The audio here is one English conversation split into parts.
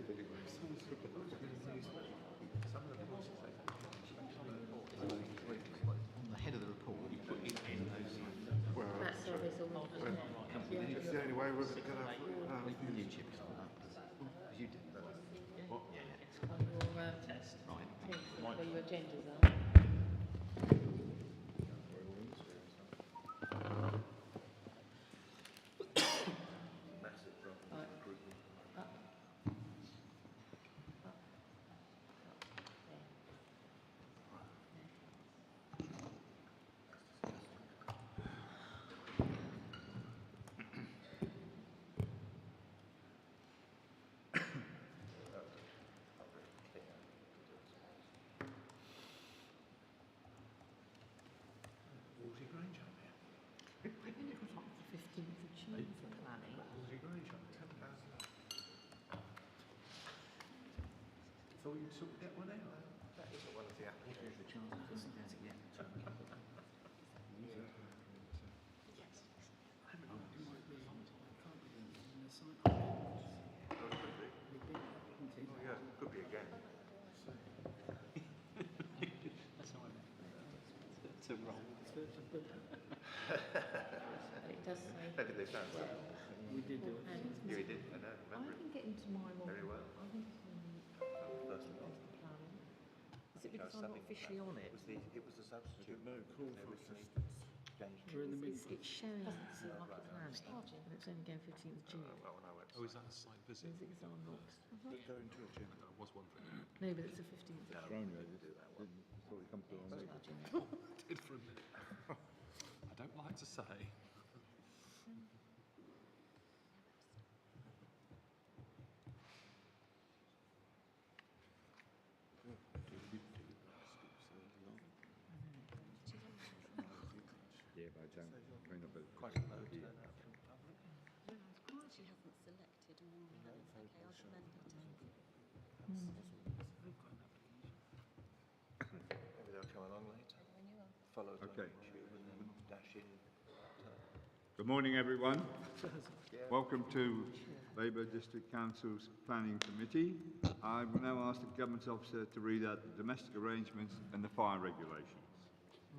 the head of the report, you put in those. That survey's all It's the only way we're going to have. New chips on that. Because you did that. What? Yeah. on your Test. Right. thing, where your agendas are. Massive drop in Right. recruitment. Up. Wolsey Grange up here. I think it was like the 15th of June for planning. Wolsey Grange up 10,000. Thought you'd sort that one out. That isn't one of the Here's the chance of this again. Yeah. Oh yeah, could be again. That's all right. It's a roll. But it does say. Maybe they found something. We did do it. And Yeah, we did. I know. I Remember it didn't get into my one. very well. I think First one. planning. Is it because I'm not officially on it? It was the substitute. No, call for assistance. We're in the It's showing market planning, and it's only going 15th of June. Well, when I went. Oh, is that a site visit? Is it on not? Going to a gym. I was wondering. No, but it's the 15th of June. Thought we come to the wrong That's meeting. what I do. I did for a minute. I don't like to say. Yeah, but I don't kind of Quite a low turnout from the public. She hasn't selected and we haven't. Okay, I'll amend it. Maybe they'll come along later. When you are. Follow it Okay. on YouTube and then dash in. Good morning, everyone. Welcome to Babergh District Council's Planning Committee. I will now ask the Government Officer to read out the domestic arrangements and the fire regulations.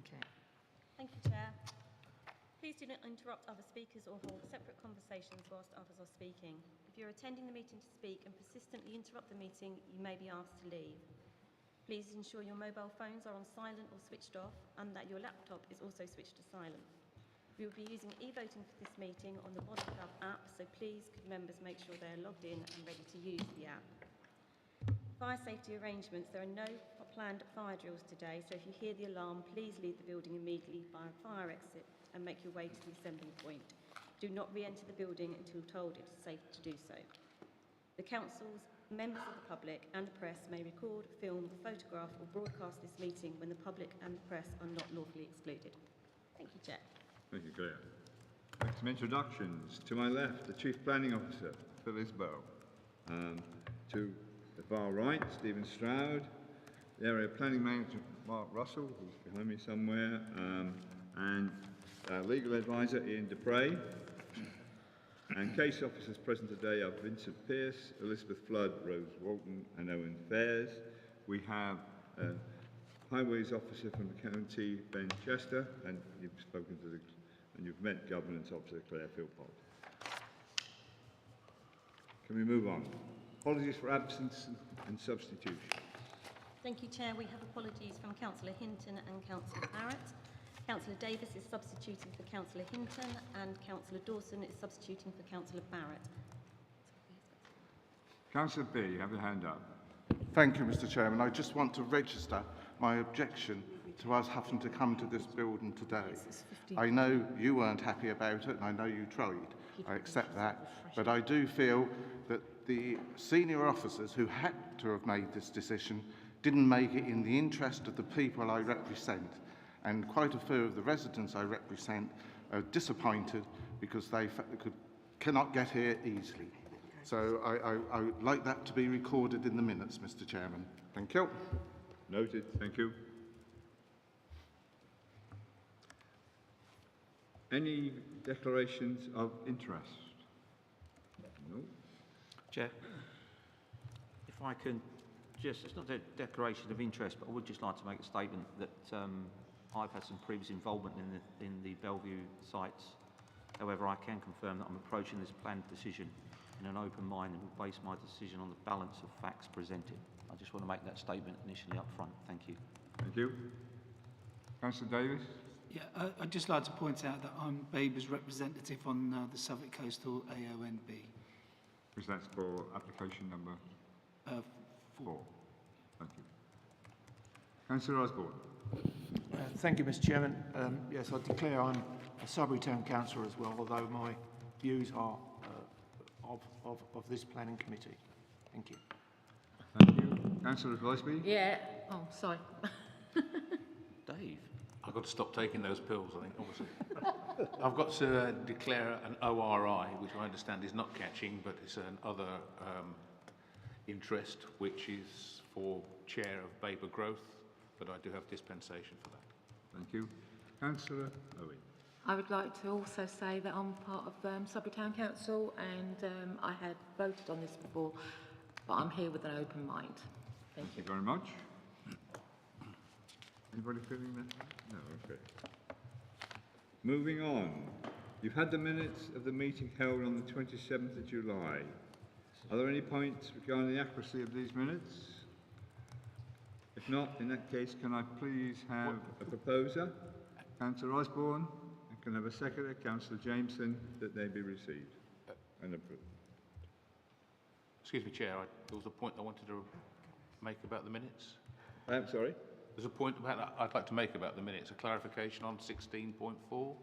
Okay. Thank you, Chair. Please do not interrupt other speakers or hold separate conversations whilst others are speaking. If you're attending the meeting to speak and persistently interrupt the meeting, you may be asked to leave. Please ensure your mobile phones are on silent or switched off and that your laptop is also switched to silent. We will be using e-voting for this meeting on the Body Club app, so please could members make sure they are logged in and ready to use the app. Fire safety arrangements. There are no planned fire drills today, so if you hear the alarm, please leave the building immediately via fire exit and make your way to the assembly point. Do not re-enter the building until told it is safe to do so. The Council's members of the public and the press may record, film, photograph or broadcast this meeting when the public and the press are not lawfully excluded. Thank you, Chair. Thank you, Claire. Next, some introductions. To my left, the Chief Planning Officer, Phyllis Bell. To the far right, Stephen Stroud. The Area Planning Manager, Mark Russell, who's behind me somewhere. And Legal Advisor, Ian Dupre. And case officers present today are Vincent Pearce, Elizabeth Flood, Rose Walton and Owen Fairs. We have Highways Officer from the county, Ben Chester, and you've spoken to and you've met Governance Officer Claire Philpott. Can we move on? Apologies for absence and substitution. Thank you, Chair. We have apologies from Councillor Hinton and Councillor Barrett. Councillor Davis is substituting for Councillor Hinton and Councillor Dawson is substituting for Councillor Barrett. Councillor B, you have your hand up. Thank you, Mr. Chairman. I just want to register my objection to us having to come to this building today. I know you weren't happy about it and I know you tried. I accept that. But I do feel that the senior officers who had to have made this decision didn't make it in the interest of the people I represent. And quite a few of the residents I represent are disappointed because they cannot get here easily. So I would like that to be recorded in the minutes, Mr. Chairman. Thank you. Noted. Thank you. Any declarations of interest? No. Chair, I can just, it's not a declaration of interest, but I would just like to make a statement that I've had some previous involvement in the Bellevue sites. However, I can confirm that I'm approaching this planned decision in an open mind and will base my decision on the balance of facts presented. I just want to make that statement initially up front. Thank you. Thank you. Councillor Davis? Yeah, I'd just like to point out that I'm Babergh's representative on the Suffolk Coastal AONB. Because that's for application number 4. Thank you. Councillor Osborne? Thank you, Mr. Chairman. Yes, I declare I'm a Sudbury Town Councillor as well, although my views are of this planning committee. Thank you. Thank you. Councillor Busby? Yeah. Oh, sorry. Dave? I've got to stop taking those pills, I think, obviously. I've got to declare an ORI, which I understand is not catching, but it's an other interest, which is for Chair of Babergh Growth, but I do have dispensation for that. Thank you. Councillor Owen? I would like to also say that I'm part of Sudbury Town Council, and I had voted on this before, but I'm here with an open mind. Thank you. Thank you very much. Anybody feeling that? No, okay. Moving on. You've had the minutes of the meeting held on the 27th of July. Are there any points regarding the accuracy of these minutes? If not, in that case, can I please have a proposer, Councillor Osborne, and can I have a seconder, Councillor Jameson, that they be received and approved? Excuse me, Chair, there was a point I wanted to make about the minutes. I'm sorry? There's a point about I'd like to make about the minutes, a clarification on 16.4.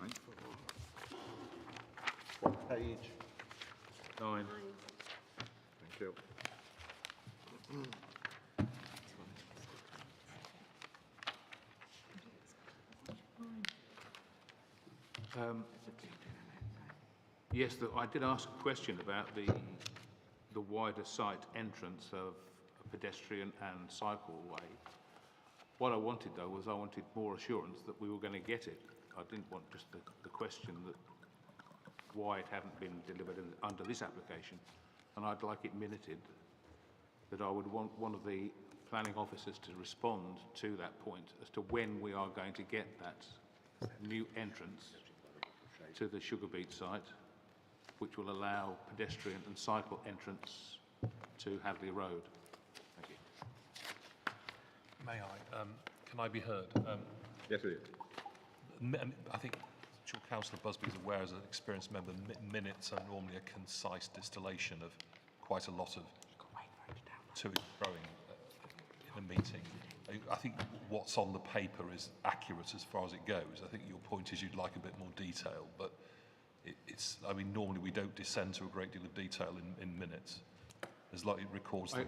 Right. What page? 9. Thank you. Yes, I did ask a question about the wider site entrance of a pedestrian and cycle way. What I wanted, though, was I wanted more assurance that we were going to get it. I didn't want just the question that why it hadn't been delivered under this application, and I'd like it minuted that I would want one of the planning officers to respond to that point as to when we are going to get that new entrance to the sugar beet site, which will allow pedestrian and cycle entrance to Hadley Road. Thank you. May I? Can I be heard? Yes, it is. I think sure Councillor Busby is aware, as an experienced member, minutes are normally a concise distillation of quite a lot of to and froing in a meeting. I think what's on the paper is accurate as far as it goes. I think your point is you'd like a bit more detail, but it's, I mean, normally we don't descend to a great deal of detail in minutes. As like it records the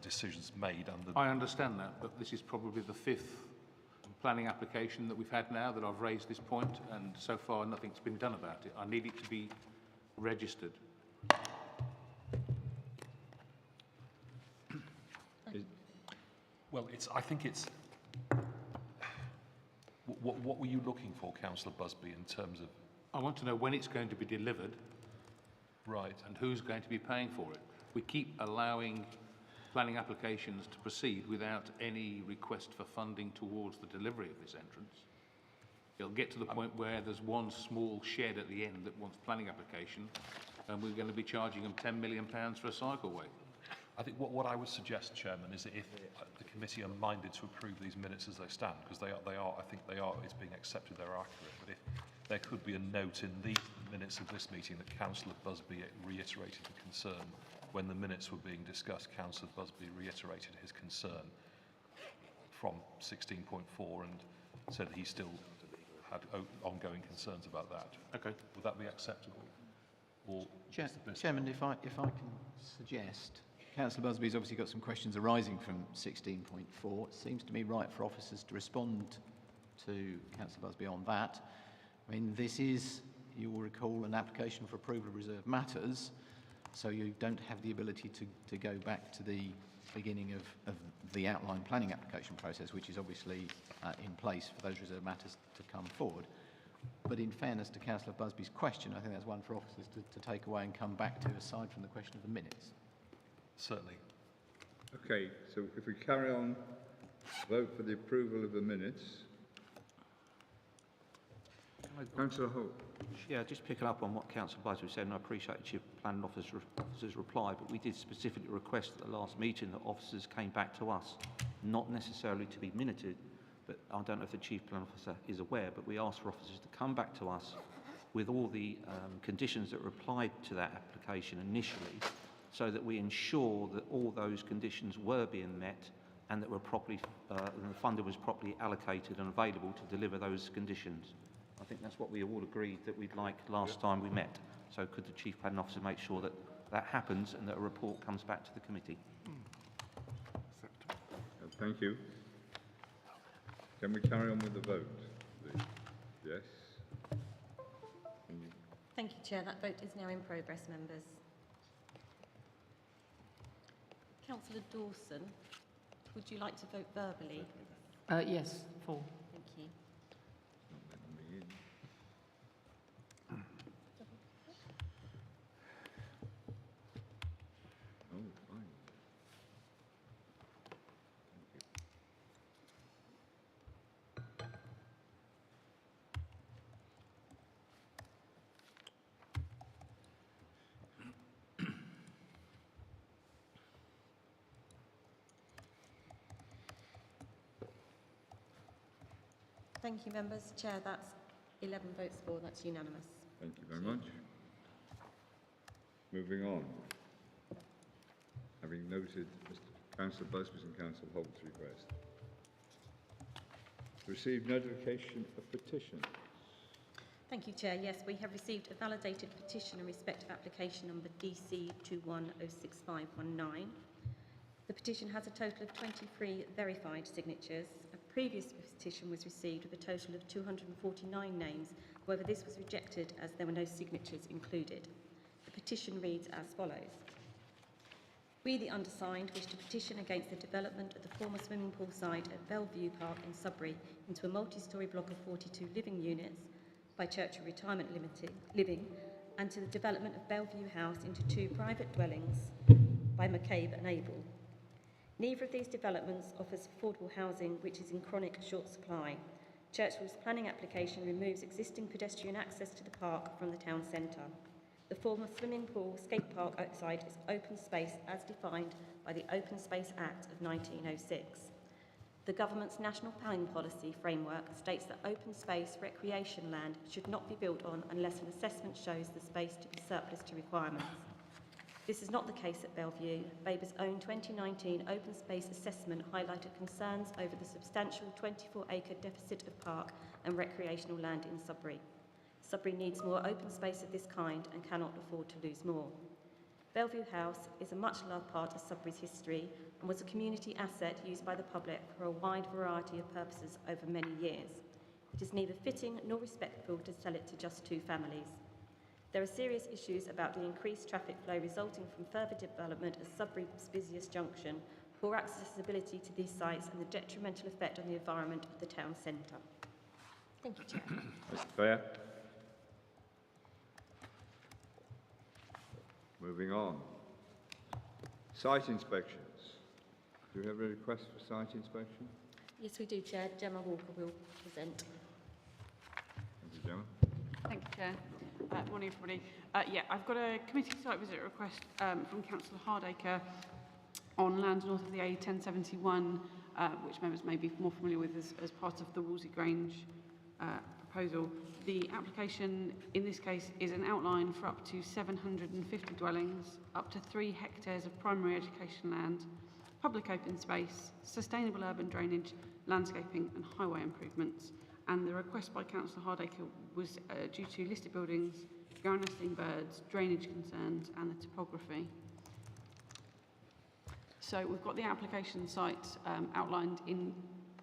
decisions made under... I understand that, but this is probably the 5th planning application that we've had now that I've raised this point, and so far nothing's been done about it. I need it to be registered. Well, I think it's... What were you looking for, Councillor Busby, in terms of... I want to know when it's going to be delivered. Right. And who's going to be paying for it. We keep allowing planning applications to proceed without any request for funding towards the delivery of this entrance. It'll get to the point where there's one small shed at the end that wants planning application, and we're going to be charging them £10 million for a cycleway. I think what I would suggest, Chairman, is that if the committee are minded to approve these minutes as they stand, because they are, I think they are, it's being accepted, they're accurate, but if there could be a note in the minutes of this meeting that Councillor Busby reiterated the concern when the minutes were being discussed. Councillor Busby reiterated his concern from 16.4 and said he still had ongoing concerns about that. Okay. Would that be acceptable? Or Chairman, if I can suggest, Councillor Busby's obviously got some questions arising from 16.4. It seems to me right for officers to respond to Councillor Busby on that. I mean, this is, you will recall, an application for approval of reserved matters, so you don't have the ability to go back to the beginning of the outline planning application process, which is obviously in place for those reserved matters to come forward. But in fairness to Councillor Busby's question, I think that's one for officers to take away and come back to, aside from the question of the minutes. Certainly. Okay, so if we carry on, vote for the approval of the minutes. Councillor Holt. Yeah, just picking up on what Councillor Busby said, and I appreciate the Chief Planning Officer's reply, but we did specifically request at the last meeting that officers came back to us, not necessarily to be minuted, but I don't know if the Chief Planning Officer is aware, but we asked for officers to come back to us with all the conditions that were applied to that application initially, so that we ensure that all those conditions were being met and that were properly, and the funding was properly allocated and available to deliver those conditions. I think that's what we all agreed that we'd like last time we met. So could the Chief Planning Officer make sure that that happens and that a report comes back to the committee? Thank you. Can we carry on with the vote, please? Yes. Thank you, Chair. That vote is now in progress, members. Councillor Dawson, would you like to vote verbally? Yes, for. Thank you. Not letting me in. Oh, fine. Thank you, members. Chair, that's 11 votes for. That's unanimous. Thank you very much. Moving on. Having noted Mr. Councillor Busby's and Councillor Holt's request. Received notification of petition. Thank you, Chair. Yes, we have received a validated petition in respect of application number DC 2106519. The petition has a total of 23 verified signatures. A previous petition was received with a total of 249 names. However, this was rejected as there were no signatures included. The petition reads as follows. We, the undersigned, wish to petition against the development of the former swimming pool site at Bellevue Park in Sudbury into a multi-storey block of 42 living units by Churchill Retirement Living, and to the development of Bellevue House into 2 private dwellings by McCabe and Abel. Neither of these developments offers affordable housing, which is in chronic short supply. Churchill's planning application removes existing pedestrian access to the park from the town centre. The former swimming pool skate park outside is open space as defined by the Open Space Act of 1906. The government's national planning policy framework states that open space recreation land should not be built on unless an assessment shows the space to be surplus to requirements. This is not the case at Bellevue. Babergh's own 2019 open space assessment highlighted concerns over the substantial 24-acre deficit of park and recreational land in Sudbury. Sudbury needs more open space of this kind and cannot afford to lose more. Bellevue House is a much loved part of Sudbury's history and was a community asset used by the public for a wide variety of purposes over many years. It is neither fitting nor respectful to sell it to just 2 families. There are serious issues about the increased traffic flow resulting from further development of Sudbury's busiest junction, poor accessibility to these sites and the detrimental effect on the environment of the town centre. Thank you, Chair. Mr. Fair. Moving on. Site inspections. Do we have a request for site inspection? Yes, we do, Chair. Gemma Walker will present. Thank you, Gemma. Thank you, Chair. Morning, everybody. I've got a committee site visit request from Councillor Hardacre on land north of the A1071, which members may be more familiar with as part of the Wolsey Grange proposal. The application in this case is an outline for up to 750 dwellings, up to 3 hectares of primary education land, public open space, sustainable urban drainage, landscaping and highway improvements. And the request by Councillor Hardacre was due to listed buildings, ground nesting birds, drainage concerns and the topography. So we've got the application site outlined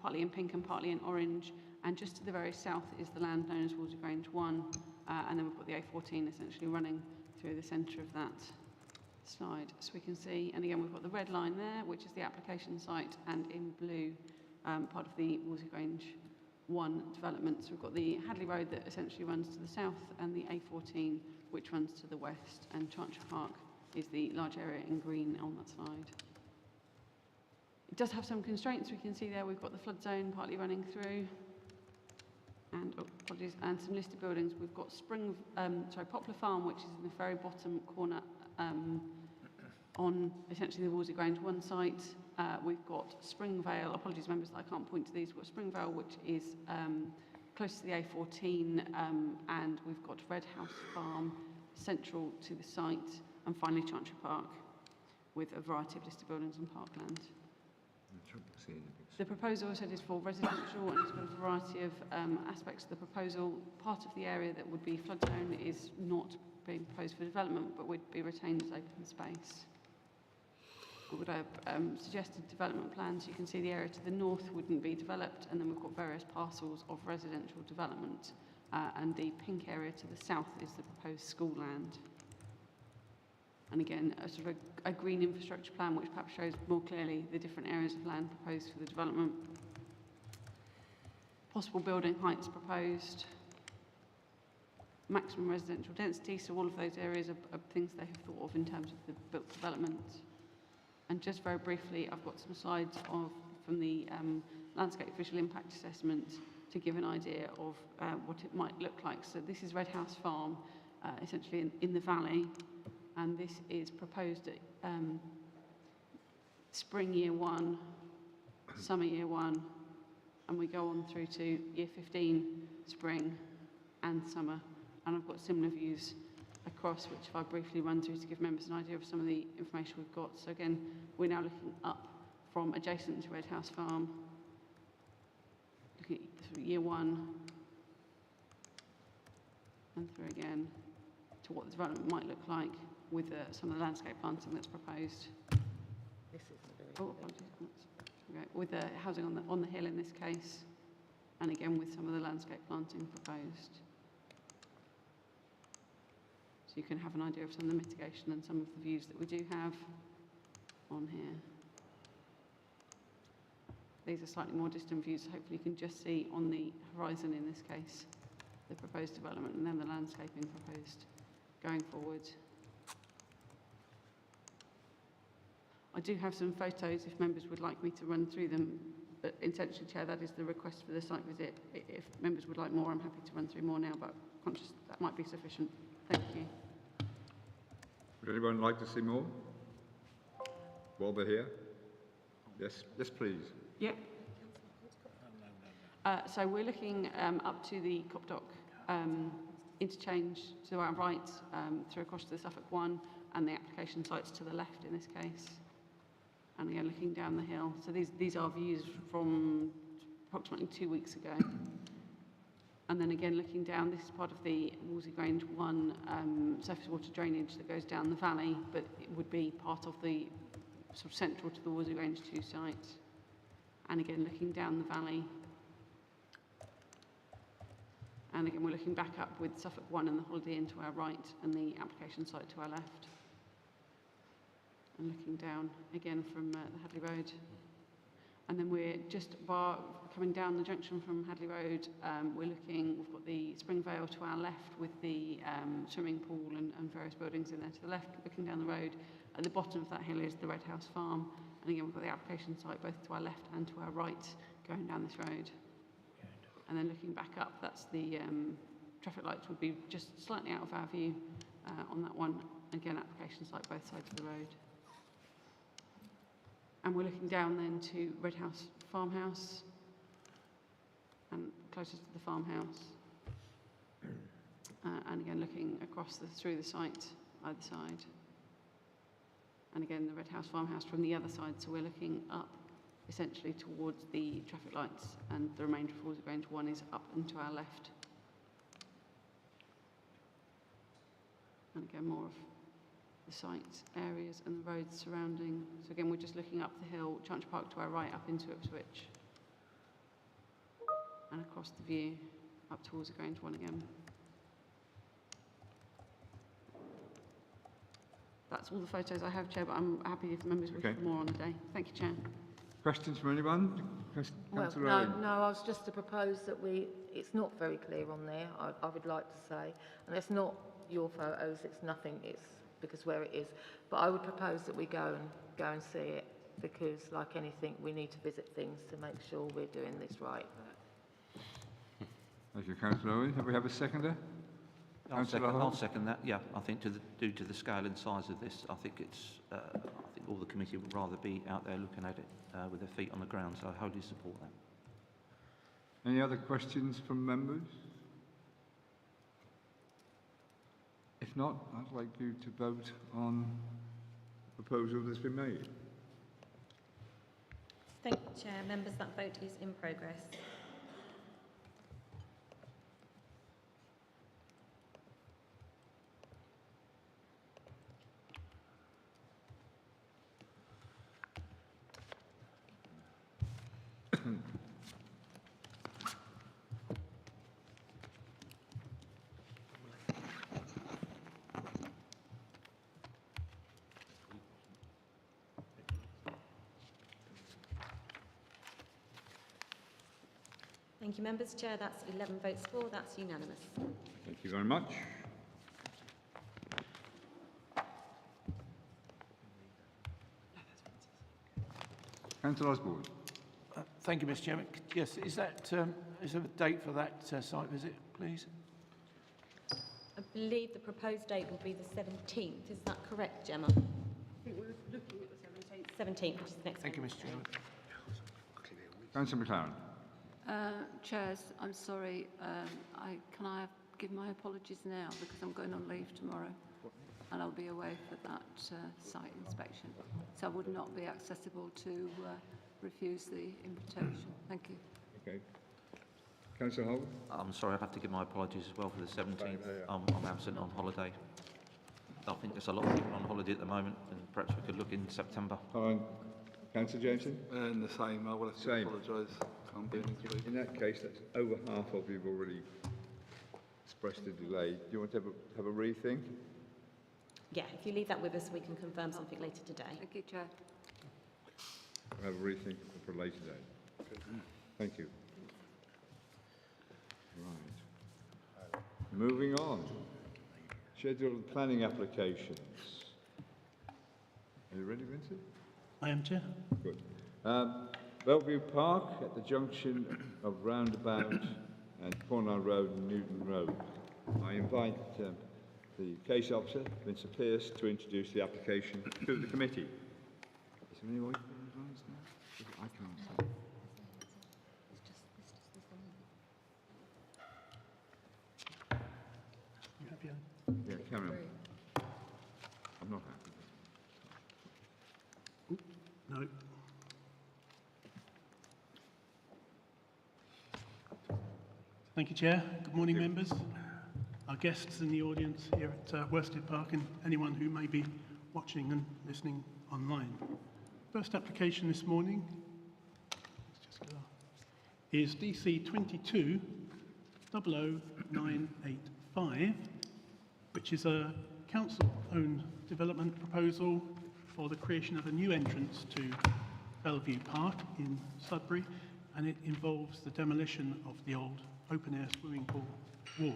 partly in pink and partly in orange, and just to the very south is the land known as Wolsey Grange 1, and then we've got the A14 essentially running through the centre of that slide, so we can see. And again, we've got the red line there, which is the application site, and in blue, part of the Wolsey Grange 1 development. So we've got the Hadley Road that essentially runs to the south, and the A14 which runs to the west, and Chancher Park is the large area in green on that slide. It does have some constraints. We can see there we've got the flood zone partly running through, and apologies, and some listed buildings. We've got Poplar Farm, which is in the very bottom corner on essentially the Wolsey Grange 1 site. We've got Springvale, apologies members that I can't point to these, we've got Springvale, which is close to the A14, and we've got Red House Farm central to the site, and finally Chantry Park with a variety of listed buildings and parkland. The proposal, as I said, is for residential, and it's got a variety of aspects of the proposal. Part of the area that would be flood zone is not being proposed for development, but would be retained as open space. We would have suggested development plans. You can see the area to the north wouldn't be developed, and then we've got various parcels of residential development, and the pink area to the south is the proposed school land. And again, a sort of a green infrastructure plan which perhaps shows more clearly the different areas of land proposed for the development. Possible building heights proposed. Maximum residential density, so all of those areas are things they have thought of in terms of the built development. And just very briefly, I've got some slides from the landscape visual impact assessment to give an idea of what it might look like. So this is Red House Farm, essentially in the valley. And this is proposed at spring year 1, summer year 1, and we go on through to year 15, spring and summer. And I've got similar views across, which if I briefly run through to give members an idea of some of the information we've got. So again, we're now looking up from adjacent to Red House Farm, looking at year 1, and through again to what the development might look like, with some of the landscape planting that's proposed. This isn't very Oh, apologies. Okay. With the housing on the hill in this case, and again with some of the landscape planting proposed. So you can have an idea of some of the mitigation and some of the views that we do have on here. These are slightly more distant views, so hopefully you can just see on the horizon in this case the proposed development and then the landscaping proposed going forward. I do have some photos if members would like me to run through them, but intentionally, Chair, that is the request for the site visit. If members would like more, I'm happy to run through more now, but conscious that might be sufficient. Thank you. Would anyone like to see more? While they're here? Yes, please. Yeah. So we're looking up to the Copdock interchange to our right, through across to the Suffolk 1, and the application sites to the left in this case. And again, looking down the hill. So these are views from approximately 2 weeks ago. And then again, looking down, this is part of the Wolsey Grange 1 surface water drainage that goes down the valley, but it would be part of the sort of central to the Wolsey Grange 2 site. And again, looking down the valley. And again, we're looking back up with Suffolk 1 and the Holiday Inn to our right and the application site to our left. And looking down again from the Hadley Road. And then we're just coming down the junction from Hadley Road. We've got the Springvale to our left with the swimming pool and various buildings in there to the left, looking down the road. At the bottom of that hill is the Red House Farm. And again, we've got the application site both to our left and to our right going down this road. And then looking back up, that's the traffic lights would be just slightly out of our view on that one. Again, application site both sides of the road. And we're looking down then to Red House Farmhouse and closest to the farmhouse. And again, looking across through the site, either side. And again, the Red House Farmhouse from the other side. So we're looking up essentially towards the traffic lights, and the remainder of Wolsey Grange 1 is up and to our left. And again, more of the site areas and the roads surrounding. So again, we're just looking up the hill, Chantry Park to our right, up into Ipswich. And across the view, up towards the Grange 1 again. That's all the photos I have, Chair, but I'm happy if members wish for more on the day. Thank you, Chair. Questions from anyone? Well, no, I was just to propose that it's not very clear on there, I would like to say, and it's not your photos, it's nothing, it's because where it is. But I would propose that we go and see it, because like anything, we need to visit things to make sure we're doing this right. Thank you, Councillor Owen. Have we have a seconder? I'll second that. Yeah, I think due to the scale and size of this, I think I think all the committee would rather be out there looking at it with their feet on the ground. So I wholly support that. Any other questions from members? If not, I'd like you to vote on the proposal that's been made. Thank you, Chair. Members, that vote is in progress. Thank you, members. Chair, that's 11 votes for. That's unanimous. Thank you very much. Councillor Osborne. Thank you, Mr. Chairman. Yes, is there a date for that site visit, please? I believe the proposed date will be the 17th. Is that correct, Gemma? I think we're looking at the 17th. 17th, which is the next Thank you, Wednesday. Mr. Chairman. Councillor McLaren. Chairs, I'm sorry. Can I give my apologies now, because I'm going on leave tomorrow and I'll be away for that site inspection. So I would not be accessible to refuse the invitation. Thank you. Okay. Councillor Hall. I'm sorry, I have to give my apologies as well for the 17th. I'm absent on holiday. I think there's a lot of people on holiday at the moment, and perhaps we could look in September. Councillor Jameson. And the same. I will have to apologise. Can't be in that case, that's over half of you have already expressed a delay. Do you want to have a rethink? Yeah, if you leave that with us, we can confirm something later today. Thank you, Chair. We'll have a rethink for a later date. Thank you. Right. Moving on. Scheduled planning applications. Are you ready, Vincent? I am, Chair. Good. Bellevue Park at the junction of Roundabout and Cornwall Road and Newton Road. I invite the case officer, Vincent Pearce, to introduce the application to the committee. Is there any way you can advise now? I can't say. You happy? Yeah, carry on. I'm not happy. No. Thank you, Chair. Good morning, members, our guests in the audience here at Worsted Park, and anyone who may be watching and listening online. First application this morning is DC 22 00985, which is a council-owned development proposal for the creation of a new entrance to Bellevue Park in Sudbury, and it involves the demolition of the old open-air swimming pool wall.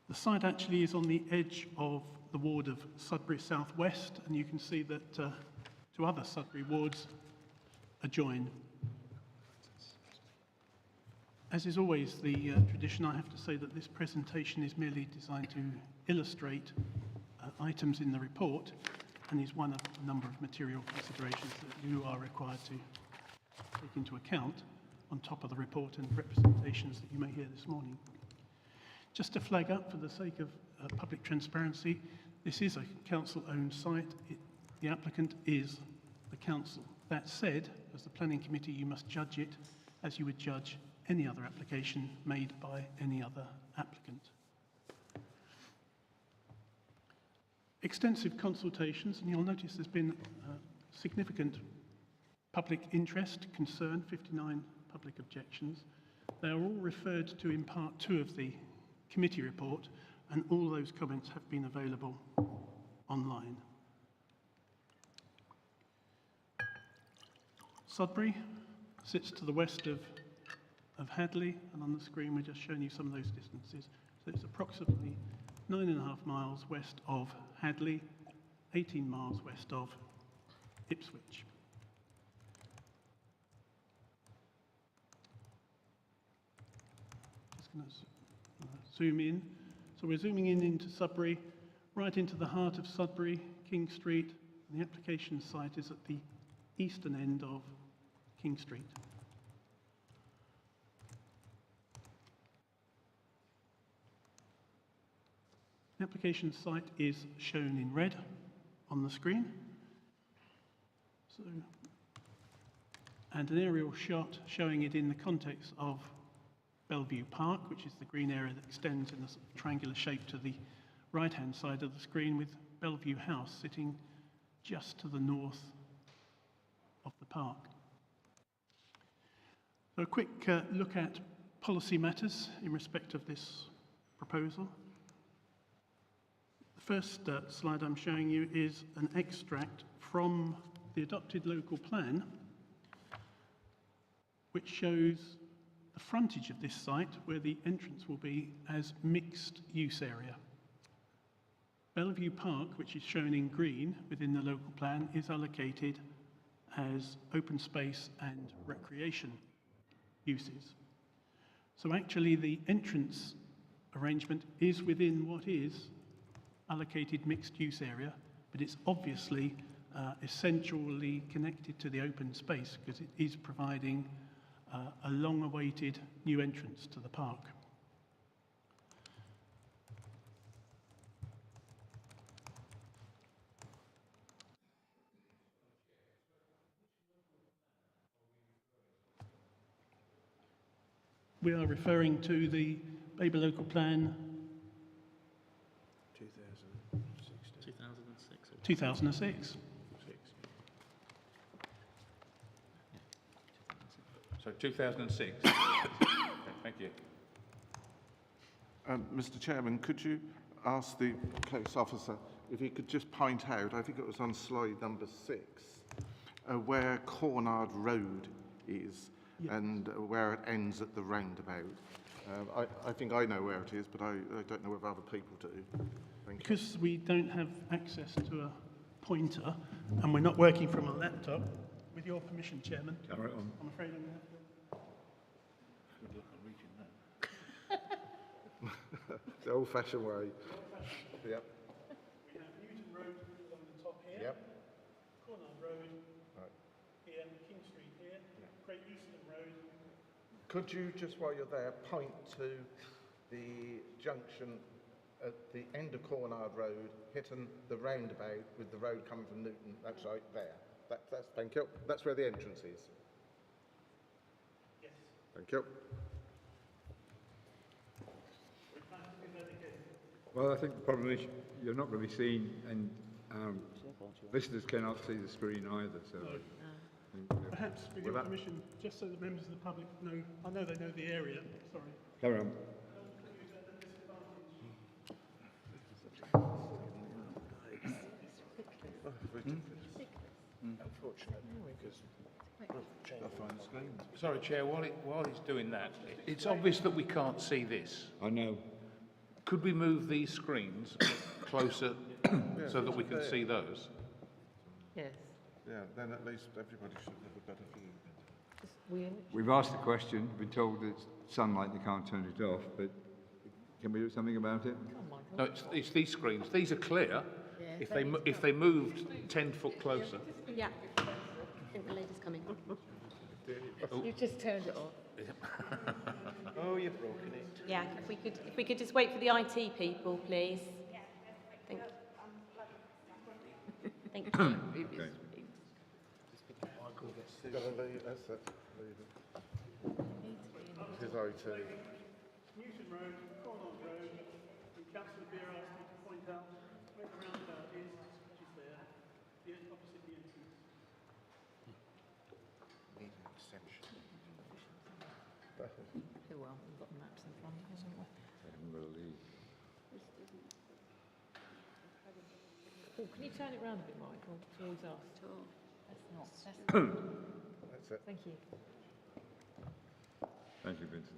The site actually is on the edge of the ward of Sudbury South West, and you can see that two other Sudbury wards adjoin. As is always the tradition, I have to say that this presentation is merely designed to illustrate items in the report, and is one of a number of material considerations that you are required to take into account on top of the report and representations that you may hear this morning. Just to flag up, for the sake of public transparency, this is a council-owned site. The applicant is the council. That said, as the planning committee, you must judge it as you would judge any other application made by any other applicant. Extensive consultations, and you'll notice there's been significant public interest, concern, 59 public objections. They are all referred to in part 2 of the committee report, and all those comments have been available online. Sudbury sits to the west of of Hadley, and on the screen we're just showing you some of those distances. So it's approximately 9.5 miles west of Hadley, 18 miles west of Ipswich. Just going to zoom in. So we're zooming in into Sudbury, right into the heart of Sudbury, King Street, and the application site is at the eastern end of King Street. The application site is shown in red on the screen. So, and an aerial shot showing it in the context of Bellevue Park, which is the green area that extends in a sort of triangular shape to the right-hand side of the screen, with Bellevue House sitting just to the north of the park. So a quick look at policy matters in respect of this proposal. The first slide I'm showing you is an extract from the adopted local plan, which shows the frontage of this site where the entrance will be as mixed use area. Bellevue Park, which is shown in green within the local plan, is allocated as open space and recreation uses. So actually the entrance arrangement is within what is allocated mixed use area, but it's obviously essentially connected to the open space because it is providing a long-awaited new entrance to the park. We are referring to the Babergh Local Plan 2006. So 2006. Thank you. Mr. Chairman, could you ask the case officer if he could just point out, I think it was on slide number 6, where Cornard Road is, yes, and where it ends at the roundabout. I think I know where it is, but I don't know if other people do. Thank you. Because we don't have access to a pointer and we're not working from a laptop, with your permission, Chairman, I'm afraid I'm going to have to... Good luck on reaching that. The old-fashioned way. Yep. We have Newton Road along the top here. Yep. Cornard Road right here, King Street here, Great Eastern Road. Could you, just while you're there, point to the junction at the end of Cornard Road, hitting the roundabout with the road coming from Newton? That's right there. That's, thank you. That's where the entrance is. Yes. Thank you. Well, I think the problem is you're not going to be seen, and listeners cannot see the screen either. So, perhaps with your permission, just so the members of the public know, I know they know the area. Sorry. Carry on. Sorry, Chair, while he's doing that, it's obvious that we can't see this. I know. Could we move these screens closer so that we can see those? Yes. Yeah, then at least everybody should have a better view. We've asked the question, been told it's sunlight, they can't turn it off, but can we do something about it? No, it's these screens. These are clear. Yeah, If they moved 10 foot closer. Yeah. I think the lady's coming. You've just turned it off. Oh, you've broken it. Yeah, if we could just wait for the IT people, please. Thank you. Thank you. Okay. That's it. Leave it. His IT. Newton Road, Cornard Road, and Councillor Bures asked me to point out where the roundabout is, which is there, opposite the entrance. Need an extension. Well, we've got maps in front of us, haven't we? Oh, can you turn it round a bit, Michael, towards us? That's not. That's it. Thank you. Thank you, Vincent.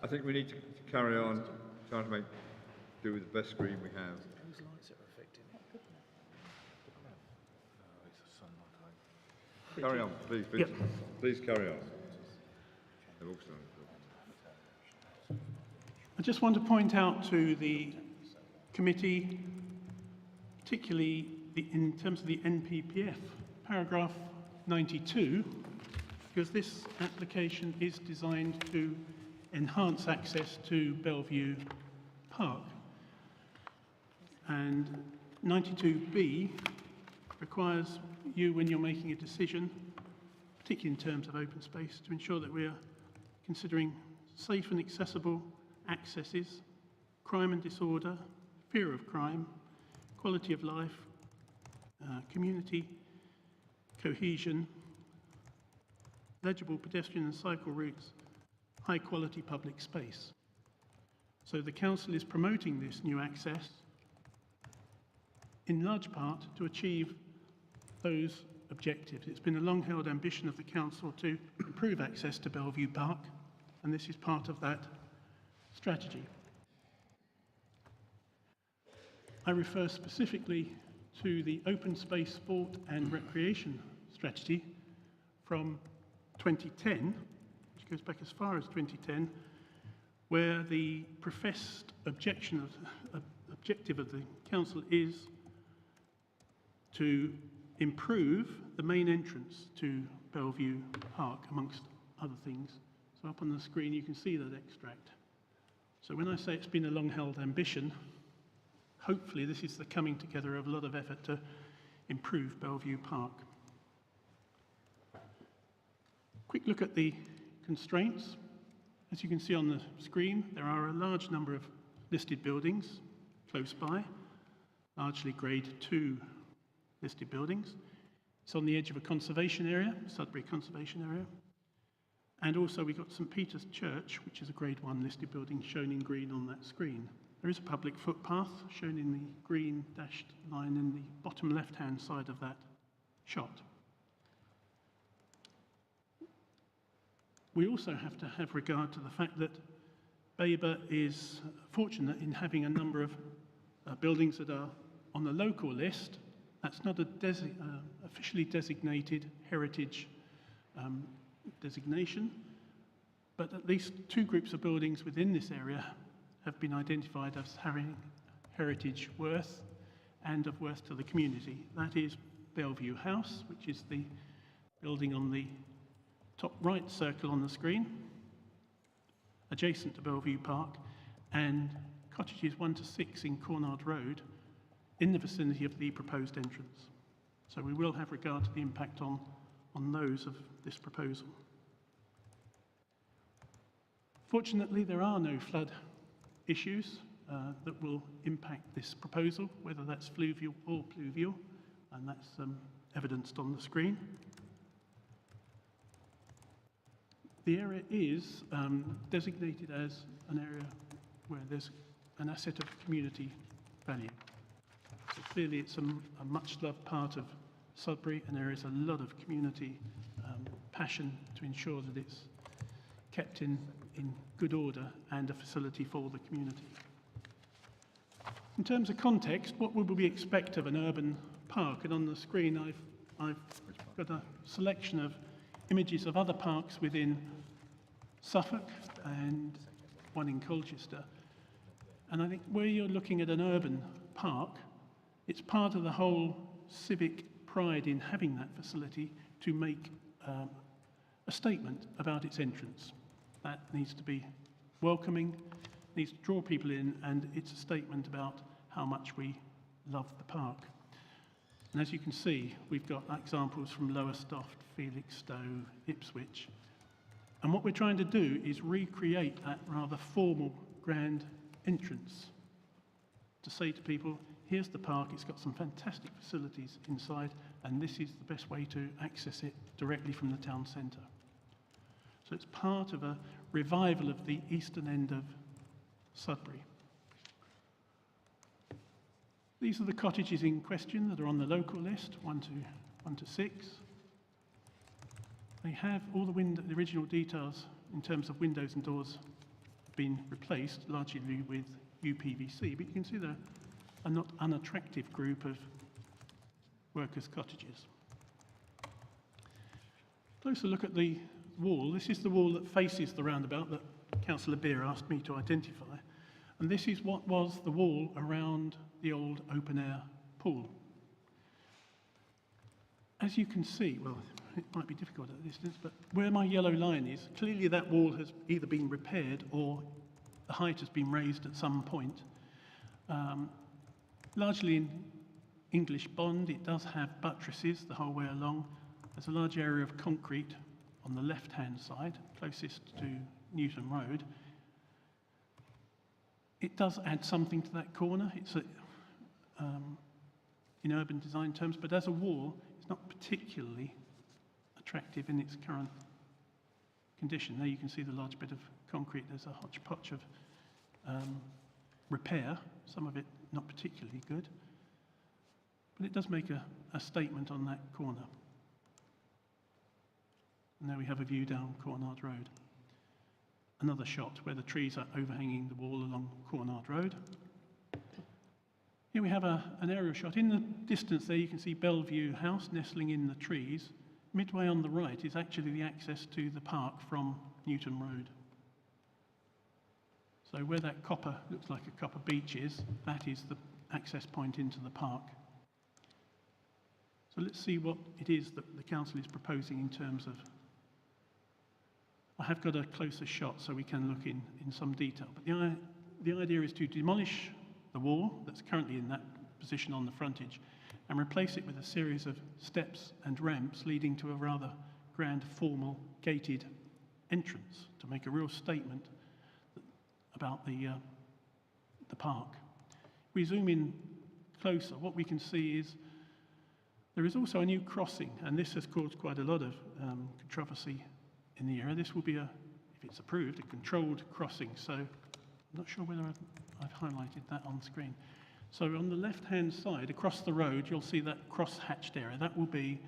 I think we need to carry on trying to do with the best screen we have. Carry on, please, Vincent. Please carry on. They've all started. I just want to point out to the committee, particularly in terms of the NPPF, paragraph 92, because this application is designed to enhance access to Bellevue Park. And 92B requires you, when you're making a decision, particularly in terms of open space, to ensure that we are considering safe and accessible accesses, crime and disorder, fear of crime, quality of life, community cohesion, legible pedestrian and cycle routes, high quality public space. So the council is promoting this new access in large part to achieve those objectives. It's been a long-held ambition of the council to improve access to Bellevue Park, and this is part of that strategy. I refer specifically to the open space sport and recreation strategy from 2010, which goes back as far as 2010, where the professed objective of the council is to improve the main entrance to Bellevue Park, amongst other things. So up on the screen you can see that extract. So when I say it's been a long-held ambition, hopefully this is the coming together of a lot of effort to improve Bellevue Park. Quick look at the constraints. As you can see on the screen, there are a large number of listed buildings close by, largely grade 2 listed buildings. It's on the edge of a conservation area, Sudbury Conservation Area. And also we've got St Peter's Church, which is a grade 1 listed building shown in green on that screen. There is a public footpath shown in the green dashed line in the bottom left-hand side of that shot. We also have to have regard to the fact that Babergh is fortunate in having a number of buildings that are on the local list. That's not a officially designated heritage designation, but at least 2 groups of buildings within this area have been identified as having heritage worth and of worth to the community. That is Bellevue House, which is the building on the top right circle on the screen, adjacent to Bellevue Park, and cottages 1 to 6 in Cornard Road, in the vicinity of the proposed entrance. So we will have regard to the impact on those of this proposal. Fortunately, there are no flood issues that will impact this proposal, whether that's fluvial or pluvial, and that's evidenced on the screen. The area is designated as an area where there's an asset of community value. So clearly it's a much-loved part of Sudbury, and there is a lot of community passion to ensure that it's kept in good order and a facility for the community. In terms of context, what would we expect of an urban park? And on the screen I've got a selection of images of other parks within Suffolk and one in Colchester. And I think where you're looking at an urban park, it's part of the whole civic pride in having that facility to make a statement about its entrance. That needs to be welcoming, needs to draw people in, and it's a statement about how much we love the park. And as you can see, we've got examples from Lowestoft, Felixstowe, Ipswich. And what we're trying to do is recreate that rather formal, grand entrance to say to people, here's the park, it's got some fantastic facilities inside, and this is the best way to access it directly from the town centre. So it's part of a revival of the eastern end of Sudbury. These are the cottages in question that are on the local list, 1 to 6. They have all the original details in terms of windows and doors been replaced, largely with UPVC, but you can see they're a not unattractive group of workers' cottages. Closer look at the wall. This is the wall that faces the roundabout that Councillor Bures asked me to identify. And this is what was the wall around the old open-air pool. As you can see, well, it might be difficult at a distance, but where my yellow line is, clearly that wall has either been repaired or the height has been raised at some point. Largely in English bond, it does have buttresses the whole way along. There's a large area of concrete on the left-hand side, closest to Newton Road. It does add something to that corner. It's in urban design terms, but as a wall, it's not particularly attractive in its current condition. There you can see the large bit of concrete. There's a hodgepodge of repair, some of it not particularly good, but it does make a statement on that corner. And there we have a view down Cornard Road. Another shot where the trees are overhanging the wall along Cornard Road. Here we have an aerial shot. In the distance there you can see Bellevue House nestling in the trees. Midway on the right is actually the access to the park from Newton Road. So where that copper, looks like a copper beach is, that is the access point into the park. So let's see what it is that the council is proposing in terms of. I have got a closer shot so we can look in some detail. But the idea is to demolish the wall that's currently in that position on the frontage and replace it with a series of steps and ramps leading to a rather grand formal gated entrance to make a real statement about the park. If we zoom in closer, what we can see is there is also a new crossing, and this has caused quite a lot of controversy in the area. This will be, if it's approved, a controlled crossing. So I'm not sure whether I've highlighted that on screen. So on the left-hand side, across the road, you'll see that cross-hatched area. That will be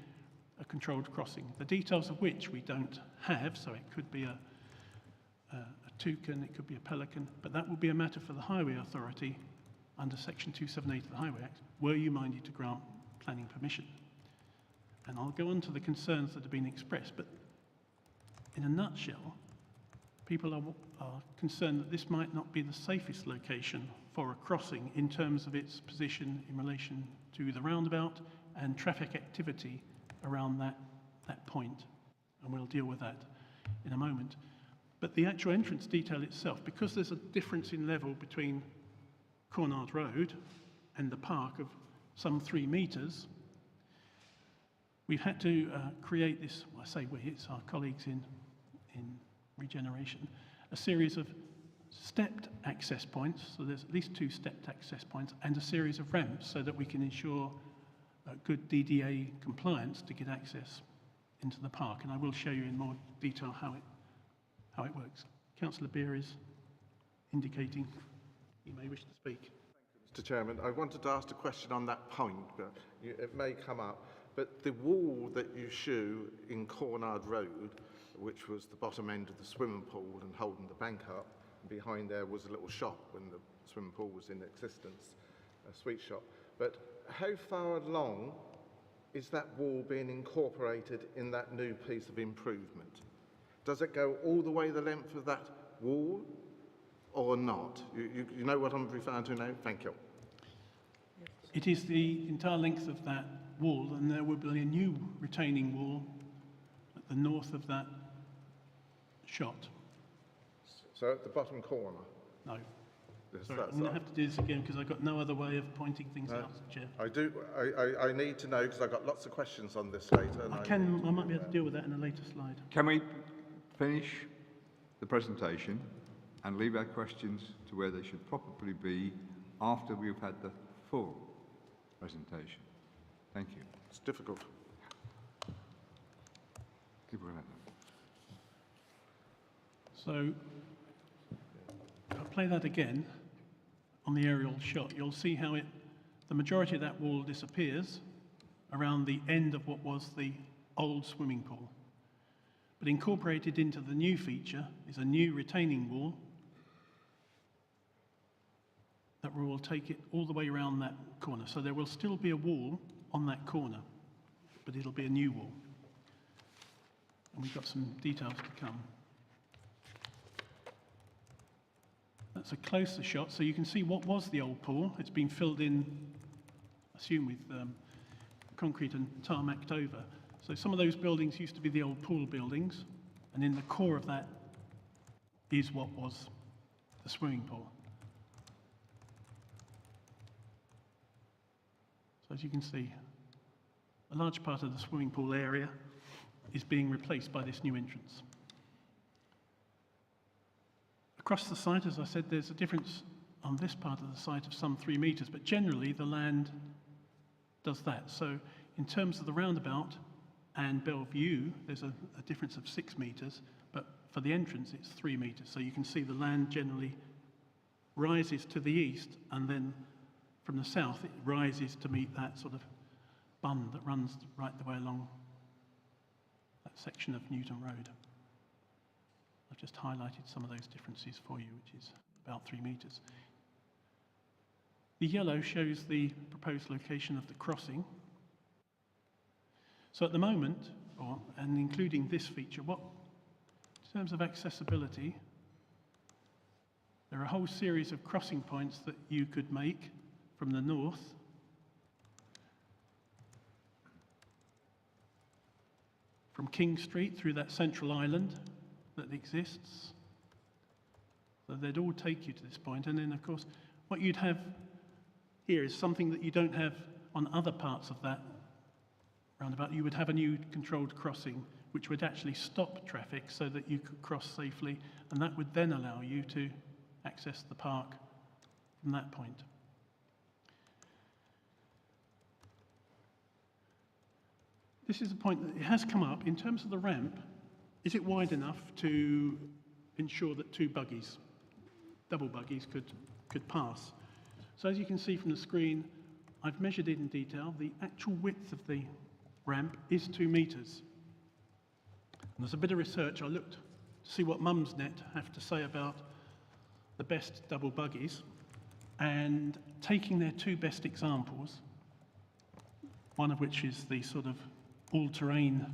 a controlled crossing, the details of which we don't have. So it could be a toucan, it could be a pelican, but that will be a matter for the Highway Authority under Section 278 of the Highway Act, were you minded to grant planning permission. And I'll go on to the concerns that have been expressed, but in a nutshell, people are concerned that this might not be the safest location for a crossing in terms of its position in relation to the roundabout and traffic activity around that point. And we'll deal with that in a moment. But the actual entrance detail itself, because there's a difference in level between Cornard Road and the park of some 3 metres, we've had to create this, well, I say we, it's our colleagues in regeneration, a series of stepped access points, so there's at least 2 stepped access points, and a series of ramps so that we can ensure good DDA compliance to get access into the park. And I will show you in more detail how it works. Councillor Bures is indicating he may wish to speak. Mr. Chairman, I wanted to ask a question on that point, but it may come up. But the wall that you show in Cornard Road, which was the bottom end of the swimming pool and holding the bank up, and behind there was a little shop when the swimming pool was in existence, a sweet shop. But how far along is that wall being incorporated in that new piece of improvement? Does it go all the way the length of that wall or not? You know what I'm referring to now? Thank you. It is the entire length of that wall, and there will be a new retaining wall at the north of that shot. So at the bottom corner? No. Yes, Sorry, I'm going to have to do this again because I've got no other way of pointing things out, Chair. I need to know because I've got lots of questions on this later. And I might be able to deal with that in a later slide. Can we finish the presentation and leave our questions to where they should probably be after we've had the full presentation? Thank you. It's difficult. Keep going. So I'll play that again on the aerial shot. You'll see how it the majority of that wall disappears around the end of what was the old swimming pool. But incorporated into the new feature is a new retaining wall that will take it all the way around that corner. So there will still be a wall on that corner, but it'll be a new wall. And we've got some details to come. That's a closer shot, so you can see what was the old pool. It's been filled in, I assume, with concrete and tarmacked over. So some of those buildings used to be the old pool buildings, and in the core of that is what was the swimming pool. So as you can see, a large part of the swimming pool area is being replaced by this new entrance. Across the site, as I said, there's a difference on this part of the site of some 3 metres, but generally the land does that. So in terms of the roundabout and Bellevue, there's a difference of 6 metres, but for the entrance it's 3 metres. So you can see the land generally rises to the east, and then from the south it rises to meet that sort of bund that runs right the way along that section of Newton Road. I've just highlighted some of those differences for you, which is about 3 metres. The yellow shows the proposed location of the crossing. So at the moment, and including this feature, in terms of accessibility, there are a whole series of crossing points that you could make from the north. From King Street through that central island that exists. So they'd all take you to this point. And then, of course, what you'd have here is something that you don't have on other parts of that roundabout. You would have a new controlled crossing which would actually stop traffic so that you could cross safely, and that would then allow you to access the park from that point. This is a point that it has come up. In terms of the ramp, is it wide enough to ensure that 2 buggies, double buggies, could pass? So as you can see from the screen, I've measured it in detail. The actual width of the ramp is 2 metres. And there's a bit of research. I looked to see what Mumsnet have to say about the best double buggies, and taking their 2 best examples, one of which is the sort of all-terrain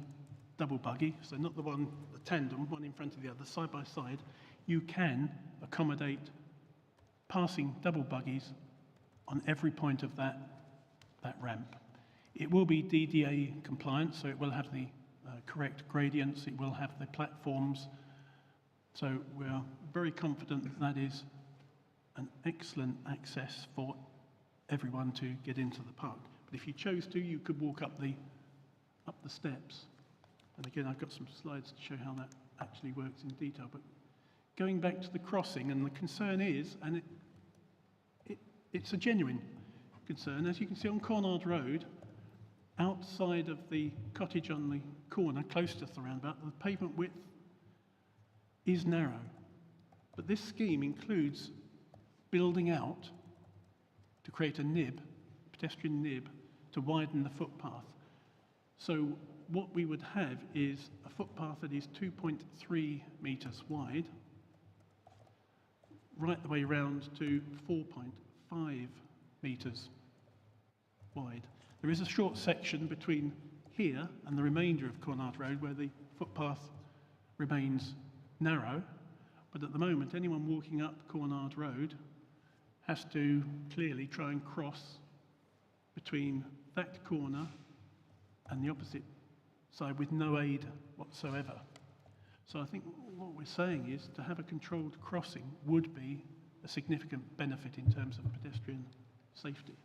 double buggy, so not the tandem, one in front of the other, side by side, you can accommodate passing double buggies on every point of that ramp. It will be DDA compliant, so it will have the correct gradients, it will have the platforms, so we're very confident that is an excellent access for everyone to get into the park. But if you chose to, you could walk up the steps. And again, I've got some slides to show how that actually works in detail. But going back to the crossing, and the concern is, and it's a genuine concern, as you can see on Cornard Road, outside of the cottage on the corner, close to the roundabout, the pavement width is narrow. But this scheme includes building out to create a nib, pedestrian nib, to widen the footpath. So what we would have is a footpath that is 2.3 metres wide, right the way round to 4.5 metres wide. There is a short section between here and the remainder of Cornard Road where the footpath remains narrow, but at the moment anyone walking up Cornard Road has to clearly try and cross between that corner and the opposite side with no aid whatsoever. So I think what we're saying is to have a controlled crossing would be a significant benefit in terms of pedestrian safety.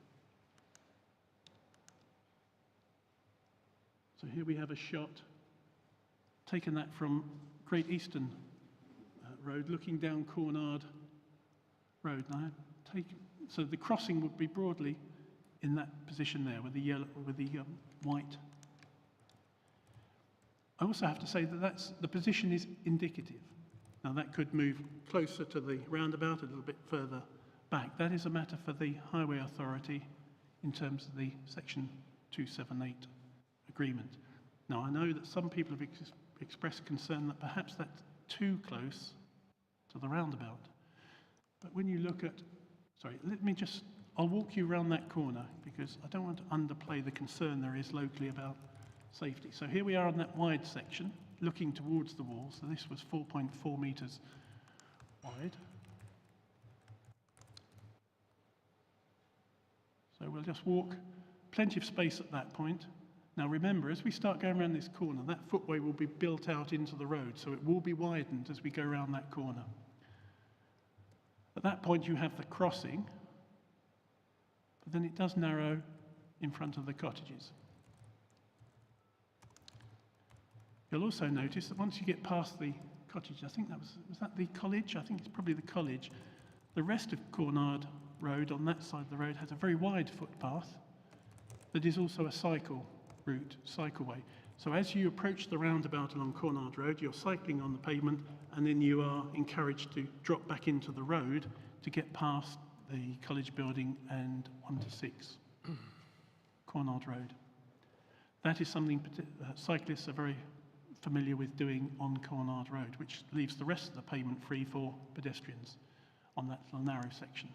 So here we have a shot taken that from Great Eastern Road, looking down Cornard Road. Now, so the crossing would be broadly in that position there with the yellow, with the white. I also have to say that the position is indicative. Now that could move closer to the roundabout, a little bit further back. That is a matter for the Highway Authority in terms of the Section 278 agreement. Now, I know that some people have expressed concern that perhaps that's too close to the roundabout. But when you look at, I'll walk you around that corner because I don't want to underplay the concern there is locally about safety. So here we are on that wide section, looking towards the wall. So this was 4.4 metres wide. So we'll just walk, plenty of space at that point. Now remember, as we start going around this corner, that footway will be built out into the road, so it will be widened as we go around that corner. At that point you have the crossing, but then it does narrow in front of the cottages. You'll also notice that once you get past the cottage, I think was that the college? I think it's probably the college. The rest of Cornard Road on that side of the road has a very wide footpath that is also a cycle route, cycleway. So as you approach the roundabout along Cornard Road, you're cycling on the pavement and then you are encouraged to drop back into the road to get past the college building and 1 to 6 Cornard Road. That is something cyclists are very familiar with doing on Cornard Road, which leaves the rest of the pavement free for pedestrians on that little narrow section.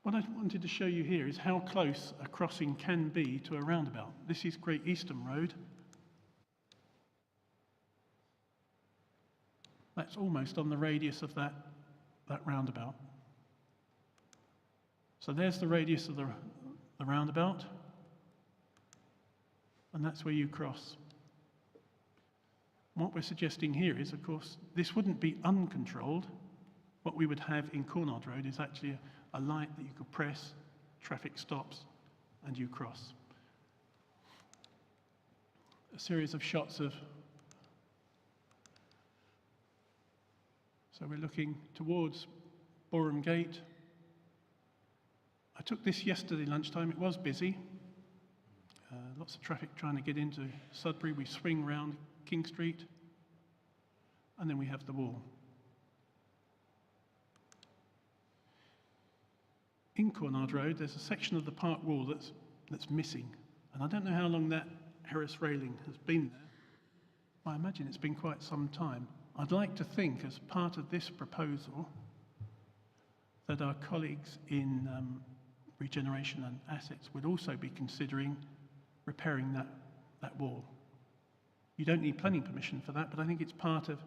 What I wanted to show you here is how close a crossing can be to a roundabout. This is Great Eastern Road. That's almost on the radius of that roundabout. So there's the radius of the roundabout, and that's where you cross. What we're suggesting here is, of course, this wouldn't be uncontrolled. What we would have in Cornard Road is actually a light that you could press, traffic stops, and you cross. A series of shots of... So we're looking towards Boreham Gate. I took this yesterday lunchtime. It was busy. Lots of traffic trying to get into Sudbury. We swing round King Street, and then we have the wall. In Cornard Road, there's a section of the park wall that's missing, and I don't know how long that Harris railing has been there. I imagine it's been quite some time. I'd like to think, as part of this proposal, that our colleagues in Regeneration and Assets would also be considering repairing that wall. You don't need planning permission for that, but I think it's part of,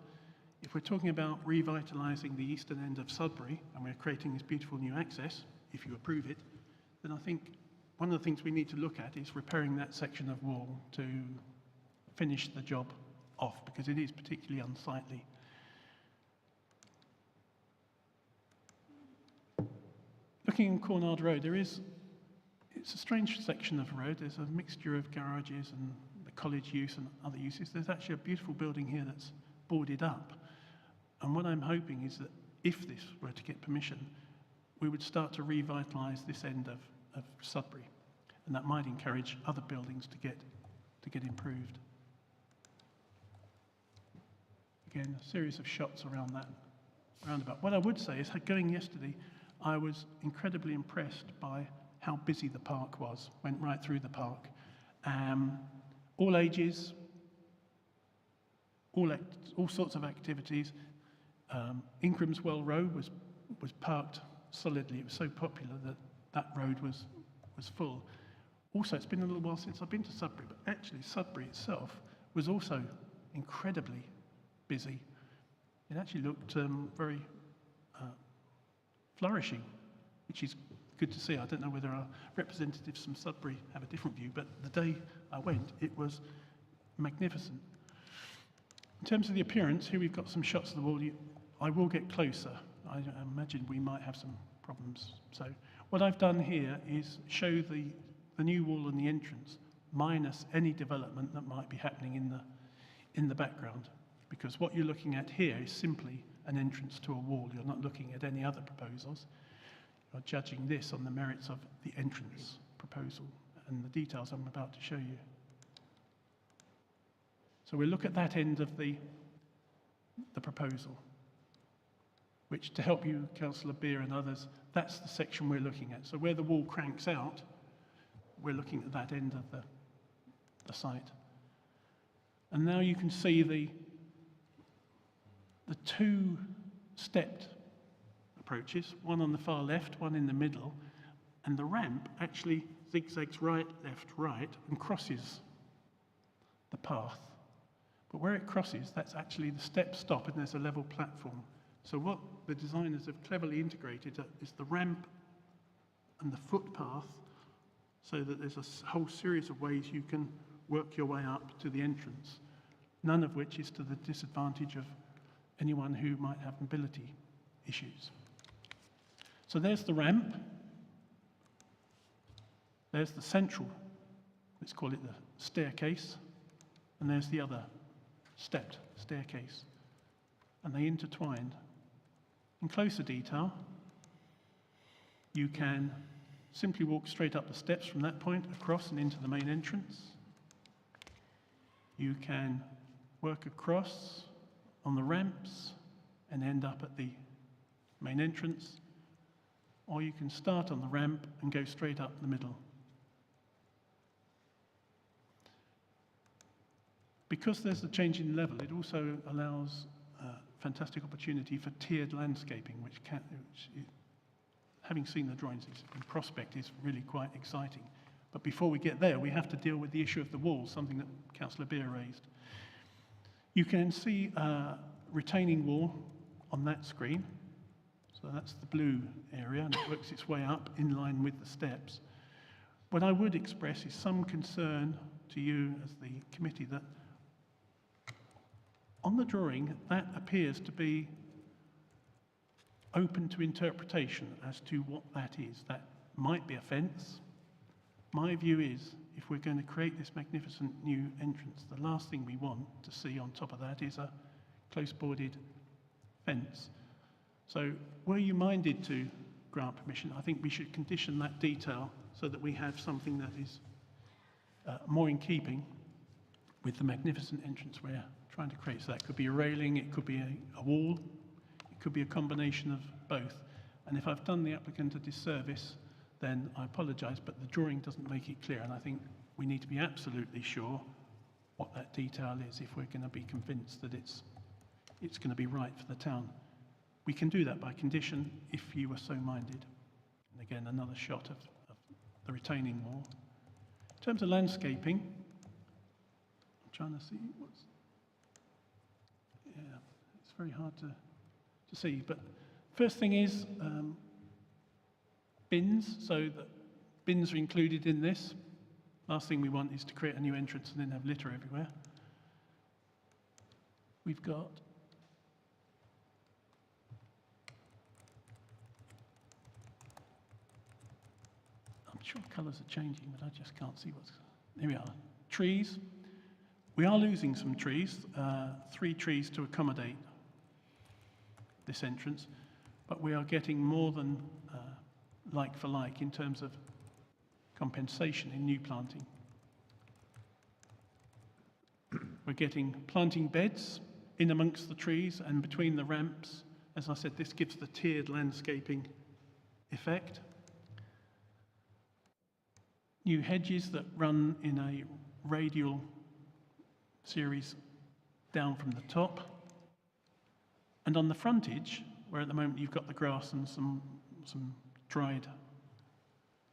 if we're talking about revitalising the eastern end of Sudbury, and we're creating this beautiful new access, if you approve it, then I think one of the things we need to look at is repairing that section of wall to finish the job off, because it is particularly unsightly. Looking in Cornard Road, it's a strange section of road. There's a mixture of garages and the college use and other uses. There's actually a beautiful building here that's boarded up. And what I'm hoping is that if this were to get permission, we would start to revitalise this end of Sudbury. And that might encourage other buildings to get improved. Again, a series of shots around that roundabout. What I would say is, going yesterday, I was incredibly impressed by how busy the park was. Went right through the park. All ages, all sorts of activities. Ingram's Well Row was parked solidly. It was so popular that road was full. Also, it's been a little while since I've been to Sudbury, but actually Sudbury itself was also incredibly busy. It actually looked very flourishing, which is good to see. I don't know whether our representatives from Sudbury have a different view, but the day I went, it was magnificent. In terms of the appearance, here we've got some shots of the wall. I will get closer. I imagine we might have some problems. So what I've done here is show the new wall and the entrance, minus any development that might be happening in the background. Because what you're looking at here is simply an entrance to a wall. You're not looking at any other proposals. You're judging this on the merits of the entrance proposal and the details I'm about to show you. So we'll look at that end of the proposal. which, to help you, Councillor Beer and others, that's the section we're looking at. So where the wall cranks out, we're looking at that end of the site. And now you can see the two stepped approaches, one on the far left, one in the middle, and the ramp actually zigzags right, left, right, and crosses the path. But where it crosses, that's actually the step stop, and there's a level platform. So what the designers have cleverly integrated is the ramp and the footpath, so that there's a whole series of ways you can work your way up to the entrance, none of which is to the disadvantage of anyone who might have mobility issues. So there's the ramp. There's the central, let's call it the staircase, and there's the other stepped staircase. And they intertwined. In closer detail, you can simply walk straight up the steps from that point across and into the main entrance. You can work across on the ramps and end up at the main entrance, or you can start on the ramp and go straight up the middle. Because there's a change in level, it also allows fantastic opportunity for tiered landscaping, which having seen the drawings in prospect, is really quite exciting. But before we get there, we have to deal with the issue of the walls, something that Councillor Beer raised. You can see a retaining wall on that screen. So that's the blue area, and it works its way up in line with the steps. What I would express is some concern to you as the committee that on the drawing, that appears to be open to interpretation as to what that is. That might be a fence. My view is, if we're going to create this magnificent new entrance, the last thing we want to see on top of that is a close-boarded fence. So were you minded to grant permission, I think we should condition that detail so that we have something that is more in keeping with the magnificent entrance we're trying to create. So that could be a railing, it could be a wall, it could be a combination of both. And if I've done the applicant a disservice, then I apologise, but the drawing doesn't make it clear, and I think we need to be absolutely sure what that detail is if we're going to be convinced that it's going to be right for the town. We can do that by condition if you were so minded. And again, another shot of the retaining wall. In terms of landscaping, I'm trying to see what's... Yeah, it's very hard to see. But first thing is bins, so that bins are included in this. Last thing we want is to create a new entrance and then have litter everywhere. We've got I'm sure colours are changing, but I just can't see what's... Here we are. Trees. We are losing some trees, 3 trees to accommodate this entrance, but we are getting more than like for like in terms of compensation in new planting. We're getting planting beds in amongst the trees and between the ramps. As I said, this gives the tiered landscaping effect. New hedges that run in a radial series down from the top. And on the frontage, where at the moment you've got the grass and some dried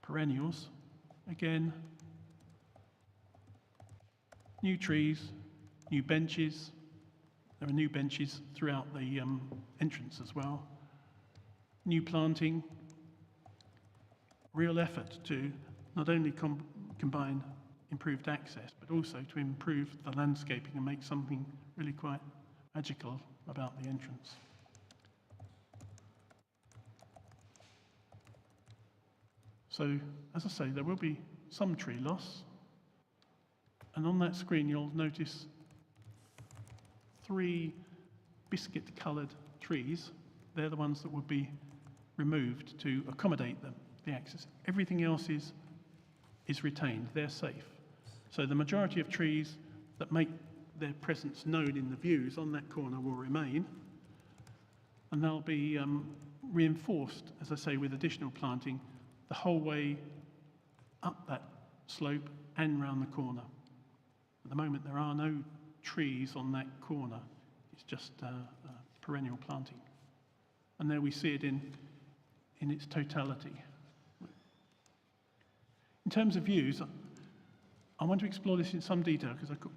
perennials, again, new trees, new benches. There are new benches throughout the entrance as well. New planting, real effort to not only combine improved access, but also to improve the landscaping and make something really quite magical about the entrance. So, as I say, there will be some tree loss. And on that screen, you'll notice 3 biscuit-coloured trees. They're the ones that would be removed to accommodate them, the access. Everything else is retained. They're safe. So the majority of trees that make their presence known in the views on that corner will remain. And they'll be reinforced, as I say, with additional planting the whole way up that slope and round the corner. At the moment, there are no trees on that corner. It's just perennial planting. And there we see it in its totality. In terms of views, I want to explore this in some detail because I got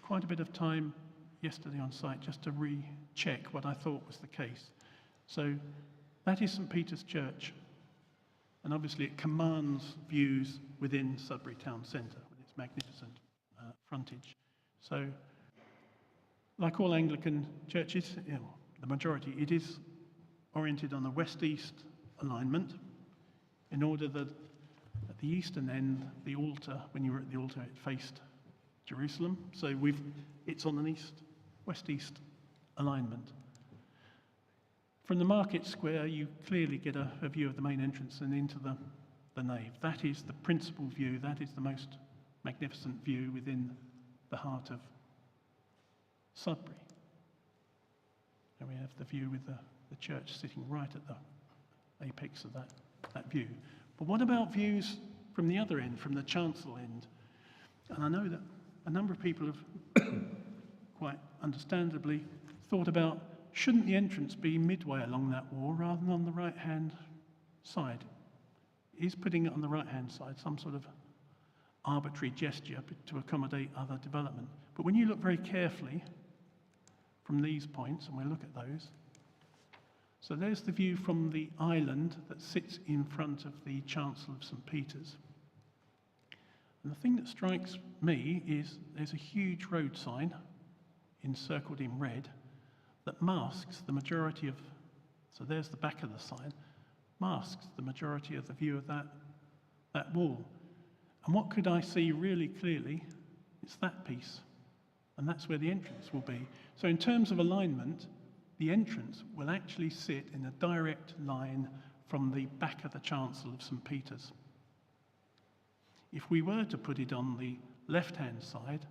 quite a bit of time yesterday on site just to recheck what I thought was the case. So that is St Peter's Church, and obviously it commands views within Sudbury town centre with its magnificent frontage. So, like all Anglican churches, the majority, it is oriented on a west-east alignment in order that at the eastern end, the altar, when you were at the altar, it faced Jerusalem. So it's on an west-east alignment. From the market square, you clearly get a view of the main entrance and into the nave. That is the principal view. That is the most magnificent view within the heart of Sudbury. And we have the view with the church sitting right at the apex of that view. But what about views from the other end, from the chancel end? And I know that a number of people have quite understandably thought about, shouldn't the entrance be midway along that wall rather than on the right-hand side? Is putting it on the right-hand side some sort of arbitrary gesture to accommodate other development? But when you look very carefully from these points, and we'll look at those, so there's the view from the island that sits in front of the chancel of St Peter's. And the thing that strikes me is there's a huge road sign encircled in red that masks the majority of, so there's the back of the sign, masks the majority of the view of that wall. And what could I see really clearly? It's that piece. And that's where the entrance will be. So in terms of alignment, the entrance will actually sit in a direct line from the back of the chancel of St Peter's. If we were to put it on the left-hand side,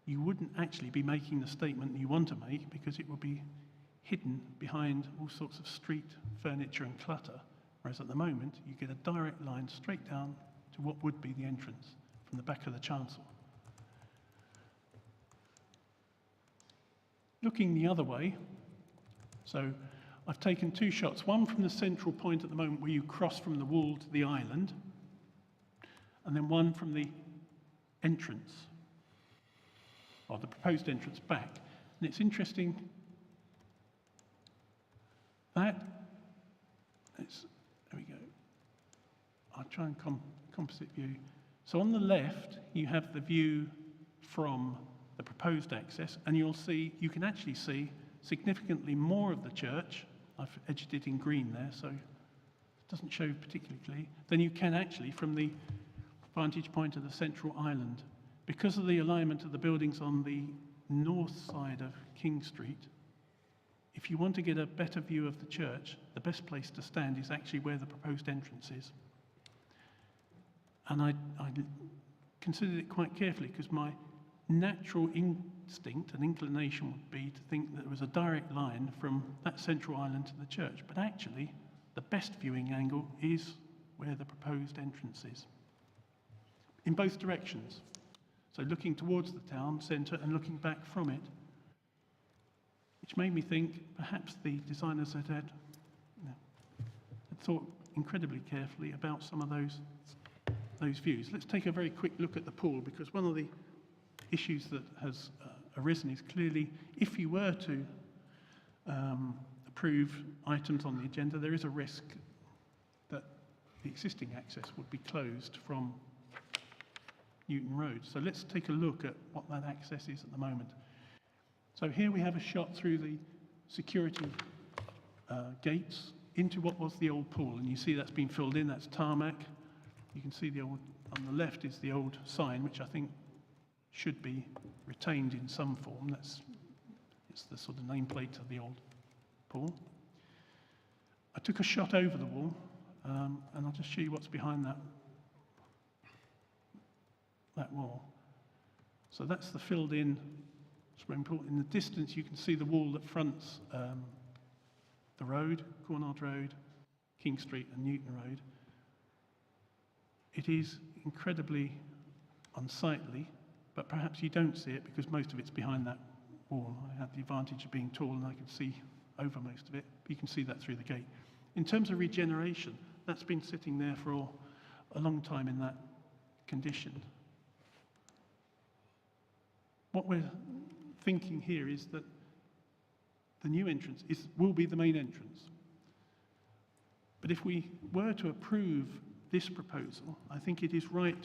you wouldn't actually be making the statement you want to make because it would be hidden behind all sorts of street furniture and clutter, whereas at the moment you get a direct line straight down to what would be the entrance from the back of the chancel. Looking the other way, so I've taken two shots, one from the central point at the moment where you cross from the wall to the island, and then one from the entrance, or the proposed entrance back. And it's interesting that, there we go, I'll try and composite view. So on the left, you have the view from the proposed access, and you can actually see significantly more of the church. I've edged it in green there, so it doesn't show particularly clearly, than you can actually from the vantage point of the central island. Because of the alignment of the buildings on the north side of King Street, if you want to get a better view of the church, the best place to stand is actually where the proposed entrance is. And I considered it quite carefully because my natural instinct and inclination would be to think that there was a direct line from that central island to the church. But actually, the best viewing angle is where the proposed entrance is, in both directions. So looking towards the town centre and looking back from it, which made me think perhaps the designers had thought incredibly carefully about some of those views. Let's take a very quick look at the pool, because one of the issues that has arisen is clearly if you were to approve items on the agenda, there is a risk that the existing access would be closed from Newton Road. So let's take a look at what that access is at the moment. So here we have a shot through the security gates into what was the old pool, and you see that's been filled in, that's tarmac. You can see the old, on the left is the old sign, which I think should be retained in some form. It's the sort of nameplate of the old pool. I took a shot over the wall, and I'll just show you what's behind that wall. So that's the filled in swimming pool. In the distance, you can see the wall that fronts the road, Cornard Road, King Street and Newton Road, it is incredibly unsightly, but perhaps you don't see it because most of it's behind that wall. I had the advantage of being tall and I could see over most of it. You can see that through the gate. In terms of regeneration, that's been sitting there for a long time in that condition. What we're thinking here is that the new entrance will be the main entrance. But if we were to approve this proposal, I think it is right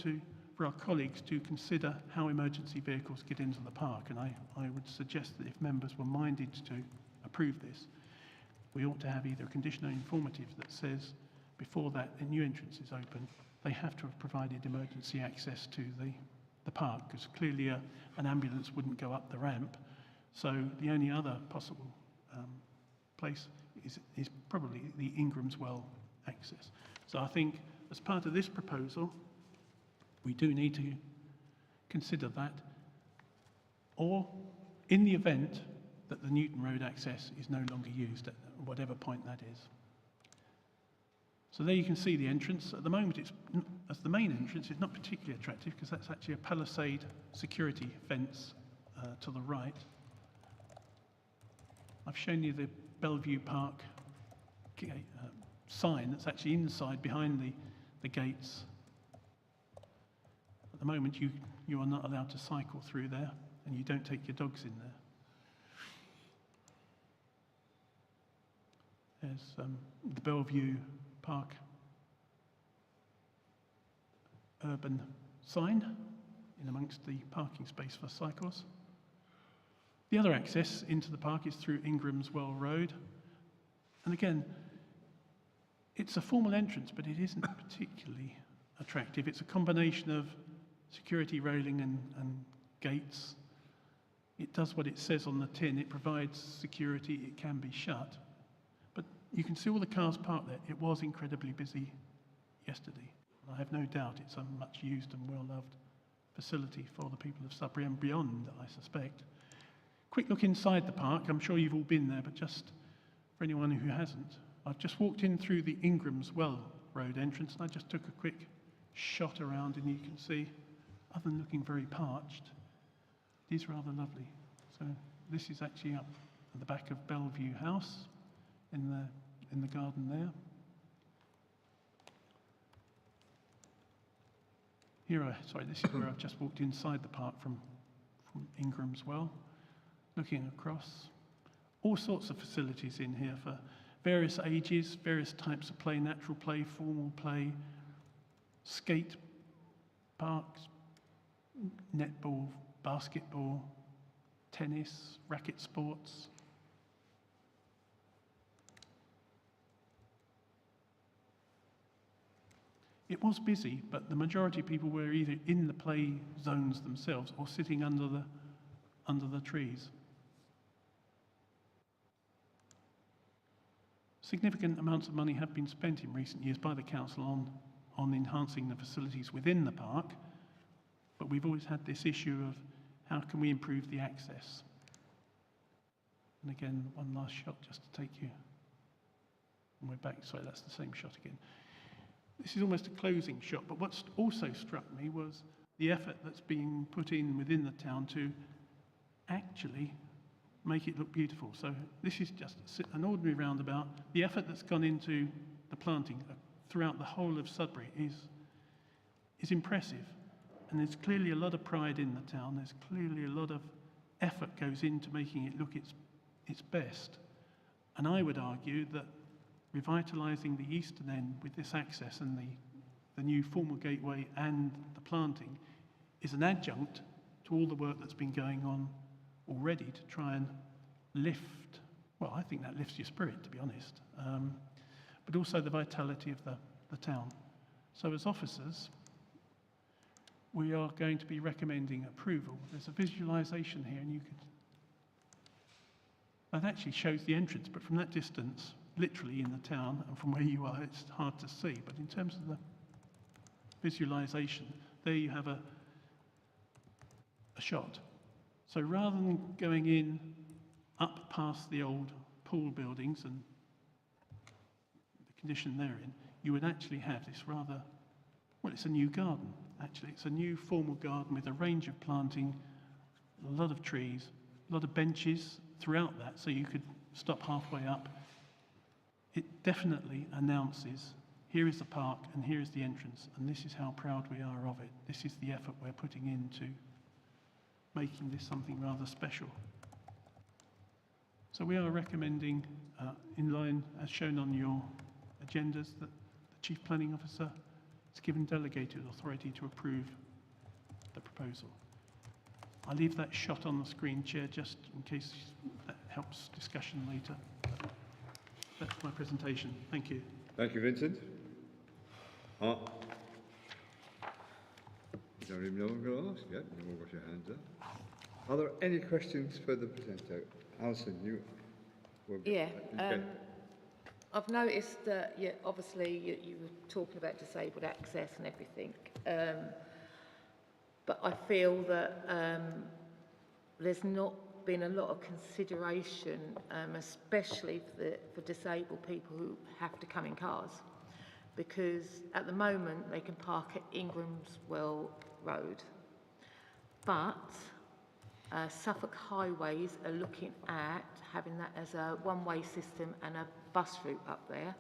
for our colleagues to consider how emergency vehicles get into the park. And I would suggest that if members were minded to approve this, we ought to have either a condition or informative that says before that a new entrance is open, they have to have provided emergency access to the park, because clearly an ambulance wouldn't go up the ramp. So the only other possible place is probably the Ingram's Well access. So I think as part of this proposal, we do need to consider that, or in the event that the Newton Road access is no longer used at whatever point that is. So there you can see the entrance. At the moment, as the main entrance, it's not particularly attractive because that's actually a palisade security fence to the right. I've shown you the Bellevue Park sign that's actually inside behind the gates. At the moment, you are not allowed to cycle through there, and you don't take your dogs in there. There's the Bellevue Park urban sign in amongst the parking space for cycles. The other access into the park is through Ingram's Well Road. And again, it's a formal entrance, but it isn't particularly attractive. It's a combination of security railing and gates. It does what it says on the tin. It provides security. It can be shut. But you can see all the cars parked there. It was incredibly busy yesterday. I have no doubt it's a much used and well-loved facility for the people of Sudbury and beyond, I suspect. Quick look inside the park. I'm sure you've all been there, but just for anyone who hasn't, I've just walked in through the Ingram's Well Road entrance, and I just took a quick shot around, and you can see, other than looking very parched, it is rather lovely. So this is actually up at the back of Bellevue House in the garden there. This is where I've just walked inside the park from Ingram's Well, looking across. All sorts of facilities in here for various ages, various types of play, natural play, formal play, skate parks, netball, basketball, tennis, racket sports. It was busy, but the majority of people were either in the play zones themselves or sitting under the trees. Significant amounts of money have been spent in recent years by the council on enhancing the facilities within the park, but we've always had this issue of how can we improve the access. And again, one last shot just to take you, and we're back, sorry, that's the same shot again. This is almost a closing shot, but what's also struck me was the effort that's being put in within the town to actually make it look beautiful. So this is just an ordinary roundabout. The effort that's gone into the planting throughout the whole of Sudbury is impressive. And there's clearly a lot of pride in the town. There's clearly a lot of effort goes into making it look its best. And I would argue that revitalising the eastern end with this access and the new formal gateway and the planting is an adjunct to all the work that's been going on already to try and lift, well, I think that lifts your spirit, to be honest, but also the vitality of the town. So as officers, we are going to be recommending approval. There's a visualisation here, and that actually shows the entrance, but from that distance, literally in the town, and from where you are, it's hard to see. But in terms of the visualisation, there you have a shot. So rather than going in up past the old pool buildings and condition they're in, you would actually have this rather, well, it's a new garden, actually. It's a new formal garden with a range of planting, a lot of trees, a lot of benches throughout that, so you could stop halfway up. It definitely announces, here is the park and here is the entrance, and this is how proud we are of it. This is the effort we're putting into making this something rather special. So we are recommending, in line as shown on your agendas, that the Chief Planning Officer is given delegated authority to approve the proposal. I'll leave that shot on the screen, Chair, just in case that helps discussion later. That's my presentation. Thank you. Thank you, Vincent. You don't even know what I'm going to ask yet. You've all got your hands up. Are there any questions for the presenter? Alison, you... Yeah. I've noticed that, obviously, you were talking about disabled access and everything. But I feel that there's not been a lot of consideration, especially for disabled people who have to come in cars. Because at the moment, they can park at Ingram's Road. But Suffolk Highways are looking at having that as a one-way system and a bus route up there.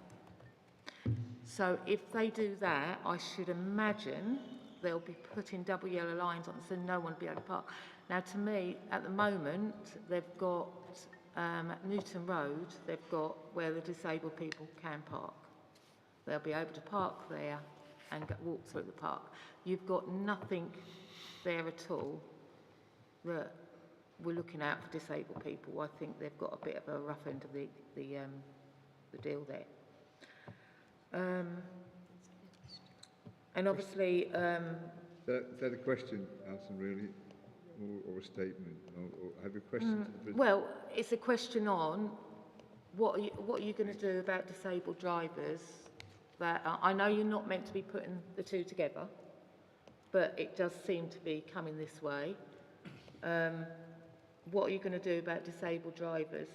So if they do that, I should imagine they'll be putting double yellow lines on so no one will be able to park. Now, to me, at the moment, they've got at Newton Road, they've got where the disabled people can park. They'll be able to park there and walk through the park. You've got nothing there at all that we're looking at for disabled people. I think they've got a bit of a rough end of the deal there. And obviously... Is that a question, Alison, really? Or a statement? Or have a question? Well, it's a question on what are you going to do about disabled drivers? That I know you're not meant to be putting the two together, but it does seem to be coming this way. What are you going to do about disabled drivers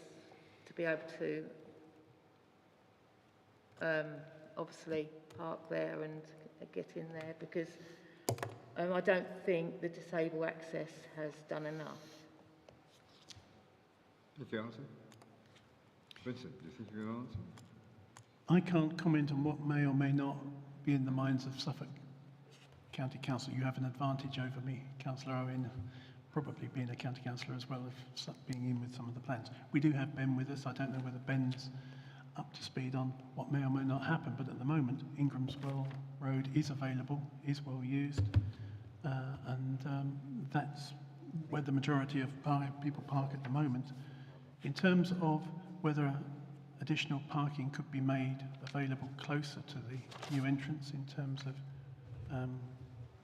to be able to obviously park there and get in there? Because I don't think the disabled access has done enough. Did you answer? Vincent, do you think you can answer? I can't comment on what may or may not be in the minds of Suffolk County Council. You have an advantage over me, Councillor Owen, probably being a county councillor as well as being in with some of the plans. We do have Ben with us. I don't know whether Ben's up to speed on what may or may not happen, but at the moment, Ingram's Road is available, is well used, and that's where the majority of people park at the moment. In terms of whether additional parking could be made available closer to the new entrance in terms of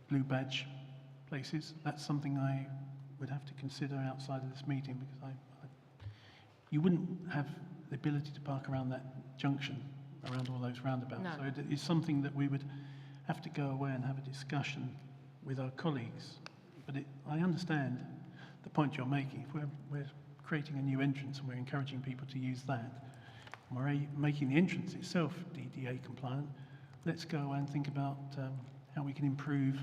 blue badge places, that's something I would have to consider outside of this meeting, because you wouldn't have the ability to park around that junction, around all those roundabouts. No. So it is something that we would have to go away and have a discussion with our colleagues. But I understand the point you're making. If we're creating a new entrance and we're encouraging people to use that, and we're making the entrance itself DDA compliant, let's go and think about how we can improve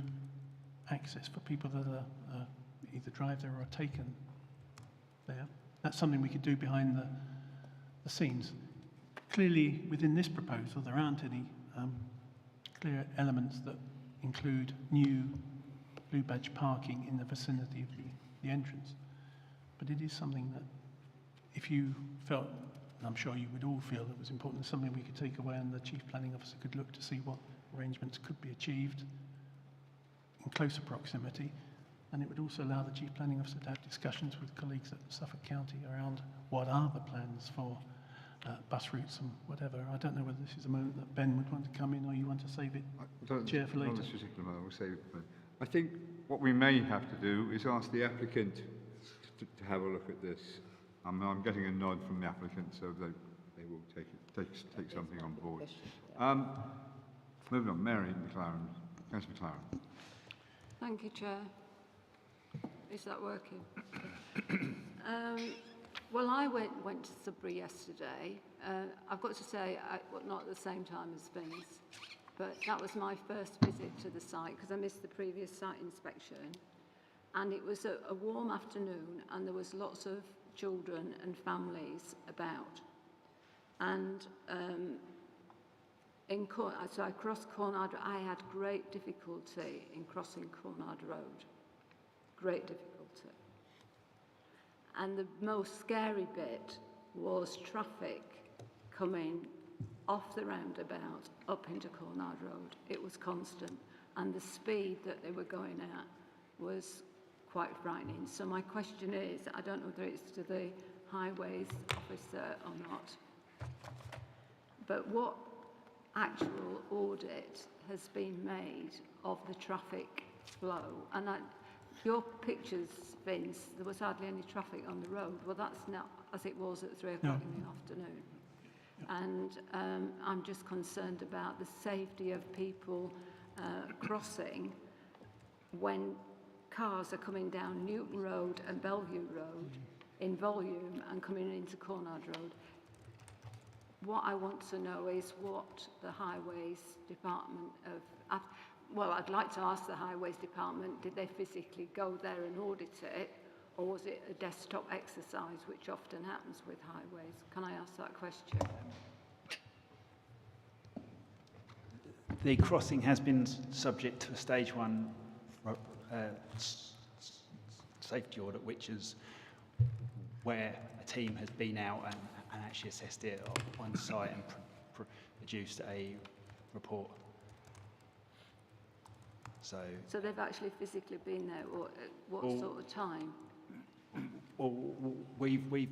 access for people that are either drive there or are taken there. That's something we could do behind the scenes. Clearly, within this proposal, there aren't any clear elements that include new blue badge parking in the vicinity of the entrance. But it is something that, if you felt, and I'm sure you would all feel it was important, something we could take away and the Chief Planning Officer could look to see what arrangements could be achieved in closer proximity. And it would also allow the Chief Planning Officer to have discussions with colleagues at Suffolk County around what are the plans for bus routes and whatever. I don't know whether this is a moment that Ben would want to come in or you want to save it, Chair, for later. Not this particular moment, we'll save it. I think what we may have to do is ask the applicant to have a look at this. I'm getting a nod from the applicant, so they will take something on board. Moving on, Mary McLaren, Councillor McLaren. Thank you, Chair. Is that working? Well, I went to Sudbury yesterday. I've got to say, well, not at the same time as Vince, but that was my first visit to the site because I missed the previous site inspection. And it was a warm afternoon and there was lots of children and families about. And so I crossed Cornard. I had great difficulty in crossing Cornard Road. Great difficulty. And the most scary bit was traffic coming off the roundabout up into Cornard Road. It was constant. And the speed that they were going at was quite frightening. So my question is, I don't know whether it's to the highways officer or not, but what actual audit has been made of the traffic flow? And your pictures, Vince, there was hardly any traffic on the road. Well, that's not as it was at 3 o'clock in the afternoon. And I'm just concerned about the safety of people crossing when cars are coming down Newton Road and Bellevue Road in volume and coming into Cornard Road. What I want to know is what the Highways Department well, I'd like to ask the Highways Department, did they physically go there and audit it, or was it a desktop exercise, which often happens with highways? Can I ask that question? The crossing has been subject to a stage 1 safety audit, which is where a team has been out and actually assessed it on site and produced a report. So they've actually physically been there, or at what sort of time? Well, we've been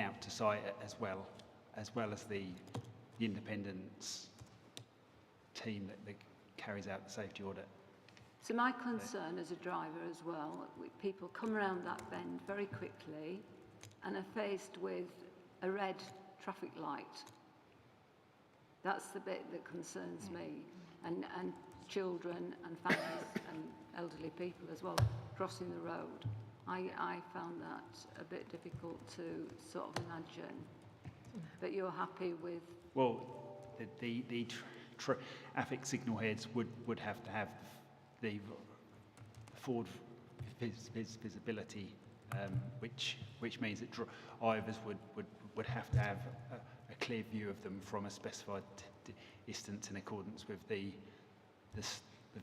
out to site as well as the independent team that carries out the safety audit. So my concern as a driver as well, people come around that bend very quickly and are faced with a red traffic light. That's the bit that concerns me, and children and families and elderly people as well crossing the road. I found that a bit difficult to sort of imagine. But you're happy with? Well, the traffic signal heads would have to have the forward visibility, which means that drivers would have to have a clear view of them from a specified distance in accordance with the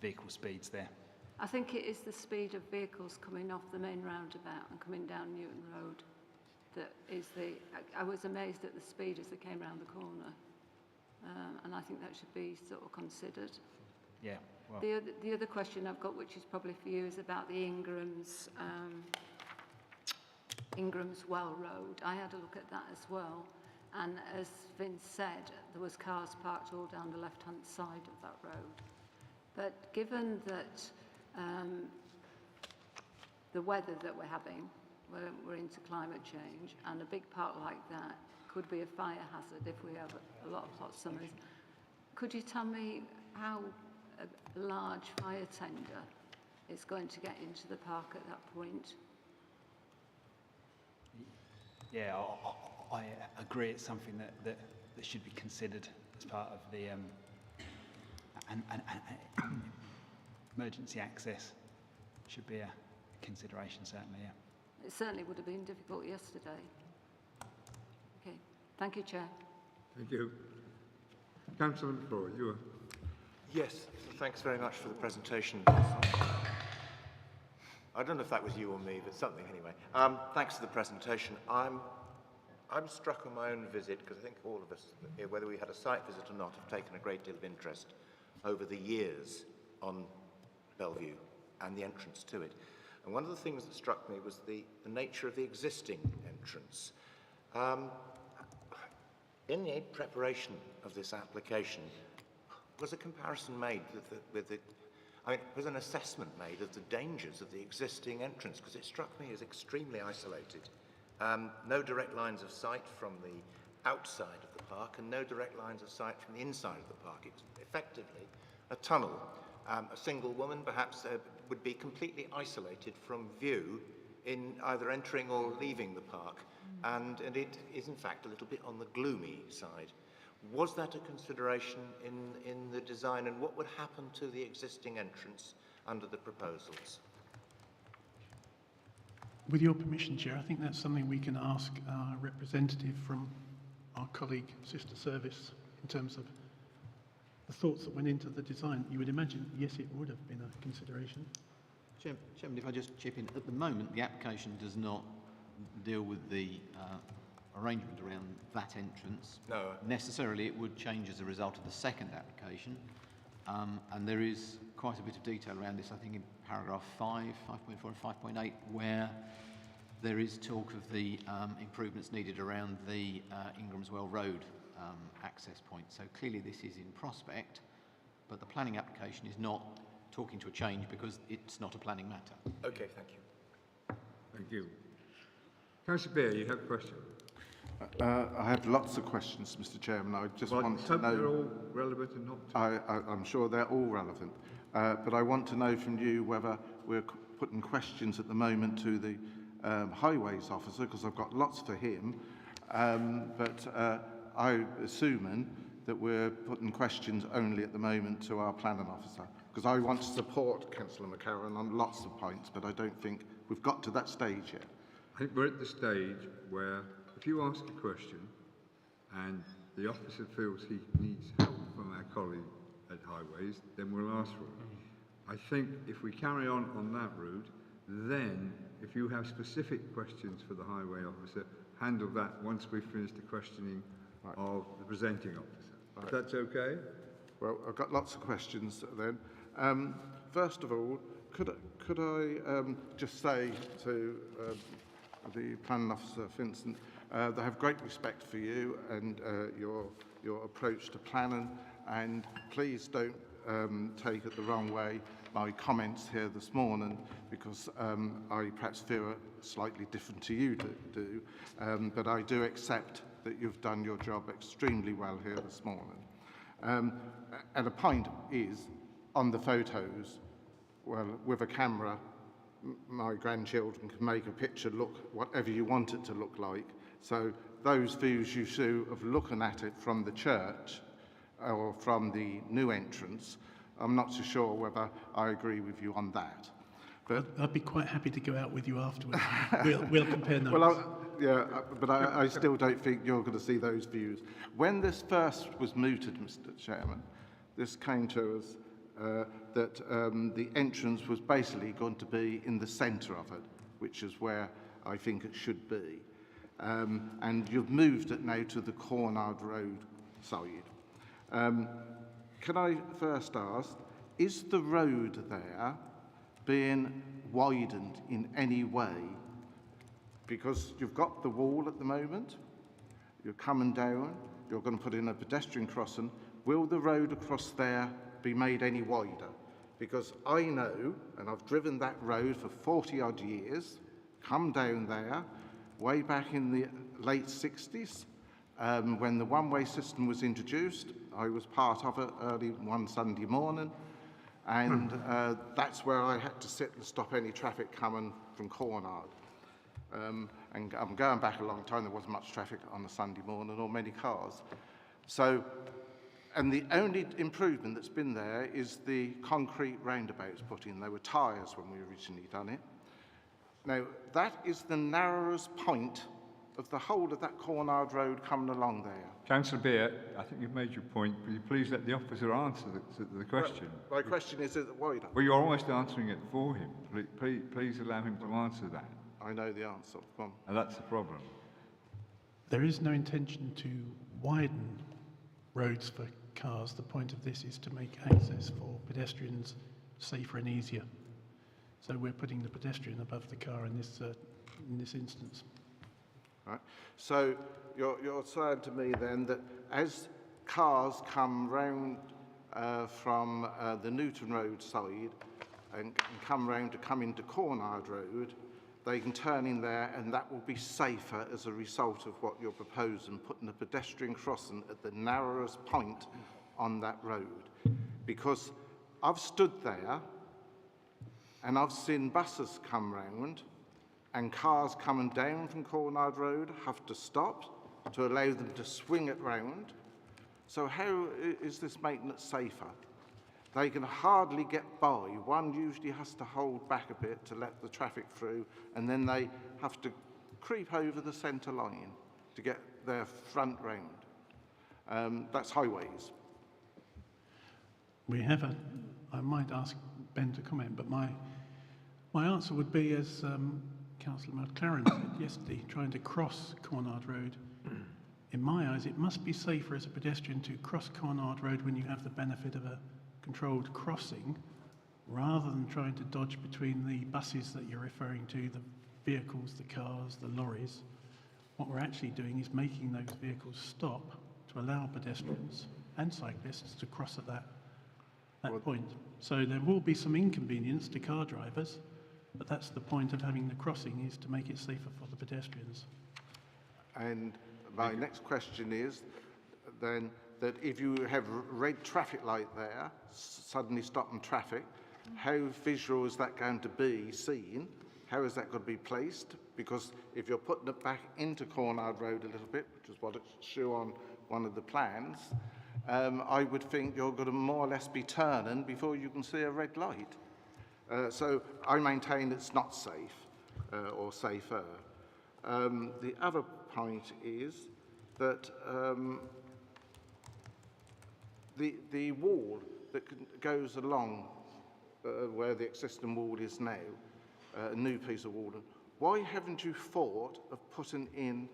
vehicle speeds there. I think it is the speed of vehicles coming off the main roundabout and coming down Newton Road that is I was amazed at the speed as they came round the corner, and I think that should be sort of considered. Yeah. Well. The other question I've got, which is probably for you, is about the Ingram's Well Road. I had a look at that as well. And as Vince said, there was cars parked all down the left-hand side of that road. But given that the weather that we're having, we're into climate change, and a big park like that could be a fire hazard if we have a lot of hot summers, could you tell me how a large fire tender is going to get into the park at that point? Yeah, I agree. It's something that should be considered as part of the emergency access should be a consideration, certainly, yeah. It certainly would have been difficult yesterday. Okay, thank you, Chair. Thank you. Councillor McFloyd, you are. Yes, thanks very much for the presentation. I don't know if that was you or me, but something anyway. Thanks for the presentation. I'm struck on my own visit, because I think all of us, whether we had a site visit or not, have taken a great deal of interest over the years on Bellevue and the entrance to it. And one of the things that struck me was the nature of the existing entrance. In the preparation of this application, was a comparison made was an assessment made of the dangers of the existing entrance, because it struck me as extremely isolated. No direct lines of sight from the outside of the park and no direct lines of sight from the inside of the park. It's effectively a tunnel. A single woman perhaps would be completely isolated from view in either entering or leaving the park, and it is in fact a little bit on the gloomy side. Was that a consideration in the design, and what would happen to the existing entrance under the proposals? With your permission, Chair, I think that's something we can ask our representative from our colleague sister service in terms of the thoughts that went into the design. You would imagine, yes, it would have been a consideration. Chairman, if I just chip in, at the moment the application does not deal with the arrangement around that entrance. No. Necessarily it would change as a result of the second application, and there is quite a bit of detail around this, I think in paragraph 5, 5.4 and 5.8, where there is talk of the improvements needed around the Ingramswell Road access point. So clearly this is in prospect, but the planning application is not talking to a change because it's not a planning matter. Okay, thank you. Thank you. Councillor Beer, you have a question? I have lots of questions, Mr. Chairman. I just want to know... They're all relevant and not... I'm sure they're all relevant. But I want to know from you whether we're putting questions at the moment to the highways officer, because I've got lots for him. But I'm assuming that we're putting questions only at the moment to our planning officer, because I want to support Councillor McCarron on lots of points, but I don't think we've got to that stage yet. I think we're at the stage where if you ask a question and the officer feels he needs help from our colleague at Highways, then we'll ask for it. I think if we carry on that route, then if you have specific questions for the highway officer, handle that once we've finished the questioning of the presenting officer. If that's okay? Well, I've got lots of questions then. First of all, could I just say to the planning officer, Vincent, they have great respect for you and your approach to planning, and please don't take it the wrong way my comments here this morning, because I perhaps feel slightly different to you do, but I do accept that you've done your job extremely well here this morning. And the point is, on the photos, well, with a camera, my grandchildren can make a picture look whatever you want it to look like. So those views you show of looking at it from the church or from the new entrance, I'm not so sure whether I agree with you on that. But I'd be quite happy to go out with you afterwards. we'll compare notes. Well, but I still don't think you're going to see those views. When this first was mooted, Mr. Chairman, this came to us that the entrance was basically going to be in the centre of it, which is where I think it should be. And you've moved it now to the Cornard Road side. Can I first ask, is the road there being widened in any way? Because you've got the wall at the moment, you're coming down, you're going to put in a pedestrian crossing. Will the road across there be made any wider? Because I know, and I've driven that road for 40 odd years, come down there, way back in the late 60s, when the one-way system was introduced. I was part of it early one Sunday morning, and that's where I had to sit and stop any traffic coming from Cornard. And I'm going back a long time, there wasn't much traffic on a Sunday morning or many cars. So, and the only improvement that's been there is the concrete roundabouts put in. They were tyres when we originally done it. Now, that is the narrowest point of the whole of that Cornard Road coming along there. Councillor Beer, I think you've made your point. Will you please let the officer answer the question? Well, my question is it wider? Well, you're almost answering it for him. Please allow him to answer that. I know the answer. Come on. And that's the problem. There is no intention to widen roads for cars. The point of this is to make access for pedestrians safer and easier. So we're putting the pedestrian above the car in this instance. Right. So you're saying to me then that as cars come round from the Newton Road side and come round to come into Cornard Road, they can turn in there and that will be safer as a result of what you're proposing, putting a pedestrian crossing at the narrowest point on that road. Because I've stood there and I've seen buses come round and cars coming down from Cornard Road have to stop to allow them to swing it round. So how is this maintenance safer? They can hardly get by. One usually has to hold back a bit to let the traffic through, and then they have to creep over the centre line to get their front round. That's highways. We have I might ask Ben to comment, but my answer would be, as Councillor McLaren said yesterday, trying to cross Cornard Road. In my eyes, it must be safer as a pedestrian to cross Cornard Road when you have the benefit of a controlled crossing, rather than trying to dodge between the buses that you're referring to, the vehicles, the cars, the lorries. What we're actually doing is making those vehicles stop to allow pedestrians and cyclists to cross at that point. So there will be some inconvenience to car drivers, but that's the point of having the crossing, is to make it safer for the pedestrians. And my next question is then that if you have red traffic light there, suddenly stopping traffic, how visual is that going to be seen? How is that going to be placed? Because if you're putting it back into Cornard Road a little bit, which is what it's shown on one of the plans, I would think you're going to more or less be turning before you can see a red light. So I maintain it's not safe or safer. The other point is that the wall that goes along where the existing wall is now, a new piece of wall, why haven't you thought of putting in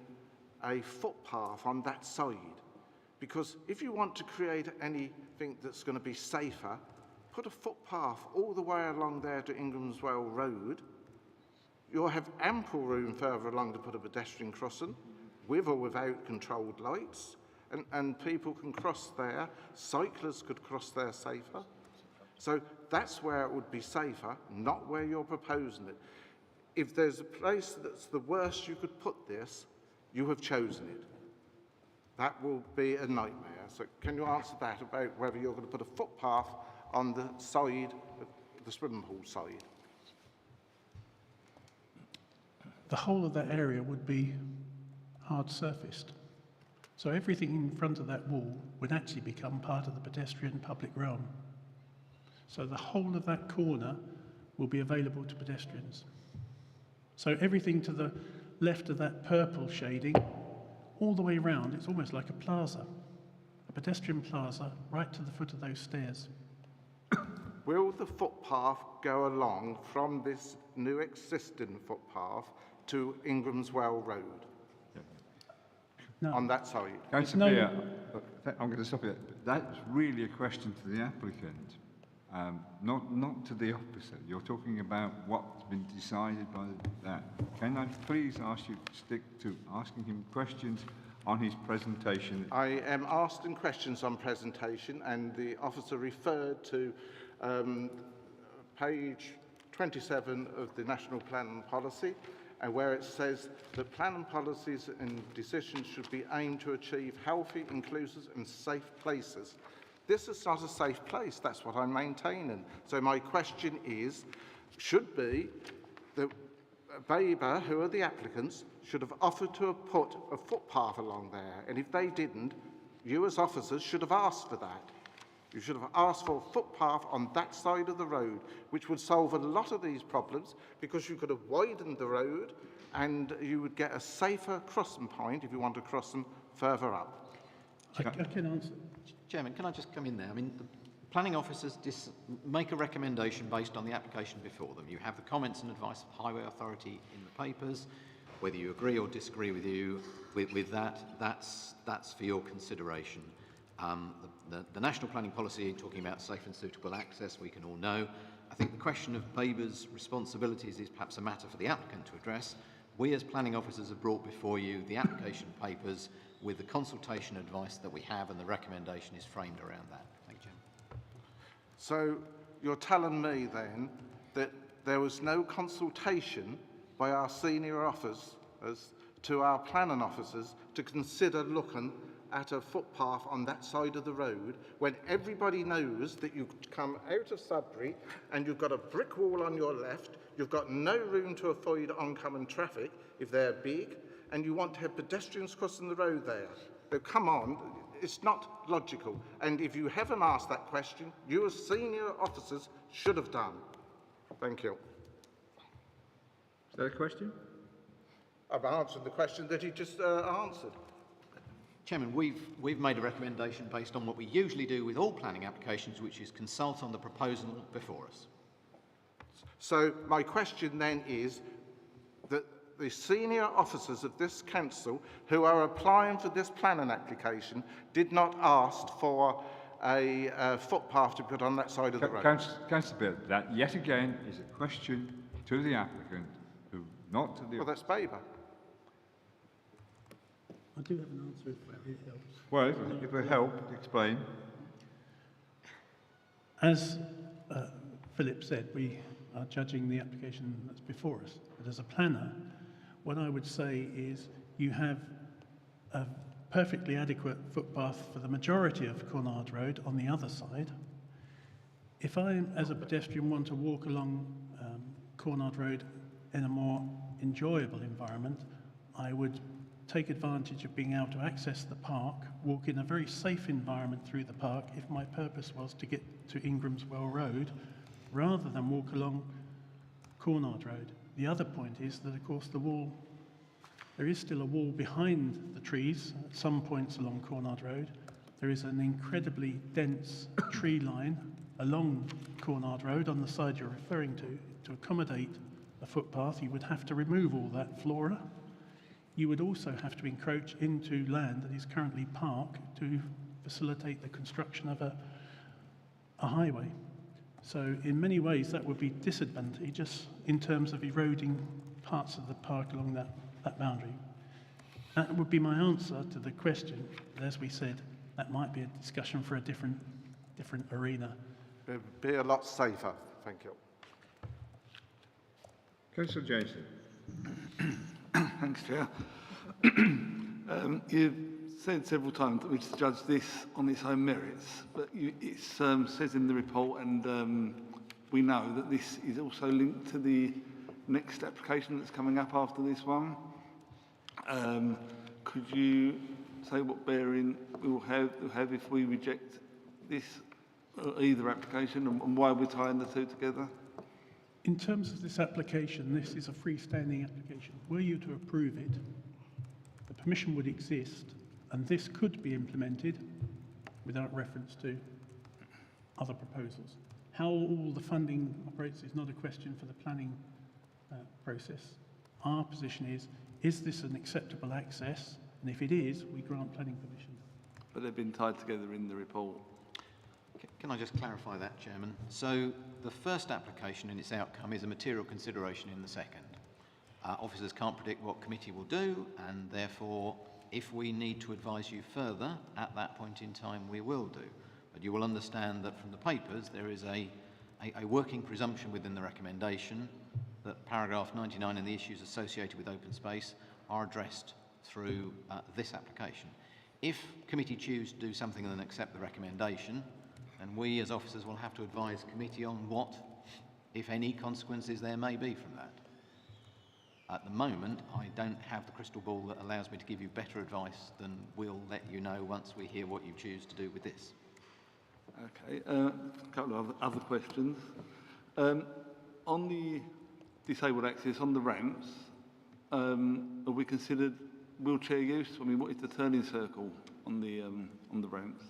a footpath on that side? Because if you want to create anything that's going to be safer, put a footpath all the way along there to Ingramswell Road. You'll have ample room further along to put a pedestrian crossing, with or without controlled lights, and people can cross there. Cyclists could cross there safer. So that's where it would be safer, not where you're proposing it. If there's a place that's the worst you could put this, you have chosen it. That will be a nightmare. So can you answer that about whether you're going to put a footpath on the side, the swimming pool side? The whole of that area would be hard surfaced. So everything in front of that wall would actually become part of the pedestrian public realm. So the whole of that corner will be available to pedestrians. So everything to the left of that purple shading, all the way around, it's almost like a plaza, a pedestrian plaza right to the foot of those stairs. Will the footpath go along from this new existing footpath to Ingramswell Road? No. On that side? I'm going to stop you there. That's really a question to the applicant, not to the officer. You're talking about what's been decided by that. Can I please ask you to stick to asking him questions on his presentation? I am asking questions on presentation, and the officer referred to page 27 of the National Planning Policy, where it says that planning policies and decisions should be aimed to achieve healthy, inclusive and safe places. This is not a safe place, that's what I'm maintaining. So my question is, should be that Babergh, who are the applicants, should have offered to have put a footpath along there, and if they didn't, you as officers should have asked for that. You should have asked for a footpath on that side of the road, which would solve a lot of these problems, because you could have widened the road and you would get a safer crossing point if you want to cross them further up. I can answer. Chairman, can I just come in there? I mean, the planning officers make a recommendation based on the application before them. You have the comments and advice of the Highway Authority in the papers. Whether you agree or disagree with that, that's for your consideration. The National Planning Policy, talking about safe and suitable access, we can all know. I think the question of Babergh's responsibilities is perhaps a matter for the applicant to address. We as planning officers have brought before you the application papers with the consultation advice that we have, and the recommendation is framed around that. Thank you, Chairman. So you're telling me then that there was no consultation by our senior officers to our planning officers to consider looking at a footpath on that side of the road, when everybody knows that you come out of Sudbury and you've got a brick wall on your left, You've got no room to avoid oncoming traffic if they're big, and you want to have pedestrians crossing the road there. So come on, it's not logical. And if you haven't asked that question, you as senior officers should have done. Thank you. Is that a question? I've answered the question that he just answered. Chairman, we've made a recommendation based on what we usually do with all planning applications, which is consult on the proposal before us. So my question then is that the senior officers of this council who are applying for this planning application did not ask for a footpath to put on that side of the road. Councillor Bill, that yet again is a question to the applicant, who not to the... Well, that's Babergh. I do have an answer if it helps. Well, if it will help, explain. As Philip said, we are judging the application that's before us. But as a planner, what I would say is you have a perfectly adequate footpath for the majority of Cornard Road on the other side. If I, as a pedestrian, want to walk along Cornard Road in a more enjoyable environment, I would take advantage of being able to access the park, walk in a very safe environment through the park if my purpose was to get to Ingram's Well Road, rather than walk along Cornard Road. The other point is that, of course, there is still a wall behind the trees at some points along Cornard Road. There is an incredibly dense tree line along Cornard Road on the side you're referring to accommodate a footpath. You would have to remove all that flora. You would also have to encroach into land that is currently park to facilitate the construction of a highway. So in many ways that would be disadvantageous in terms of eroding parts of the park along that boundary. That would be my answer to the question. But as we said, that might be a discussion for a different arena. It'd be a lot safer. Thank you. Councillor Jameson. Thanks, Chair. You've said several times that we should judge this on its own merits, but it says in the report, and we know that this is also linked to the next application that's coming up after this one. Could you say what bearing we will have if we reject this, either application, and why we're tying the two together? In terms of this application, this is a freestanding application. Were you to approve it, the permission would exist, and this could be implemented without reference to other proposals. How all the funding operates is not a question for the planning process. Our position is this an acceptable access? And if it is, we grant planning permission. But they've been tied together in the report. Can I just clarify that, Chairman? So the first application and its outcome is a material consideration in the second. Officers can't predict what committee will do, and therefore, if we need to advise you further at that point in time, we will do. But you will understand that from the papers, there is a working presumption within the recommendation that paragraph 99 and the issues associated with open space are addressed through this application. If committee choose to do something and then accept the recommendation, and we as officers will have to advise committee on what, if any, consequences there may be from that. At the moment, I don't have the crystal ball that allows me to give you better advice than we'll let you know once we hear what you choose to do with this. Okay, a couple of other questions. On the disabled access, on the ramps, have we considered wheelchair use? I mean, what is the turning circle on the ramps?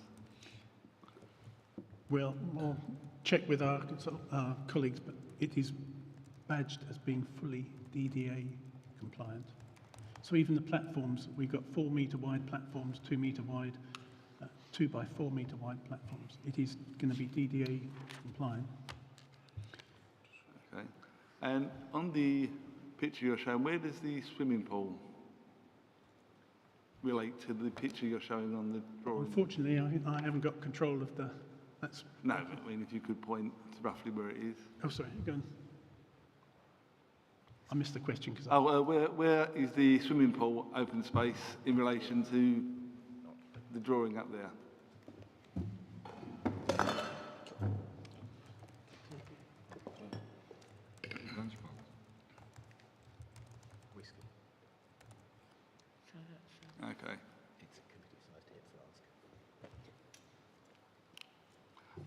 Well, we'll check with our colleagues, but it is badged as being fully DDA compliant. So even the platforms, we've got 4 metre wide platforms, 2 metre wide, 2 by 4 metre wide platforms. It is going to be DDA compliant. Okay. And on the picture you're showing, where does the swimming pool relate to the picture you're showing on the drawing? Unfortunately, I haven't got control of the... No, but I mean, if you could point to roughly where it is. Oh, sorry, go on. I missed the question because... where is the swimming pool open space in relation to the drawing up there?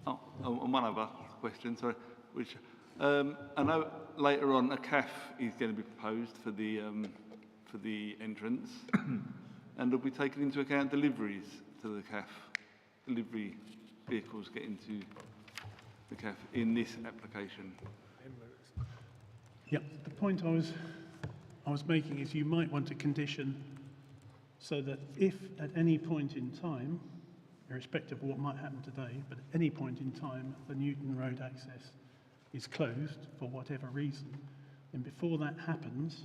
Oh, and one other question, sorry, which I know later on a CAF is going to be proposed for the entrance, and will be taken into account deliveries to the CAF, delivery vehicles get into the CAF in this application. Yep, the point I was making is you might want a condition so that if at any point in time, irrespective of what might happen today, but at any point in time the Newton Road access is closed for whatever reason, then before that happens,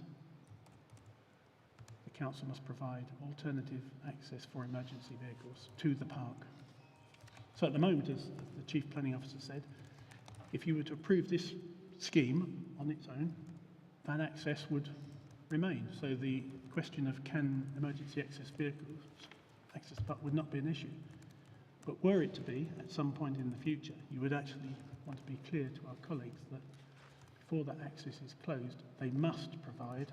the council must provide alternative access for emergency vehicles to the park. So at the moment, as the Chief Planning Officer said, if you were to approve this scheme on its own, that access would remain. So the question of can emergency access vehicles access the park would not be an issue. But were it to be, at some point in the future, you would actually want to be clear to our colleagues that before that access is closed, they must provide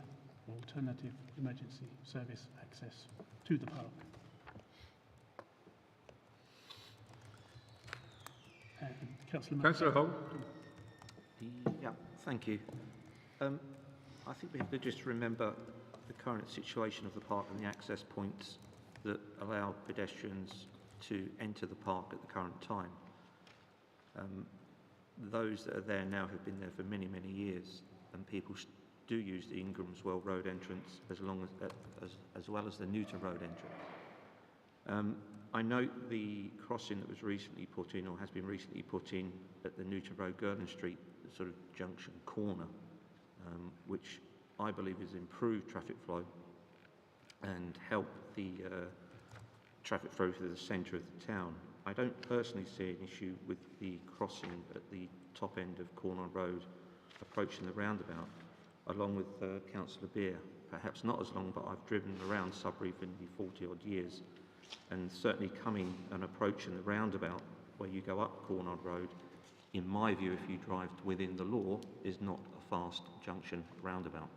alternative emergency service access to the park. Councillor Hull. Yeah, thank you. I think we have to just remember the current situation of the park and the access points that allow pedestrians to enter the park at the current time. Those that are there now have been there for many, many years, and people do use the Ingram's Well Road entrance as well as the Newton Road entrance. I note the crossing that was recently put in, or has been recently put in, at the Newton Road, Gurden Street, sort of junction corner, which I believe has improved traffic flow and helped the traffic flow through the centre of the town. I don't personally see an issue with the crossing at the top end of Cornwall Road approaching the roundabout, along with Councillor Beer. Perhaps not as long, but I've driven around Sudbury for nearly 40 odd years, and certainly coming and approaching the roundabout where you go up Cornwall Road, in my view, if you drive within the law, is not a fast junction roundabout.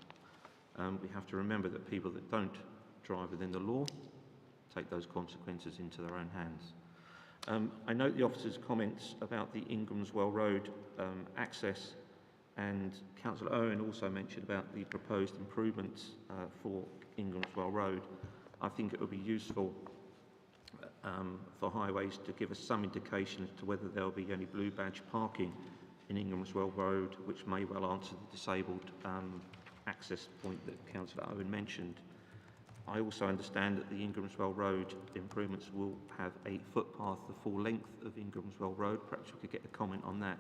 We have to remember that people that don't drive within the law take those consequences into their own hands. I note the officer's comments about the Ingram's Well Road access, and Councillor Owen also mentioned about the proposed improvements for Ingram's Well Road. I think it would be useful for highways to give us some indication as to whether there will be any blue badge parking in Ingram's Well Road, which may well answer the disabled access point that Councillor Owen mentioned. I also understand that the Ingram's Well Road improvements will have a footpath the full length of Ingram's Well Road. Perhaps we could get a comment on that,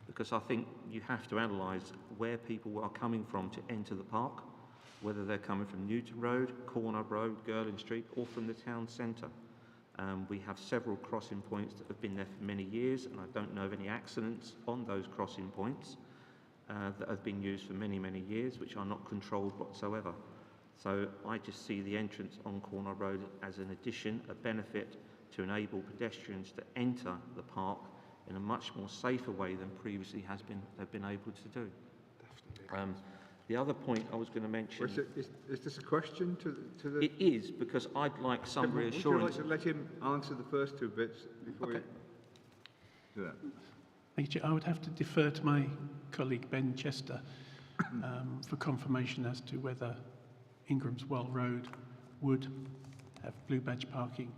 because I think you have to analyse where people are coming from to enter the park, whether they're coming from Newton Road, Corner Road, Gurden Street, or from the town centre. We have several crossing points that have been there for many years, and I don't know of any accidents on those crossing points that have been used for many, many years, which are not controlled whatsoever. So I just see the entrance on Corner Road as an addition, a benefit to enable pedestrians to enter the park in a much more safer way than previously they've been able to do. The other point I was going to mention... Is this a question to the... It is, because I'd like some reassurance... Would you like to let him answer the first two bits before you do that? Thank you. I would have to defer to my colleague Ben Chester for confirmation as to whether Ingram's Well Road would have blue badge parking,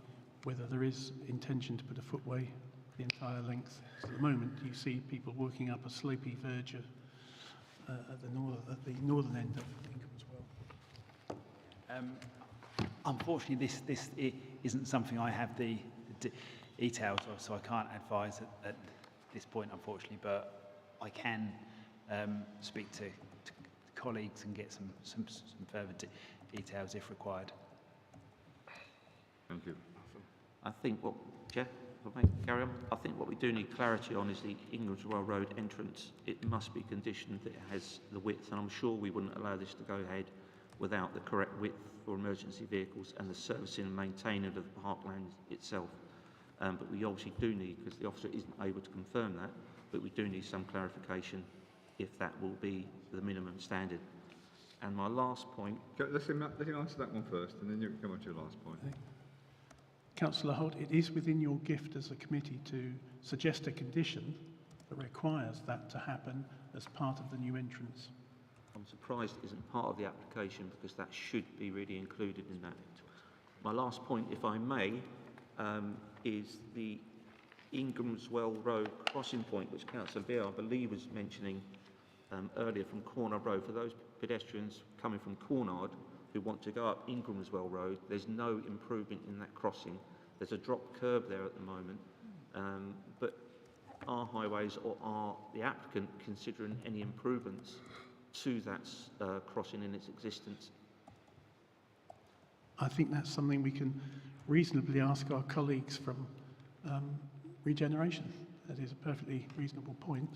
whether there is intention to put a footway the entire length. So at the moment, you see people walking up a slopey verge at the northern end of Ingram's Well. Unfortunately, this isn't something I have the details of, so I can't advise at this point, unfortunately, but I can speak to colleagues and get some further details if required. Thank you. I think what, Jeff, if I may carry on, I think what we do need clarity on is the Ingram's Well Road entrance. It must be conditioned that it has the width, and I'm sure we wouldn't allow this to go ahead without the correct width for emergency vehicles and the servicing and maintaining of the parkland itself. But we obviously do need, because the officer isn't able to confirm that, but we do need some clarification if that will be the minimum standard. And my last point... Let him answer that one first, and then you can come on to your last point. Councillor Holt, it is within your gift as a committee to suggest a condition that requires that to happen as part of the new entrance. I'm surprised it isn't part of the application because that should be really included in that. My last point, if I may, is the Ingramswell Road crossing point, which Councillor Beer, I believe, was mentioning earlier from Cornard Road. For those pedestrians coming from Cornard who want to go up Ingramswell Road, there's no improvement in that crossing. There's a drop curb there at the moment, but are highways or are the applicant considering any improvements to that crossing in its existence? I think that's something we can reasonably ask our colleagues from regeneration. That is a perfectly reasonable point.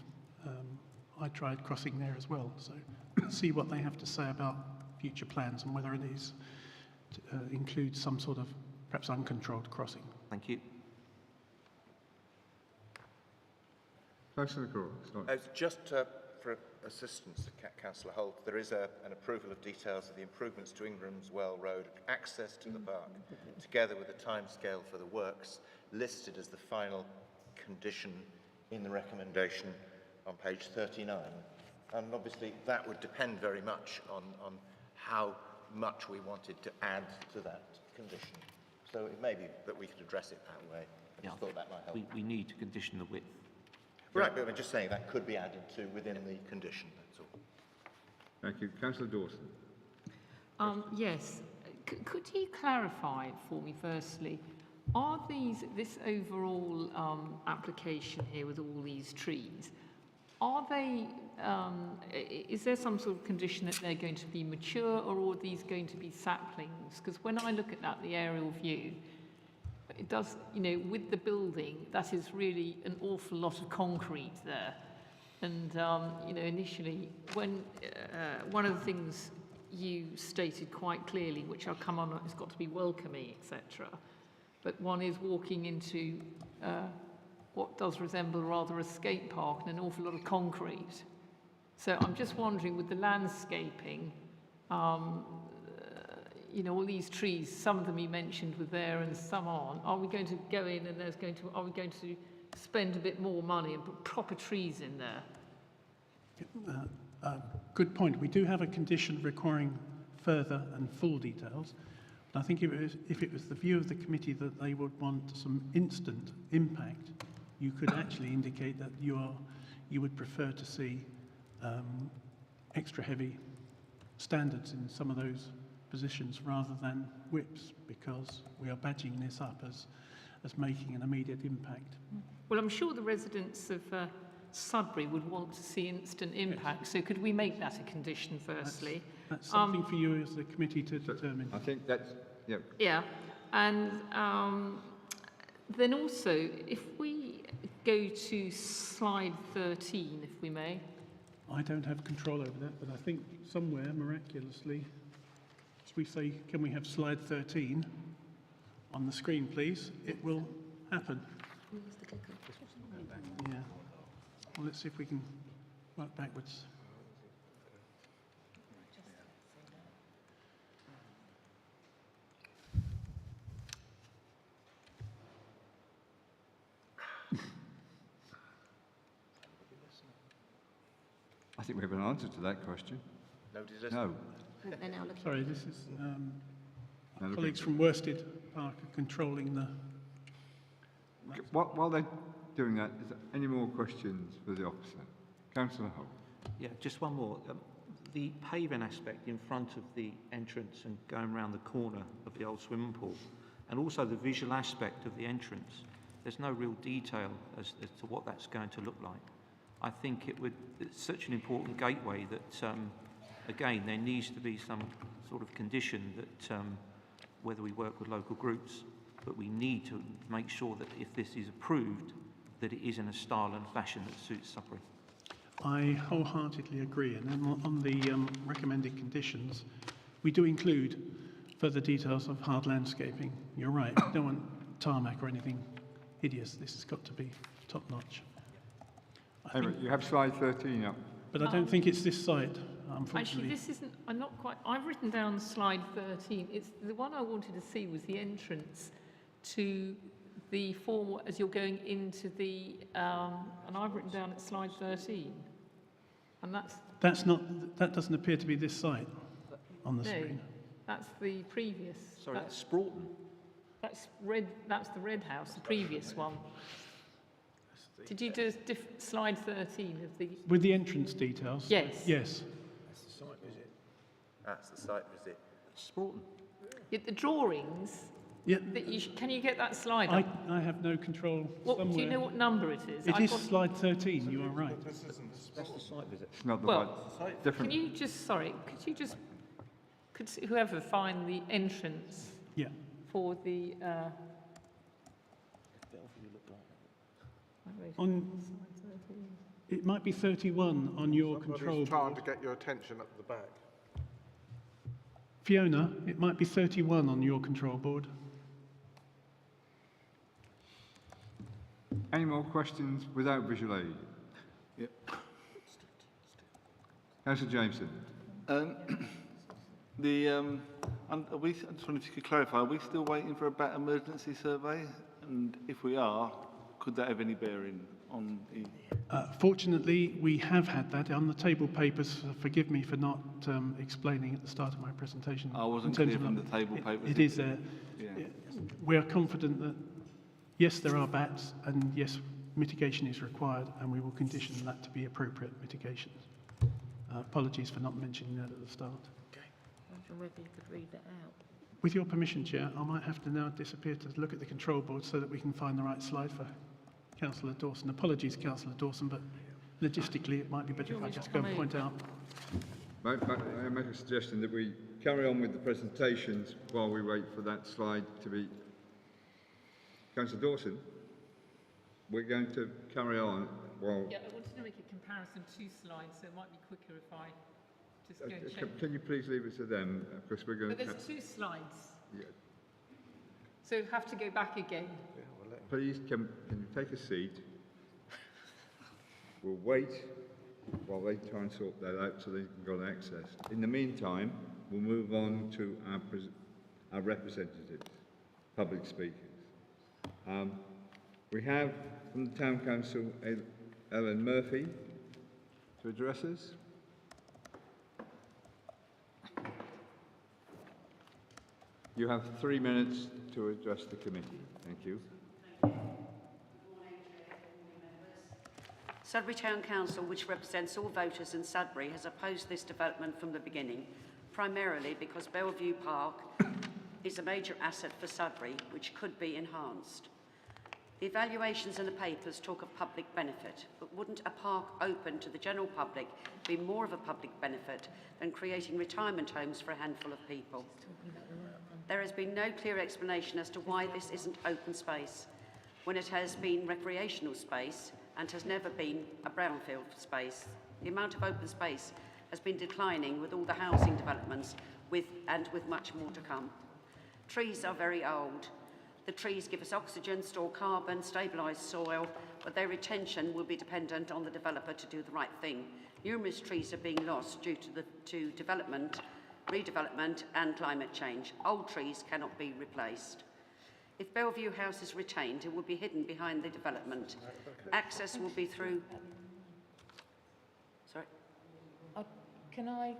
I tried crossing there as well, so see what they have to say about future plans and whether it is to include some sort of perhaps uncontrolled crossing. Thank you. Councillor Gore, sorry. Just for assistance to Councillor Holt, there is an approval of details of the improvements to Ingramswell Road, access to the park, together with a timescale for the works, listed as the final condition in the recommendation on page 39. And obviously that would depend very much on how much we wanted to add to that condition. So it may be that we could address it that way. I just thought that might help. We need to condition the width. Right, but I'm just saying that could be added to within the condition, that's all. Thank you. Councillor Dawson. Yes. Could you clarify for me, firstly, are this overall application here with all these trees, are they, is there some sort of condition that they're going to be mature, or are these going to be saplings? Because when I look at that, the aerial view, it does, you know, with the building, that is really an awful lot of concrete there. And, you know, initially, when one of the things you stated quite clearly, which I'll come on, it's got to be welcoming, etc. But one is walking into what does resemble rather a skate park and an awful lot of concrete. So I'm just wondering, with the landscaping, you know, all these trees, some of them you mentioned were there and some aren't. Are we going to go in and are we going to spend a bit more money and put proper trees in there? Good point. We do have a condition requiring further and full details. But I think if it was the view of the committee that they would want some instant impact, you could actually indicate that you would prefer to see extra heavy standards in some of those positions rather than whips, because we are badging this up as making an immediate impact. Well, I'm sure the residents of Sudbury would want to see instant impact, yes. So could we make that a condition firstly? That's something for you as the committee to determine. I think that's, yeah. Yeah, and then also, if we go to slide 13, if we may. I don't have control over that, but I think somewhere, miraculously, as we say, can we have slide 13 on the screen, please? It will happen. Yeah. Well, let's see if we can work backwards. I think we have an answer to that question. No. Sorry, this is colleagues from Worsted Park are controlling the... While they're doing that, is there any more questions for the officer? Councillor Holt. Yeah, just one more. The paving aspect in front of the entrance and going around the corner of the old swimming pool, and also the visual aspect of the entrance, there's no real detail as to what that's going to look like. I think it's such an important gateway that, again, there needs to be some sort of condition that, whether we work with local groups, but we need to make sure that if this is approved, that it is in a style and fashion that suits Sudbury. I wholeheartedly agree. And then on the recommended conditions, we do include further details of hard landscaping. You're right, we don't want tarmac or anything hideous. This has got to be top-notch. You have slide 13 up. But I don't think it's this side, unfortunately. Actually, this isn't, I'm not quite, I've written down slide 13. It's the one I wanted to see was the entrance to the form as you're going into the, and I've written down at slide 13, and That's not, that doesn't appear to be this site on the no, screen. that's the previous. Sorry, that's Sproughton. That's the red house, the previous one. Did you do slide 13 of the? With the entrance details? Yes. Yes. That's the site visit. That's the site visit. Sproughton. The drawings. Yeah. Can you get that slide I up? have no control What, somewhere. do you know what number it is? It is slide 13, you are right. That's the site visit. It's not the Well, right, different. Can you just, sorry, could whoever find the entrance Yeah. for the, It might be 31 on your control trying board. to get your attention at the back. Fiona, it might be 31 on your control board. Any more questions without visual aid? Yep. Councillor Jameson. Are we, I just wonder if you could clarify, are we still waiting for a bat emergency survey? And if we are, could that have any bearing on the... Fortunately, we have had that on the table papers. Forgive me for not explaining at the start of my presentation. I wasn't in terms clear of from the table papers. It is there. Yeah. We are confident that, yes, there are bats, and yes, mitigation is required, and we will condition that to be appropriate mitigations. Apologies for not mentioning that at the start. I wonder whether you could read that out. With your permission, Chair, I might have to now disappear to look at the control board so that we can find the right slide for Councillor Dawson. Apologies, Councillor Dawson, but logistically it might be better if I just go and point out. I make a suggestion that we carry on with the presentations while we wait for that slide to be... Councillor Dawson, we're going to carry on while... yeah, I wanted to make a comparison to slides, so it might be quicker if I just go and check. Can you please leave it to them, because we're going But to... there's two slides, Yeah. so have to go back again. Please, can you take a seat? We'll wait while they try and sort that out so they can go on access. In the meantime, we'll move on to our representatives, public speakers. We have from the Town Council Ellen Murphy to address us. You have 3 minutes to address the committee. Thank you. Sudbury Town Council, which represents all voters in Sudbury, has opposed this development from the beginning, primarily because Bellevue Park is a major asset for Sudbury, which could be enhanced. The evaluations in the papers talk of public benefit, but wouldn't a park open to the general public be more of a public benefit than creating retirement homes for a handful of people? There has been no clear explanation as to why this isn't open space, when it has been recreational space and has never been a brownfield space. The amount of open space has been declining with all the housing developments with much more to come. Trees are very old. The trees give us oxygen, store carbon, stabilise soil, but their retention will be dependent on the developer to do the right thing. Numerous trees are being lost due to development, redevelopment and climate change. Old trees cannot be replaced. If Bellevue House is retained, it will be hidden behind the development. Access will be through... Sorry? Can I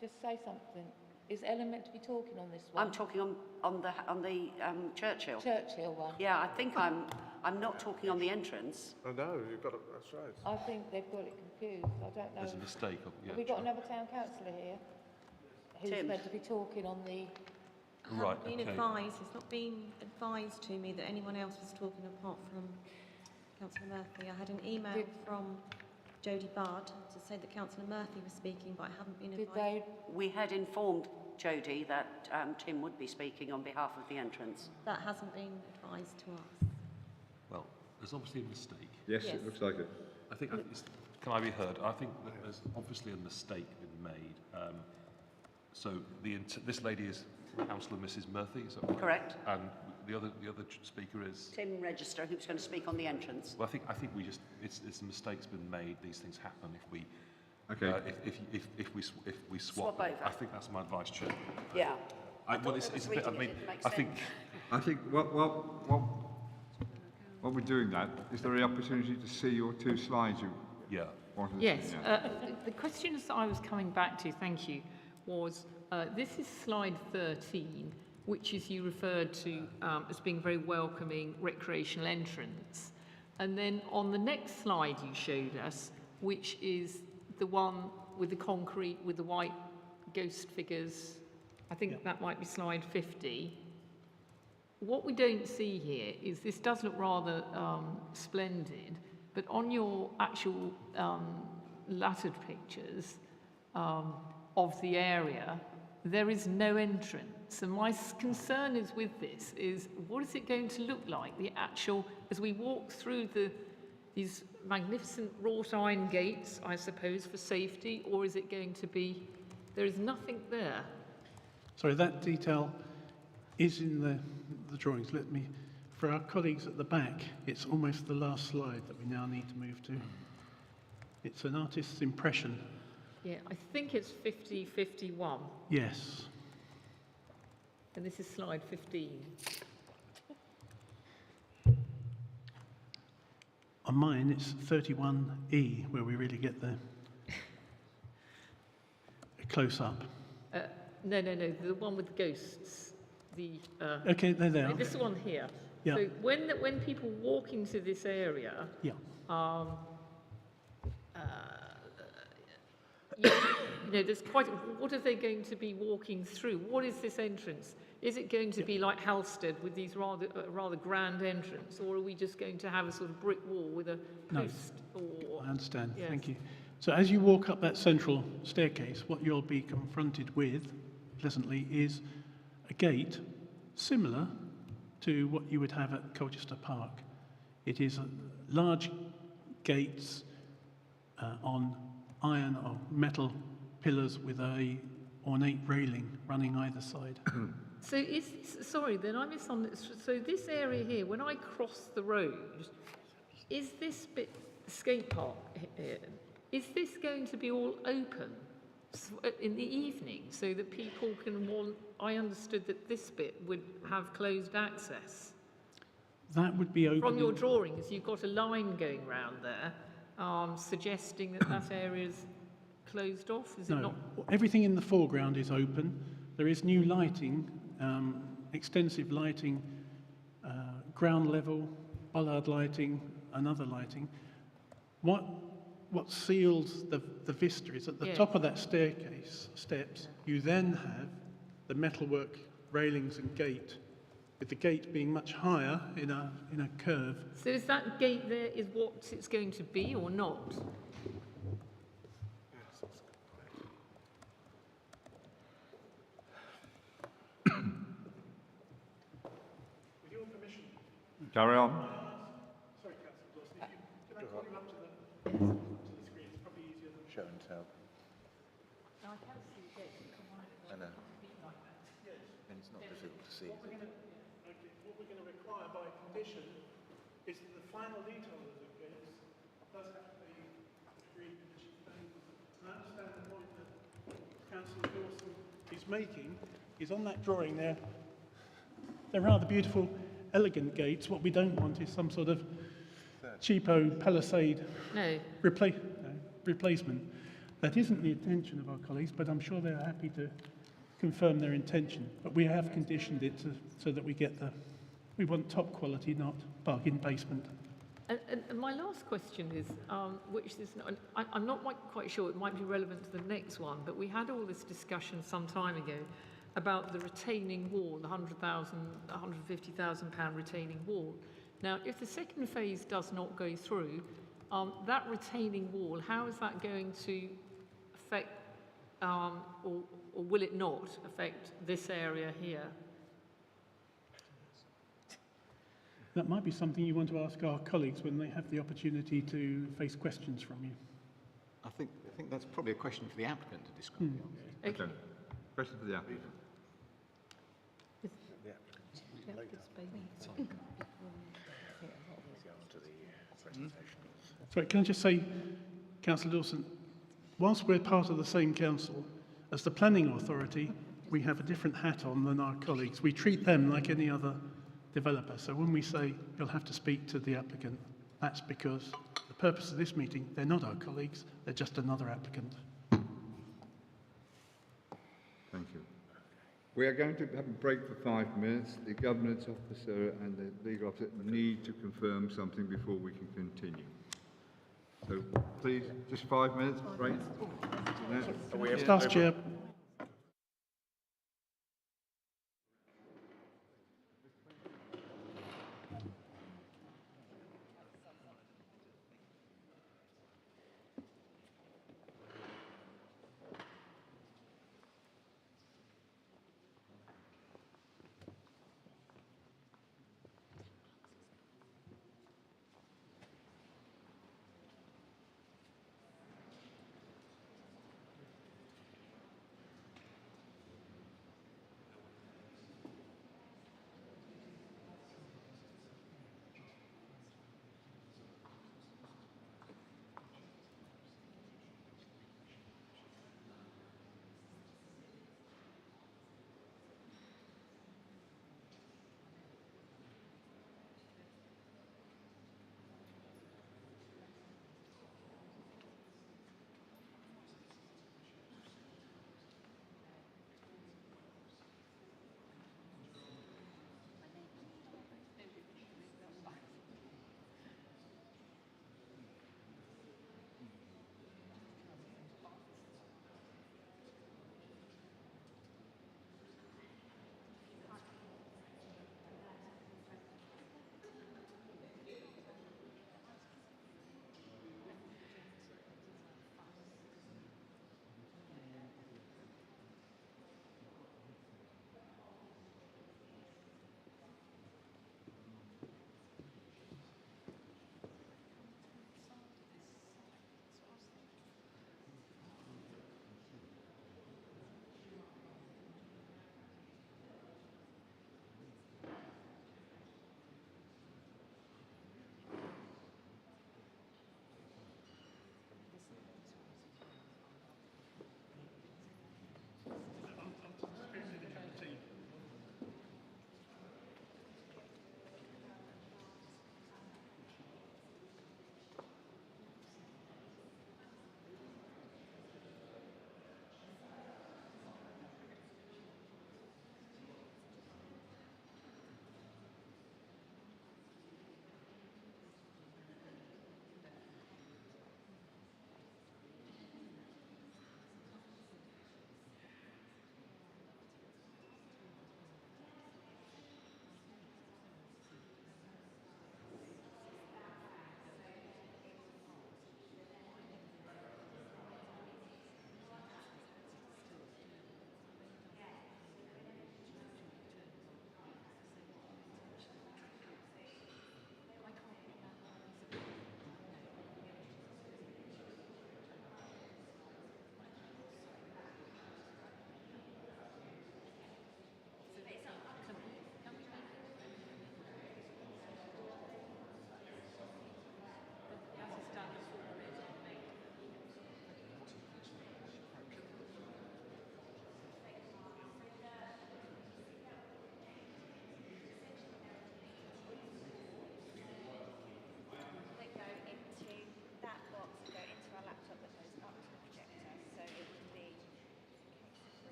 just say something? Is Ellen meant to be talking on this one? I'm talking on the Churchill. Churchill one? Yeah, I think I'm not talking on the entrance. Oh no, you've got it, that's right. I think they've got it confused. I don't know. There's a mistake. Have we got another town councillor here who's Tim. meant to be talking on the... Right, Been okay. advised, it's not been advised to me that anyone else was talking apart from Councillor Murphy. I had an email from Jodie Bard to say that Councillor Murphy was speaking, but I haven't been advised. We had informed Jodie that Tim would be speaking on behalf of the entrance. That hasn't been advised to us. Well, there's obviously a mistake. Yes, Yes. it looks like it. I think, can I be heard? I think that there's obviously a mistake been made. So this lady is Councillor Mrs. Murphy, is that right? Correct. And the other speaker is... Tim Register, who's going to speak on the entrance. Well, I think we just it's a mistake's been made. These things happen if we Okay. If we swap Swap over. I think that's my advice, Chair. Yeah. Well, it's a bit. I mean, I think I think while we're doing that, is there an opportunity to see your two slides you wanted to Yes. see now? The questions that I was coming back to, thank you, was this is slide 13, which is you referred to as being very welcoming recreational entrance. And then on the next slide you showed us, which is the one with the concrete, with the white ghost figures, I think that might be slide 50. What we don't see here is this does look rather splendid, but on your actual lattered pictures of the area, there is no entrance. And my concern is with this is, what is it going to look like, the actual, as we walk through these magnificent wrought iron gates, I suppose, for safety, or is it going to be, there is nothing there? Sorry, that detail is in the drawings. Let me, for our colleagues at the back, it's almost the last slide that we now need to move to. It's an artist's impression. Yeah, I think it's 50-51. Yes. And this is slide 15. On mine, it's 31E, where we really get the close-up. No, the one with the ghosts. Okay, they're there. This one here. Yeah. So when people walk into this area, yeah. You know, there's quite. What are they going to be walking through? What is this entrance? Is it going to be like Halstead with these rather grand entrance, or are we just going to have a sort of brick wall with a post? No, or, I understand. yes. Thank you. So as you walk up that central staircase, what you'll be confronted with, pleasantly, is a gate similar to what you would have at Colchester Park. It is large gates on iron or metal pillars with a ornate railing running either side. So sorry, then I misunderstood. So this area here, when I cross the road, is this bit skate park here? Is this going to be all open in the evening so that people can I understood that this bit would have closed access. That would be open. From your drawings, you've got a line going round there, suggesting that that area's closed off. Is it not? Everything in the foreground is open. There is new lighting, extensive lighting, ground level, bollard lighting, and other lighting. What seals the vista is at the top of that staircase steps, you then have the metalwork railings and gate, with the gate being much higher in a curve. So is that gate there is what it's going to be or not? With your permission. Carry on. Sorry, Councillor Dawson, can I call you up to the screen? It's probably easier than show and tell. No, I can see the gate. I know. And it's not difficult to see. What we're going to require by condition is that the final detail of the gates does have to be agreed condition. And I understand the point that Councillor Dawson is making is on that drawing there. They're rather beautiful, elegant gates. What we don't want is some sort of cheapo palisade replacement. That isn't the intention of our colleagues, but I'm sure they're happy to confirm their intention. But we have conditioned it so that we want top quality, not bargain basement. And my last question is, which is, I'm not quite sure, it might be relevant to the next one, but we had all this discussion some time ago about the retaining wall, the £150,000 retaining wall. Now, if the second phase does not go through, that retaining wall, how is that going to affect, or will it not affect this area here? That might be something you want to ask our colleagues when they have the opportunity to face questions from you. I think that's probably a question for the applicant to describe. Okay. Question for the applicant. Sorry, can I just say, Councillor Dawson, whilst we're part of the same council, as the planning authority, we have a different hat on than our colleagues. We treat them like any other developer. So when we say you'll have to speak to the applicant, that's because the purpose of this meeting, they're not our colleagues, they're just another applicant. Thank you. We are going to have a break for 5 minutes. The governance officer and the legal officer need to confirm something before we can continue. So please, just 5 minutes break. Staff Chair.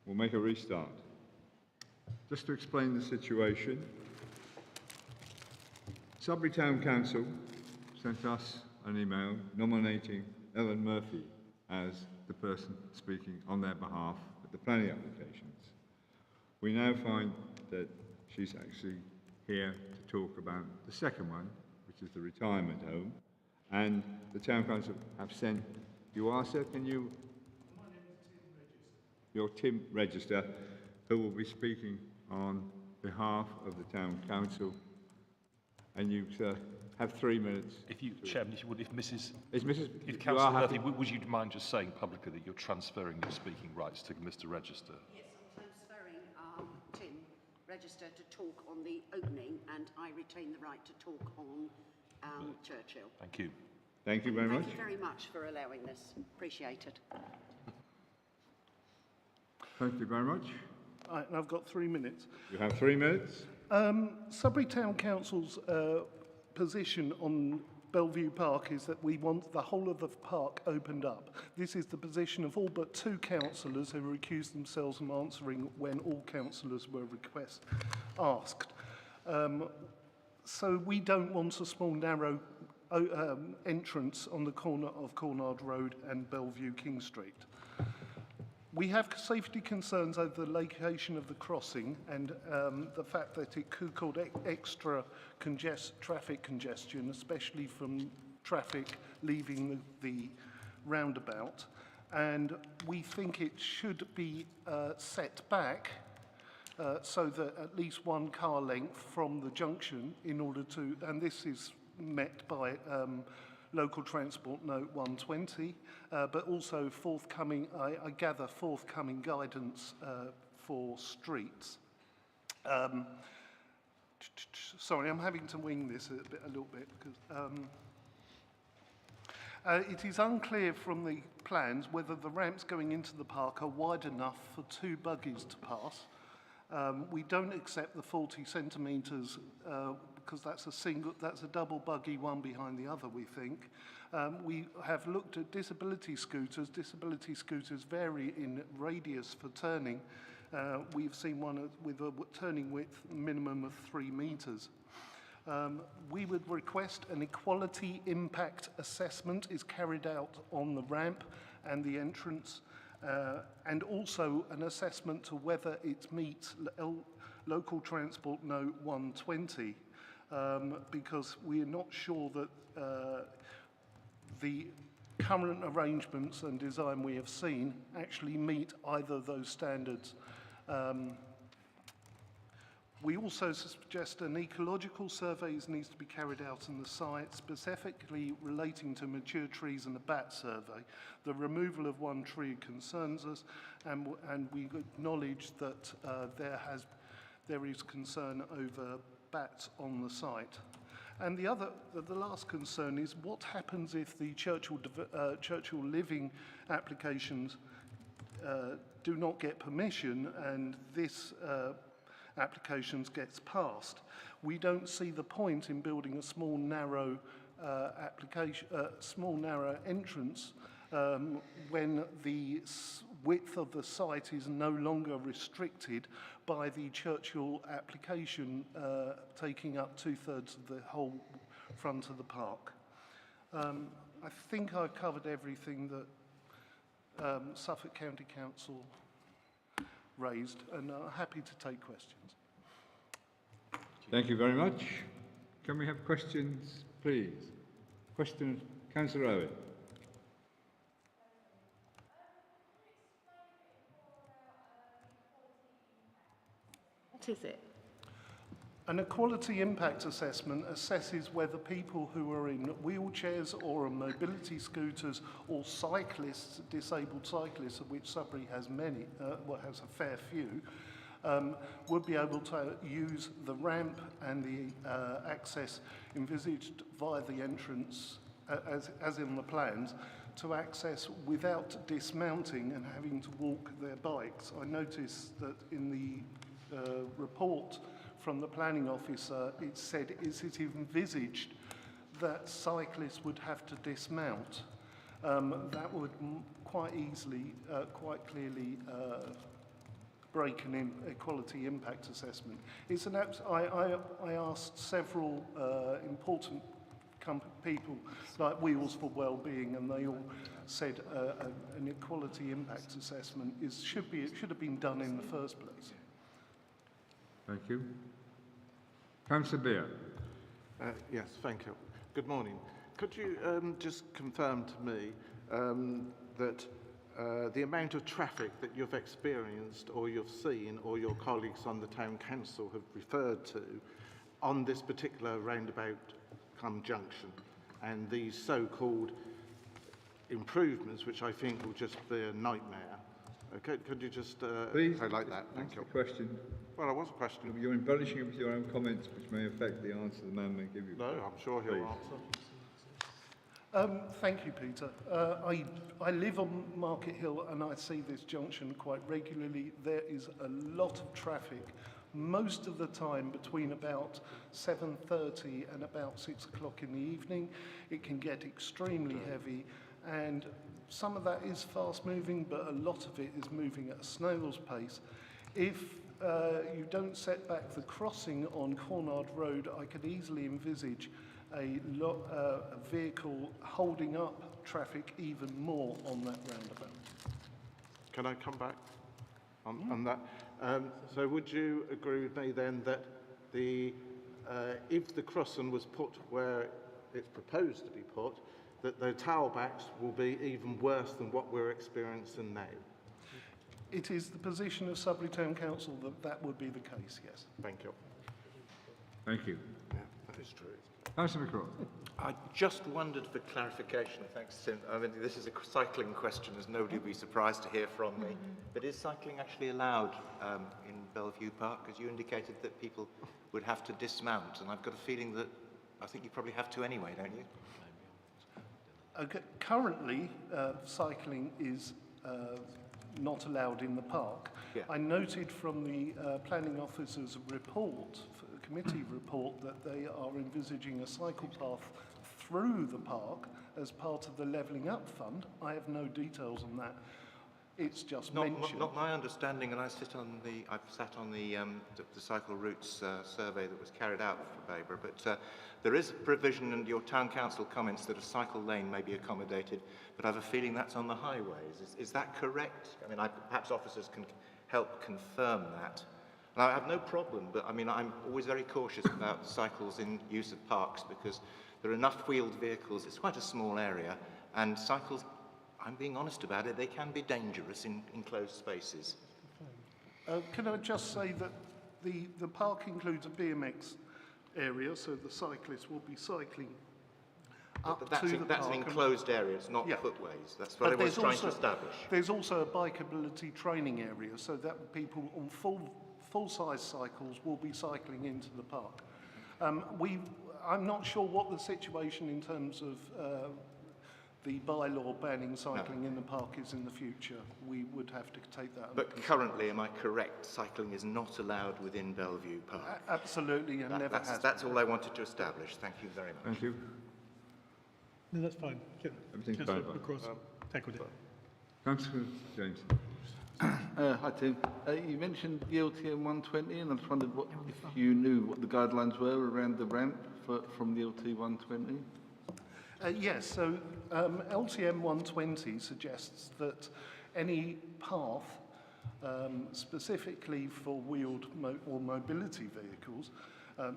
We'll make a restart. Just to explain the situation, Sudbury Town Council sent us an email nominating Ellen Murphy as the person speaking on their behalf at the planning applications. We now find that she's actually here to talk about the second one, which is the retirement home, and the Town Council have sent, you are, sir, can you? My name is Tim Register. You're Tim Register, who will be speaking on behalf of the Town Council, and you, sir, have 3 minutes. If you, Chairman, if you would, if Councillor Councillor Murphy, would you mind just saying publicly that you're transferring your speaking rights to Mr. Register? Yes, I'm transferring Tim Register to talk on the opening, and I retain the right to talk on Churchill. Thank you. Thank you very much. Thank you very much for allowing this. Appreciate it. Thank you very much. I've got 3 minutes. You have 3 minutes. Sudbury Town Council's position on Bellevue Park is that we want the whole of the park opened up. This is the position of all but 2 councillors who recused themselves from answering when all councillors were asked. So we don't want a small narrow entrance on the corner of Cornard Road and Bellevue King Street. We have safety concerns over the location of the crossing and the fact that it could cause extra traffic congestion, especially from traffic leaving the roundabout. And we think it should be set back so that at least 1 car length from the junction in order to, and this is met by Local Transport Note 120, but also forthcoming, I gather, forthcoming guidance for streets. Sorry, I'm having to wing this a little bit because it is unclear from the plans whether the ramps going into the park are wide enough for 2 buggies to pass. We don't accept the 40 centimetres because that's a double buggy, one behind the other, we think. We have looked at disability scooters. Disability scooters vary in radius for turning. We've seen one with a turning width minimum of 3 metres. We would request an equality impact assessment is carried out on the ramp and the entrance, and also an assessment to whether it meets Local Transport Note 120, because we are not sure that the current arrangements and design we have seen actually meet either of those standards. We also suggest an ecological surveys needs to be carried out on the site, specifically relating to mature trees and a bat survey. The removal of 1 tree concerns us, and we acknowledge that there is concern over bats on the site. And the last concern is what happens if the Churchill Living applications do not get permission and this applications gets passed. We don't see the point in building a small narrow small narrow entrance when the width of the site is no longer restricted by the Churchill application taking up 2/3 of the whole front of the park. I think I've covered everything that Suffolk County Council raised, and I'm happy to take questions. Thank you very much. Can we have questions, please? Question, Councillor Owen. What is it? An equality impact assessment assesses whether people who are in wheelchairs or on mobility scooters or cyclists, disabled cyclists, of which Sudbury has many, has a fair few, would be able to use the ramp and the access envisaged via the entrance, as in the plans, to access without dismounting and having to walk their bikes. I noticed that in the report from the planning officer, it said, is it envisaged that cyclists would have to dismount? That would quite easily, quite clearly break an equality impact assessment. It's an I asked several important people like Wheels for Wellbeing, and they all said an equality impact assessment should have been done in the first place. Thank you. Councillor Beer. Yes, thank you. Good morning. Could you just confirm to me that the amount of traffic that you've experienced or you've seen or your colleagues on the town council have referred to on this particular roundabout junction and these so-called improvements, which I think will just be a nightmare? Okay, could you just Please, highlight that? Thank you. Question. Well, I was a question. You're embellishing it with your own comments, which may affect the answer the man may give you. No, I'm sure he'll answer. Thank you, Peter. I live on Market Hill and I see this junction quite regularly. There is a lot of traffic, most of the time between about 7:30 and about 6 o'clock in the evening. It can get extremely heavy, and some of that is fast moving, but a lot of it is moving at a snail's pace. If you don't set back the crossing on Cornard Road, I could easily envisage a vehicle holding up traffic even more on that roundabout. Can I come back on that? So would you agree with me then that if the crossing was put where it's proposed to be put, that the tailbacks will be even worse than what we're experiencing now? It is the position of Sudbury Town Council that that would be the case, yes. Thank you. Thank you. Yeah, that is true. Councillor McCraw. I just wondered for clarification, thanks Tim. I mean, this is a cycling question, as nobody will be surprised to hear from me. But is cycling actually allowed in Bellevue Park? Because you indicated that people would have to dismount, and I've got a feeling that I think you probably have to anyway, don't you? Okay. Currently, cycling is not allowed in the park. Yeah. I noted from the planning officer's report, committee report, that they are envisaging a cycle path through the park as part of the Levelling Up Fund. I have no details on that. It's just mentioned. Not my understanding, and I've sat on the cycle routes survey that was carried out for Babergh, but there is a provision in your town council comments that a cycle lane may be accommodated, but I have a feeling that's on the highways. Is that correct? I mean, perhaps officers can help confirm that. Now, I have no problem, but I mean, I'm always very cautious about cycles in use of parks because there are enough wheeled vehicles. It's quite a small area, and cycles, I'm being honest about it, they can be dangerous in enclosed spaces. Can I just say that the park includes a BMX area, so the cyclists will be cycling up to the park. That's an enclosed area, it's not footways. That's what I was trying to establish. There's also a bikeability training area, so that people on full-size cycles will be cycling into the park. I'm not sure what the situation in terms of the bylaw banning cycling in the park is in the future. We would have to take that. But currently, am I correct, cycling is not allowed within Bellevue Park? Absolutely, and never has. That's all I wanted to establish. Thank you very much. Thank you. No, that's fine. Everything's fine. Across, tackled it. Councillor James. Hi Tim. You mentioned the LTM 120, and I just wondered if you knew what the guidelines were around the ramp from the LT 120. Yes, so LTM 120 suggests that any path specifically for wheeled or mobility vehicles,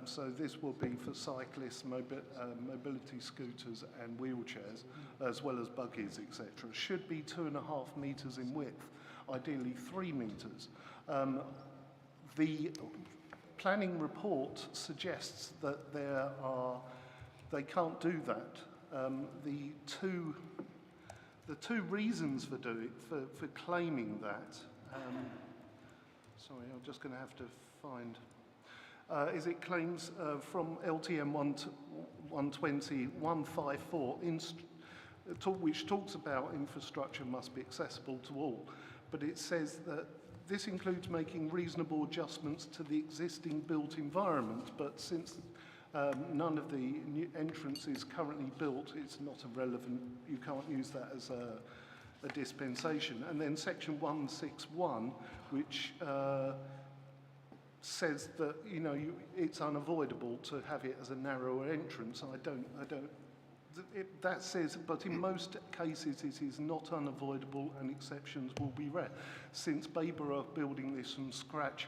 so this will be for cyclists, mobility scooters and wheelchairs, as well as buggies, etc., should be 2.5 metres in width, ideally 3 metres. The planning report suggests that they can't do that. The two reasons for claiming that, sorry, I'm just going to have to find, is it claims from LTM 120 154, which talks about infrastructure must be accessible to all, but it says that this includes making reasonable adjustments to the existing built environment, but since none of the new entrance is currently built, it's not a relevant, you can't use that a dispensation. And then section 161, which says that, you know, it's unavoidable to have it as a narrower entrance. That says, but in most cases it is not unavoidable and exceptions will be rare. Since Babergh are building this from scratch,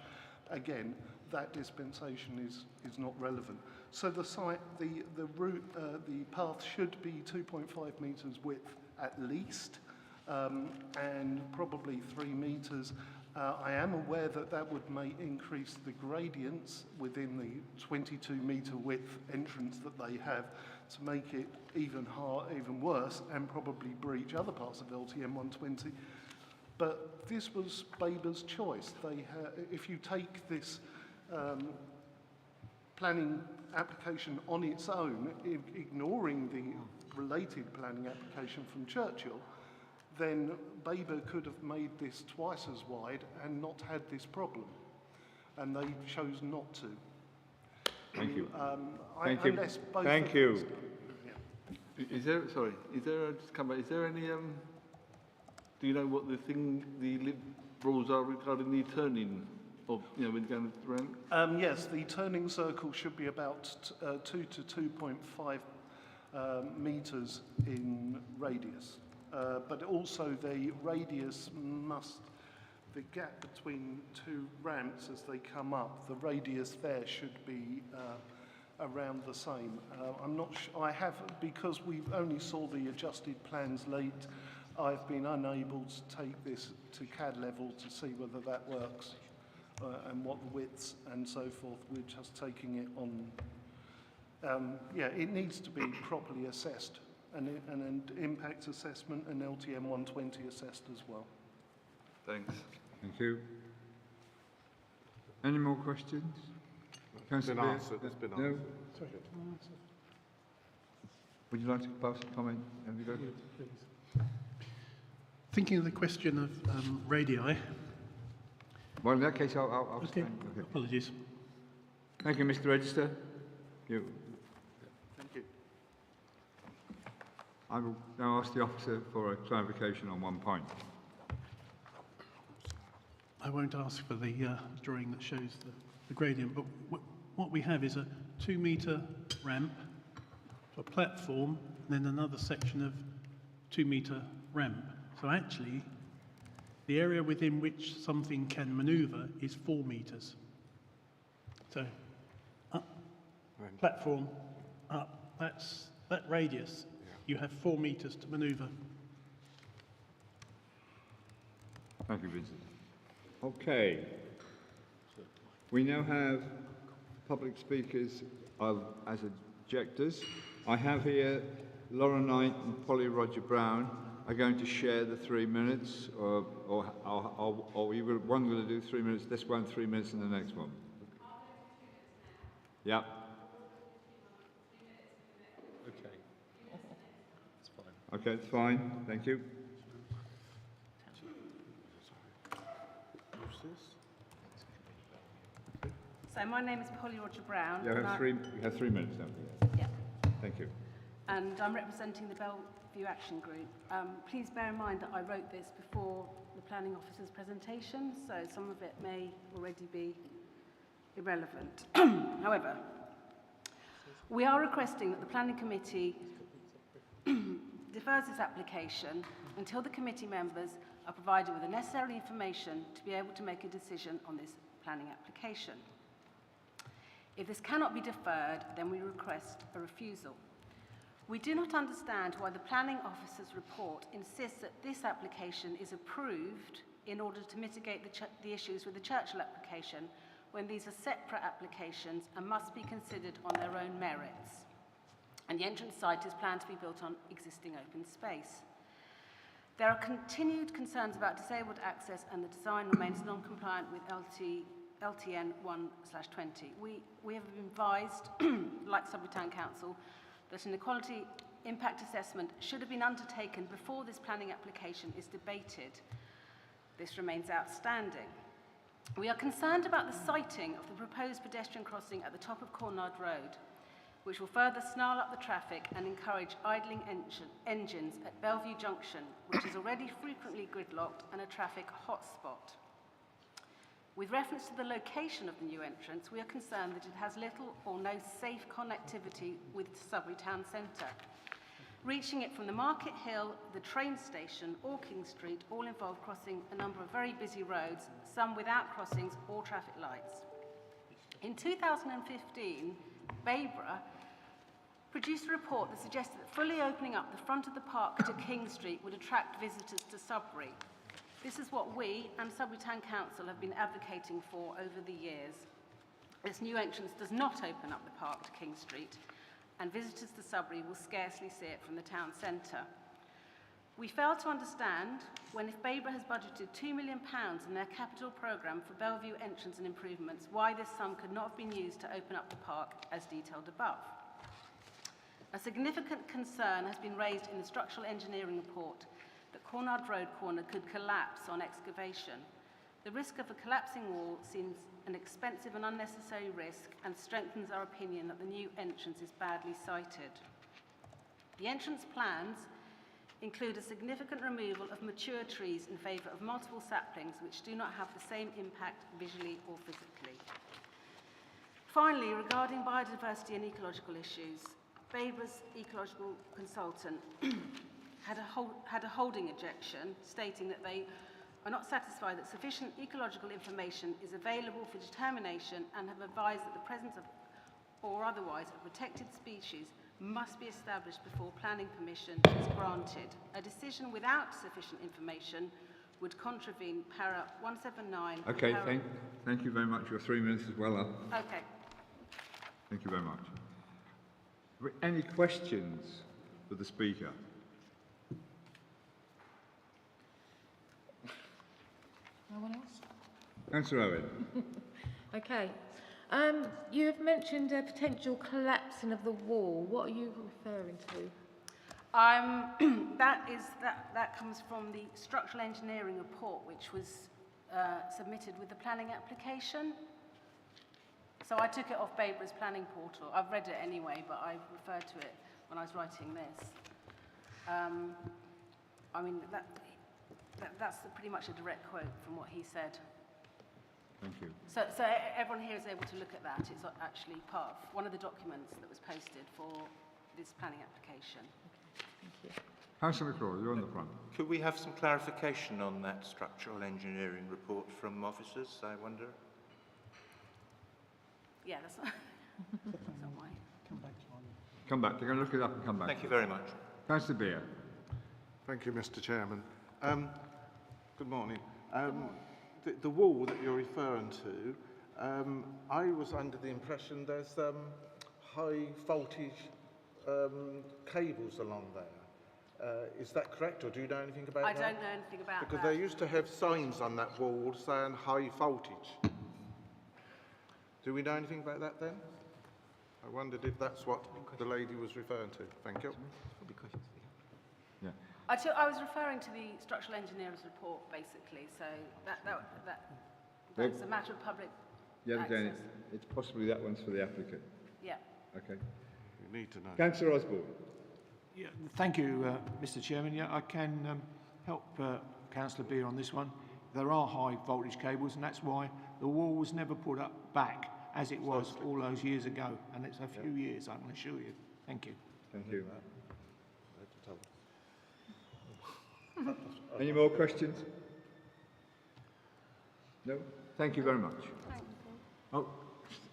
again, that dispensation is not relevant. So the site, the route, the path should be 2.5 metres width at least, and probably 3 metres. I am aware that that would increase the gradients within the 22-metre width entrance that they have to make it even worse and probably breach other parts of LTM 120. But this was Babergh's choice. If you take this planning application on its own, ignoring the related planning application from Churchill, then Babergh could have made this twice as wide and not had this problem. And they chose not to. Thank you. Thank you. Thank you. Is there, sorry, is there, just come back, is there any, do you know what the rules are regarding the turning of, you know, when going around? Yes, the turning circle should be about 2 to 2.5 metres in radius. But also the radius the gap between 2 ramps as they come up, the radius there should be around the same. I'm not I have, because we've only saw the adjusted plans late, I've been unable to take this to CAD level to see whether that works and what the widths and so forth. We're just taking it on, yeah, it needs to be properly assessed. And an impact assessment and LTM 120 assessed as well. Thanks. Thank you. Any more questions? It's been answered. It's been answered. No? Would you like to pass a comment? Have you got it? Thinking of the question of radii. Well, in that case, I'll okay. stand. Okay. Apologies. Thank you, Mr. Register. You. Thank you. I will now ask the officer for a clarification on one point. I won't ask for the drawing that shows the gradient, but what we have is a 2-metre ramp, a platform, and then another section of 2-metre ramp. So actually, the area within which something can manoeuvre is 4 metres. So, up, platform, up, that radius. You have 4 metres to manoeuvre. Thank you, Vincent. Okay. We now have public speakers as objectors. I have here Laura Knight and Polly Roger Brown are going to share the 3 minutes, or we were one going to do 3 minutes, this one 3 minutes, and the next one. Yeah. Okay, it's fine. Thank you. So my name is Polly Roger Brown. You have 3 minutes now. Yeah. Thank you. And I'm representing the Bellevue Action Group. Please bear in mind that I wrote this before the planning officer's presentation, so some of it may already be irrelevant. However, we are requesting that the planning committee defers this application until the committee members are provided with the necessary information to be able to make a decision on this planning application. If this cannot be deferred, then we request a refusal. We do not understand why the planning officer's report insists that this application is approved in order to mitigate the issues with the Churchill application, when these are separate applications and must be considered on their own merits. And the entrance site is planned to be built on existing open space. There are continued concerns about disabled access, and the design remains non-compliant with LTN 1/20. We have been advised, like Sudbury Town Council, that an equality impact assessment should have been undertaken before this planning application is debated. This remains outstanding. We are concerned about the siting of the proposed pedestrian crossing at the top of Cornard Road. which will further snarl up the traffic and encourage idling engines at Bellevue Junction, which is already frequently gridlocked and a traffic hotspot. With reference to the location of the new entrance, we are concerned that it has little or no safe connectivity with Sudbury town centre. Reaching it from the Market Hill, the train station or King Street all involve crossing a number of very busy roads, some without crossings or traffic lights. In 2015, Babergh produced a report that suggested that fully opening up the front of the park to King Street would attract visitors to Sudbury. This is what we and Sudbury Town Council have been advocating for over the years. This new entrance does not open up the park to King Street, and visitors to Sudbury will scarcely see it from the town centre. We fail to understand when, if Babergh has budgeted £2 million in their capital programme for Bellevue entrance and improvements, why this sum could not have been used to open up the park as detailed above. A significant concern has been raised in the structural engineering report that Cornard Road corner could collapse on excavation. The risk of a collapsing wall seems an expensive and unnecessary risk and strengthens our opinion that the new entrance is badly sited. The entrance plans include a significant removal of mature trees in favour of multiple saplings which do not have the same impact visually or physically. Finally, regarding biodiversity and ecological issues, Babergh's ecological consultant had a holding objection stating that they are not satisfied that sufficient ecological information is available for determination and have advised that the presence of or otherwise a protected species must be established before planning permission is granted. A decision without sufficient information would contravene para 179. Okay, thank you very much. Your 3 minutes is well up. Okay. Thank you very much. Any questions for the speaker? No one else? Councillor Owen. Okay. You've mentioned a potential collapsing of the wall. What are you referring to? That comes from the structural engineering report, which was submitted with the planning application. So I took it off Babergh's planning portal. I've read it anyway, but I referred to it when I was writing this. I mean, that's pretty much a direct quote from what he said. Thank you. So everyone here is able to look at that. It's actually part of one of the documents that was posted for this planning application. Thank you. Councillor McCraw, you're on the front. Could we have some clarification on that structural engineering report from officers, I wonder? Yeah, that's not, that's not why. Come back. They're going to look it up and come back. Thank you very much. Councillor Bure. Thank you, Mr. Chairman. Good morning. The wall that you're referring to, I was under the impression there's high voltage cables along there. Is that correct, or do you know anything about that? I don't know anything about that. Because they used to have signs on that wall saying high voltage. Do we know anything about that then? I wondered if that's what the lady was referring to. Thank you. Yeah. I was referring to the structural engineer's report, basically. So that's a matter of public Yeah, access. again, it's possibly that one's for the applicant. Yeah. Okay. You need to know. Councillor Osborne. Yeah, thank you, Mr. Chairman. Yeah, I can help Councillor Beer on this one. There are high voltage cables, and that's why the wall was never put up back as it was all those years ago, and it's a few years, I can assure you. Thank you. Thank you. Any more questions? No? Thank you very much. Oh,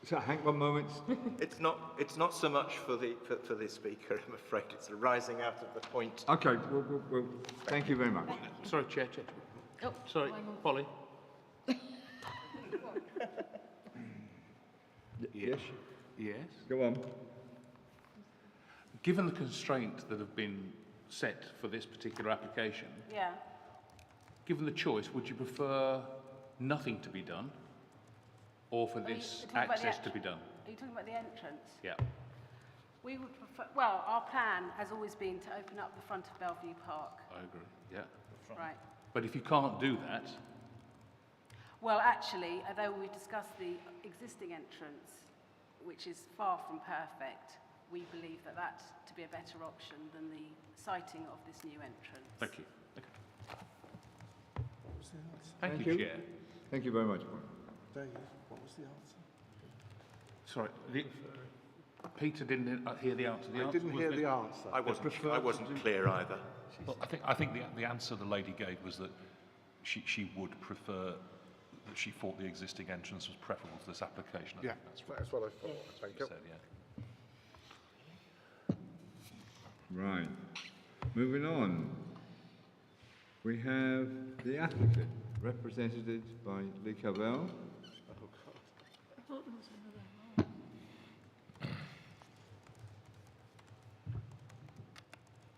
so hang 1 moment. It's not so much for the speaker, I'm afraid. It's arising out of the point. Okay, well, thank you very much. Sorry, Chair. Oh, sorry, Polly. Yes? Yes. Go on. Given the constraints that have been set for this particular application, Yeah. given the choice, would you prefer nothing to be done or for this talking about the access to be done? Are you talking about the entrance? Yeah. We would prefer, well, our plan has always been to open up the front of Bellevue Park. I agree, yeah. Right. But if you can't do that, Well, actually, although we discussed the existing entrance, which is far from perfect, we believe that to be a better option than the siting of this new entrance. Thank you. Thank you, Chair. Thank you very much. Dave, what was the answer? Sorry, Peter didn't hear the answer. I didn't hear the answer. I wasn't clear either. Well, I think the answer the lady gave was that she would prefer, that she thought the existing entrance was preferable to this application. Yeah, that's what I thought. Thank you. Said, yeah. Right. Moving on. We have the applicant, represented by Lee Cavell.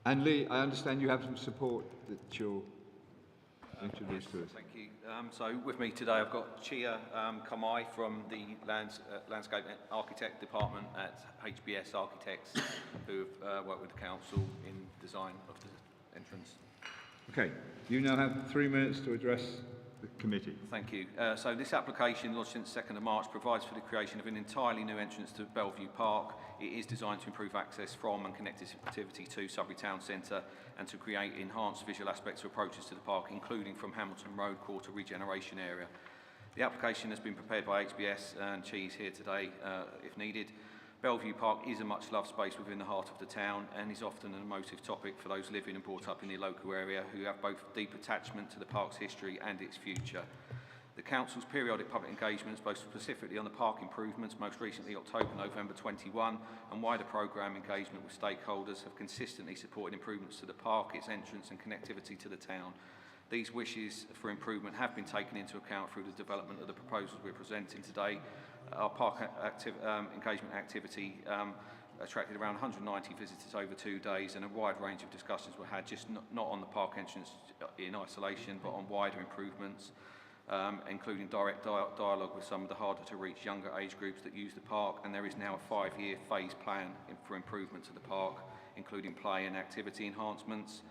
And Lee, I understand you have some support that you'll introduce to us. Thank you. So with me today I've got Chia Kamai from the Landscape Architect Department at HBS Architects, who have worked with the council in design of the entrance. Okay, you now have 3 minutes to address the committee. Thank you. So this application, lodged since 2nd of March, provides for the creation of an entirely new entrance to Bellevue Park. It is designed to improve access from and connectivity to Sudbury Town Centre and to create enhanced visual aspects of approaches to the park, including from Hamilton Road Quarter regeneration area. The application has been prepared by HBS and Cheese here today, if needed. Bellevue Park is a much-loved space within the heart of the town and is often an emotive topic for those living and brought up in the local area who have both deep attachment to the park's history and its future. The Council's periodic public engagements, both specifically on the park improvements, most recently October-November 21, and wider programme engagement with stakeholders have consistently supported improvements to the park, its entrance and connectivity to the town. These wishes for improvement have been taken into account through the development of the proposals we're presenting today. Our park engagement activity attracted around 190 visitors over 2 days, and a wide range of discussions were had, just not on the park entrance in isolation, but on wider improvements, including direct dialogue with some of the harder to reach younger age groups that use the park, and there is now a 5-year phase plan for improvement to the park, including play and activity enhancements.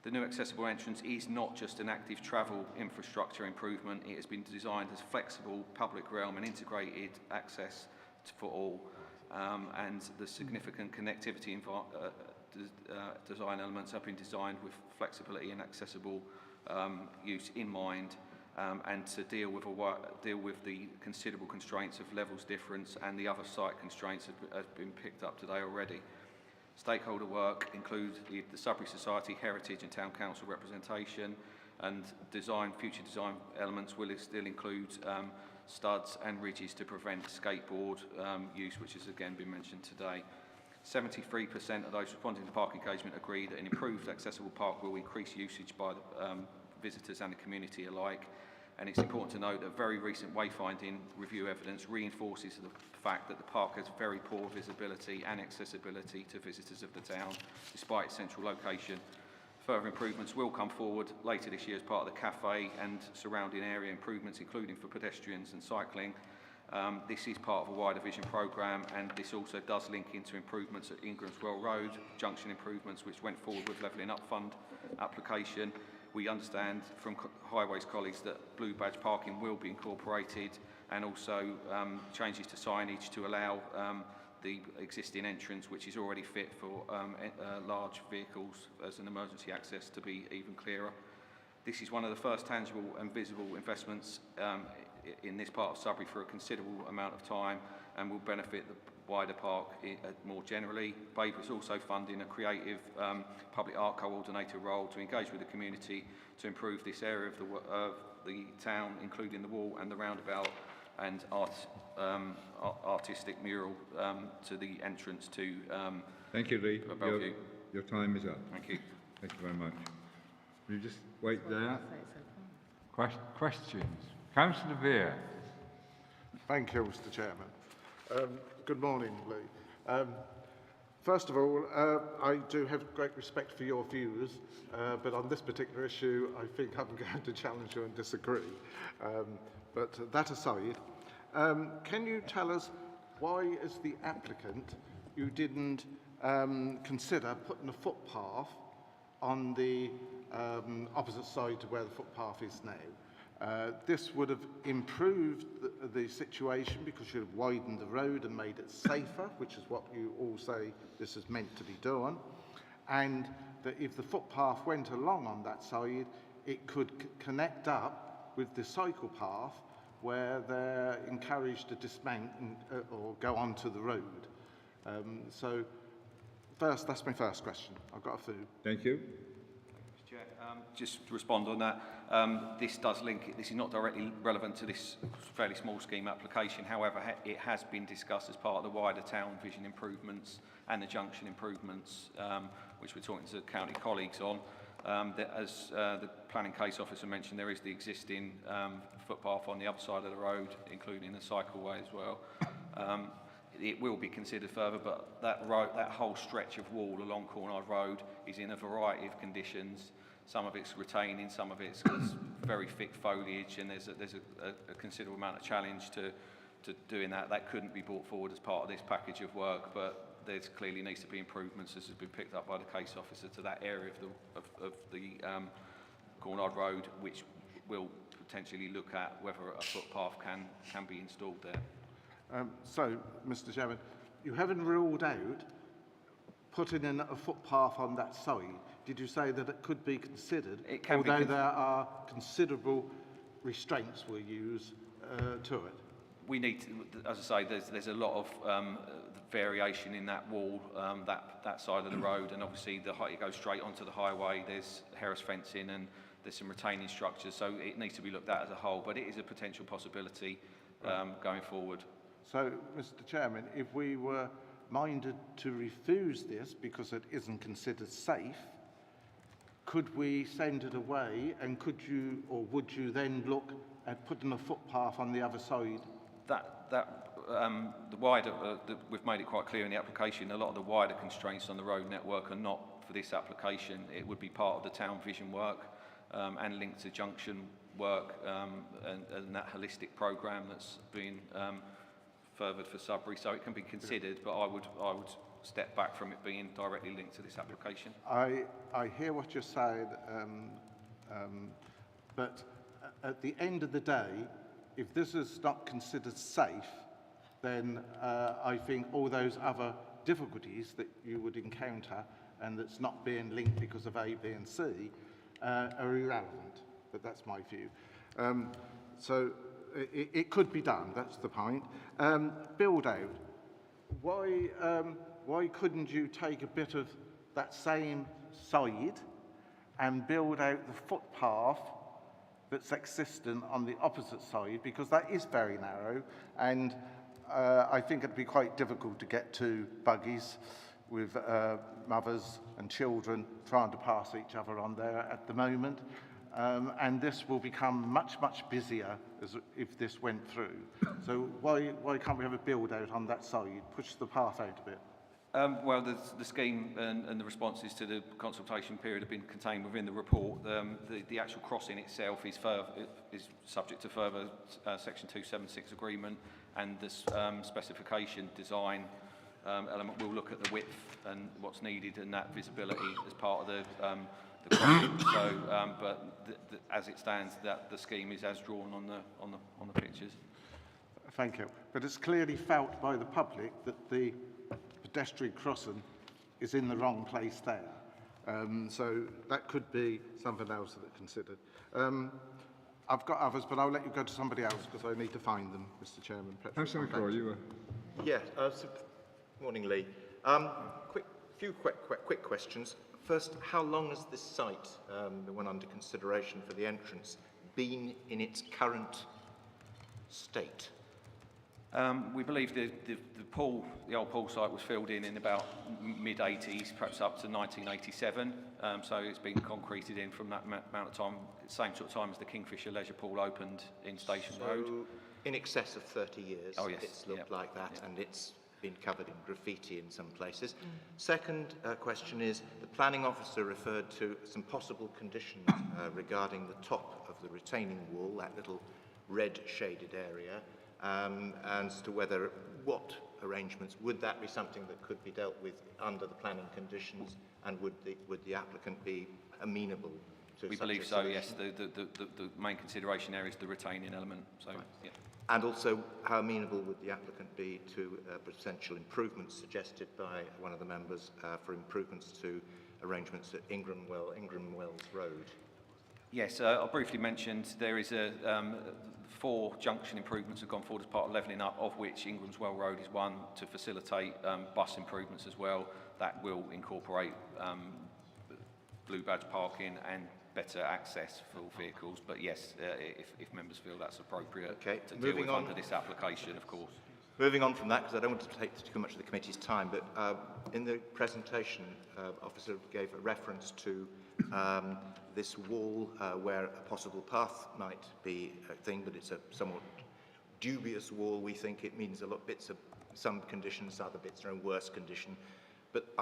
The new accessible entrance is not just an active travel infrastructure improvement, it has been designed as flexible public realm and integrated access for all, and the significant connectivity design elements have been designed with flexibility and accessible use in mind, and to deal with the considerable constraints of levels difference and the other site constraints have been picked up today already. Stakeholder work includes the Sudbury Society, Heritage and Town Council representation, and future design elements will still include studs and ridges to prevent skateboard use, which has again been mentioned today. 73% of those responding to park engagement agree that an improved accessible park will increase usage by the visitors and the community alike. And it's important to note that very recent wayfinding review evidence reinforces the fact that the park has very poor visibility and accessibility to visitors of the town, despite its central location. Further improvements will come forward later this year as part of the cafe and surrounding area improvements, including for pedestrians and cycling. This is part of a wider vision programme, and this also does link into improvements at Ingram's Well Road, junction improvements which went forward with Levelling Up Fund application. We understand from Highways colleagues that blue badge parking will be incorporated, and also changes to signage to allow the existing entrance, which is already fit for large vehicles as an emergency access, to be even clearer. This is one of the first tangible and visible investments in this part of Sudbury for a considerable amount of time, and will benefit the wider park more generally. Babergh is also funding a creative public art coordinator role to engage with the community to improve this area of the town, including the wall and the roundabout, and artistic mural to the entrance to Thank you, Lee. Bellevue. Your time is up. Thank you. Thank you very much. Will you just wait there? Questions? Councillor Bure. Thank you, Mr. Chairman. Good morning, Lee. First of all, I do have great respect for your views, but on this particular issue, I think I'm going to challenge you and disagree. But that aside, can you tell us why, as the applicant, you didn't consider putting a footpath on the opposite side to where the footpath is now? This would have improved the situation because you'd have widened the road and made it safer, which is what you all say this is meant to be doing. And that if the footpath went along on that side, it could connect up with the cycle path where they're encouraged to dismount or go onto the road. So that's my first question. I've got a few. Thank you. Mr. Chair, just to respond on that, this does link, this is not directly relevant to this fairly small scheme application. However, it has been discussed as part of the wider town vision improvements and the junction improvements, which we're talking to county colleagues on. That as the planning case officer mentioned, there is the existing footpath on the other side of the road, including the cycleway as well. It will be considered further, but that whole stretch of wall along Cornard Road is in a variety of conditions. Some of it's retaining, some of it's very thick foliage, and there's a considerable amount of challenge to doing that. That couldn't be brought forward as part of this package of work, but there clearly needs to be improvements, as has been picked up by the case officer, to that area of the Cornard Road, which will potentially look at whether a footpath can be installed there. So, Mr. Chairman, you haven't ruled out putting in a footpath on that side. Did you say that it could be considered, although there are considerable restraints we'll use to it? We need to, as I say, there's a lot of variation in that wall, that side of the road, and obviously it goes straight onto the highway. There's Harris fencing and there's some retaining structures, so it needs to be looked at as a whole, but it is a potential possibility going forward. So, Mr. Chairman, if we were minded to refuse this because it isn't considered safe, could we send it away, and could you, or would you then look at putting a footpath on the other side? The wider, we've made it quite clear in the application, a lot of the wider constraints on the road network are not for this application. It would be part of the town vision work and linked to junction work and that holistic programme that's been furthered for Sudbury. So it can be considered, but I would step back from it being directly linked to this application. I hear what you're saying, but at the end of the day, if this is not considered safe, then I think all those other difficulties that you would encounter and that's not being linked because of A, B and C are irrelevant, but that's my view. So it could be done, that's the point. Build out. Why couldn't you take a bit of that same side and build out the footpath that's existent on the opposite side, because that is very narrow, and I think it'd be quite difficult to get to buggies with mothers and children trying to pass each other on there at the moment. And this will become much, much busier if this went through. So why can't we have a build out on that side, push the path out a bit? Well, the scheme and the responses to the consultation period have been contained within the report. The actual crossing itself is subject to further Section 276 agreement, and this specification design element will look at the width and what's needed and that visibility as part of the crossing. So, but as it stands, that the scheme is as drawn on the pictures. Thank you. But it's clearly felt by the public that the pedestrian crossing is in the wrong place there. So that could be something else that are considered. I've got others, but I'll let you go to somebody else because I need to find them, Mr. Chairman. Councillor McCrory, you were. Yes. Morning, Lee. Few quick questions. First, how long has this site, the one under consideration for the entrance, been in its current state? We believe the old pool site was filled in about mid-80s, perhaps up to 1987. So it's been concreted in from that amount of time, same sort of time as the Kingfisher Leisure Pool opened in Station Road. In excess of 30 years, oh, yes. It's looked like that, and it's been covered in graffiti in some places. Second question is, the planning officer referred to some possible conditions regarding the top of the retaining wall, that little red shaded area, as to what arrangements, would that be something that could be dealt with under the planning conditions, and would the applicant be amenable to We such believe a so, yes. solution? The main consideration there is the retaining element. So, yeah. And also, how amenable would the applicant be to potential improvements suggested by one of the members for improvements to arrangements at Ingram Wells Road? Yes, I briefly mentioned there is 4 junction improvements have gone forward as part of levelling up, of which Ingram's Well Road is one, to facilitate bus improvements as well. That will incorporate blue badge parking and better access for all vehicles. But yes, if members feel that's appropriate to deal with under this application, of course. Moving on from that, because I don't want to take too much of the committee's time, but in the presentation, Officer gave a reference to this wall where a possible path might be a thing, but it's a somewhat dubious wall. We think it means a lot bits of some conditions, other bits are in worse condition. But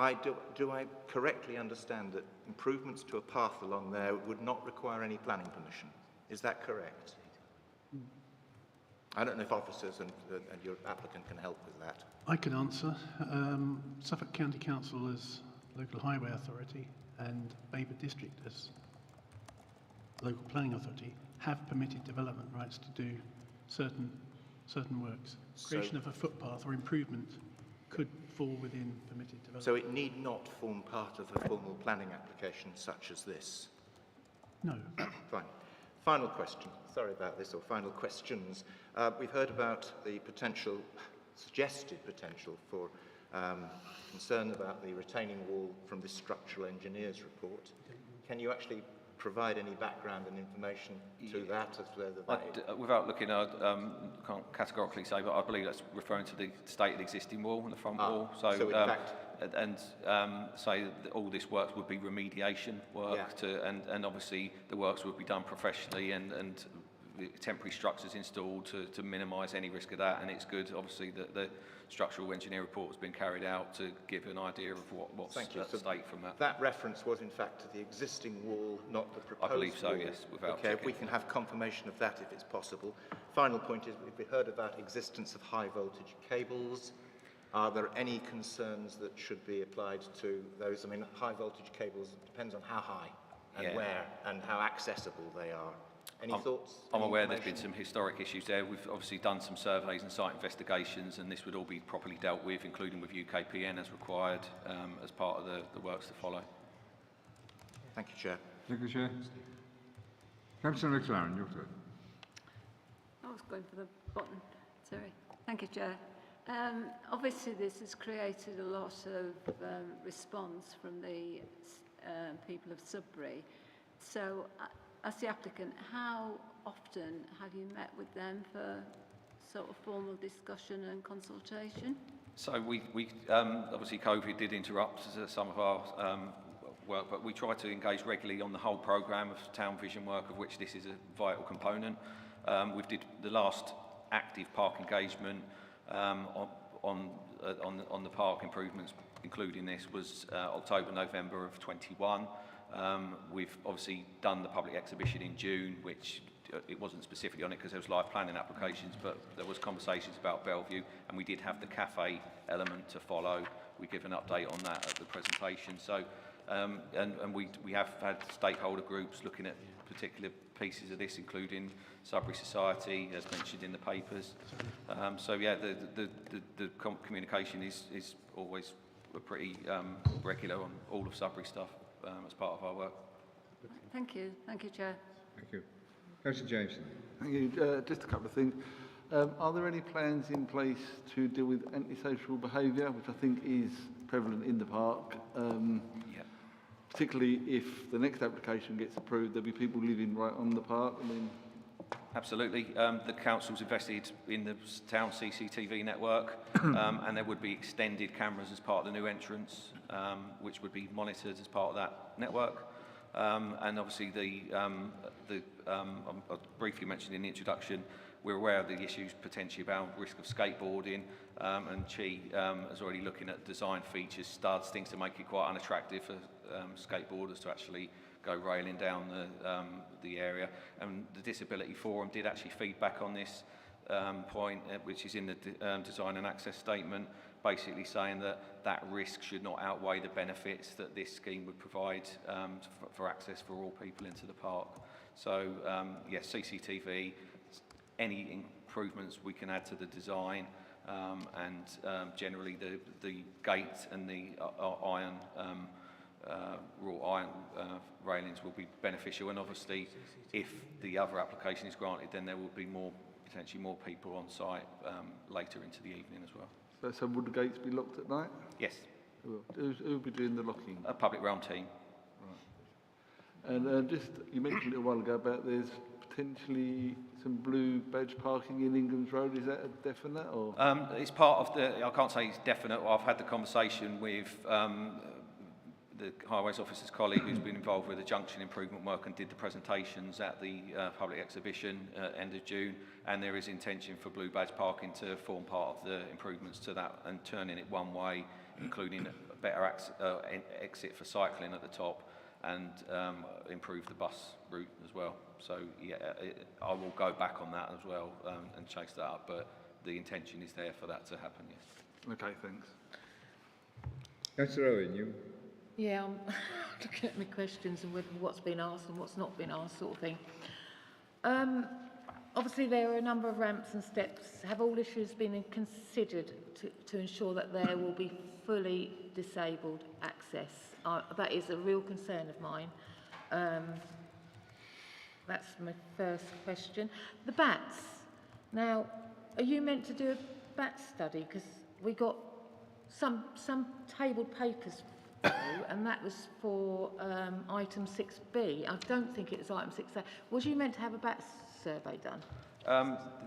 do I correctly understand that improvements to a path along there would not require any planning permission? Is that correct? I don't know if officers and your applicant can help with that. I can answer. Suffolk County Council as local highway authority and Babergh District as local planning authority have permitted development rights to do certain works. Creation of a footpath or improvement could fall within permitted development. So it need not form part of a formal planning application such as this? No. Fine. Final question. Sorry about this, or final questions. We've heard about the potential, suggested potential for concern about the retaining wall from this structural engineer's report. Can you actually provide any background and information to that as to whether Without looking, I can't categorically say, but I believe that's referring to the state of the existing wall and the front wall. So in fact, say that all this work would be remediation work, and obviously the works would be done professionally and temporary structures installed to minimise any risk of that. And it's good, obviously, that the structural engineer report has been carried out to give an idea of what's at stake from that. That reference was in fact to the existing wall, not the proposed I believe so, wall. yes, without Okay, if checking. we can have confirmation of that if it's possible. Final point is, we've heard about existence of high voltage cables. Are there any concerns that should be applied to those? I mean, high voltage cables depends on how high and where and how accessible they are. Any thoughts? I'm aware there's been some historic issues there. We've obviously done some surveys and site investigations, and this would all be properly dealt with, including with UKPN as required, as part of the works to follow. Thank you, Chair. Thank you, Chair. Councillor McLaren, your turn. I was going for the button. Sorry. Thank you, Chair. Obviously, this has created a lot of response from the people of Sudbury. So, as the applicant, how often have you met with them for sort of formal discussion and consultation? So we obviously COVID did interrupt some of our work, but we try to engage regularly on the whole programme of town vision work, of which this is a vital component. We did the last active park engagement on the park improvements, including this, was October, November of 21. We've obviously done the public exhibition in June, which it wasn't specifically on it because there was live planning applications, but there was conversations about Bellevue, and we did have the cafe element to follow. We give an update on that at the presentation. So, and we have had stakeholder groups looking at particular pieces of this, including Sudbury Society, as mentioned in the papers. So yeah, the communication is always pretty regular on all of Sudbury stuff. As part of our work. Thank you. Thank you, Chair. Thank you. Councillor Jameson. Thank you. Just a couple of things. Are there any plans in place to deal with antisocial behaviour, which I think is prevalent in the park? Particularly if the next application gets approved, there'll be people living right on the park. I mean, absolutely. The council's invested in the town CCTV network, and there would be extended cameras as part of the new entrance, which would be monitored as part of that network. And obviously, I briefly mentioned in the introduction, we're aware of the issues potentially about risk of skateboarding, and Chi is already looking at design features, studs, things to make it quite unattractive for skateboarders to actually go railing down the area. And the Disability Forum did actually feedback on this point, which is in the design and access statement, basically saying that that risk should not outweigh the benefits that this scheme would provide for access for all people into the park. So yes, CCTV, any improvements we can add to the design, and generally the gate and the iron wrought iron railings will be beneficial. And obviously, if the other application is granted, then there will be potentially more people on site later into the evening as well. So would the gates be locked at night? Yes. Who will be doing the locking? A public realm team. Right. And just, you mentioned a little while ago about there's potentially some blue badge parking in Ingram's Road. Is that a definite, or? It's part of the, I can't say it's definite. I've had the conversation with the Highways Officer's colleague who's been involved with the junction improvement work and did the presentations at the public exhibition end of June, and there is intention for blue badge parking to form part of the improvements to that and turning it one way, including a better exit for cycling at the top, and improve the bus route as well. So yeah, I will go back on that as well and chase that up, but the intention is there for that to happen, yes. Okay, thanks. Councillor Owen, you? Yeah, I'm looking at my questions and what's been asked and what's not been asked, sort of thing. Obviously, there are a number of ramps and steps. Have all issues been considered to ensure that there will be fully disabled access? That is a real concern of mine. That's my first question. The bats. Now, are you meant to do a bat study? Because we got some tabled papers through, and that was for item 6B. I don't think it was item 6A. Was you meant to have a bat survey done?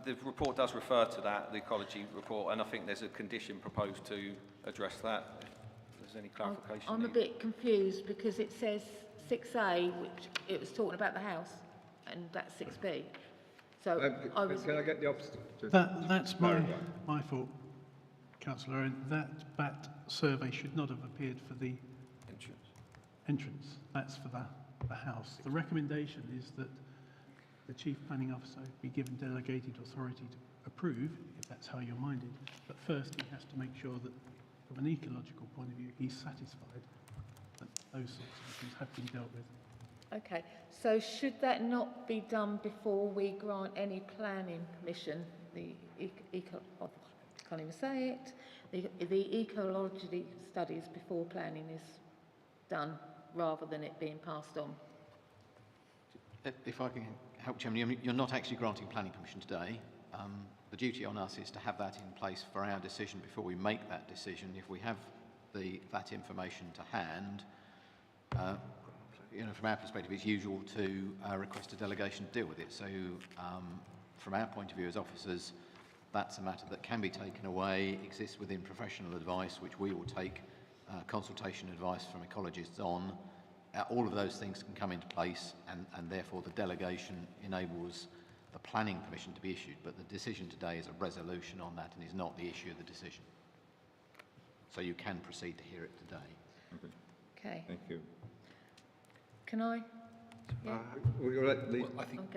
The report does refer to that, the ecology report, and I think there's a condition proposed to address that. If there's any clarification. I'm a bit confused because it says 6A, which it was talking about the house, and that's 6B. So can I get the opposite? That's my fault, Councillor Owen. That bat survey should not have appeared for the entrance. That's for the house. The recommendation is that the Chief Planning Officer be given delegated authority to approve, if that's how you're minded. But first, he has to make sure that, from an ecological point of view, he's satisfied that those sorts of issues have been dealt with. Okay, so should that not be done before we grant any planning permission? The can't even say it. The ecology studies before planning is done, rather than it being passed on. If I can help, Chairman, you're not actually granting planning permission today. The duty on us is to have that in place for our decision before we make that decision. If we have that information to hand, from our perspective, it's usual to request a delegation to deal with it. So, from our point of view as officers, that's a matter that can be taken away, exists within professional advice, which we will take consultation advice from ecologists on. All of those things can come into place, and therefore the delegation enables the planning permission to be issued. But the decision today is a resolution on that and is not the issue of the decision. So you can proceed to hear it today. Okay. Thank you. Can I? Yeah. Will you let Lee,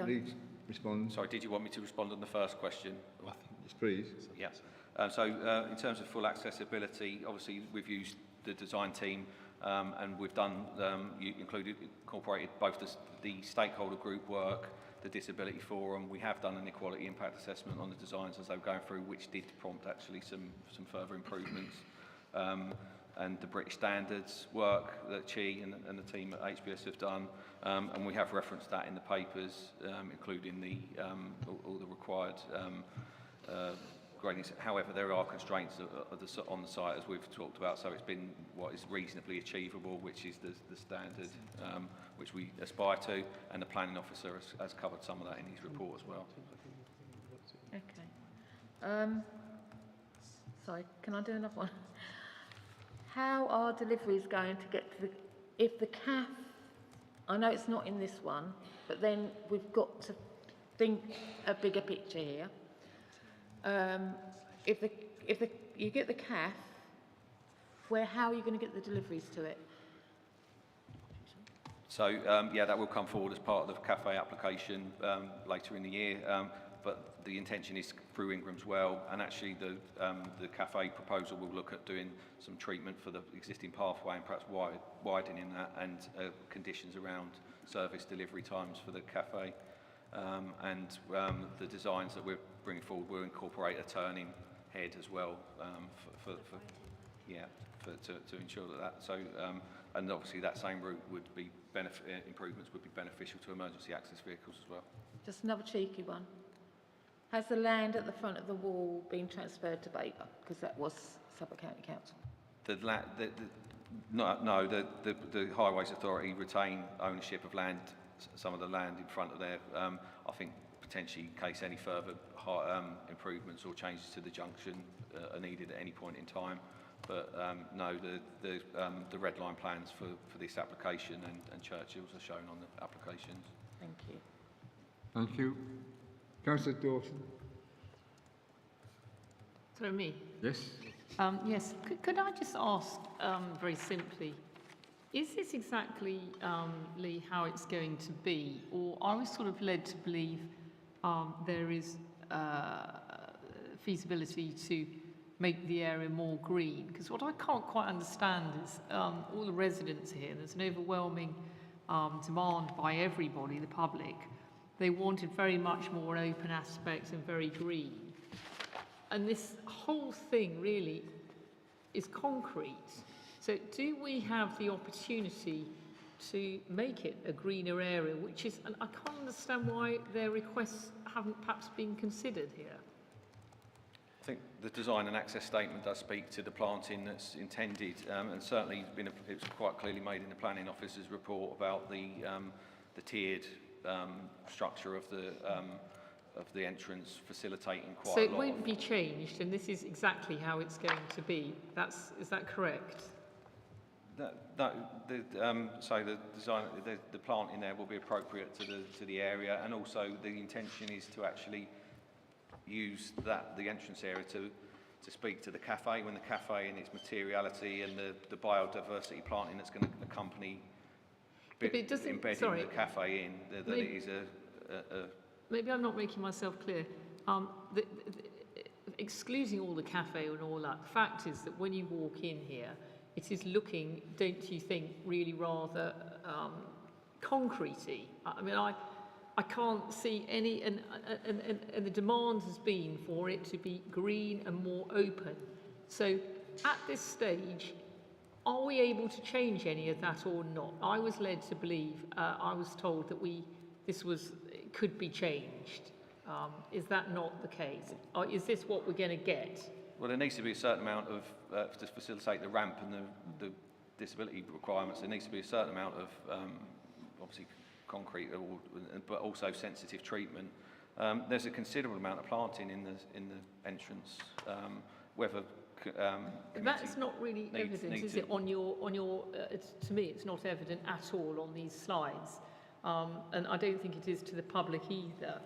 Lee respond? Sorry, did you want me to respond on the first question? Yes, please. Yeah. In terms of full accessibility, obviously we've used the design team, and we've done, incorporated both the stakeholder group work, the disability forum. We have done an equality impact assessment on the designs as they were going through, which did prompt actually some further improvements. And the British standards work that Chi and the team at HBS have done, and we have referenced that in the papers, including all the required gradings. However, there are constraints on the site, as we've talked about, so it's been what is reasonably achievable, which is the standard which we aspire to, and the planning officer has covered some of that in his report as well. Okay. Sorry, can I do another one? How are deliveries going to get to if the CAF, I know it's not in this one, but then we've got to think a bigger picture here. If you get the CAF, how are you going to get the deliveries to it? So, yeah, that will come forward as part of the CAFE application later in the year. but the intention is through Ingram as well, and actually the cafe proposal will look at doing some treatment for the existing pathway and perhaps widening that, and conditions around service delivery times for the cafe. The designs that we're bringing forward will incorporate a turning head as well to ensure that. So, and obviously that same route would be improvements would be beneficial to emergency access vehicles as well. Just another cheeky one. Has the land at the front of the wall been transferred to Babergh? Because that was Suffolk County Council. No, the Highways Authority retain ownership of land, some of the land in front of there. I think potentially in case any further improvements or changes to the junction are needed at any point in time. But no, the red line plans for this application and Churchill's are shown on the applications. Thank you. Thank you. Councillor Dawson. Through me? Yes. Yes. Could I just ask very simply, is this exactly, Lee, how it's going to be? Or are we sort of led to believe there is feasibility to make the area more green? Because what I can't quite understand is all the residents here, there's an overwhelming demand by everybody, the public. They wanted very much more open aspects and very green. And this whole thing really is concrete. So do we have the opportunity to make it a greener area, which is, and I can't understand why their requests haven't perhaps been considered here. I think the design and access statement does speak to the planting that's intended, and certainly it's quite clearly made in the planning officer's report about the tiered structure of the entrance, facilitating quite a lot. So it won't be changed, and this is exactly how it's going to be. Is that correct? So the design, the plant in there will be appropriate to the area, and also the intention is to actually use the entrance area to speak to the cafe, when the cafe and its materiality and the biodiversity planting that's going to accompany embedding the cafe in, that it is a maybe I'm not making myself clear. Excluding all the cafe and all that, the fact is that when you walk in here, it is looking, don't you think, really rather concretey. I mean, I can't see any, and the demand has been for it to be green and more open. So at this stage, are we able to change any of that or not? I was led to believe, I was told that it could be changed. Is that not the case? Or is this what we're going to get? Well, there needs to be a certain amount of, to facilitate the ramp and the disability requirements, there needs to be a certain amount of, obviously, concrete, but also sensitive treatment. There's a considerable amount of planting in the entrance. Whether that's not really evident, is it? On your to me, it's not evident at all on these slides, and I don't think it is to the public either.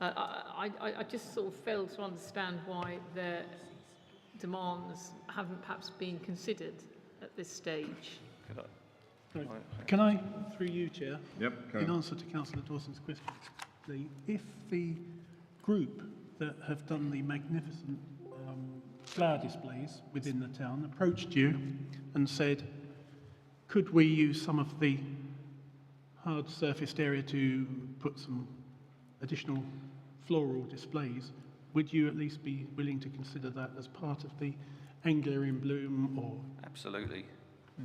I just sort of fail to understand why their demands haven't perhaps been considered at this stage. Can I, through you, Chair, yep, in answer to Councillor Dawson's question, if the group that have done the magnificent flower displays within the town approached you and said, could we use some of the hard surfaced area to put some additional floral displays, would you at least be willing to consider that as part of the Angler in Bloom? Or absolutely,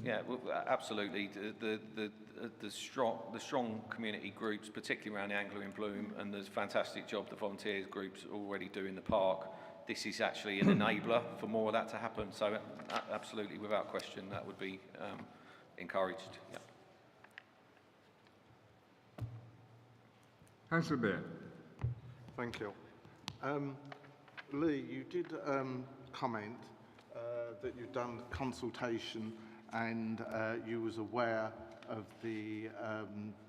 yeah, well, absolutely. The strong community groups, particularly around the Angler in Bloom, and the fantastic job the volunteers groups already do in the park. This is actually an enabler for more of that to happen. So absolutely, without question, that would be encouraged. Yeah. Councillor Beer. Thank you. Lee, you did comment that you'd done consultation and you was aware of the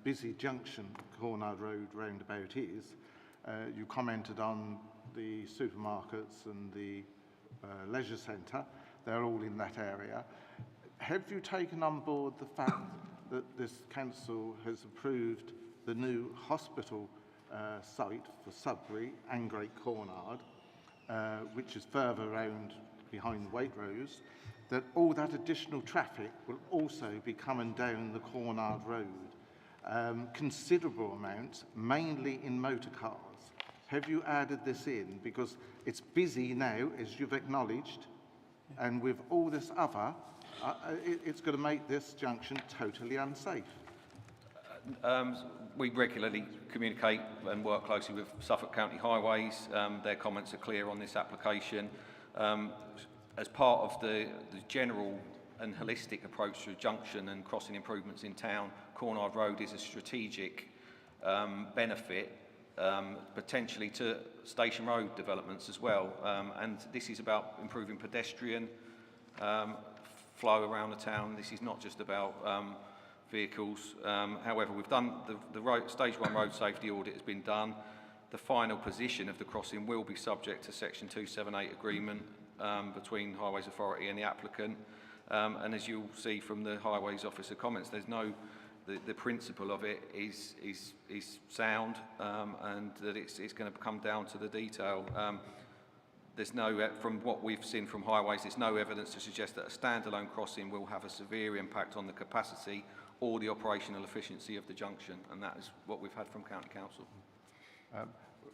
busy junction Cornard Road roundabout is. You commented on the supermarkets and the leisure centre. They're all in that area. Have you taken on board the fact that this council has approved the new hospital site for Sudbury and Great Cornard, which is further round behind Waitrose, that all that additional traffic will also be coming down the Cornard Road. Considerable amounts, mainly in motor cars. Have you added this in? Because it's busy now, as you've acknowledged, and with all this other, it's going to make this junction totally unsafe. We regularly communicate and work closely with Suffolk County Highways. Their comments are clear on this application. As part of the general and holistic approach to junction and crossing improvements in town, Cornard Road is a strategic benefit, potentially to Station Road developments as well. And this is about improving pedestrian flow around the town. This is not just about vehicles. However, we've done the Stage 1 road safety audit has been done. The final position of the crossing will be subject to Section 278 agreement between Highways Authority and the applicant. And as you'll see from the Highways Officer comments, there's no, the principle of it is sound, and that it's going to come down to the detail. There's no, from what we've seen from Highways, there's no evidence to suggest that a standalone crossing will have a severe impact on the capacity or the operational efficiency of the junction, and that is what we've had from County Council.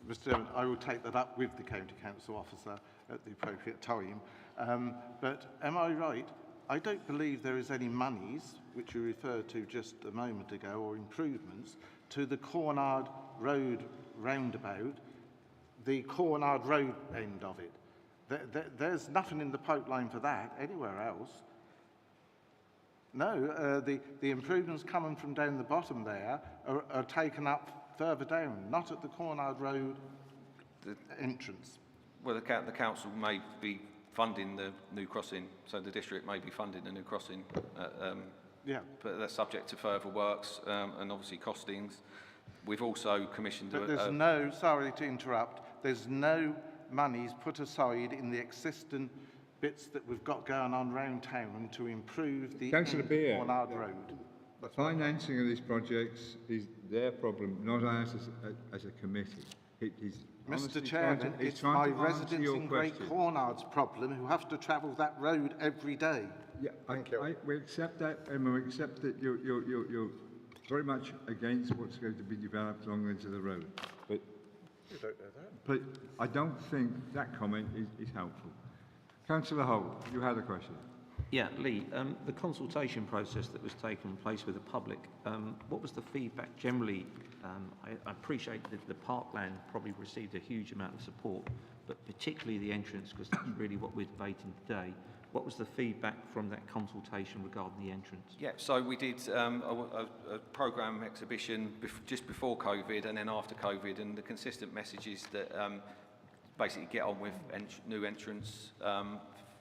Mr. Chairman, I will take that up with the County Council officer at the appropriate time. But am I right? I don't believe there is any monies, which you referred to just a moment ago, or improvements, to the Cornard Road roundabout, the Cornard Road end of it. There's nothing in the pipeline for that anywhere else. No, the improvements coming from down the bottom there are taken up further down, not at the Cornard Road entrance. Well, the council may be funding the new crossing, so the district may be funding the new crossing. Yeah. But that's subject to further works and obviously costings. We've also commissioned... But there's no, sorry to interrupt, there's no monies put aside in the existing bits that we've got going on around town to improve the Cornard Road. The financing of these projects is their problem, not ours as a committee. Mr. Chairman, it's my residents in Great Cornard's problem who have to travel that road every day. Yeah, we accept that, and we accept that you're very much against what's going to be developed along the edge of the road. But you don't know that. But I don't think that comment is helpful. Councillor Holt, you had a question. Yeah, Lee, the consultation process that was taking place with the public, what was the feedback generally? I appreciate that the parkland probably received a huge amount of support, but particularly the entrance, because that's really what we're debating today. What was the feedback from that consultation regarding the entrance? Yeah, so we did a programme exhibition just before COVID and then after COVID, and the consistent message is that basically get on with new entrance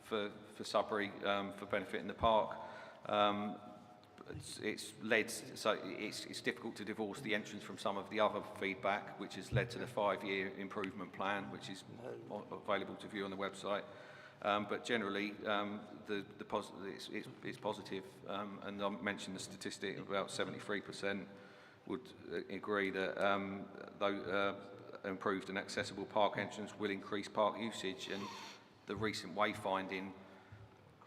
for Sudbury for benefiting the park. It's led, so it's difficult to divorce the entrance from some of the other feedback, which has led to the 5-year improvement plan, which is available to view on the website. But generally, it's positive, and I mentioned the statistic of about 73% would agree that improved and accessible park entrance will increase park usage, and the recent wayfinding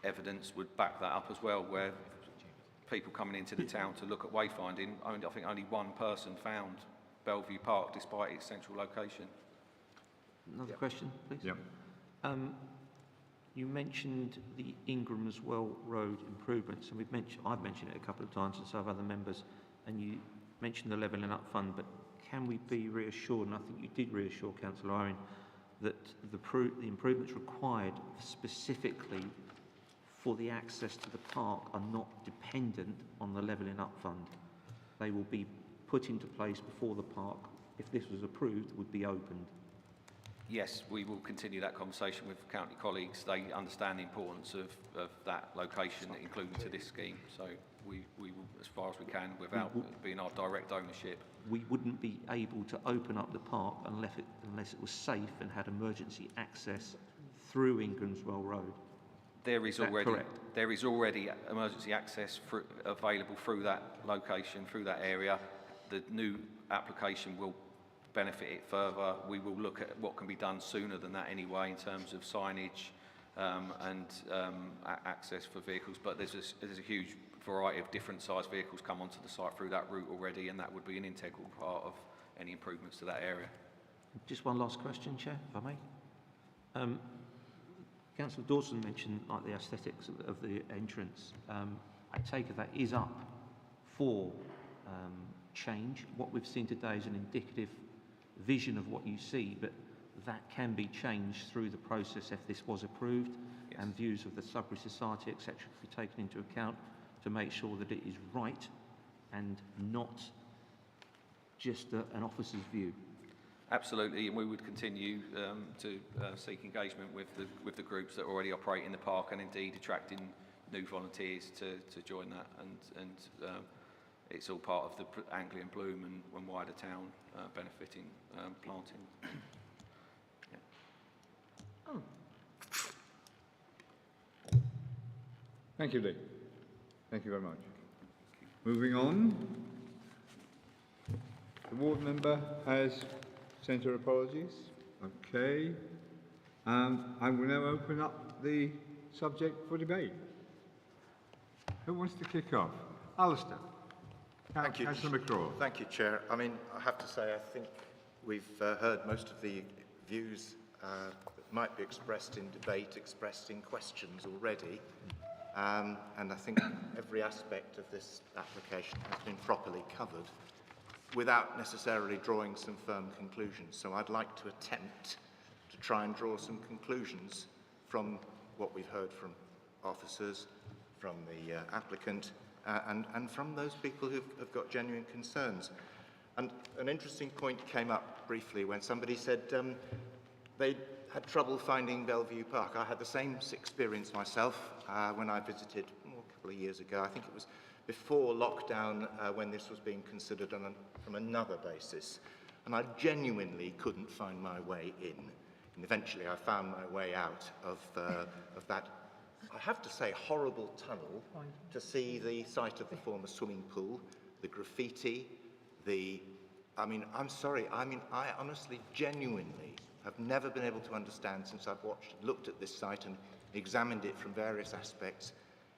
evidence would back that up as well, where people coming into the town to look at wayfinding, I think only one person found Bellevue Park despite its central location. Another question, please? Yeah. You mentioned the Ingram as well road improvements, and I've mentioned it a couple of times, and so have other members, and you mentioned the Levelling Up Fund, but can we be reassured, and I think you did reassure Councillor Irwin, that the improvements required specifically for the access to the park are not dependent on the Levelling Up Fund? They will be put into place before the park, if this was approved, would be opened. Yes, we will continue that conversation with county colleagues. They understand the importance of that location, including to this scheme. So we will, as far as we can, without being our direct ownership. We wouldn't be able to open up the park unless it was safe and had emergency access through Ingramswell Road. There is already emergency access available through that location, through that area. The new application will benefit it further. We will look at what can be done sooner than that anyway in terms of signage and access for vehicles, but there's a huge variety of different sized vehicles come onto the site through that route already, and that would be an integral part of any improvements to that area. Just one last question, Chair, if I may. Councillor Dawson mentioned like the aesthetics of the entrance. I take it that is up for change. What we've seen today is an indicative vision of what you see, but that can be changed through the process if this was approved, yes, and views of the Sudbury Society, etc., be taken into account to make sure that it is right and not just an officer's view. Absolutely, and we would continue to seek engagement with the groups that already operate in the park, and indeed attracting new volunteers to join that, and it's all part of the Anglian bloom and wider town benefiting planting. Yeah. Oh. Thank you, Lee. Thank you very much. Moving on. The ward member has sent her apologies. Okay. I will now open up the subject for debate. Who wants to kick off? Alistair. Thank you. Councillor McCraw. Thank you, Chair. I mean, I have to say, I think we've heard most of the views that might be expressed in debate, expressed in questions already. And I think every aspect of this application has been properly covered without necessarily drawing some firm conclusions. So I'd like to attempt to try and draw some conclusions from what we've heard from officers, from the applicant, and from those people who have got genuine concerns. And an interesting point came up briefly when somebody said they had trouble finding Bellevue Park. I had the same experience myself when I visited a couple of years ago. I think it was before lockdown when this was being considered from another basis. And I genuinely couldn't find my way in. And eventually I found my way out of that, I have to say, horrible tunnel to see the site of the former swimming pool, the graffiti, I mean, I'm sorry, I honestly, genuinely have never been able to understand since I've looked at this site and examined it from various aspects,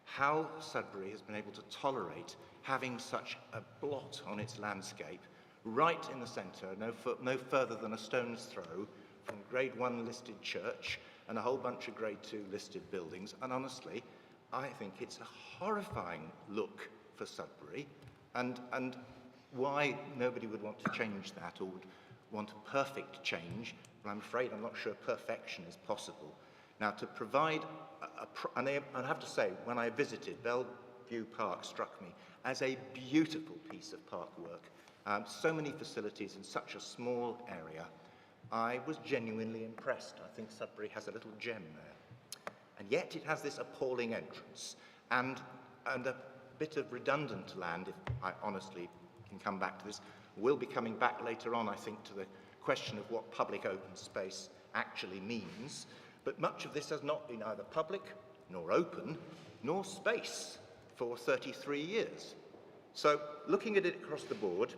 how Sudbury has been able to tolerate having such a blot on its landscape right in the centre, no further than a stone's throw from Grade 1 listed church and a whole bunch of Grade 2 listed buildings. And honestly, I think it's a horrifying look for Sudbury, and why nobody would want to change that or would want a perfect change. Well, I'm afraid I'm not sure perfection is possible. Now, to provide, and I have to say, when I visited, Bellevue Park struck me as a beautiful piece of park work. So many facilities in such a small area. I was genuinely impressed. I think Sudbury has a little gem there. And yet it has this appalling entrance and a bit of redundant land, if I honestly can come back to this. We'll be coming back later on, I think, to the question of what public open space actually means. But much of this has not been either public, nor open, nor space for 33 years. So, looking at it across the board,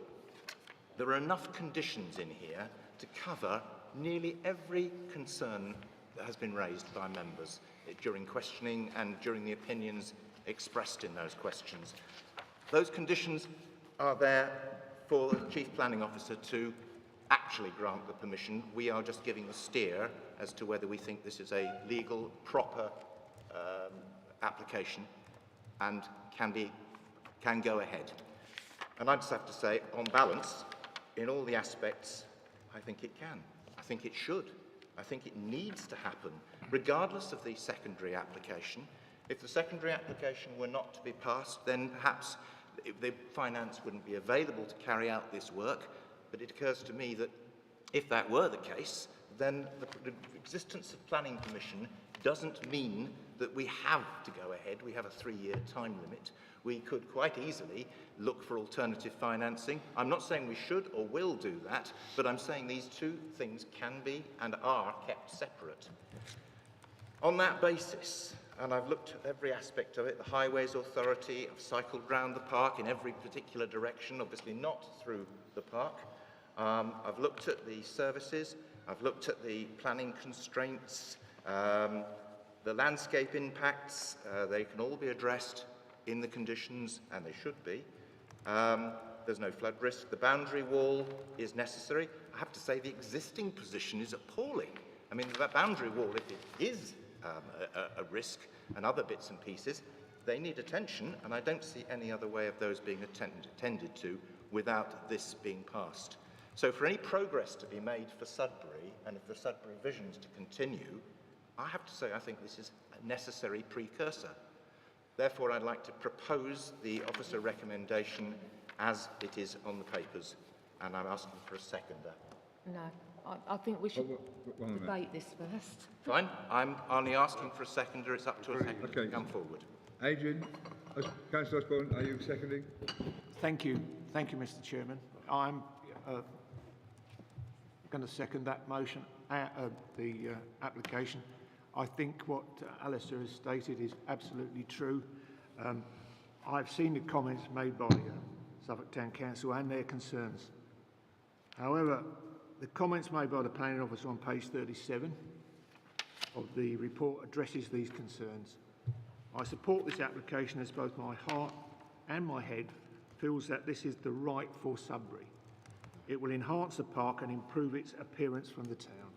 there are enough conditions in here to cover nearly every concern that has been raised by members during questioning and during the opinions expressed in those questions. Those conditions are there for the Chief Planning Officer to actually grant the permission. We are just giving a steer as to whether we think this is a legal, proper application and can go ahead. And I just have to say, on balance, in all the aspects, I think it can. I think it should. I think it needs to happen, regardless of the secondary application. If the secondary application were not to be passed, then perhaps the finance wouldn't be available to carry out this work. But it occurs to me that if that were the case, then the existence of planning permission doesn't mean that we have to go ahead. We have a 3-year time limit. We could quite easily look for alternative financing. I'm not saying we should or will do that, but I'm saying these two things can be and are kept separate. On that basis, and I've looked at every aspect of it, the Highways Authority, I've cycled round the park in every particular direction, obviously not through the park. I've looked at the services, I've looked at the planning constraints, the landscape impacts, they can all be addressed in the conditions, and they should be. There's no flood risk. The boundary wall is necessary. I have to say the existing position is appalling. I mean, that boundary wall, if it is a risk, and other bits and pieces, they need attention, and I don't see any other way of those being attended to without this being passed. So for any progress to be made for Sudbury, and if the Sudbury visions to continue, I have to say I think this is a necessary precursor. Therefore, I'd like to propose the officer recommendation as it is on the papers, and I'm asking for a seconder. No, I think we should debate this first. Fine, I'm only asking for a seconder, it's up to a seconder to come forward. Adrian, Councillor Osborne, are you seconding? Thank you, Mr. Chairman. I'm going to second that motion, the application. I think what Alistair has stated is absolutely true. I've seen the comments made by Suffolk Town Council and their concerns. However, the comments made by the planning officer on page 37 of the report addresses these concerns. I support this application as both my heart and my head feels that this is the right for Sudbury. It will enhance the park and improve its appearance from the town.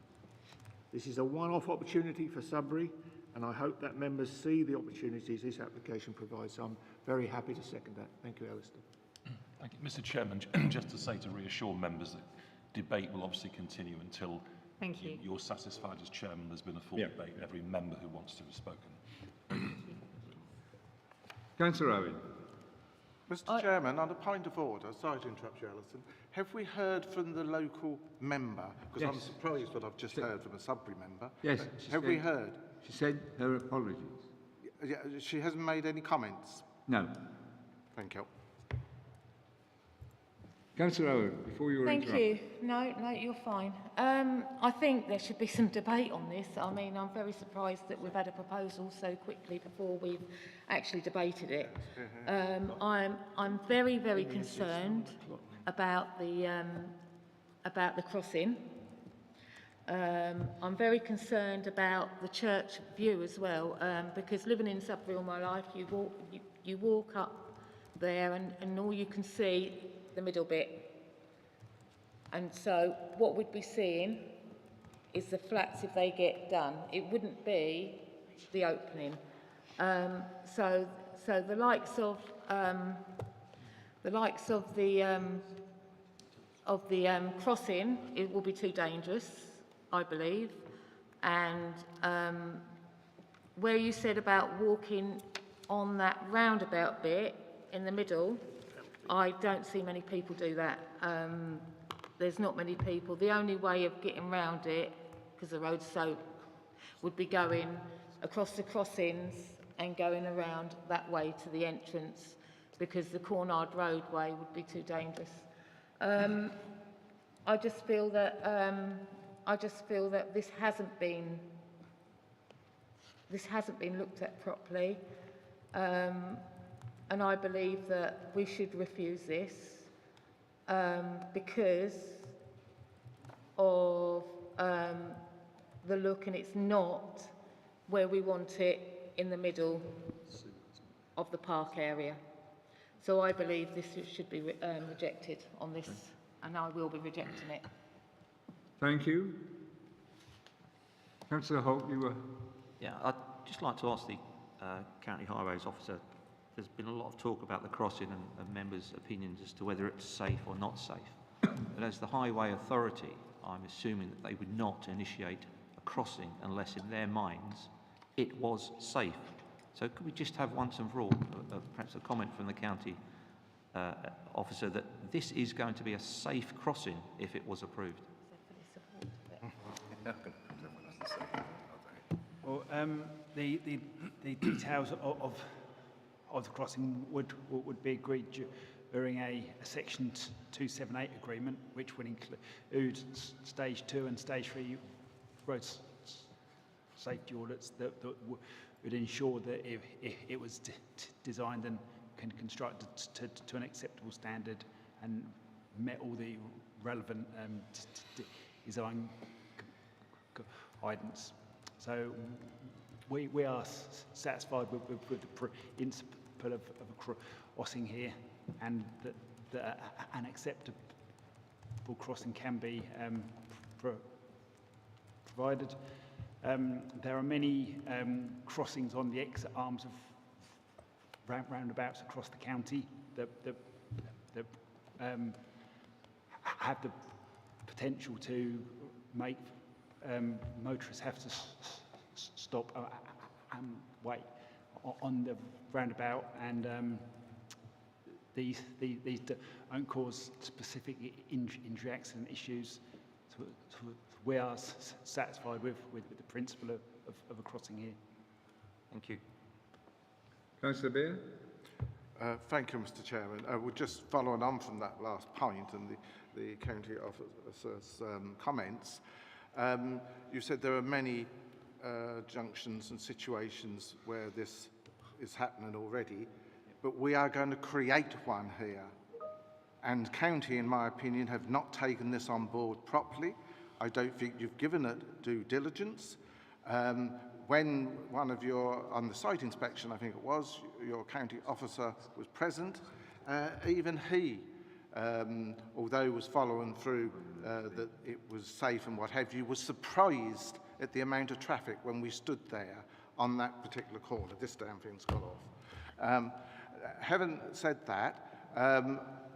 This is a one-off opportunity for Sudbury, and I hope that members see the opportunities this application provides. So I'm very happy to second that. Thank you, Alistair. Thank you. Mr. Chairman, just to say, to reassure members that debate will obviously continue until you're satisfied as chairman there's been a full debate, every member who wants to have spoken. Councillor Owen. Mr. Chairman, on a point of order, sorry to interrupt you, Alison, have we heard from the local member? Because I'm surprised what I've just heard from a Sudbury member. Yes. Have we heard? She said her apologies. Yeah, she hasn't made any comments? No. Thank you. Councillor Owen, before you were Thank you. No, you're fine. I think there should be some debate on this. I mean, I'm very surprised that we've had a proposal so quickly before we've actually debated it. I'm very, very concerned about the crossing. I'm very concerned about the church view as well, because living in Sudbury all my life, you walk up there and all you can see the middle bit. And so what we'd be seeing is the flats if they get done. It wouldn't be the opening. So the likes of the crossing, it will be too dangerous, I believe. And where you said about walking on that roundabout bit in the middle, I don't see many people do that. There's not many people. The only way of getting round it, because the road's so, would be going across the crossings and going around that way to the entrance, because the Cornard roadway would be too dangerous. I just feel that this hasn't been looked at properly. And I believe that we should refuse this because of the look, and it's not where we want it in the middle of the park area. So I believe this should be rejected on this, and I will be rejecting it. Thank you. Councillor Holt, you were... Yeah, I'd just like to ask the County Highways Officer, there's been a lot of talk about the crossing and members' opinions as to whether it's safe or not safe. But as the Highway Authority, I'm assuming that they would not initiate a crossing unless in their minds it was safe. So could we just have once and for all, perhaps a comment from the County Officer that this is going to be a safe crossing if it was approved? Well, the details of the crossing would be agreed during a Section 278 agreement, which would include Stage 2 and Stage 3 road safety audits that would ensure that it was designed and constructed to an acceptable standard and met all the relevant design guidance. So we are satisfied with the principle of a crossing here, and that an acceptable crossing can be provided. There are many crossings on the exit arms of roundabouts across the county that have the potential to make motorists have to stop and wait on the roundabout, and these don't cause specific injury accident issues. So we are satisfied with the principle of a crossing here. Thank you. Councillor Beer? Thank you, Mr. Chairman. We're just following on from that last point and the county officer's comments. You said there are many junctions and situations where this is happening already, but we are going to create one here. And county, in my opinion, have not taken this on board properly. I don't think you've given it due diligence. When one of your, on the site inspection, I think it was, your county officer was present, even he, although was following through that it was safe and what have you, was surprised at the amount of traffic when we stood there on that particular corner. This damn thing's got off. Having said that,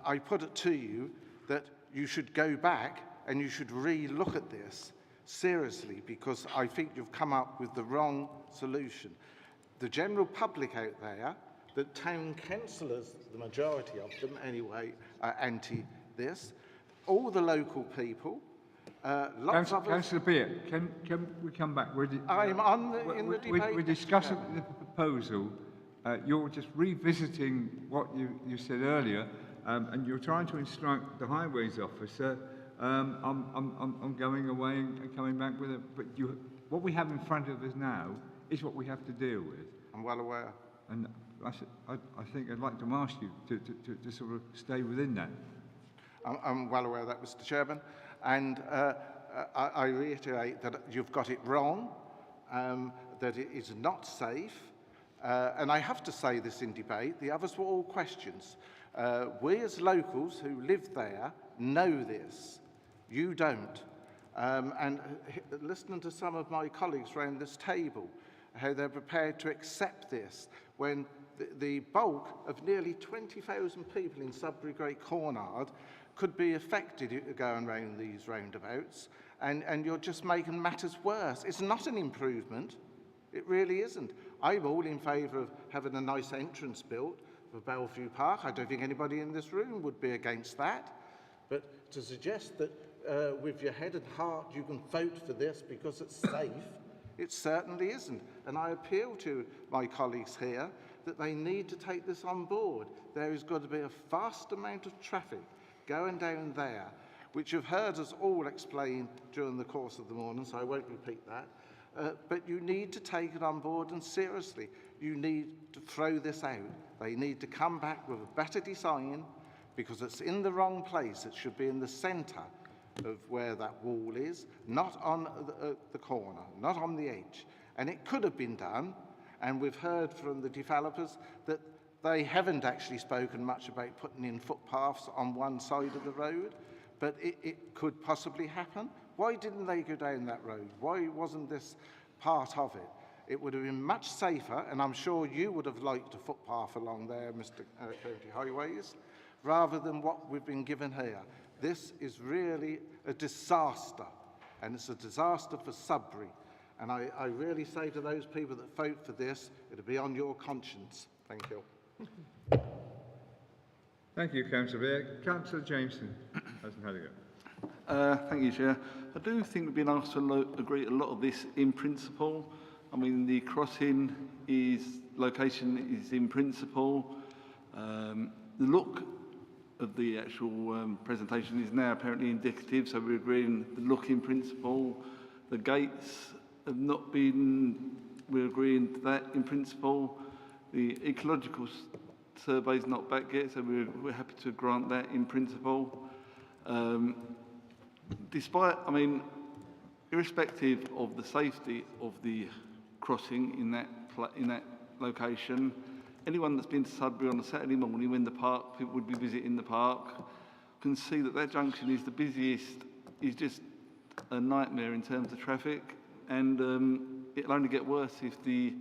I put it to you that you should go back and you should re-look at this seriously, because I think you've come up with the wrong solution. The general public out there, the town councillors, the majority of them anyway, are anti this. All the local people, lots of us... Councillor Beer, can we come back? I'm in the debate. We're discussing the proposal. You're just revisiting what you said earlier, and you're trying to instruct the highways officer I'm going away and coming back with it. But what we have in front of us now is what we have to deal with. I'm well aware. And I think I'd like to ask you to sort of stay within that. I'm well aware of that, Mr. Chairman. And I reiterate that you've got it wrong, that it is not safe. And I have to say this in debate, the others were all questions. We as locals who live there know this. You don't. And listening to some of my colleagues around this table, how they're prepared to accept this when the bulk of nearly 20,000 people in Sudbury Great Cornard could be affected going around these roundabouts, and you're just making matters worse. It's not an improvement. It really isn't. I'm all in favour of having a nice entrance built for Bellevue Park. I don't think anybody in this room would be against that. But to suggest that with your head and heart you can vote for this because it's safe, it certainly isn't. And I appeal to my colleagues here that they need to take this on board. There is going to be a vast amount of traffic going down there, which you've heard us all explain during the course of the morning, so I won't repeat that. But you need to take it on board, and seriously, you need to throw this out. They need to come back with a better design, because it's in the wrong place. It should be in the centre of where that wall is, not on the corner, not on the edge. And it could have been done, and we've heard from the developers that they haven't actually spoken much about putting in footpaths on one side of the road, but it could possibly happen. Why didn't they go down that road? Why wasn't this part of it? It would have been much safer, and I'm sure you would have liked a footpath along there, Mr. County Highways, rather than what we've been given here. This is really a disaster, and it's a disaster for Sudbury. And I really say to those people that vote for this, it'll be on your conscience. Thank you. Thank you, Councillor Beer. Councillor Jameson hasn't had a go. Thank you, Chair. I do think we've been asked to agree a lot of this in principle. I mean, the crossing location is in principle. The look of the actual presentation is now apparently indicative, so we're agreeing the look in principle. The gates have not been, we're agreeing to that in principle. The ecological survey is not back yet, so we're happy to grant that in principle. Despite, I mean, irrespective of the safety of the crossing in that location, anyone that's been to Sudbury on a Saturday morning when the park, people would be visiting the park, can see that that junction is the busiest, is just a nightmare in terms of traffic, and it'll only get worse if the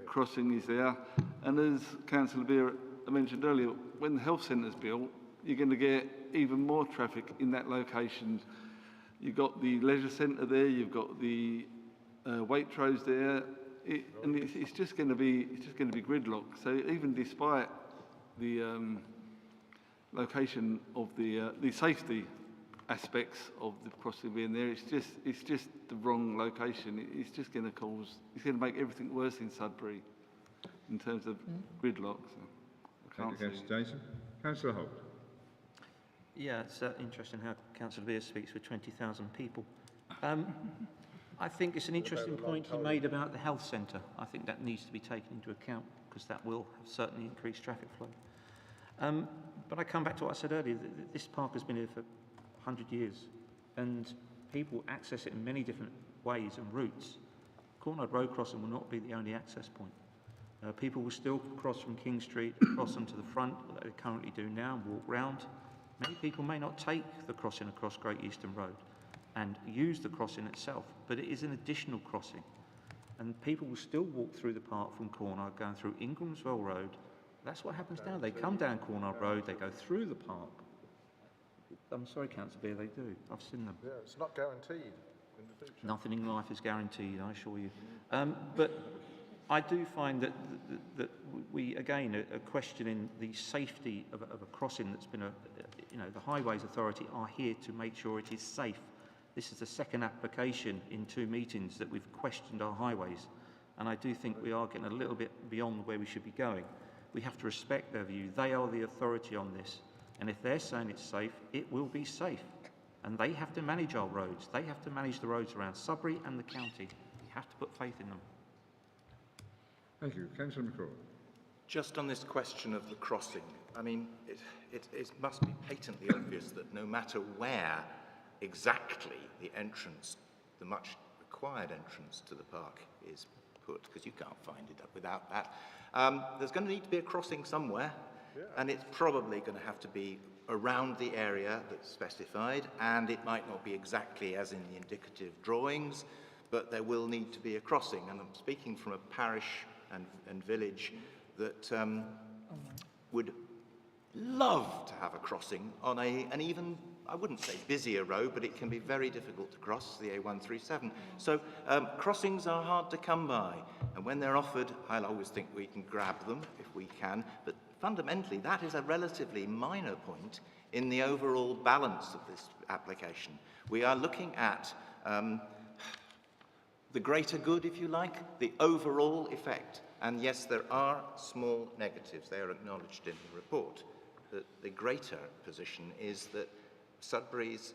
crossing is there. And as Councillor Bure mentioned earlier, when the health centre's built, you're going to get even more traffic in that location. You've got the leisure centre there, you've got the Waitrose there, and it's just going to be gridlock. So even despite the location of the safety aspects of the crossing being there, it's just the wrong location. It's just going to make everything worse in Sudbury in terms of gridlock. So Thank you, Councillor Jason. Councillor Holt. Yeah, it's interesting how Councillor Bure speaks with 20,000 people. I think it's an interesting point he made about the health centre. I think that needs to be taken into account because that will have certainly increased traffic flow. But I come back to what I said earlier. This park has been here for 100 years and people access it in many different ways and routes. Cornard Road crossing will not be the only access point. People will still cross from King Street, cross onto the front, like they currently do now, and walk round. Many people may not take the crossing across Great Eastern Road and use the crossing itself, but it is an additional crossing. And people will still walk through the park from Cornard, going through Ingramswell Road. That's what happens now. They come down Cornard Road, they go through the park. I'm sorry, Councillor Bure, they do. I've seen them. Yeah, it's not guaranteed in the future. Nothing in life is guaranteed, I assure you. But I do find that we, again, are questioning the safety of a crossing that's been the Highways Authority are here to make sure it is safe. This is the second application in 2 meetings that we've questioned our highways. And I do think we are getting a little bit beyond where we should be going. We have to respect their view. They are the authority on this. And if they're saying it's safe, it will be safe. And they have to manage our roads. They have to manage the roads around Sudbury and the county. We have to put faith in them. Thank you. Councillor McCraw. Just on this question of the crossing, I mean, it must be patently obvious that no matter where exactly the entrance, the much required entrance to the park is put, because you can't find it without that, there's going to need to be a crossing somewhere, and it's probably going to have to be around the area that's specified, and it might not be exactly as in the indicative drawings, but there will need to be a crossing. And I'm speaking from a parish and village that would love to have a crossing on an even, I wouldn't say busier road, but it can be very difficult to cross, the A137. So crossings are hard to come by, and when they're offered, I'll always think we can grab them if we can, but fundamentally that is a relatively minor point in the overall balance of this application. We are looking at the greater good, if you like, the overall effect. And yes, there are small negatives. They are acknowledged in the report. The greater position is that Sudbury's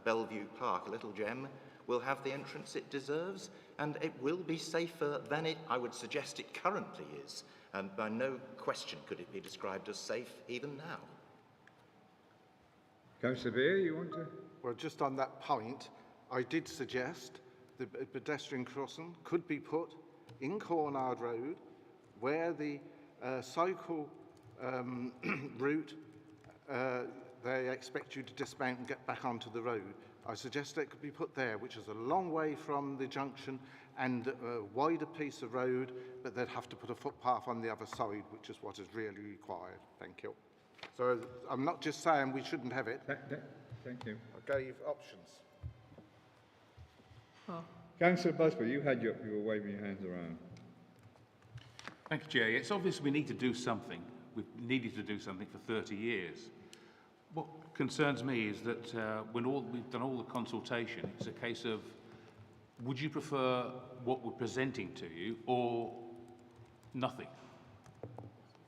Bellevue Park, a little gem, will have the entrance it deserves, and it will be safer than I would suggest it currently is. And by no question could it be described as safe even now. Councillor Bure, you want to? Well, just on that point, I did suggest the pedestrian crossing could be put in Cornard Road, where the cycle route, they expect you to dismount and get back onto the road. I suggest it could be put there, which is a long way from the junction and a wider piece of road, but they'd have to put a footpath on the other side, which is what is really required. Thank you. So I'm not just saying we shouldn't have it. Thank you. I gave options. Councillor Busby, you were waving your hands around. Thank you, Chair. It's obvious we need to do something. We've needed to do something for 30 years. What concerns me is that when we've done all the consultation, it's a case of, would you prefer what we're presenting to you or nothing?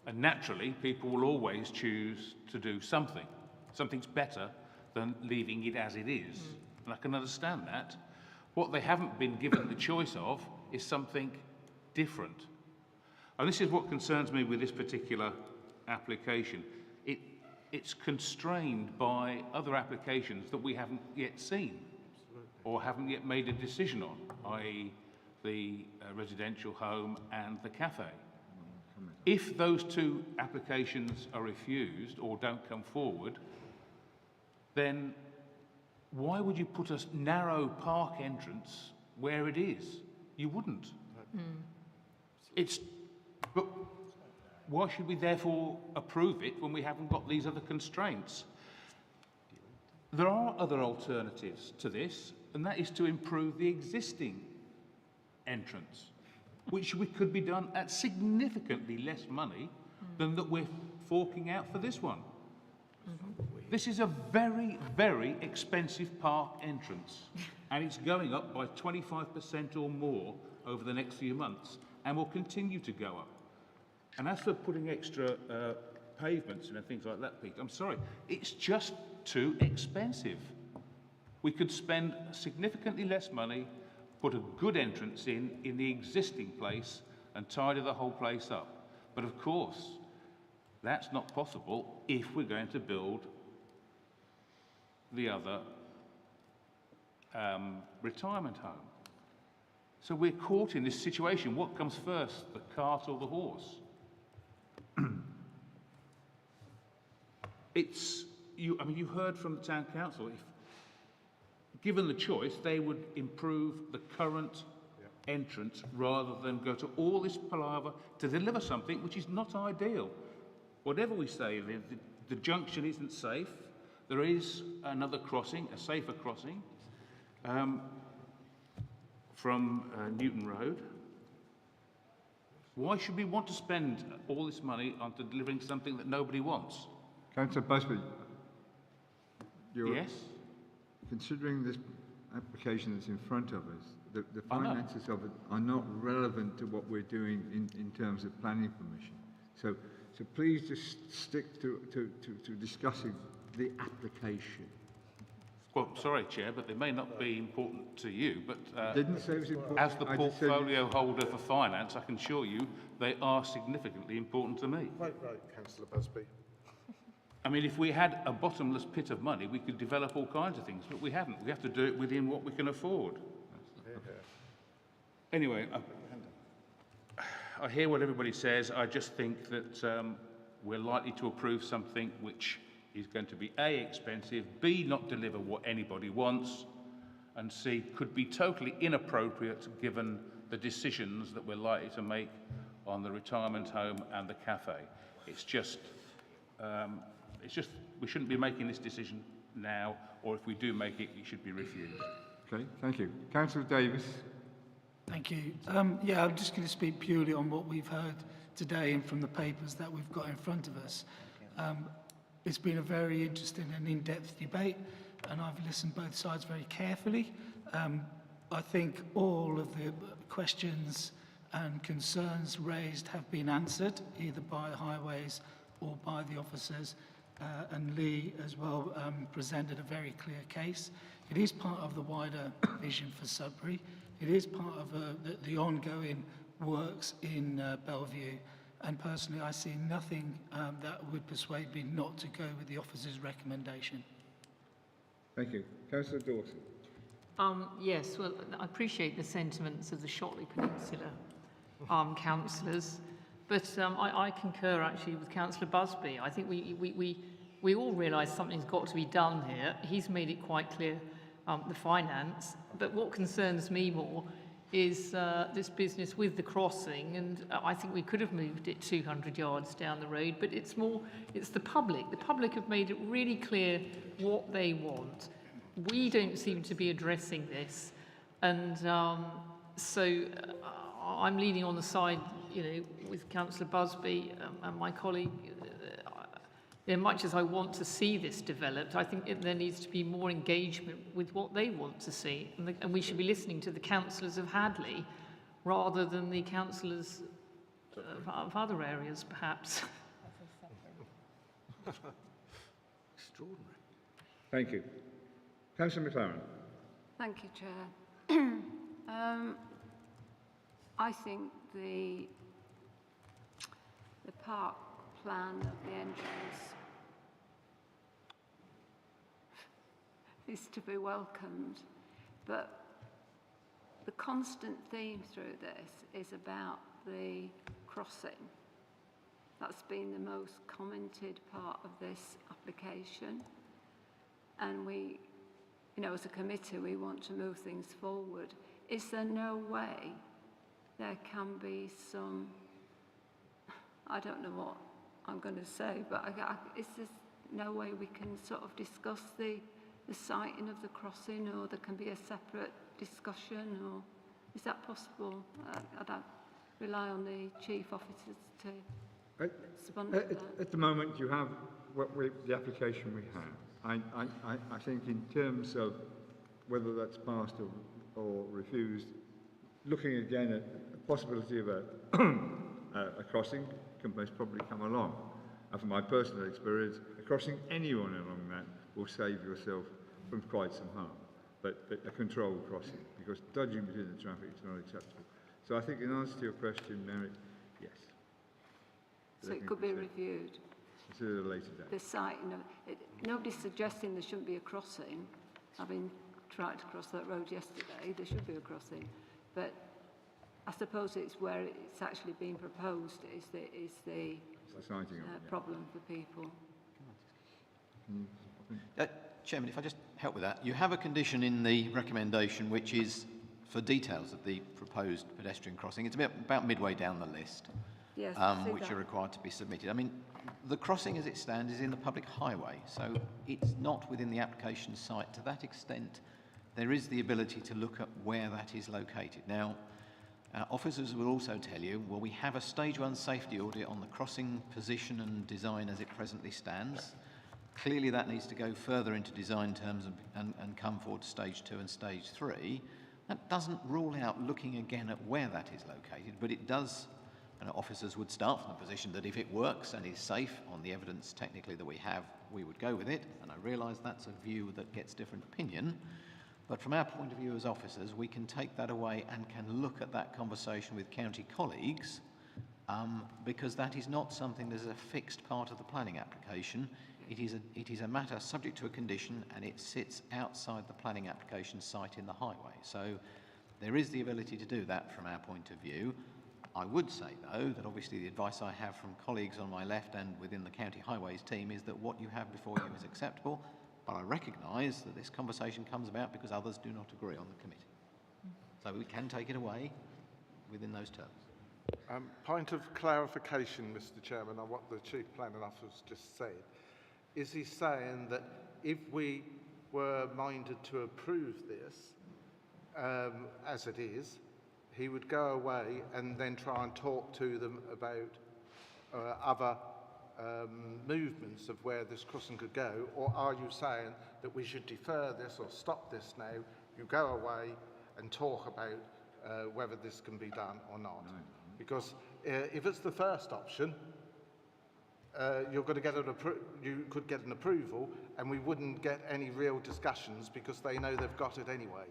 And naturally, people will always choose to do something. Something's better than leaving it as it is. And I can understand that. What they haven't been given the choice of is something different. And this is what concerns me with this particular application. it's constrained by other applications that we haven't yet seen or haven't yet made a decision on, i.e. the residential home and the cafe. If those two applications are refused or don't come forward, then why would you put a narrow park entrance where it is? You wouldn't. But why should we therefore approve it when we haven't got these other constraints? There are other alternatives to this, and that is to improve the existing entrance, which could be done at significantly less money than that we're forking out for this one. This is a very, very expensive park entrance, and it's going up by 25% or more over the next few months, and will continue to go up. And as for putting extra pavements and things like that, Pete, I'm sorry, it's just too expensive. We could spend significantly less money, put a good entrance in the existing place, and tidy the whole place up. But of course, that's not possible if we're going to build the other retirement home. So we're caught in this situation. What comes first, the cart or the horse? You heard from the town council. If given the choice, they would improve the current entrance rather than go to all this palaver to deliver something which is not ideal. Whatever we say, the junction isn't safe. There is another crossing, a safer crossing, from Newton Road. Why should we want to spend all this money on delivering something that nobody wants? Councillor Busby, Yes? considering this application that's in front of us, the finances of it are not relevant to what we're doing in terms of planning permission. So please just stick to discussing the application. Well, sorry, Chair, but they may not be important to you, but Didn't say it was important. as the I just said- portfolio holder for finance, I can assure you they are significantly important to me. Right, Councillor Busby. I mean, if we had a bottomless pit of money, we could develop all kinds of things, but we haven't. We have to do it within what we can afford. Anyway, I hear what everybody says. I just think that we're likely to approve something which is going to be A, expensive, B, not deliver what anybody wants, and C, could be totally inappropriate given the decisions that we're likely to make on the retirement home and the cafe. It's just we shouldn't be making this decision now, or if we do make it, it should be refused. Okay, thank you. Councillor Davis. Thank you. Yeah, I'm just going to speak purely on what we've heard today and from the papers that we've got in front of us. It's been a very interesting and in-depth debate, and I've listened both sides very carefully. I think all of the questions and concerns raised have been answered, either by Highways or by the officers, and Lee as well presented a very clear case. It is part of the wider vision for Sudbury. It is part of the ongoing works in Bellevue, and personally I see nothing that would persuade me not to go with the officer's recommendation. Thank you. Councillor Dawson. Yes, well, I appreciate the sentiments of the Shotley Peninsula councillors, but I concur actually with Councillor Busby. I think we all realise something's got to be done here. He's made it quite clear, the finance, but what concerns me more is this business with the crossing, and I think we could have moved it 200 yards down the road, but it's the public. The public have made it really clear what they want. We don't seem to be addressing this, and so I'm leaning on the side, with Councillor Busby and my colleague. Much as I want to see this developed, I think there needs to be more engagement with what they want to see, and we should be listening to the councillors of Hadley rather than the councillors of other areas, perhaps. Extraordinary. Thank you. Councillor McLaren. Thank you, Chair. I think the park plan of the entrance is to be welcomed. But the constant theme through this is about the crossing. That's been the most commented part of this application. And we, you know, as a committee, we want to move things forward. Is there no way there can be some, I don't know what I'm going to say, but is there no way we can sort of discuss the siting of the crossing, or there can be a separate discussion, or is that possible? I don't rely on the chief officers to respond to that. At the moment, you have the application we have. I think in terms of whether that's passed or refused, looking again at the possibility of a crossing can most probably come along. And from my personal experience, a crossing anyone along that will save yourself from quite some harm. But a controlled crossing, because dodging between the traffic is not acceptable. So I think in answer to your question, Mary, yes. So it could be reviewed. Consider it a later date. The site, you know, nobody's suggesting there shouldn't be a crossing. Having tried to cross that road yesterday, there should be a crossing. But I suppose it's where it's actually being proposed is the problem for people. Chairman, if I just help with that. You have a condition in the recommendation which is for details of the proposed pedestrian crossing. It's about midway down the list, yes, which are required to be submitted. I mean, the crossing as it stands is in the public highway, so it's not within the application site. To that extent, there is the ability to look at where that is located. Now, officers will also tell you, well, we have a stage 1 safety audit on the crossing position and design as it presently stands. Clearly that needs to go further into design terms and come forward to stage 2 and stage 3. That doesn't rule out looking again at where that is located, but it does, and officers would start from the position that if it works and is safe on the evidence technically that we have, we would go with it. And I realise that's a view that gets different opinion. But from our point of view as officers, we can take that away and can look at that conversation with county colleagues, because that is not something that is a fixed part of the planning application. It is a matter subject to a condition, and it sits outside the planning application site in the highway. So there is the ability to do that from our point of view. I would say, though, that obviously the advice I have from colleagues on my left and within the county highways team is that what you have before you is acceptable. But I recognise that this conversation comes about because others do not agree on the committee. So we can take it away within those terms. Point of clarification, Mr. Chairman, on what the Chief Planning Officer just said. Is he saying that if we were minded to approve this as it is, he would go away and then try and talk to them about other movements of where this crossing could go? Or are you saying that we should defer this or stop this now, you go away and talk about whether this can be done or not? Because if it's the first option, you're going to get you could get an approval, and we wouldn't get any real discussions because they know they've got it anyway.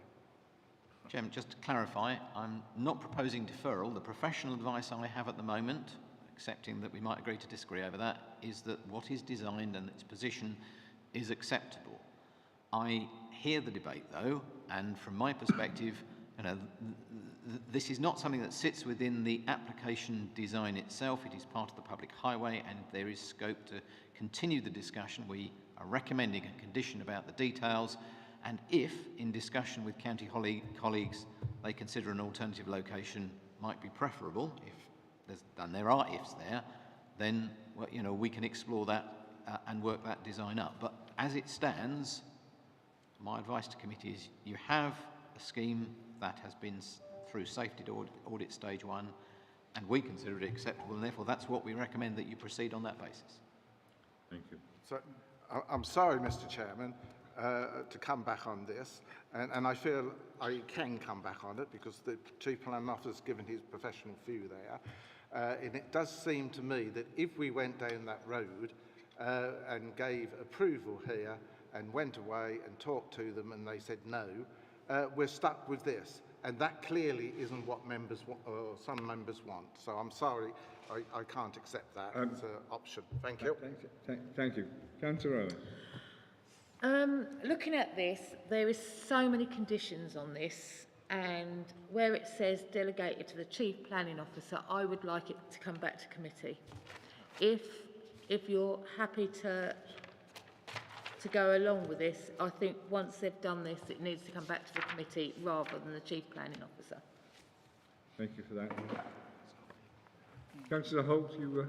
Chairman, just to clarify, I'm not proposing deferral. The professional advice I have at the moment, accepting that we might agree to disagree over that, is that what is designed and its position is acceptable. I hear the debate, though, and from my perspective, you know, this is not something that sits within the application design itself. It is part of the public highway, and there is scope to continue the discussion. We are recommending a condition about the details, and if, in discussion with county colleagues, they consider an alternative location might be preferable, and there are ifs there, then well, you know, we can explore that and work that design up. But as it stands, my advice to committee is you have a scheme that has been through safety audit stage 1, and we consider it acceptable, and therefore that's what we recommend, that you proceed on that basis. Thank you. So I'm sorry, Mr. Chairman, to come back on this, and I feel I can come back on it because the Chief Planning Officer has given his professional view there. And it does seem to me that if we went down that road and gave approval here and went away and talked to them and they said no, we're stuck with this. And that clearly isn't what members or some members want. So I'm sorry, I can't accept that as an option. Thank you. Thank you. Councillor Owen. Looking at this, there is so many conditions on this, and where it says delegated to the Chief Planning Officer, I would like it to come back to committee. If you're happy to go along with this, I think once they've done this, it needs to come back to the committee rather than the Chief Planning Officer. Thank you for that. Councillor Holt, you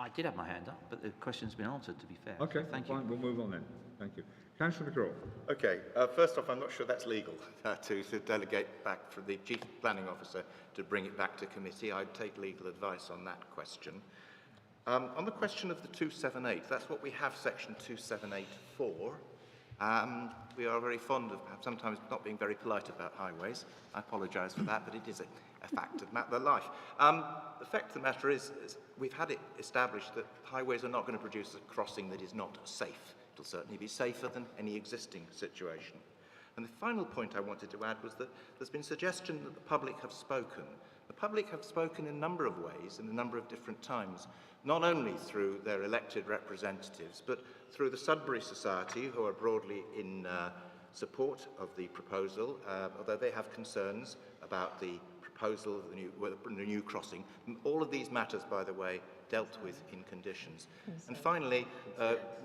I did have my hand up, but the question's been answered, to be fair. Okay, So thank fine, you. we'll move on then. Thank you. Councillor McGraw. Okay, first off, I'm not sure that's legal to delegate back for the Chief Planning Officer to bring it back to committee. I'd take legal advice on that question. On the question of the 278, that's what we have section 278 for. We are very fond of perhaps sometimes not being very polite about highways. I apologise for that, but it is a fact of life. The fact of the matter is we've had it established that highways are not going to produce a crossing that is not safe. It'll certainly be safer than any existing situation. And the final point I wanted to add was that there's been suggestion that the public have spoken. The public have spoken in a number of ways, in a number of different times, not only through their elected representatives, but through the Sudbury Society, who are broadly in support of the proposal, although they have concerns about the proposal of the new crossing. All of these matters, by the way, dealt with in conditions. And finally,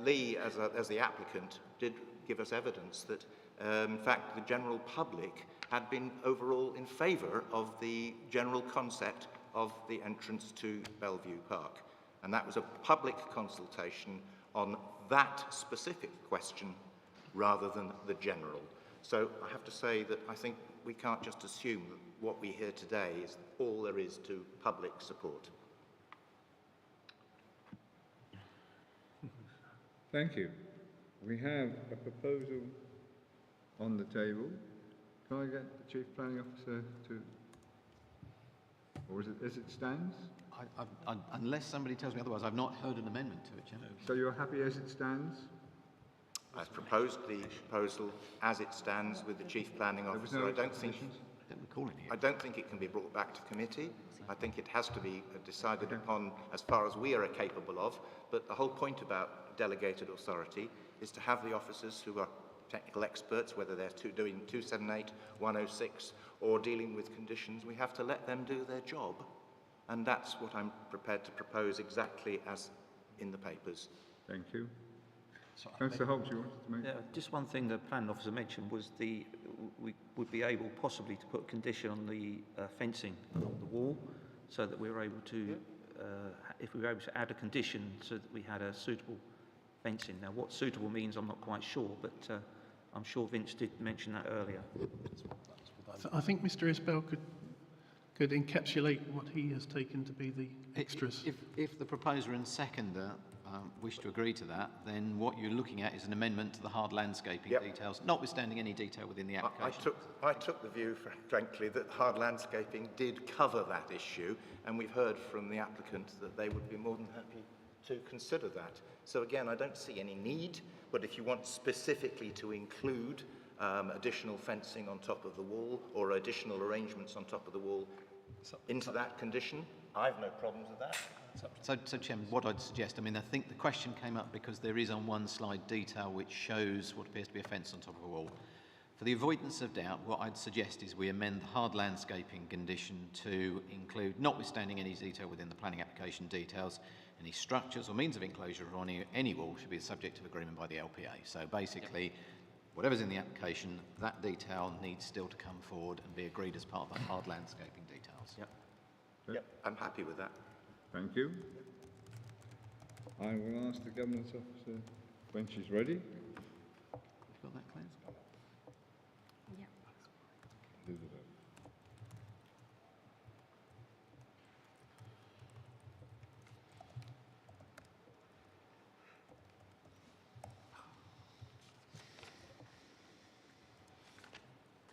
Lee, as the applicant, did give us evidence that, in fact, the general public had been overall in favour of the general concept of the entrance to Bellevue Park. And that was a public consultation on that specific question rather than the general. So I have to say that I think we can't just assume that what we hear today is all there is to public support. Thank you. We have a proposal on the table. Can I get the Chief Planning Officer to, or is it as it stands? Unless somebody tells me otherwise, I've not heard an amendment to it, Chairman. So you're happy as it stands? I've proposed the proposal as it stands with the Chief Planning Officer. No I don't think it can be brought back to committee. I think it has to be decided upon as far as we are capable of. But the whole point about delegated authority is to have the officers who are technical experts, whether they're doing 278, 106, or dealing with conditions, we have to let them do their job. And that's what I'm prepared to propose exactly as in the papers. Thank you. Councillor Hobbs, you wanted to make? Yeah, just one thing the planning officer mentioned was we would be able possibly to put a condition on the fencing along the wall, so that we were able to, if we were able to add a condition so that we had a suitable fencing. Now, what suitable means, I'm not quite sure, but I'm sure Vince did mention that earlier. So I think Mr. Isbell could encapsulate what he has taken to be the extras. If the proposer and seconder wish to agree to that, then what you're looking at is an amendment to the hard landscaping details, notwithstanding any detail within the application. I took the view, frankly, that hard landscaping did cover that issue, and we've heard from the applicant that they would be more than happy to consider that. So again, I don't see any need, but if you want specifically to include additional fencing on top of the wall or additional arrangements on top of the wall into that condition, I have no problems with that. So Chairman, what I'd suggest, I think the question came up because there is on one slide detail which shows what appears to be a fence on top of a wall. For the avoidance of doubt, what I'd suggest is we amend the hard landscaping condition to include, notwithstanding any detail within the planning application details, any structures or means of enclosure on any wall should be the subject of agreement by the LPA. So basically, whatever's in the application, that detail needs still to come forward and be agreed as part of the hard landscaping details. Yep, I'm happy with that. Thank you. I will ask the Governance Officer when she's ready. You've got that, Claire? Yeah. Do the vote.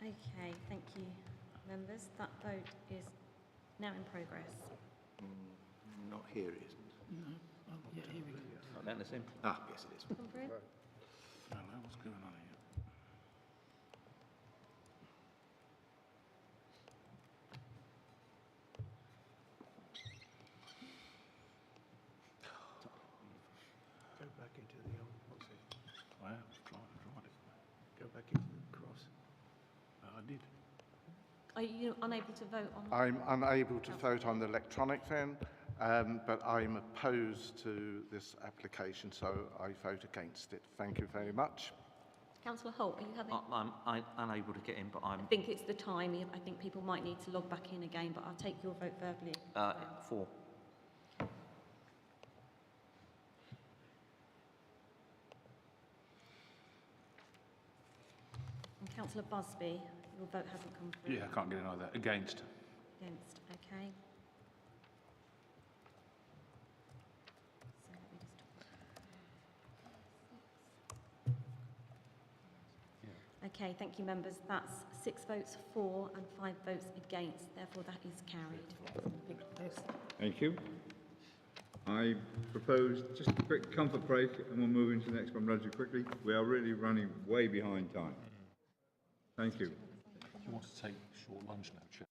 Okay, thank you, members. That vote is now in progress. Not here, it isn't. No. Oh, yeah, here we go. Not down the same. Ah, yes, it is. Come through? I don't know what's going on here. Go back back into the old, what's it? I have tried it. Go back into the cross. I did. Are you unable to vote on? I'm unable to vote on the electronic then, but I'm opposed to this application, so I vote against it. Thank you very much. Councillor Holt, are you having? I'm unable to get in, but I think it's the time. I think people might need to log back in again, but I'll take your vote verbally. 4. And Councillor Busby, your vote hasn't come through. Yeah, I can't get in either. Against. Against, okay. So let me just... Okay, thank you, members. That's 6 votes for and 5 votes against. Therefore, that is carried. Thank you. I propose just a quick comfort break and we'll move into the next one relatively quickly. We are really running way behind time. Thank you. You want to take a short lunch now, Chair?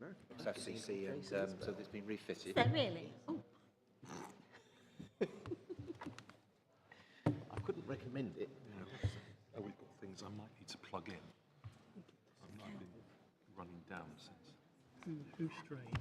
No. It's FCC, and so it's been refitted. Is that really? Oh. I couldn't recommend it. Oh, we've got things I might need to plug in. I've not been running down since. Who strayed?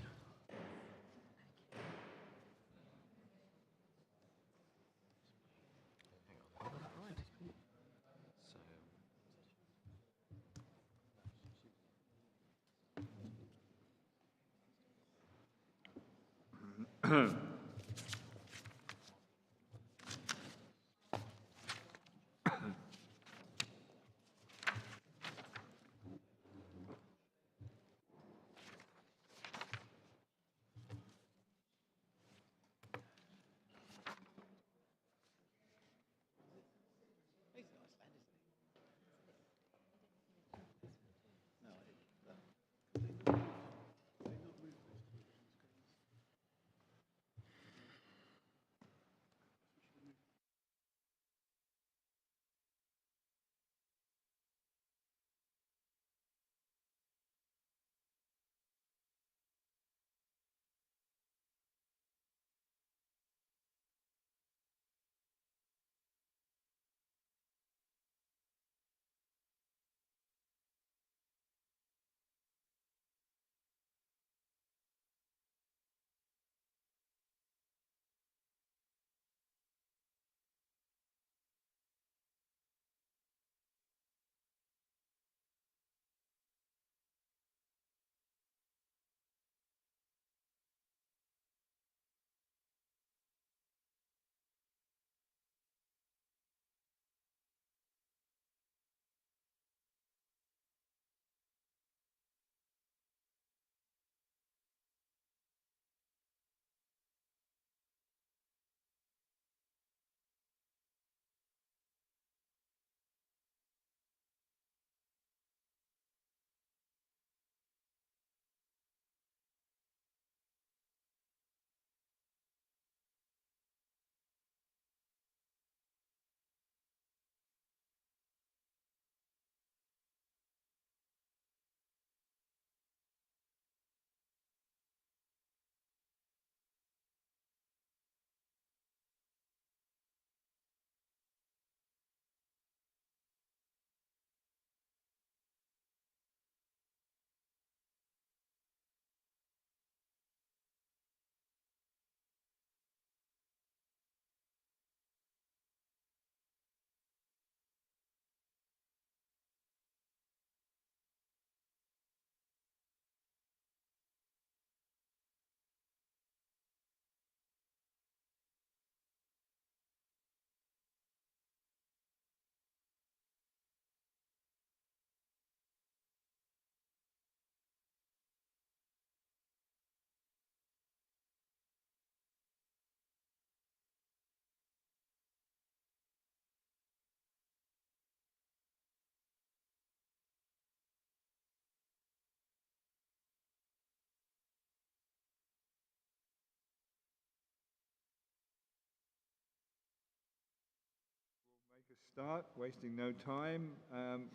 Make a start, wasting no time,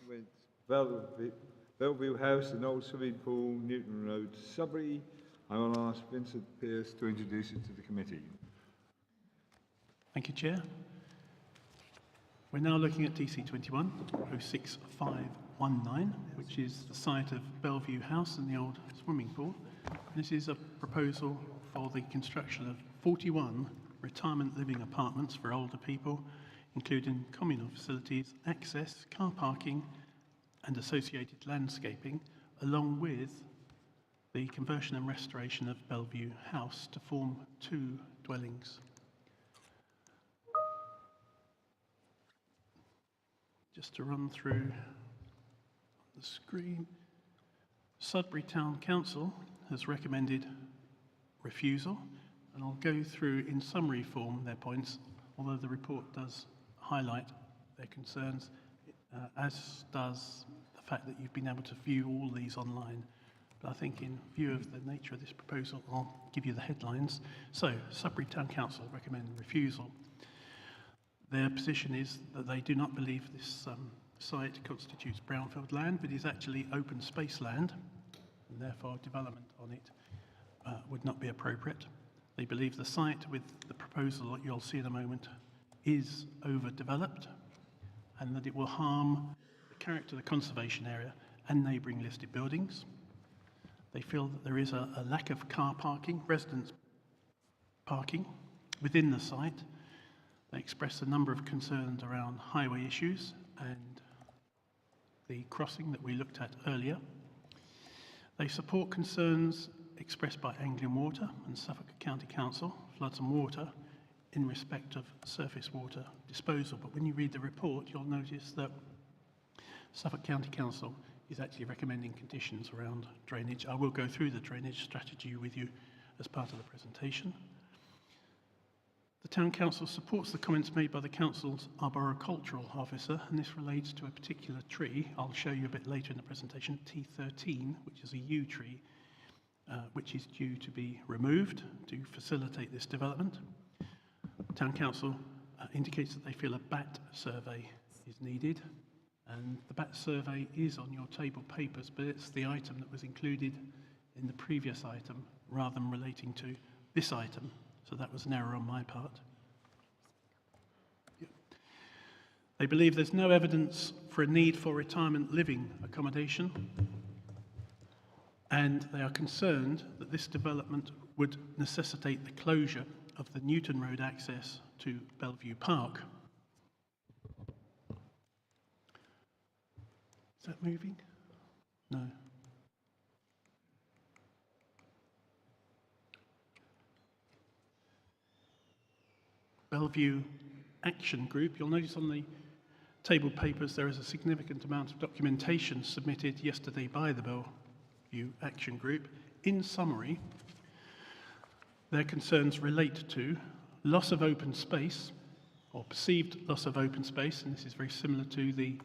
with Bellevue House and Old Swimming Pool, Newton Road, Sudbury. I will ask Vincent Pearce to introduce it to the committee. Thank you, Chair. We're now looking at DC 21 06519, which is the site of Bellevue House and the old swimming pool. This is a proposal for the construction of 41 retirement living apartments for older people, including communal facilities, access, car parking and associated landscaping, along with the conversion and restoration of Bellevue House to form 2 dwellings. Just to run through the screen, Sudbury Town Council has recommended refusal, and I'll go through in summary form their points, although the report does highlight their concerns, as does the fact that you've been able to view all these online. But I think in view of the nature of this proposal, I'll give you the headlines. So, Sudbury Town Council recommend refusal. Their position is that they do not believe this site constitutes brownfield land, but is actually open space land. and therefore development on it would not be appropriate. They believe the site, with the proposal that you'll see in a moment, is overdeveloped and that it will harm the character of the conservation area and neighbouring listed buildings. They feel that there is a lack of car parking, residence parking within the site. They express a number of concerns around highway issues and the crossing that we looked at earlier. They support concerns expressed by Anglian Water and Suffolk County Council, floods and water, in respect of surface water disposal. But when you read the report, you'll notice that Suffolk County Council is actually recommending conditions around drainage. I will go through the drainage strategy with you as part of the presentation. The Town Council supports the comments made by the Council's arboricultural officer, and this relates to a particular tree. I'll show you a bit later in the presentation, T13, which is a yew tree, which is due to be removed to facilitate this development. The Town Council indicates that they feel a BAT survey is needed, and the BAT survey is on your table papers, but it's the item that was included in the previous item rather than relating to this item. So that was an error on my part. They believe there's no evidence for a need for retirement living accommodation, and they are concerned that this development would necessitate the closure of the Newton Road access to Bellevue Park. Is that moving? No. Bellevue Action Group. You'll notice on the table papers there is a significant amount of documentation submitted yesterday by the Bellevue Action Group. In summary, their concerns relate to loss of open space, or perceived loss of open space, and this is very similar to the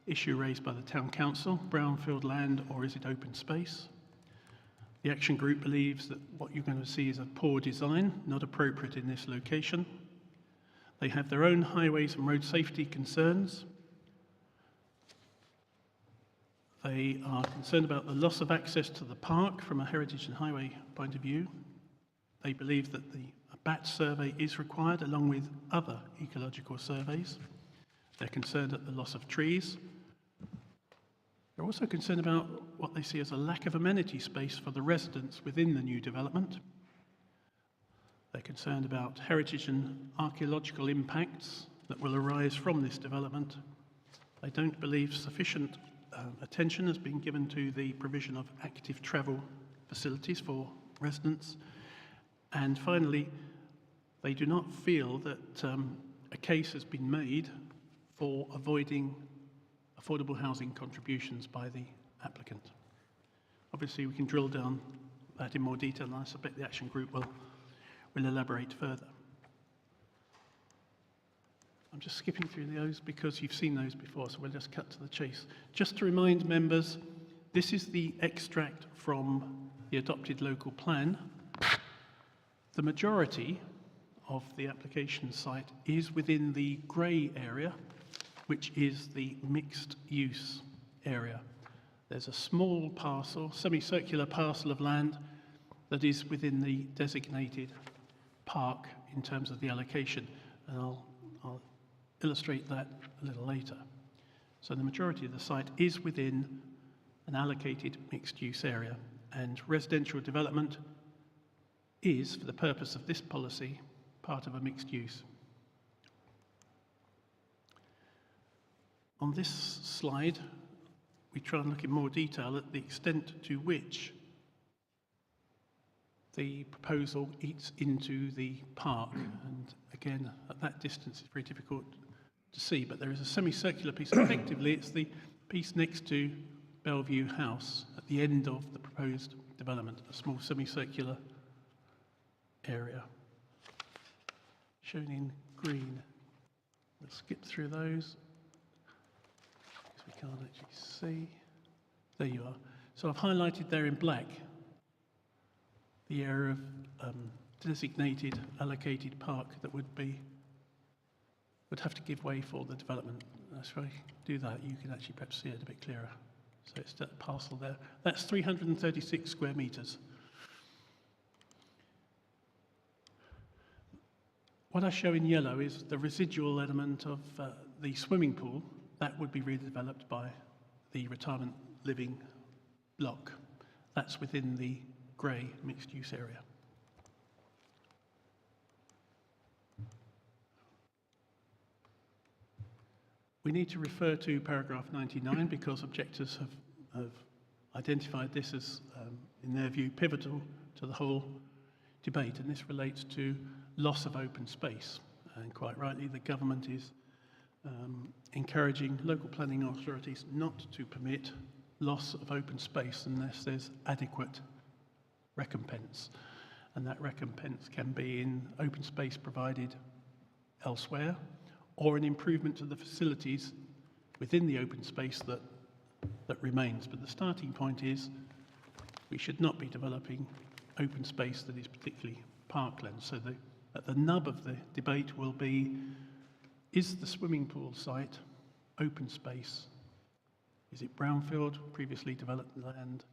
issue raised by the Town Council, brownfield land or is it open space? The Action Group believes that what you're going to see is a poor design, not appropriate in this location. They have their own highways and road safety concerns. They are concerned about the loss of access to the park from a heritage and highway point of view. They believe that a BAT survey is required along with other ecological surveys. They're concerned at the loss of trees. They're also concerned about what they see as a lack of amenity space for the residents within the new development. They're concerned about heritage and archaeological impacts that will arise from this development. They don't believe sufficient attention has been given to the provision of active travel facilities for residents. And finally, they do not feel that a case has been made for avoiding affordable housing contributions by the applicant. Obviously, we can drill down that in more detail, and I suspect the Action Group will elaborate further. I'm just skipping through those because you've seen those before, so we'll just cut to the chase. Just to remind members, this is the extract from the adopted local plan. The majority of the application site is within the grey area, which is the mixed use area. There's a small parcel, semicircular parcel of land that is within the designated park in terms of the allocation, and I'll illustrate that a little later. So the majority of the site is within an allocated mixed use area, and residential development is, for the purpose of this policy, part of a mixed use. On this slide, we try and look in more detail at the extent to which the proposal eats into the park. And again, at that distance, it's very difficult to see, but there is a semicircular piece. Effectively, it's the piece next to Bellevue House at the end of the proposed development, a small semicircular area shown in green. We'll skip through those because we can't actually see. There you are. So I've highlighted there in black the area of designated allocated park that would have to give way for the development. If I do that, you can actually perhaps see it a bit clearer. So it's that parcel there. That's 336 square metres. What I show in yellow is the residual element of the swimming pool. That would be redeveloped by the retirement living block. That's within the grey mixed-use area. We need to refer to paragraph 99 because objectors have identified this as, in their view, pivotal to the whole debate, and this relates to loss of open space. And quite rightly, the government is encouraging local planning authorities not to permit loss of open space unless there's adequate recompense. And that recompense can be in open space provided elsewhere, or an improvement to the facilities within the open space that remains. But the starting point is we should not be developing open space that is particularly parkland. So at the nub of the debate will be, is the swimming pool site open space? Is it brownfield, previously developed land?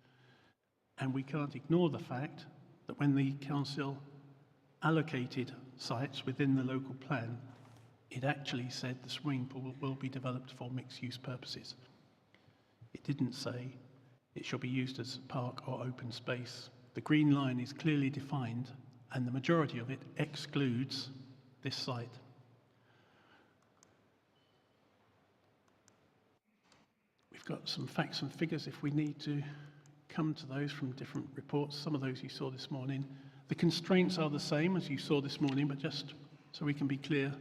And we can't ignore the fact that when the council allocated sites within the local plan, it actually said the swimming pool will be developed for mixed-use purposes. It didn't say it shall be used as park or open space. The green line is clearly defined, and the majority of it excludes this site. We've got some facts and figures if we need to come to those from different reports. Some of those you saw this morning. The constraints are the same as you saw this morning, but just so we can be clear,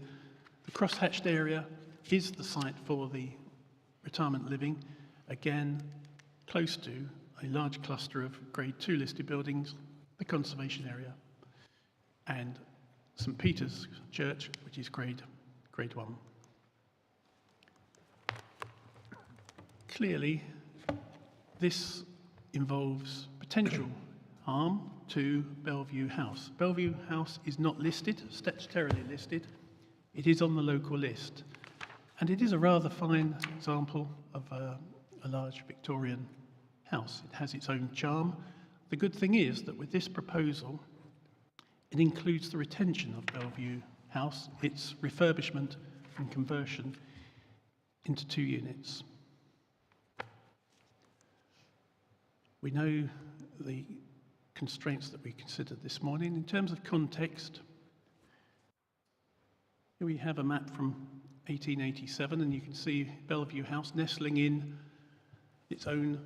the cross-hatched area is the site for the retirement living, again, close to a large cluster of Grade 2 listed buildings, the conservation area, and St Peter's Church, which is Grade 1. Clearly, this involves potential harm to Bellevue House. Bellevue House is not listed, statutorily listed. It is on the local list, and it is a rather fine example of a large Victorian house. It has its own charm. The good thing is that with this proposal, it includes the retention of Bellevue House, its refurbishment and conversion into 2 units. We know the constraints that we considered this morning. In terms of context, here we have a map from 1887, and you can see Bellevue House nestling in its own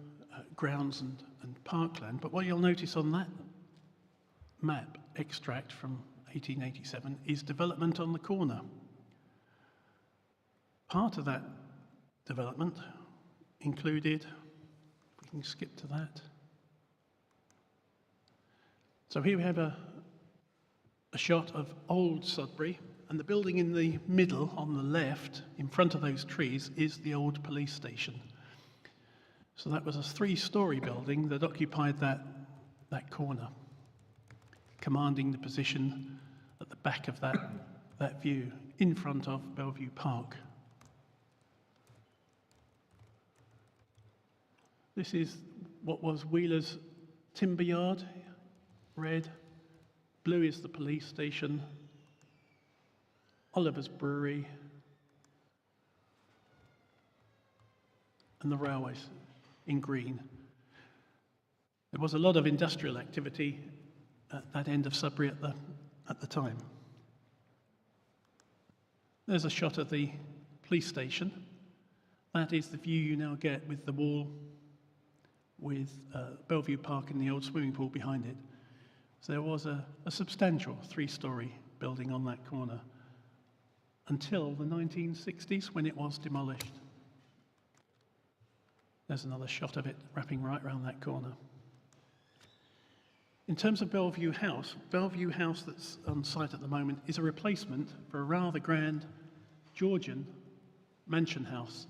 grounds and parkland. But what you'll notice on that map extract from 1887 is development on the corner. Part of that development included, if we can skip to that. So here we have a shot of old Sudbury, and the building in the middle on the left, in front of those trees, is the old police station. So that was a 3-storey building that occupied that corner, commanding the position at the back of that view, in front of Bellevue Park. This is what was Wheeler's timber yard, red. Blue is the police station. Oliver's Brewery, and the railways in green. There was a lot of industrial activity at that end of Sudbury at the time. There's a shot of the police station. That is the view you now get with the wall with Bellevue Park and the old swimming pool behind it. So there was a substantial 3-storey building on that corner until the 1960s, when it was demolished. There's another shot of it wrapping right around that corner. In terms of Bellevue House that's on site at the moment is a replacement for a rather grand Georgian mansion house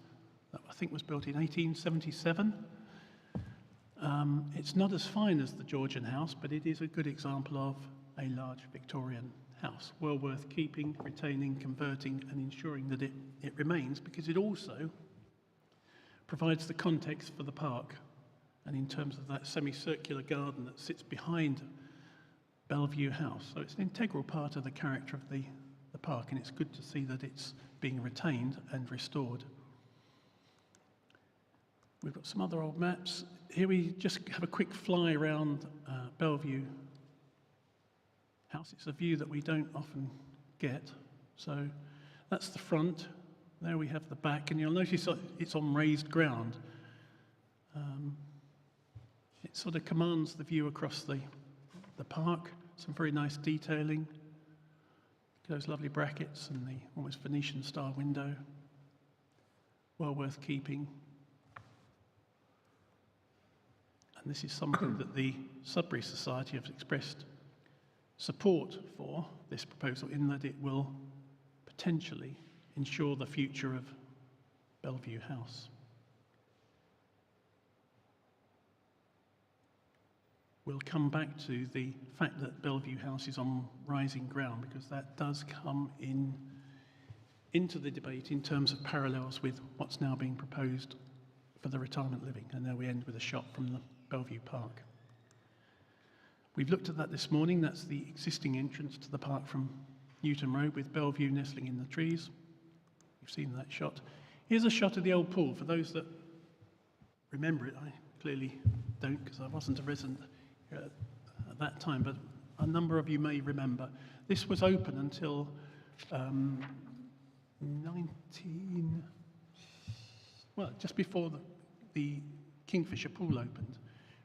that I think was built in 1877. It's not as fine as the Georgian house, but it is a good example of a large Victorian house, well worth keeping, retaining, converting, and ensuring that it remains, because it also provides the context for the park, and in terms of that semicircular garden that sits behind Bellevue House. So it's an integral part of the character of the park, and it's good to see that it's being retained and restored. We've got some other old maps. Here we just have a quick fly around Bellevue House. It's a view that we don't often get. So that's the front. There we have the back, and you'll notice it's on raised ground. It sort of commands the view across the park. Some very nice detailing. Those lovely brackets and the almost Venetian-style window. Well worth keeping. And this is something that the Sudbury Society have expressed support for, this proposal, in that it will potentially ensure the future of Bellevue House. We'll come back to the fact that Bellevue House is on rising ground, because that does come into the debate in terms of parallels with what's now being proposed for the retirement living. And there we end with a shot from the Bellevue Park. We've looked at that this morning. That's the existing entrance to the park from Newton Road, with Bellevue nestling in the trees. You've seen that shot. Here's a shot of the old pool. For those that remember it, I clearly don't, because I wasn't a resident at that time, but a number of you may remember. This was open until just before the Kingfisher pool opened.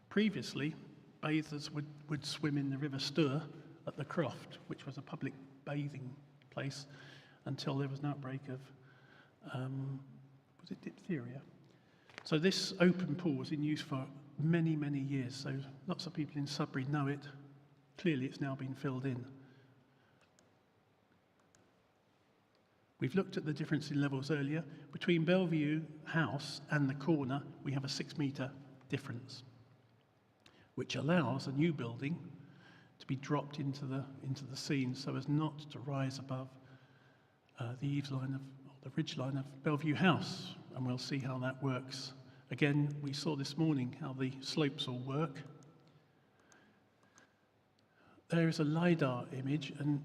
Previously, bathers would swim in the River Stour at the Croft, which was a public bathing place, until there was an outbreak of, was it diphtheria? So this open pool was in use for many, many years. So lots of people in Sudbury know it. Clearly, it's now been filled in. We've looked at the difference in levels earlier. Between Bellevue House and the corner, we have a 6-metre difference, which allows a new building to be dropped into the scene so as not to rise above the eaves line the ridge line of Bellevue House, and we'll see how that works. Again, we saw this morning how the slopes all work. There is a LiDAR image, and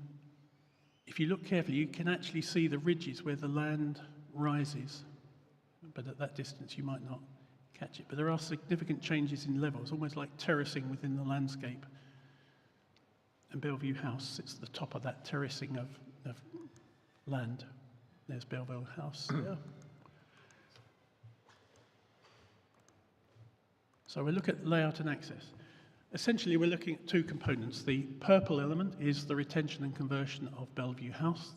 if you look carefully, you can actually see the ridges where the land rises, but at that distance you might not catch it. But there are significant changes in levels, almost like terracing within the landscape. And Bellevue House sits at the top of that terracing of land. There's Bellevue House there. So we'll look at layout and access. Essentially, we're looking at two components. The purple element is the retention and conversion of Bellevue House.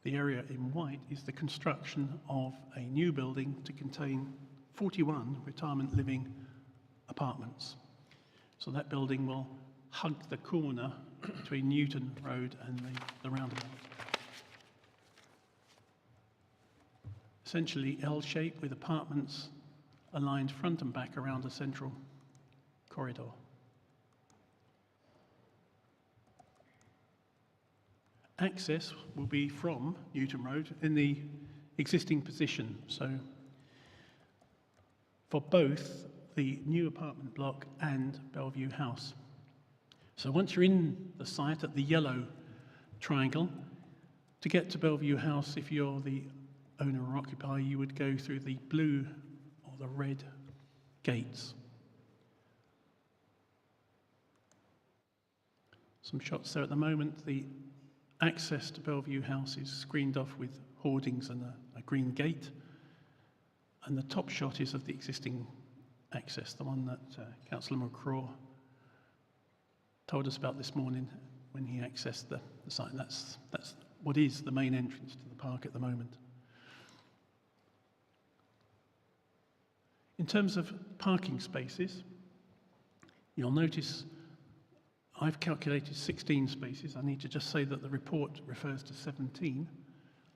The area in white is the construction of a new building to contain 41 retirement living apartments. So that building will hug the corner between Newton Road and the roundabout. Essentially L-shaped, with apartments aligned front and back around a central corridor. Access will be from Newton Road in the existing position. So for both the new apartment block and Bellevue House. So once you're in the site at the yellow triangle, to get to Bellevue House, if you're the owner or occupier, you would go through the blue or the red gates. Some shots there at the moment. The access to Bellevue House is screened off with hoardings and a green gate. And the top shot is of the existing access, the one that Councillor McCraw told us about this morning when he accessed the site. That's what is the main entrance to the park at the moment. In terms of parking spaces, you'll notice I've calculated 16 spaces. I need to just say that the report refers to 17.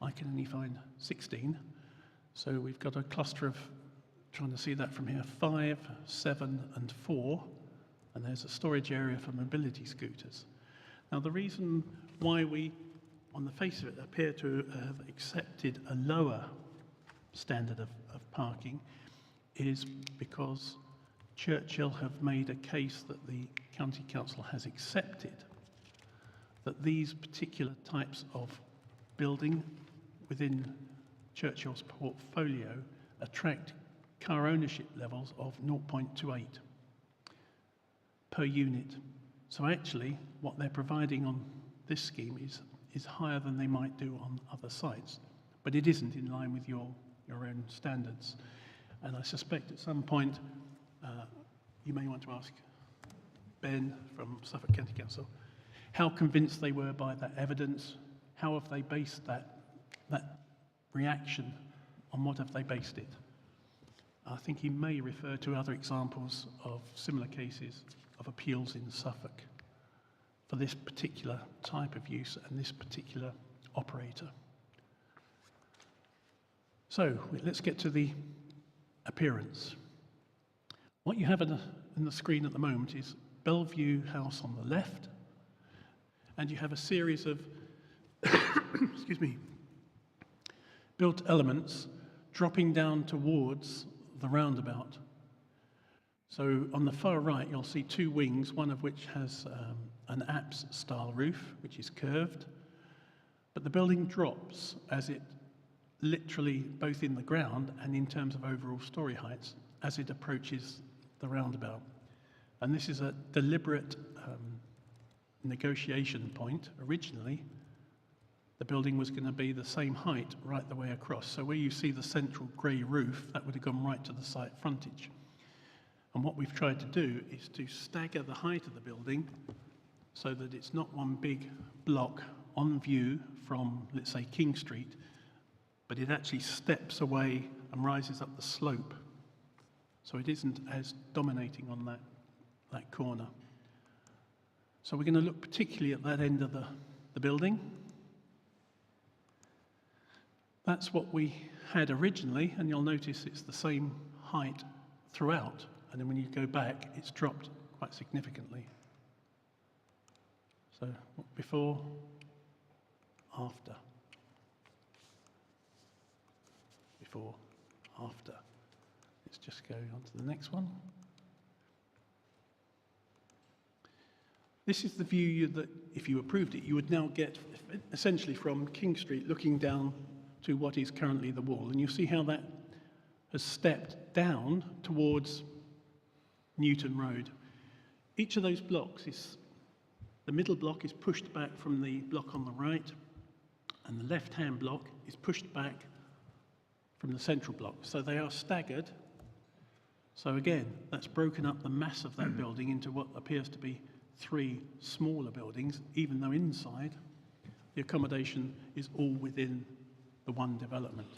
I can only find 16. So we've got a cluster of, trying to see that from here, 5, 7 and 4. And there's a storage area for mobility scooters. Now the reason why we, on the face of it, appear to have accepted a lower standard of parking is because Churchill have made a case that the County Council has accepted that these particular types of building within Churchill's portfolio attract car ownership levels of 0.28 per unit. So actually, what they're providing on this scheme is higher than they might do on other sites, but it isn't in line with your own standards. And I suspect at some point you may want to ask Ben from Suffolk County Council how convinced they were by that evidence. How have they based that reaction? On what have they based it? I think he may refer to other examples of similar cases of appeals in Suffolk for this particular type of use and this particular operator. So let's get to the appearance. What you have in the screen at the moment is Bellevue House on the left, and you have a series of excuse me, built elements dropping down towards the roundabout. So on the far right, you'll see two wings, one of which has an apse-style roof, which is curved, but the building drops as it literally, both in the ground and in terms of overall story heights, as it approaches the roundabout. And this is a deliberate negotiation point. Originally, the building was going to be the same height right the way across. So where you see the central grey roof, that would have gone right to the site frontage. And what we've tried to do is to stagger the height of the building so that it's not one big block on view from, let's say, King Street, but it actually steps away and rises up the slope. So it isn't as dominating on that corner. So we're going to look particularly at that end of the building. That's what we had originally, and you'll notice it's the same height throughout. And then when you go back, it's dropped quite significantly. So before, after. Before, after. Let's just go on to the next one. This is the view that, if you approved it, you would now get essentially from King Street looking down to what is currently the wall. And you see how that has stepped down towards Newton Road. Each of those blocks is, the middle block is pushed back from the block on the right, and the left-hand block is pushed back from the central block. So they are staggered. So again, that's broken up the mass of that building into what appears to be three smaller buildings, even though inside the accommodation is all within the one development.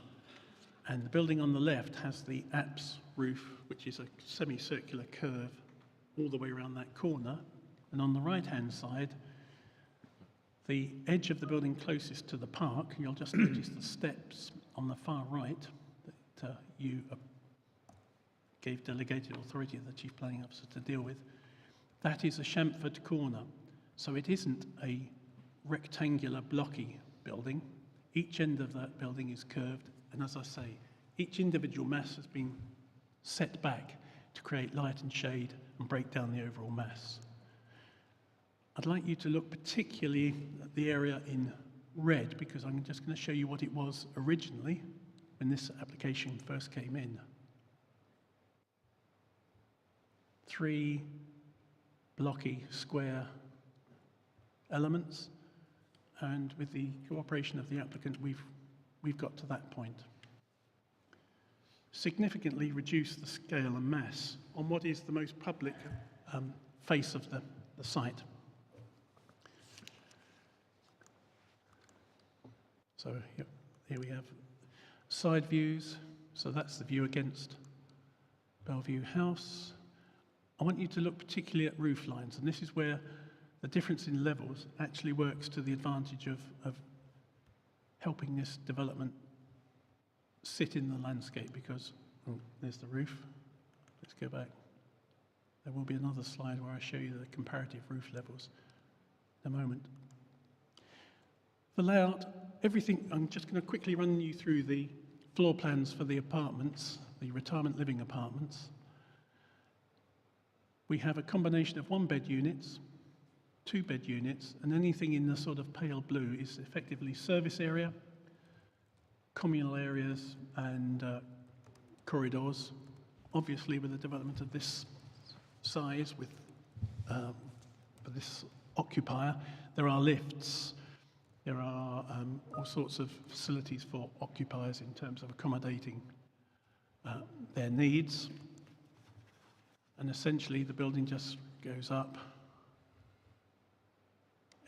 And the building on the left has the apse roof, which is a semicircular curve all the way around that corner. And on the right-hand side, the edge of the building closest to the park, you'll just notice the steps on the far right that you gave delegated authority to the Chief Planning Officer to deal with. That is a chamfered corner. So it isn't a rectangular blocky building. Each end of that building is curved, and as I say, each individual mass has been set back to create light and shade and break down the overall mass. I'd like you to look particularly at the area in red, because I'm just going to show you what it was originally when this application first came in. Three blocky square elements, and with the cooperation of the applicant, we've got to that point. Significantly reduce the scale and mass on what is the most public face of the site. So here we have side views. So that's the view against Bellevue House. I want you to look particularly at roof lines, and this is where the difference in levels actually works to the advantage of helping this development sit in the landscape, because, oh, there's the roof. Let's go back. There will be another slide where I show you the comparative roof levels in a moment. The layout, everything, I'm just going to quickly run you through the floor plans for the apartments the retirement living apartments, we have a combination of 1-bed units, 2-bed units, and anything in the sort of pale blue is effectively service area, communal areas, and corridors. Obviously, with the development of this size, with for this occupier, there are lifts, there are all sorts of facilities for occupiers in terms of accommodating their needs. And essentially, the building just goes up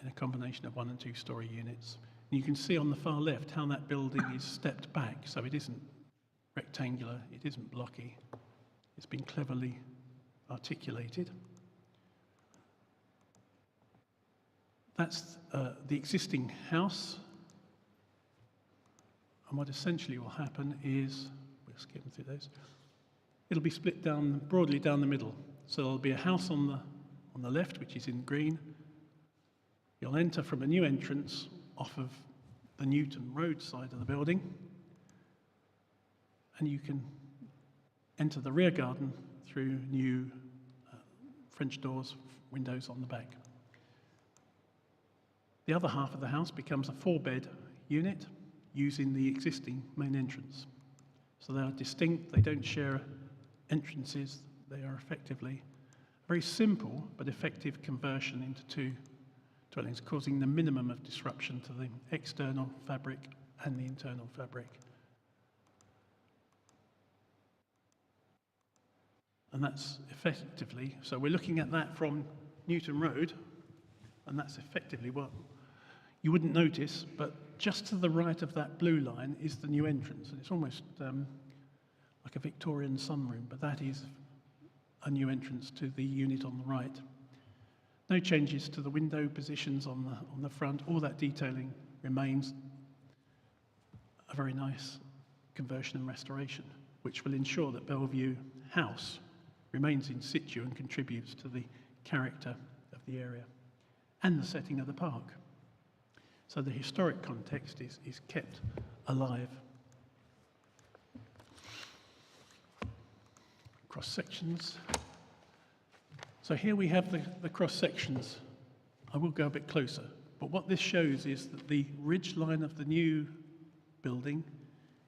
in a combination of 1- and 2-story units. And you can see on the far left how that building is stepped back, so it isn't rectangular, it isn't blocky. It's been cleverly articulated. That's the existing house. And what essentially will happen is, we'll skip through those, it'll be split down broadly down the middle. So there'll be a house on the left, which is in green. You'll enter from a new entrance off of the Newton Road side of the building, and you can enter the rear garden through new French doors, windows on the back. The other half of the house becomes a 4-bed unit using the existing main entrance. So they are distinct, they don't share entrances, they are effectively a very simple but effective conversion into 2 dwellings, causing the minimum of disruption to the external fabric and the internal fabric. And that's effectively, so we're looking at that from Newton Road, and that's effectively what you wouldn't notice, but just to the right of that blue line is the new entrance, and it's almost like a Victorian sunroom, but that is a new entrance to the unit on the right. No changes to the window positions on the front. All that detailing remains. A very nice conversion and restoration, which will ensure that Bellevue House remains in situ and contributes to the character of the area and the setting of the park. So the historic context is kept alive. Cross sections. So here we have the cross sections. I will go a bit closer, but what this shows is that the ridge line of the new building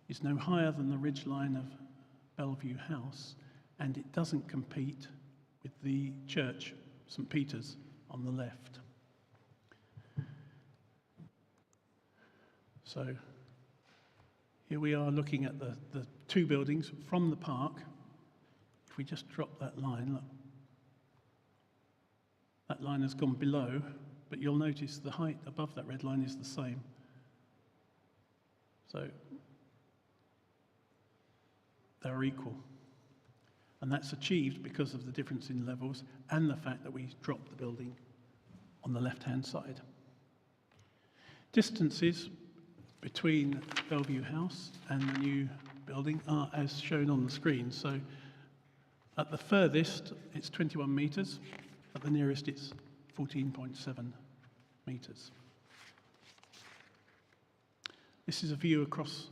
is no higher than the ridge line of Bellevue House, and it doesn't compete with the church, St. Peter's, on the left. So here we are looking at the 2 buildings from the park. If we just drop that line, look, that line has gone below, but you'll notice the height above that red line is the same. So they're equal. And that's achieved because of the difference in levels and the fact that we dropped the building on the left-hand side. Distances between Bellevue House and the new building are as shown on the screen. So at the furthest, it's 21 metres. At the nearest, it's 14.7 metres. This is a view across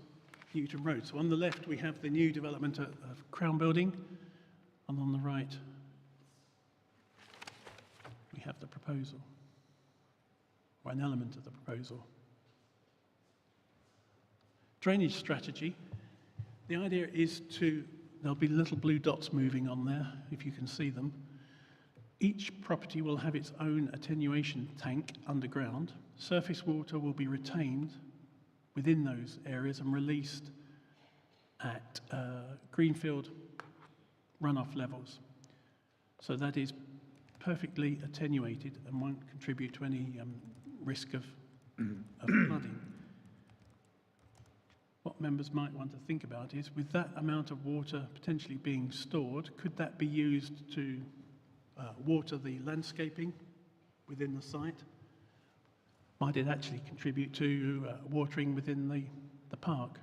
Newton Road. So on the left, we have the new development of Crown Building, and on the right, we have the proposal, or an element of the proposal. Drainage strategy. The idea is there'll be little blue dots moving on there, if you can see them. Each property will have its own attenuation tank underground. Surface water will be retained within those areas and released at greenfield runoff levels. So that is perfectly attenuated and won't contribute to any risk of flooding. What members might want to think about is, with that amount of water potentially being stored, could that be used to water the landscaping within the site? Might it actually contribute to watering within the park?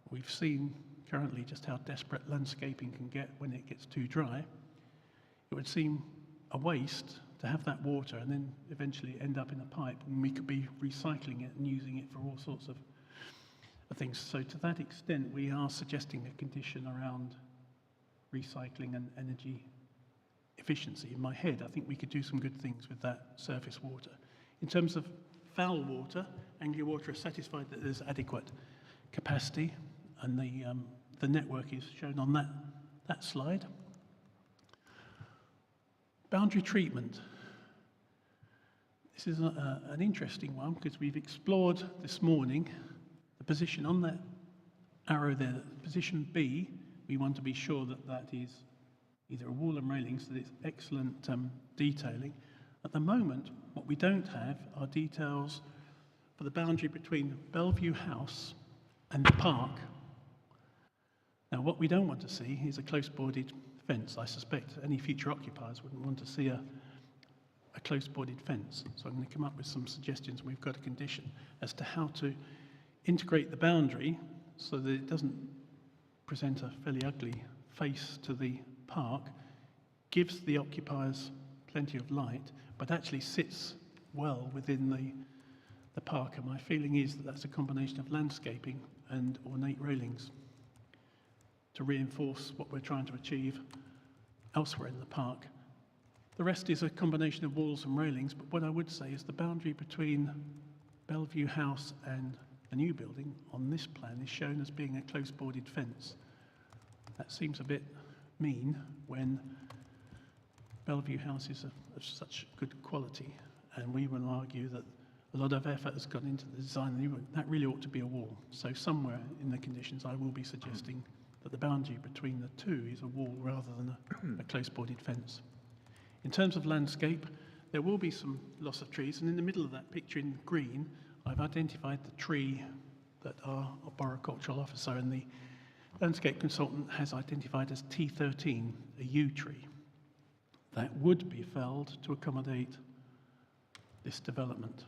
We've seen currently just how desperate landscaping can get when it gets too dry. It would seem a waste to have that water and then eventually end up in a pipe, and we could be recycling it and using it for all sorts of things. So to that extent, we are suggesting a condition around recycling and energy efficiency. In my head, I think we could do some good things with that surface water. In terms of foul water, Anglia Water are satisfied that there's adequate capacity, and the network is shown on that slide. Boundary treatment. This is an interesting one because we've explored this morning the position on that arrow there, position B. We want to be sure that that is either a wall and railing, so that it's excellent detailing. At the moment, what we don't have are details for the boundary between Bellevue House and the park. Now, what we don't want to see is a close-boarded fence. I suspect any future occupiers wouldn't want to see a close-boarded fence. So I'm going to come up with some suggestions. We've got a condition as to how to integrate the boundary so that it doesn't present a fairly ugly face to the park, gives the occupiers plenty of light, but actually sits well within the park. And my feeling is that that's a combination of landscaping and ornate railings to reinforce what we're trying to achieve elsewhere in the park. The rest is a combination of walls and railings, but what I would say is the boundary between Bellevue House and the new building on this plan is shown as being a close-boarded fence. That seems a bit mean when Bellevue House is of such good quality, and we will argue that a lot of effort has gone into the design of the new building. That really ought to be a wall. So somewhere in the conditions I will be suggesting that the boundary between the two is a wall rather than a close-boarded fence. In terms of landscape, there will be some loss of trees, and in the middle of that picture in green, I've identified the tree that our arboricultural officer and the landscape consultant has identified as T13, a yew tree, that would be felled to accommodate this development.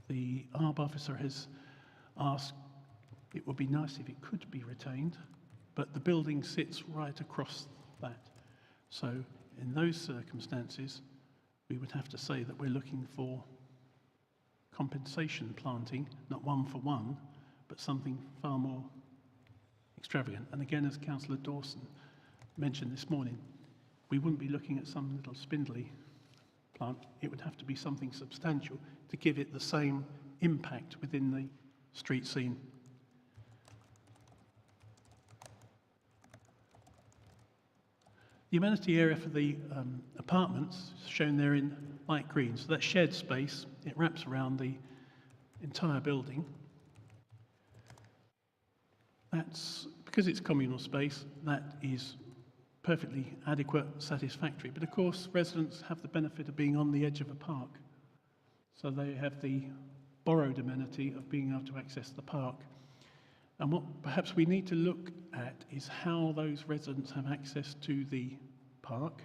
The ARB officer has asked it would be nice if it could be retained, but the building sits right across that. So in those circumstances, we would have to say that we're looking for compensation planting, not one for one, but something far more extravagant. And again, as Councillor Dawson mentioned this morning, we wouldn't be looking at some little spindly plant. It would have to be something substantial to give it the same impact within the street scene. The amenity area for the apartments is shown there in light green. So that shared space, it wraps around the entire building. That's, because it's communal space, that is perfectly adequate, satisfactory. But of course, residents have the benefit of being on the edge of a park. So they have the borrowed amenity of being able to access the park. And what perhaps we need to look at is how those residents have access to the park.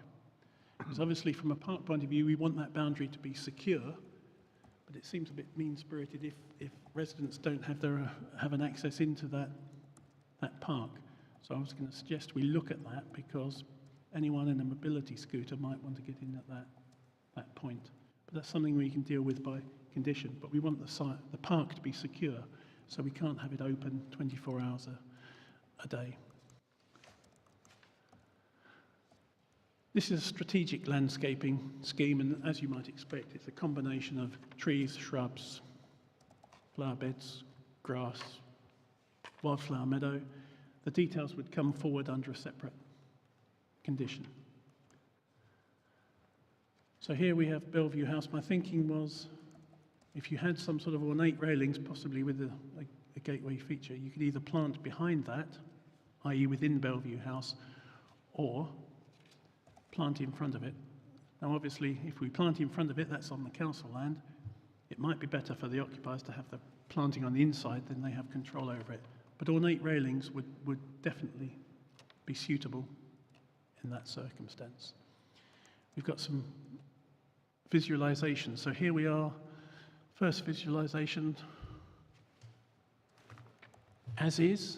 Because obviously from a park point of view, we want that boundary to be secure, but it seems a bit mean-spirited if residents don't have an access into that park. So I was going to suggest we look at that, because anyone in a mobility scooter might want to get in at that point. But that's something we can deal with by condition. But we want the park to be secure, so we can't have it open 24 hours a day. This is a strategic landscaping scheme, and as you might expect, it's a combination of trees, shrubs, flower beds, grass, wildflower meadow. The details would come forward under a separate condition. So here we have Bellevue House. My thinking was, if you had some sort of ornate railings, possibly with a gateway feature, you could either plant behind that, i.e. within Bellevue House, or plant in front of it. Now obviously, if we plant in front of it, that's on the council land. It might be better for the occupiers to have the planting on the inside, then they have control over it. But ornate railings would definitely be suitable in that circumstance. We've got some visualization. So here we are, first visualization, as is,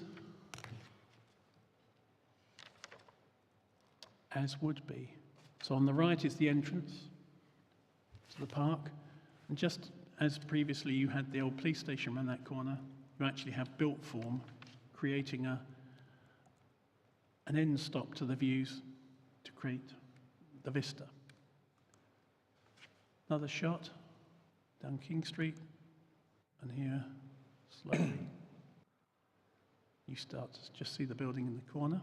as would be. So on the right is the entrance to the park, and just as previously you had the old police station around that corner, you actually have built form creating an end stop to the views to create the vista. Another shot down King Street, and here, slowly, you start to just see the building in the corner.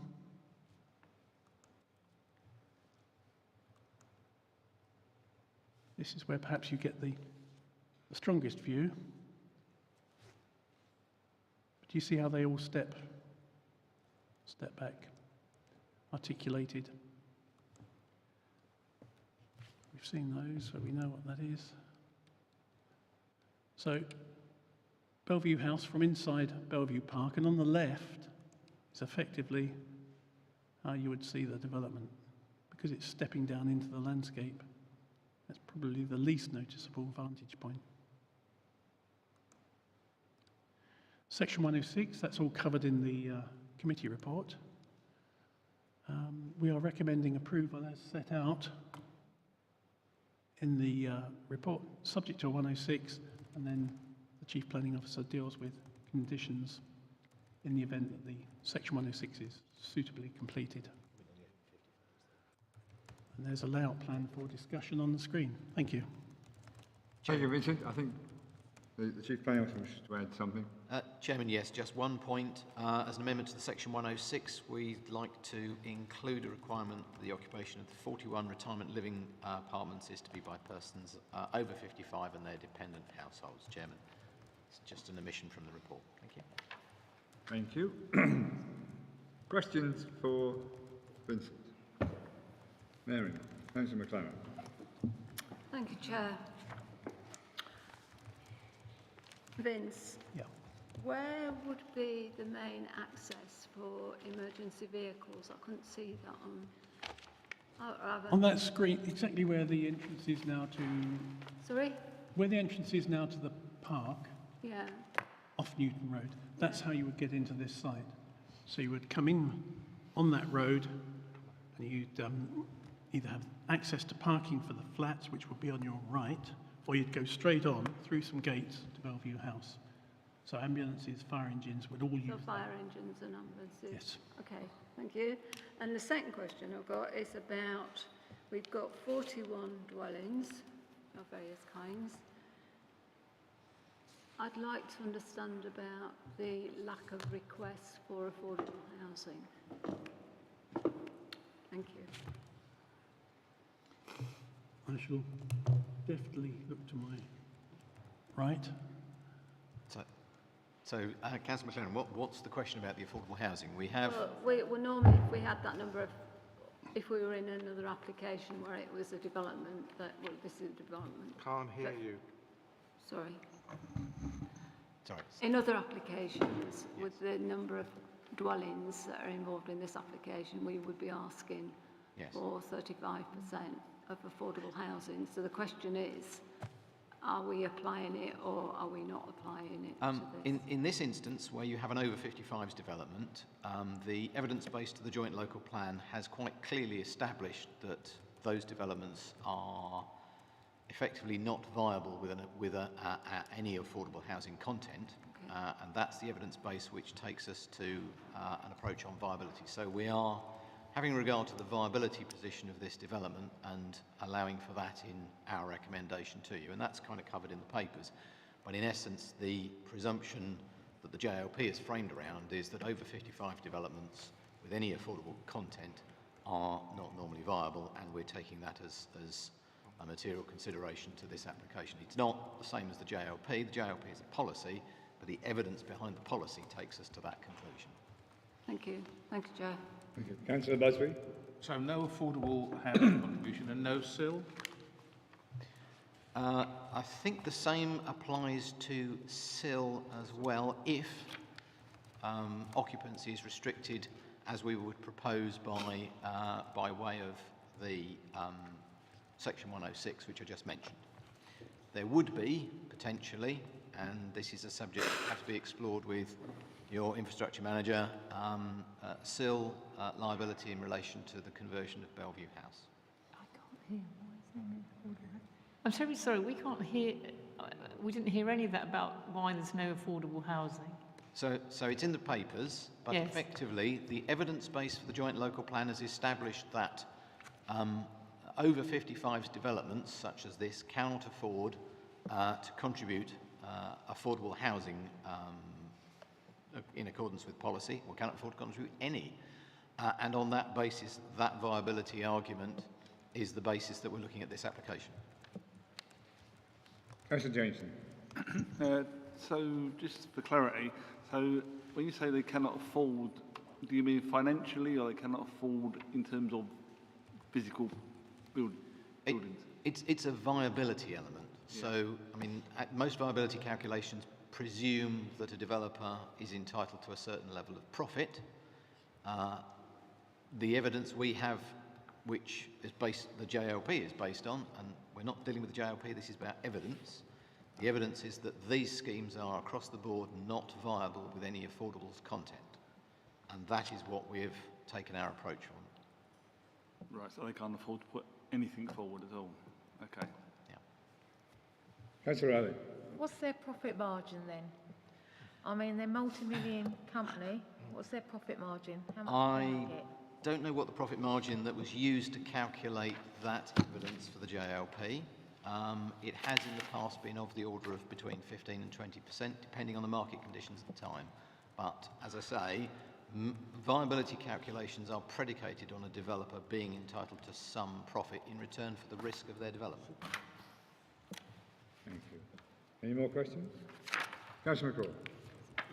This is where perhaps you get the strongest view. But you see how they all step back, articulated. We've seen those, so we know what that is. So, Bellevue House from inside Bellevue Park, and on the left is effectively how you would see the development, because it's stepping down into the landscape. That's probably the least noticeable vantage point. Section 106, that's all covered in the committee report. We are recommending approval as set out in the report, subject to 106, and then the Chief Planning Officer deals with conditions in the event that the Section 106 is suitably completed. And there's a layout plan for discussion on the screen. Thank you. Thank you, Vincent. I think the Chief Planning Officer wishes to add something. Chairman, yes, just one point. As an amendment to the Section 106, we'd like to include a requirement that the occupation of the 41 retirement living apartments is to be by persons over 55 and their dependent households. Chairman, it's just an omission from the report. Thank you. Thank you. Questions for Vincent? Mary, Councillor McLaren. Thank you, Chair. Vince, yeah. Where would be the main access for emergency vehicles? I couldn't see that on that screen, exactly where the entrance is now to... Sorry? Where the entrance is now to the park, yeah, off Newton Road, that's how you would get into this site. So you would come in on that road, and you'd either have access to parking for the flats, which would be on your right, or you'd go straight on through some gates to Bellevue House. So ambulances, fire engines would all use that. fire engines and ambulances? Yes. Okay, thank you. And the second question I've got is about, we've got 41 dwellings of various kinds. I'd like to understand about the lack of requests for affordable housing. Thank you. I shall deftly look to my right. So, Councillor McLaren, what's the question about the affordable housing? We have... Well, normally if we had that number of, if we were in another application where it was a development, that, well, this is a development. Can't hear you. Sorry. Sorry. In other applications, with the number of dwellings that are involved in this application, we would be asking for 35% of affordable housing. So the question is, are we applying it or are we not applying it to this? In this instance, where you have an over 55s development, the evidence base to the joint local plan has quite clearly established that those developments are effectively not viable with any affordable housing content, and that's the evidence base which takes us to an approach on viability. So we are having regard to the viability position of this development and allowing for that in our recommendation to you, and that's kind of covered in the papers. But in essence, the presumption that the JLP is framed around is that over 55 developments with any affordable content are not normally viable, and we're taking that as a material consideration to this application. It's not the same as the JLP. The JLP is a policy, but the evidence behind the policy takes us to that conclusion. Thank you. Thank you, Chair. Thank you. Councillor Busby. So no affordable housing contribution and no SIL? I think the same applies to SIL as well if occupancy is restricted as we would propose by way of the Section 106, which I just mentioned. There would be, potentially, and this is a subject that has to be explored with your infrastructure manager, SIL liability in relation to the conversion of Bellevue House. I can't hear. Why is there no affordable? I'm terribly sorry, we can't hear, we didn't hear any of that about why there's no affordable housing. So it's in the papers, but Yes. effectively the evidence base for the joint local plan has established that over 55s developments such as this cannot afford to contribute affordable housing in accordance with policy, or cannot afford to contribute any. And on that basis, that viability argument is the basis that we're looking at this application. Councillor Jameson. So, just for clarity, so when you say they cannot afford, do you mean financially, or they cannot afford in terms of physical buildings? It's a viability element. Yeah. So, I mean, most viability calculations presume that a developer is entitled to a certain level of profit. The evidence we have, which is the JLP is based on, and we're not dealing with the JLP, this is about evidence. The evidence is that these schemes are across the board not viable with any affordables content. And that is what we've taken our approach on. Right, so they can't afford to put anything forward at all. Okay. Yeah. Councillor Riley. What's their profit margin then? I mean, they're a multi-million company. What's their profit margin? How much do they get? I don't know what the profit margin that was used to calculate that evidence for the JLP. It has in the past been of the order of between 15 and 20%, depending on the market conditions at the time. But as I say, viability calculations are predicated on a developer being entitled to some profit in return for the risk of their development. Thank you. Any more questions? Councillor McCall.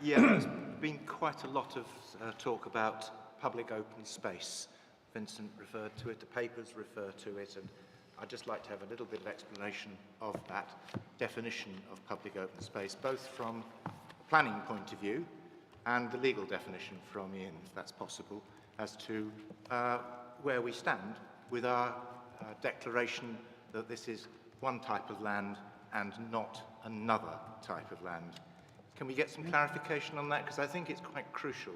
Yeah, there's been quite a lot of talk about public open space. Vincent referred to it, the papers refer to it, and I'd just like to have a little bit of explanation of that definition of public open space, both from a planning point of view and the legal definition from Ian, if that's possible, as to where we stand with our declaration that this is one type of land and not another type of land. Can we get some clarification on that? Because I think it's quite crucial.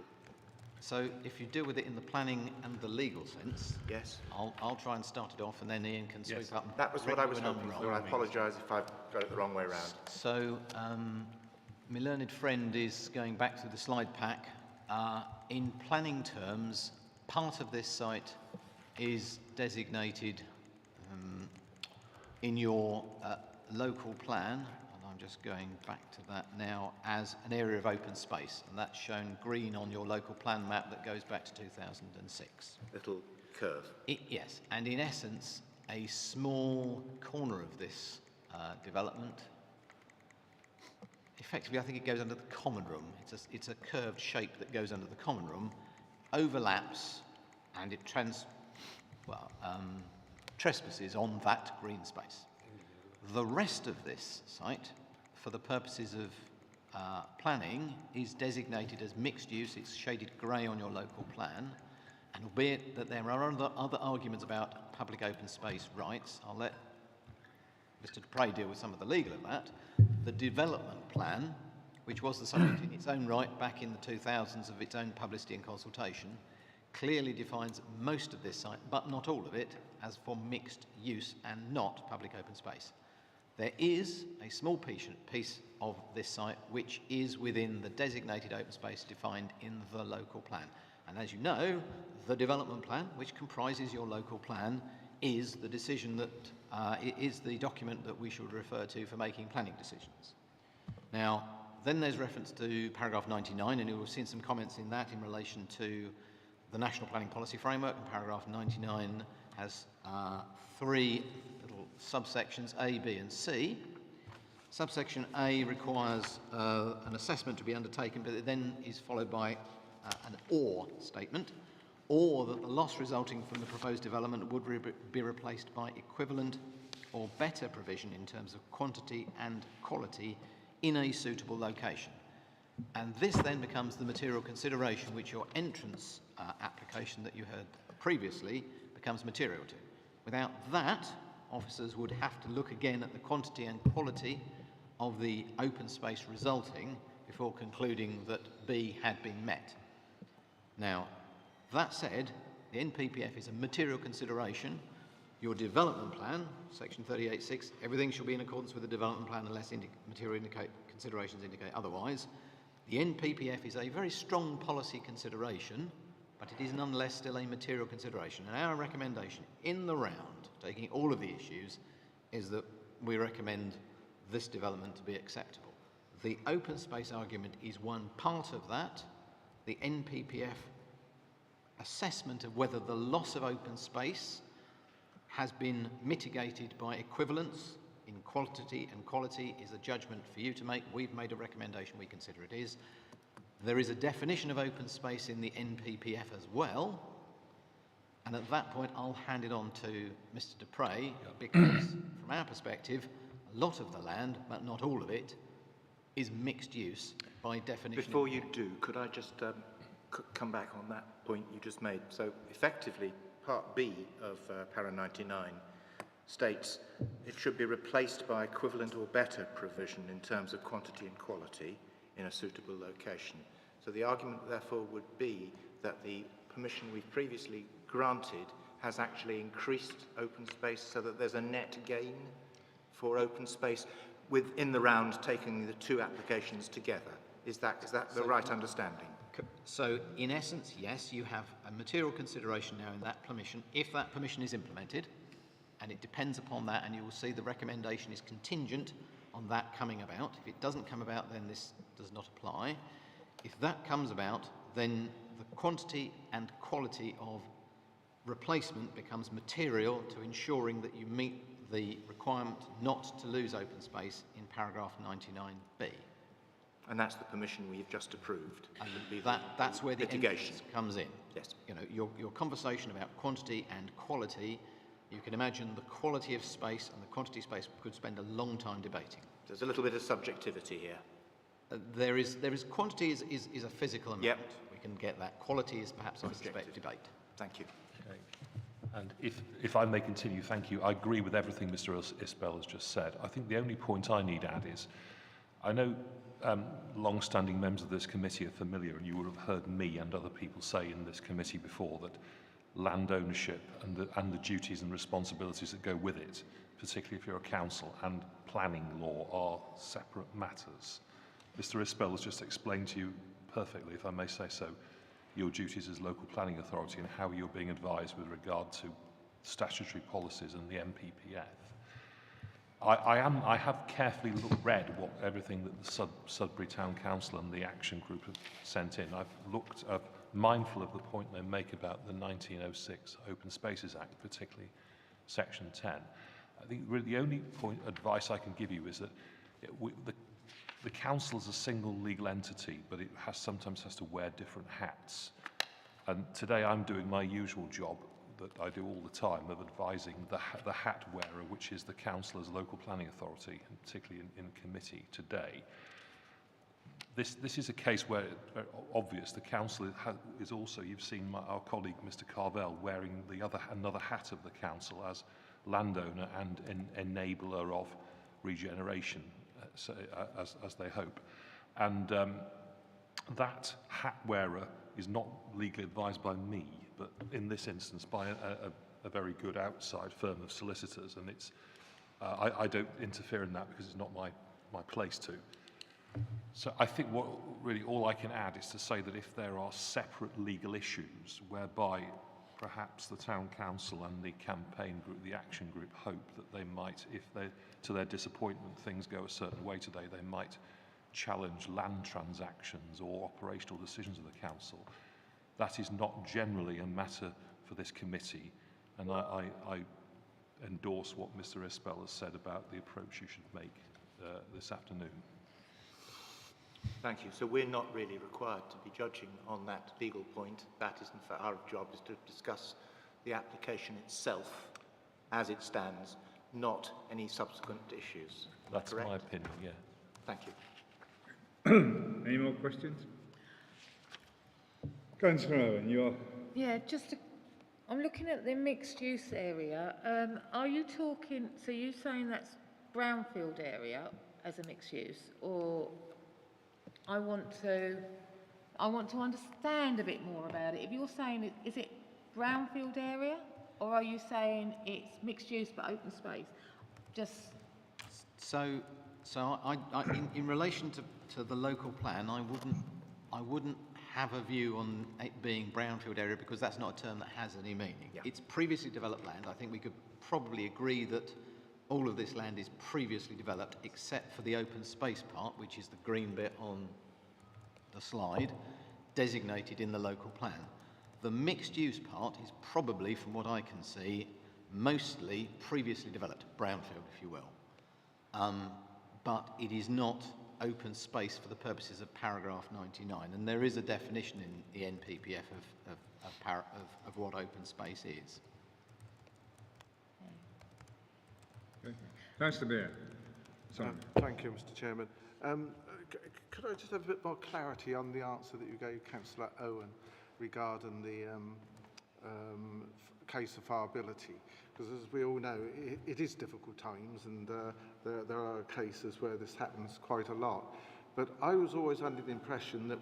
So if you deal with it in the planning and the legal sense, yes, I'll try and start it off, and then Ian can sweep up. That was what I was hoping for. I apologise if I've got it the wrong way around. So my learned friend is going back through the slide pack. In planning terms, part of this site is designated in your local plan, and I'm just going back to that now, as an area of open space, and that's shown green on your local plan map that goes back to 2006. Little curve. Yes, and in essence, a small corner of this development, effectively I think it goes under the common room. It's a curved shape that goes under the common room, overlaps, and it trespasses on that green space. The rest of this site, for the purposes of planning, is designated as mixed use. It's shaded grey on your local plan, and albeit that there are other arguments about public open space rights, I'll let Mr. Dupre deal with some of the legal of that. The development plan, which was the subject in its own right back in the 2000s of its own publicity and consultation, clearly defines most of this site, but not all of it, as for mixed use and not public open space. There is a small piece of this site which is within the designated open space defined in the local plan. And as you know, the development plan, which comprises your local plan, is the decision that is the document that we should refer to for making planning decisions. Now, then there's reference to paragraph 99, and you will have seen some comments in that in relation to the National Planning Policy Framework, and paragraph 99 has three little subsections, A, B and C. Subsection A requires an assessment to be undertaken, but it then is followed by an or statement, or that the loss resulting from the proposed development would be replaced by equivalent or better provision in terms of quantity and quality in a suitable location. And this then becomes the material consideration which your entrance application that you heard previously becomes material to. Without that, officers would have to look again at the quantity and quality of the open space resulting before concluding that B had been met. Now, that said, the NPPF is a material consideration. Your development plan, section 38.6, everything shall be in accordance with the development plan unless material considerations indicate otherwise. The NPPF is a very strong policy consideration, but it is nonetheless still a material consideration. And our recommendation in the round, taking all of the issues, is that we recommend this development to be acceptable. The open space argument is one part of that. The NPPF assessment of whether the loss of open space has been mitigated by equivalence in quantity and quality is a judgment for you to make. We've made a recommendation, we consider it is. There is a definition of open space in the NPPF as well, and at that point I'll hand it on to Mr. Dupre, because from our perspective, a lot of the land, but not all of it, is mixed use by definition. Before you do, could I just come back on that point you just made? So effectively, Part B of Para 99 states it should be replaced by equivalent or better provision in terms of quantity and quality in a suitable location. So the argument therefore would be that the permission we've previously granted has actually increased open space so that there's a net gain for open space within the round taking the two applications together. Is that the right understanding? So in essence, yes, you have a material consideration now in that permission. If that permission is implemented, and it depends upon that, and you will see the recommendation is contingent on that coming about. If it doesn't come about, then this does not apply. If that comes about, then the quantity and quality of replacement becomes material to ensuring that you meet the requirement not to lose open space in paragraph 99B. And that's the permission we've just approved. And that's where the litigation comes in. Yes. You know, your conversation about quantity and quality, you can imagine the quality of space and the quantity of space could spend a long time debating. There's a little bit of subjectivity here. There is quantity is a physical amount. Yep. We can get that. Quality is perhaps I suspect debate. Thank you. Okay. And if I may continue, thank you. I agree with everything Mr. Isbell has just said. I think the only point I need to add is, I know long-standing members of this committee are familiar, and you would have heard me and other people say in this committee before that land ownership and the duties and responsibilities that go with it, particularly if you're a council, and planning law are separate matters. Mr. Isbell has just explained to you perfectly, if I may say so, your duties as local planning authority and how you're being advised with regard to statutory policies and the NPPF. I have carefully read everything that the Sudbury Town Council and the Action Group have sent in. I've looked mindful of the point they make about the 1906 Open Spaces Act, particularly Section 10. I think really the only advice I can give you is that the council is a single legal entity, but it sometimes has to wear different hats. And today I'm doing my usual job that I do all the time of advising the hat wearer, which is the council as a local planning authority, and particularly in committee today. This is a case where it's very obvious the council is also, you've seen our colleague Mr. Carvell wearing another hat of the council as landowner and enabler of regeneration, as they hope. And that hat wearer is not legally advised by me, but in this instance by a very good outside firm of solicitors, and it's I don't interfere in that because it's not my place to. So I think what really all I can add is to say that if there are separate legal issues whereby perhaps the town council and the campaign group, the action group, hope that they might, if they, to their disappointment, things go a certain way today, they might challenge land transactions or operational decisions of the council. That is not generally a matter for this committee, and I endorse what Mr. Isbell has said about the approach you should make this afternoon. Thank you. So we're not really required to be judging on that legal point. That is, in fact, our job is to discuss the application itself as it stands, not any subsequent issues. That's correct? my opinion, yeah. Thank you. Any more questions? Councillor Owen, you're... Yeah, I'm looking at the mixed-use area. Are you talking, so you're saying that's brownfield area as a mixed use, or I want to understand a bit more about it. If you're saying, is it brownfield area, or are you saying it's mixed use but open space? So in relation to the local plan, I wouldn't have a view on it being brownfield area because that's not a term that has any meaning. Yeah. It's previously developed land. I think we could probably agree that all of this land is previously developed except for the open space part, which is the green bit on the slide, designated in the local plan. The mixed use part is probably, from what I can see, mostly previously developed, brownfield if you will. But it is not open space for the purposes of paragraph 99, and there is a definition in the NPPF of what open space is. Okay. Councillor Beer. Thank you, Mr. Chairman. Could I just have a bit more clarity on the answer that you gave Councillor Owen regarding the case of viability? Because as we all know, it is difficult times, and there are cases where this happens quite a lot. But I was always under the impression that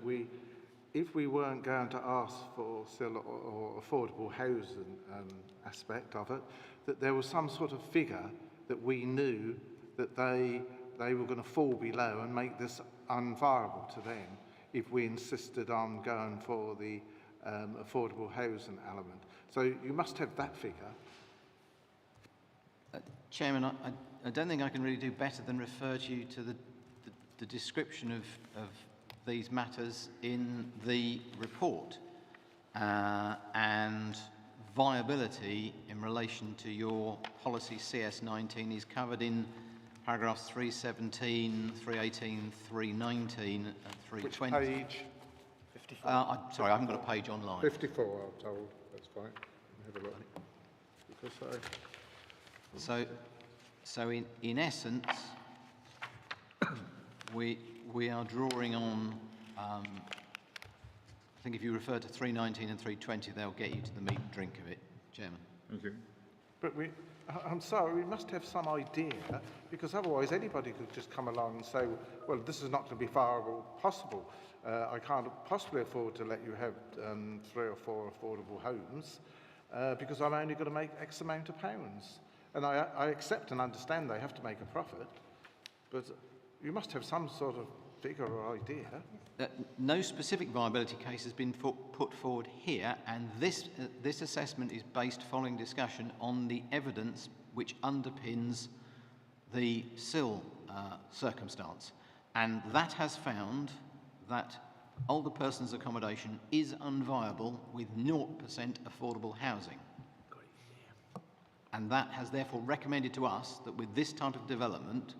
if we weren't going to ask for still or affordable housing aspect of it, that there was some sort of figure that we knew that they were going to fall below and make this unviable to them if we insisted on going for the affordable housing element. So you must have that figure. Chairman, I don't think I can really do better than refer to you to the description of these matters in the report. And viability in relation to your policy CS19 is covered in paragraphs 317, 318, 319 and 320. Which page? 54. I'm sorry, I haven't got a page online. 54, I'm told. That's fine. Have a look. Because So in essence, we are drawing on, I think if you refer to 319 and 320, they'll get you to the meat and drink of it, Chairman. Thank you. But I'm sorry, we must have some idea, because otherwise anybody could just come along and say, well, this is not going to be possible. I can't possibly afford to let you have 3 or 4 affordable homes because I'm only going to make X amount of pounds. And I accept and understand they have to make a profit, but you must have some sort of figure or idea. No specific viability case has been put forward here, and this assessment is based, following discussion, on the evidence which underpins the SIL circumstance. And that has found that older persons' accommodation is unviable with 0% affordable housing. And that has therefore recommended to us that with this type of development,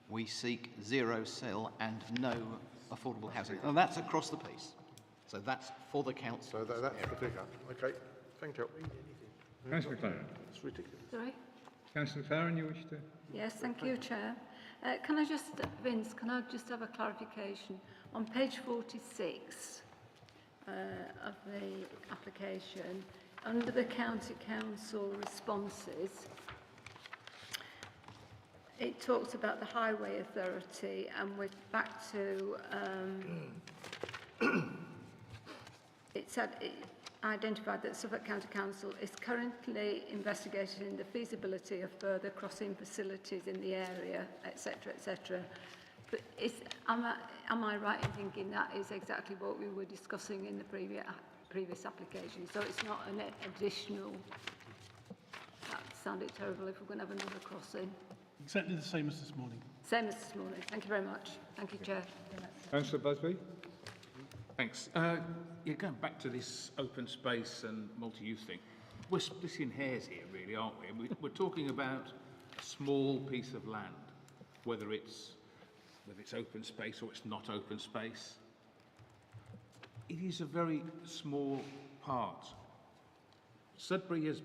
we seek 0 SIL and no affordable housing. And that's across the piece. So that's for the council. So that's the figure. Okay, thank you. Councillor McLaren. It's ridiculous. Sorry? Councillor McLaren, you wish to? Yes, thank you, Chair. Can I just, Vince, can I just have a clarification? On page 46 of the application, under the County Council responses, it talks about the Highway Authority, and we're back to, it said, it identified that Suffolk County Council is currently investigating the feasibility of further crossing facilities in the area, etc., etc. But am I right in thinking that is exactly what we were discussing in the previous application? So it's not an additional, that sounded terrible if we're going to have another crossing. Exactly the same as this morning. Same as this morning. Thank you very much. Thank you, Chair. Councillor Busby. Thanks. Yeah, going back to this open space and multi-use thing, we're splitting hairs here, really, aren't we? We're talking about a small piece of land, whether it's open space or it's not open space. It is a very small part. Sudbury has,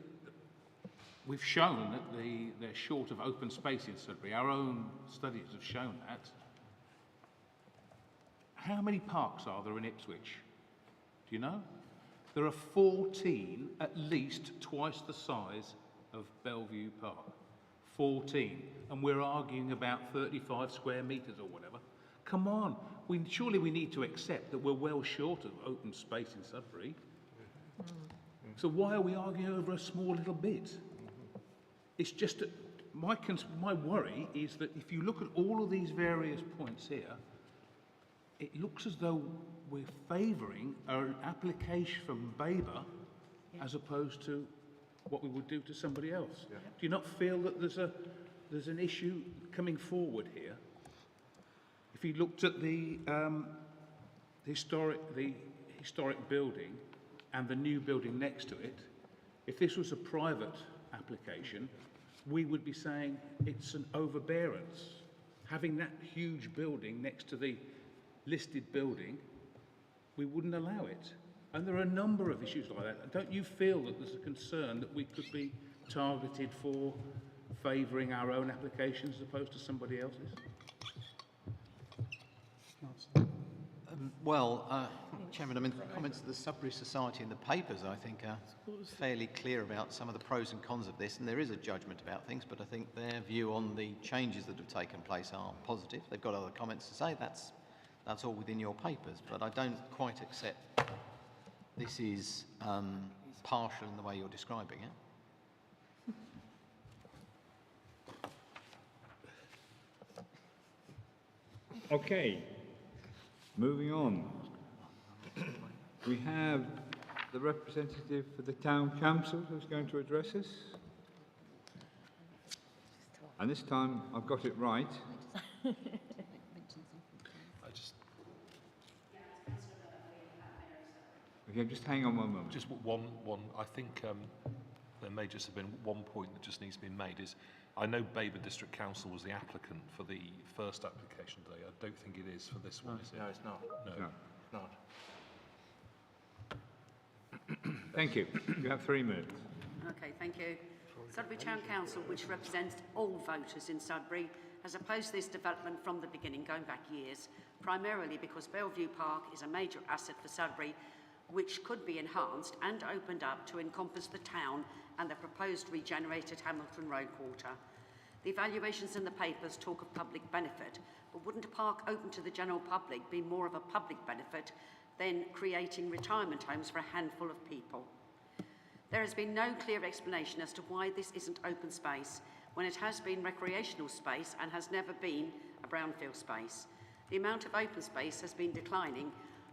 we've shown that they're short of open space in Sudbury. Our own studies have shown that. How many parks are there in Ipswich? Do you know? There are 14, at least twice the size of Bellevue Park. 14. And we're arguing about 35 square metres or whatever. Come on. Surely we need to accept that we're well short of open space in Sudbury. So why are we arguing over a small little bit? It's just my worry is that if you look at all of these various points here, it looks as though we're favouring an application from Babergh as opposed to what we would do to somebody else. Do you not feel that there's an issue coming forward here? If you looked at the historic building and the new building next to it, if this was a private application, we would be saying it's an overbearance. Having that huge building next to the listed building, we wouldn't allow it. And there are a number of issues like that. Don't you feel that there's a concern that we could be targeted for favouring our own applications as opposed to somebody else's? Chairman, I mean, the comments of the Sudbury Society in the papers, I think, are fairly clear about some of the pros and cons of this, and there is a judgment about things, but I think their view on the changes that have taken place are positive. They've got other comments to say, that's all within your papers, but I don't quite accept this is partial in the way you're describing it. Okay, moving on. We have the representative for the Town Council who's going to address us. And this time I've got it right. Okay, just hang on one moment. Just one. I think there may just have been one point that just needs to be made is, I know Babergh District Council was the applicant for the first application day. I don't think it is for this one, is it? No, it's not. No. It's not. Thank you. You have 3 minutes. Okay, thank you. Sudbury Town Council, which represents all voters in Sudbury, has opposed this development from the beginning, going back years, primarily because Bellevue Park is a major asset for Sudbury, which could be enhanced and opened up to encompass the town and the proposed regenerated Hamilton Road quarter. The evaluations in the papers talk of public benefit, but wouldn't a park open to the general public be more of a public benefit than creating retirement homes for a handful of people? There has been no clear explanation as to why this isn't open space, when it has been recreational space and has never been a brownfield space. The amount of open space has been declining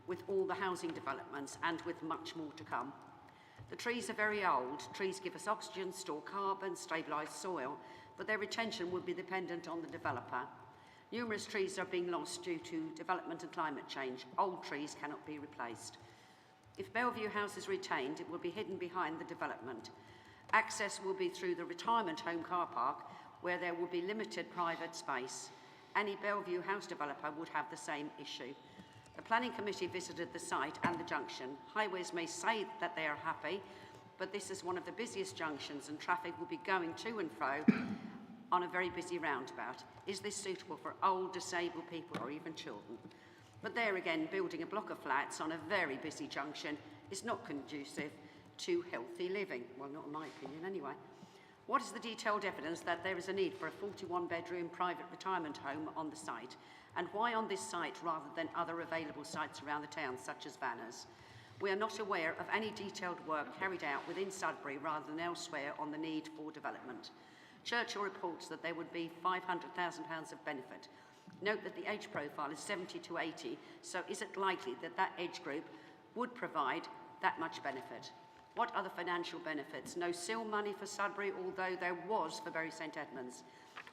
with all the housing developments and with much more to come. The trees are very old. Trees give us oxygen, store carbon, stabilise soil, but their retention would be dependent on the developer. Numerous trees are being lost due to development and climate change. Old trees cannot be replaced. If Bellevue House is retained, it will be hidden behind the development. Access will be through the retirement home car park, where there will be limited private space. Any Bellevue House developer would have the same issue. The Planning Committee visited the site and the junction. Highways may say that they are happy, but this is one of the busiest junctions and traffic will be going to and fro on a very busy roundabout. Is this suitable for old, disabled people or even children? But there again, building a block of flats on a very busy junction is not conducive to healthy living. Well, not in my opinion anyway. What is the detailed evidence that there is a need for a 41-bedroom private retirement home on the site? And why on this site rather than other available sites around the town, such as Banners? We are not aware of any detailed work carried out within Sudbury rather than elsewhere on the need for development. Churchill reports that there would be £500,000 of benefit. Note that the age profile is 70 to 80, so is it likely that that age group would provide that much benefit? What other financial benefits? No SIL money for Sudbury, although there was for Bury St Edmunds.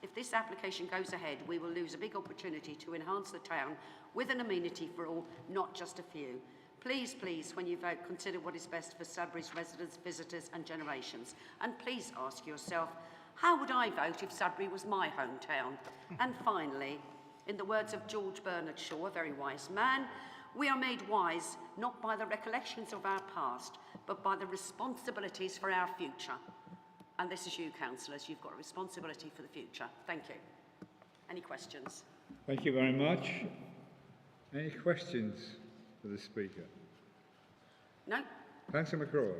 If this application goes ahead, we will lose a big opportunity to enhance the town with an amenity for all, not just a few. Please, please, when you vote, consider what is best for Sudbury's residents, visitors and generations. And please ask yourself, how would I vote if Sudbury was my hometown? And finally, in the words of George Bernard Shaw, a very wise man, we are made wise not by the recollections of our past, but by the responsibilities for our future. And this is you, councillors. You've got a responsibility for the future. Thank you. Any questions? Thank you very much. Any questions for the Speaker? No? Councillor McCraw.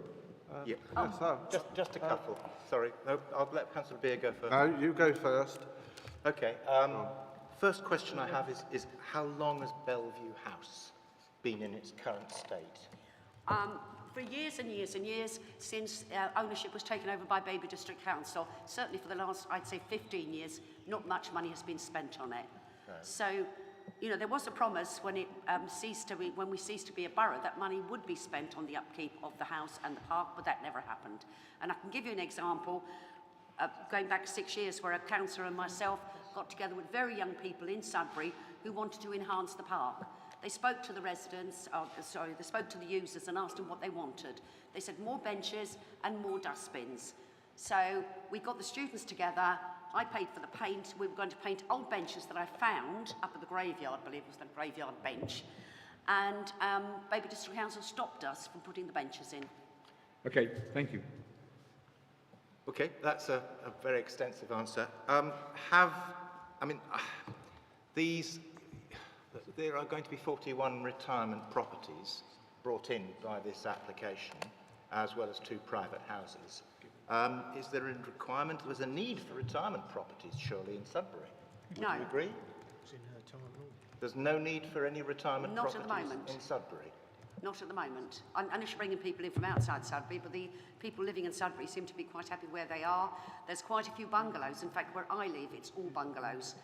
Yeah. Just a couple. Sorry. No, I'll let Councillor Beer go first. No, you go first. Okay. First question I have is how long has Bellevue House been in its current state? for years and years and years since ownership was taken over by Babergh District Council, certainly for the last, I'd say, 15 years, not much money has been spent on it. Okay. So, you know, there was a promise when it when we ceased to be a borough that money would be spent on the upkeep of the house and the park, but that never happened. And I can give you an example, going back 6 years, where a councillor and myself got together with very young people in Sudbury who wanted to enhance the park. They spoke to the residents, they spoke to the users and asked them what they wanted. They said more benches and more dustbins. So we got the students together. I paid for the paint. We were going to paint old benches that I found up at the graveyard, I believe it was the graveyard bench. And Babergh District Council stopped us from putting the benches in. Okay, thank you. Okay, that's a very extensive answer. There are going to be 41 retirement properties brought in by this application, as well as 2 private houses. Is there a requirement? There's a need for retirement properties, surely, in Sudbury. No. Do you agree? There's no need for any retirement Not properties at the moment. in Sudbury? Not at the moment. Unless you're bringing people in from outside Sudbury, but the people living in Sudbury seem to be quite happy where they are. There's quite a few bungalows. In fact, where I live, it's all bungalows.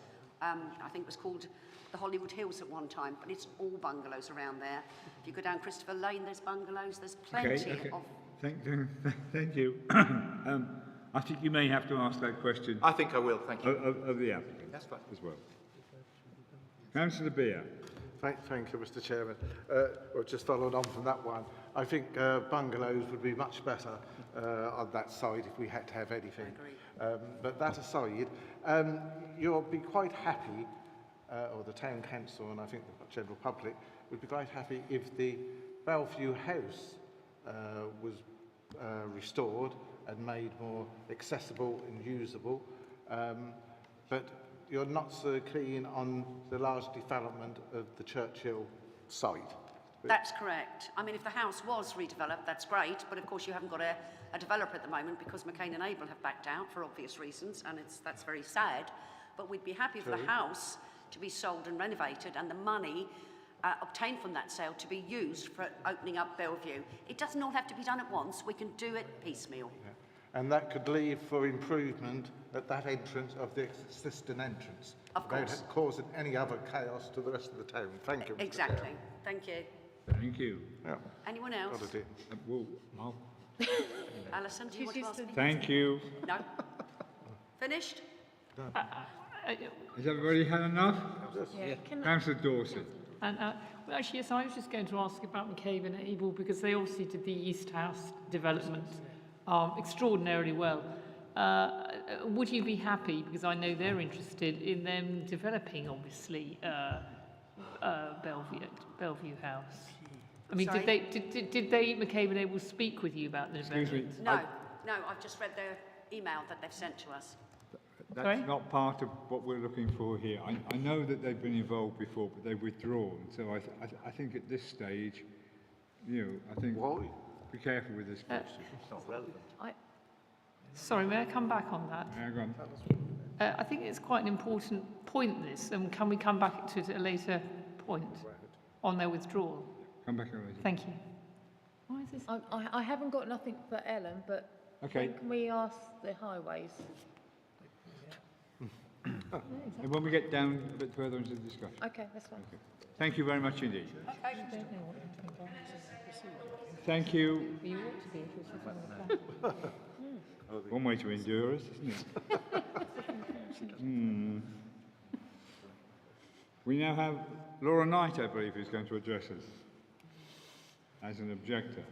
I think it was called the Hollywood Hills at one time, but it's all bungalows around there. If you go down Christopher Lane, there's bungalows. There's plenty of... Thank you. I think you may have to ask that question. I think I will, thank you. Of the applicant. That's fine. As well. Councillor Beer. Thank you, Mr. Chairman. Well, just following on from that one, I think bungalows would be much better on that side if we had to have anything. I agree. But that aside, you'll be quite happy, or the town council and I think the general public would be quite happy if the Bellevue house was restored and made more accessible and usable. But you're not so keen on the large development of the Churchill site. That's correct. I mean, if the house was redeveloped, that's great, but of course you haven't got a developer at the moment because McCain and Abel have backed out for obvious reasons, and that's very sad. But we'd be happy for the house to be sold and renovated and the money obtained from that sale to be used for opening up Bellevue. It doesn't all have to be done at once. We can do it piecemeal. Yeah. And that could leave for improvement at that entrance of the existing entrance. Of course. Without causing any other chaos to the rest of the town. Thank you, Mr. Exactly. Chairman. Thank you. Thank you. Yeah. Anyone else? Got it. Well, I'll... Alison, do you want to ask me? Thank you. No? Finished? Has everybody had enough? Yeah. Councillor Dawson. And, well, actually, yes, I was just going to ask about McCabe and Abel because they obviously did the East House development extraordinarily well. Would you be happy, because I know they're interested in them developing, obviously, Bellevue House? I mean, Sorry? did they, McCabe and Abel, speak with you about the development? No, no, I've just read their email that they've sent to us. That's not part of what we're looking for here. I know that they've been involved before, but they've withdrawn. So I think at this stage, you know, I think be careful with this question. It's not relevant. Sorry, may I come back on that? Yeah, go on. I think it's quite an important point, this, and can we come back to it at a later point on their withdrawal? Come back later. Thank you. Why is this? I haven't got nothing for Ellen, but Okay. when can we ask the highways? And when we get down a bit further into the discussion. Okay, that's fine. Okay. Thank you very much indeed. Okay. Thank you. You ought to be if it's a fun plan. One way to endure us, isn't it? We now have Laura Knight, I believe, who's going to address us as an objector.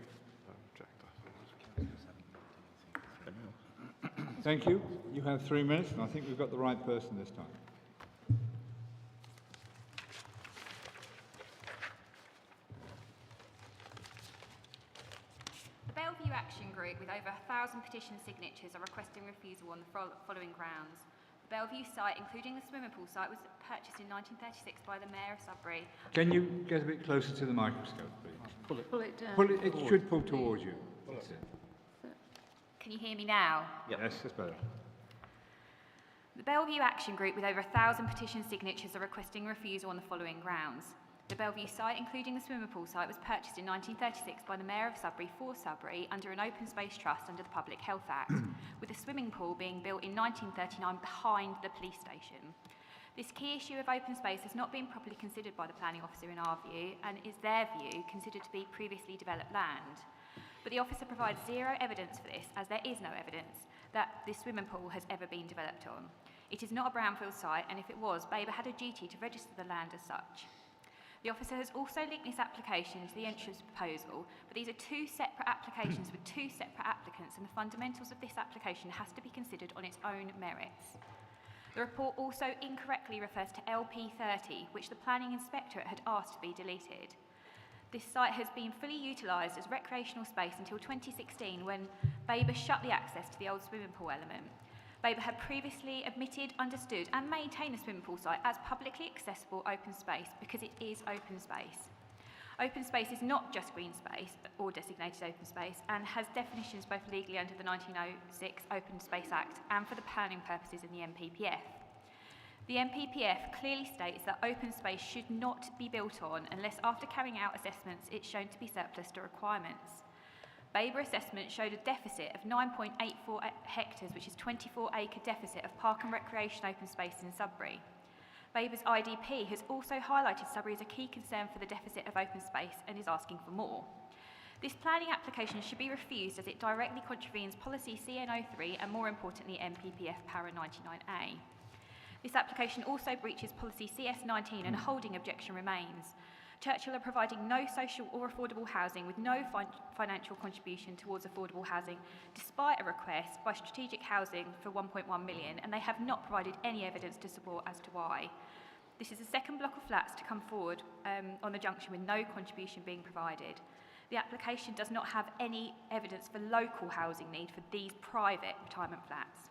Thank you. You have 3 minutes, and I think we've got the right person this time. The Bellevue Action Group, with over 1,000 petition signatures, are requesting refusal on the following grounds. The Bellevue site, including the swimming pool site, was purchased in 1936 by the Mayor of Sudbury. Can you get a bit closer to the microscope, please? Pull it down. It should pull towards you. That's it. Can you hear me now? Yes, that's better. The Bellevue Action Group, with over 1,000 petition signatures, are requesting refusal on the following grounds. The Bellevue site, including the swimming pool site, was purchased in 1936 by the Mayor of Sudbury for Sudbury under an open space trust under the Public Health Act, with the swimming pool being built in 1939 behind the police station. This key issue of open space has not been properly considered by the planning officer in our view, and is their view considered to be previously developed land. But the officer provides zero evidence for this, as there is no evidence that this swimming pool has ever been developed on. It is not a brownfield site, and if it was, Babergh had a duty to register the land as such. The officer has also linked this application to the entrance proposal, but these are two separate applications with two separate applicants, and the fundamentals of this application has to be considered on its own merits. The report also incorrectly refers to LP30, which the Planning Inspectorate had asked to be deleted. This site has been fully utilised as recreational space until 2016, when Babergh shut the access to the old swimming pool element. Babergh had previously admitted, understood and maintained the swimming pool site as publicly accessible open space because it is open space. Open space is not just green space or designated open space, and has definitions both legally under the 1906 Open Space Act and for the planning purposes in the NPPF. The NPPF clearly states that open space should not be built on unless after carrying out assessments it's shown to be surplus to requirements. Babergh assessment showed a deficit of 9.84 hectares, which is 24-acre deficit of park and recreation open space in Sudbury. Babergh's IDP has also highlighted Sudbury as a key concern for the deficit of open space and is asking for more. This planning application should be refused as it directly contravenes policy CN03 and, more importantly, NPPF para 99A. This application also breaches policy CS19 and a holding objection remains. Churchill are providing no social or affordable housing with no financial contribution towards affordable housing, despite a request by Strategic Housing for 1.1 million, and they have not provided any evidence to support as to why. This is the second block of flats to come forward on the junction with no contribution being provided. The application does not have any evidence for local housing need for these private retirement flats.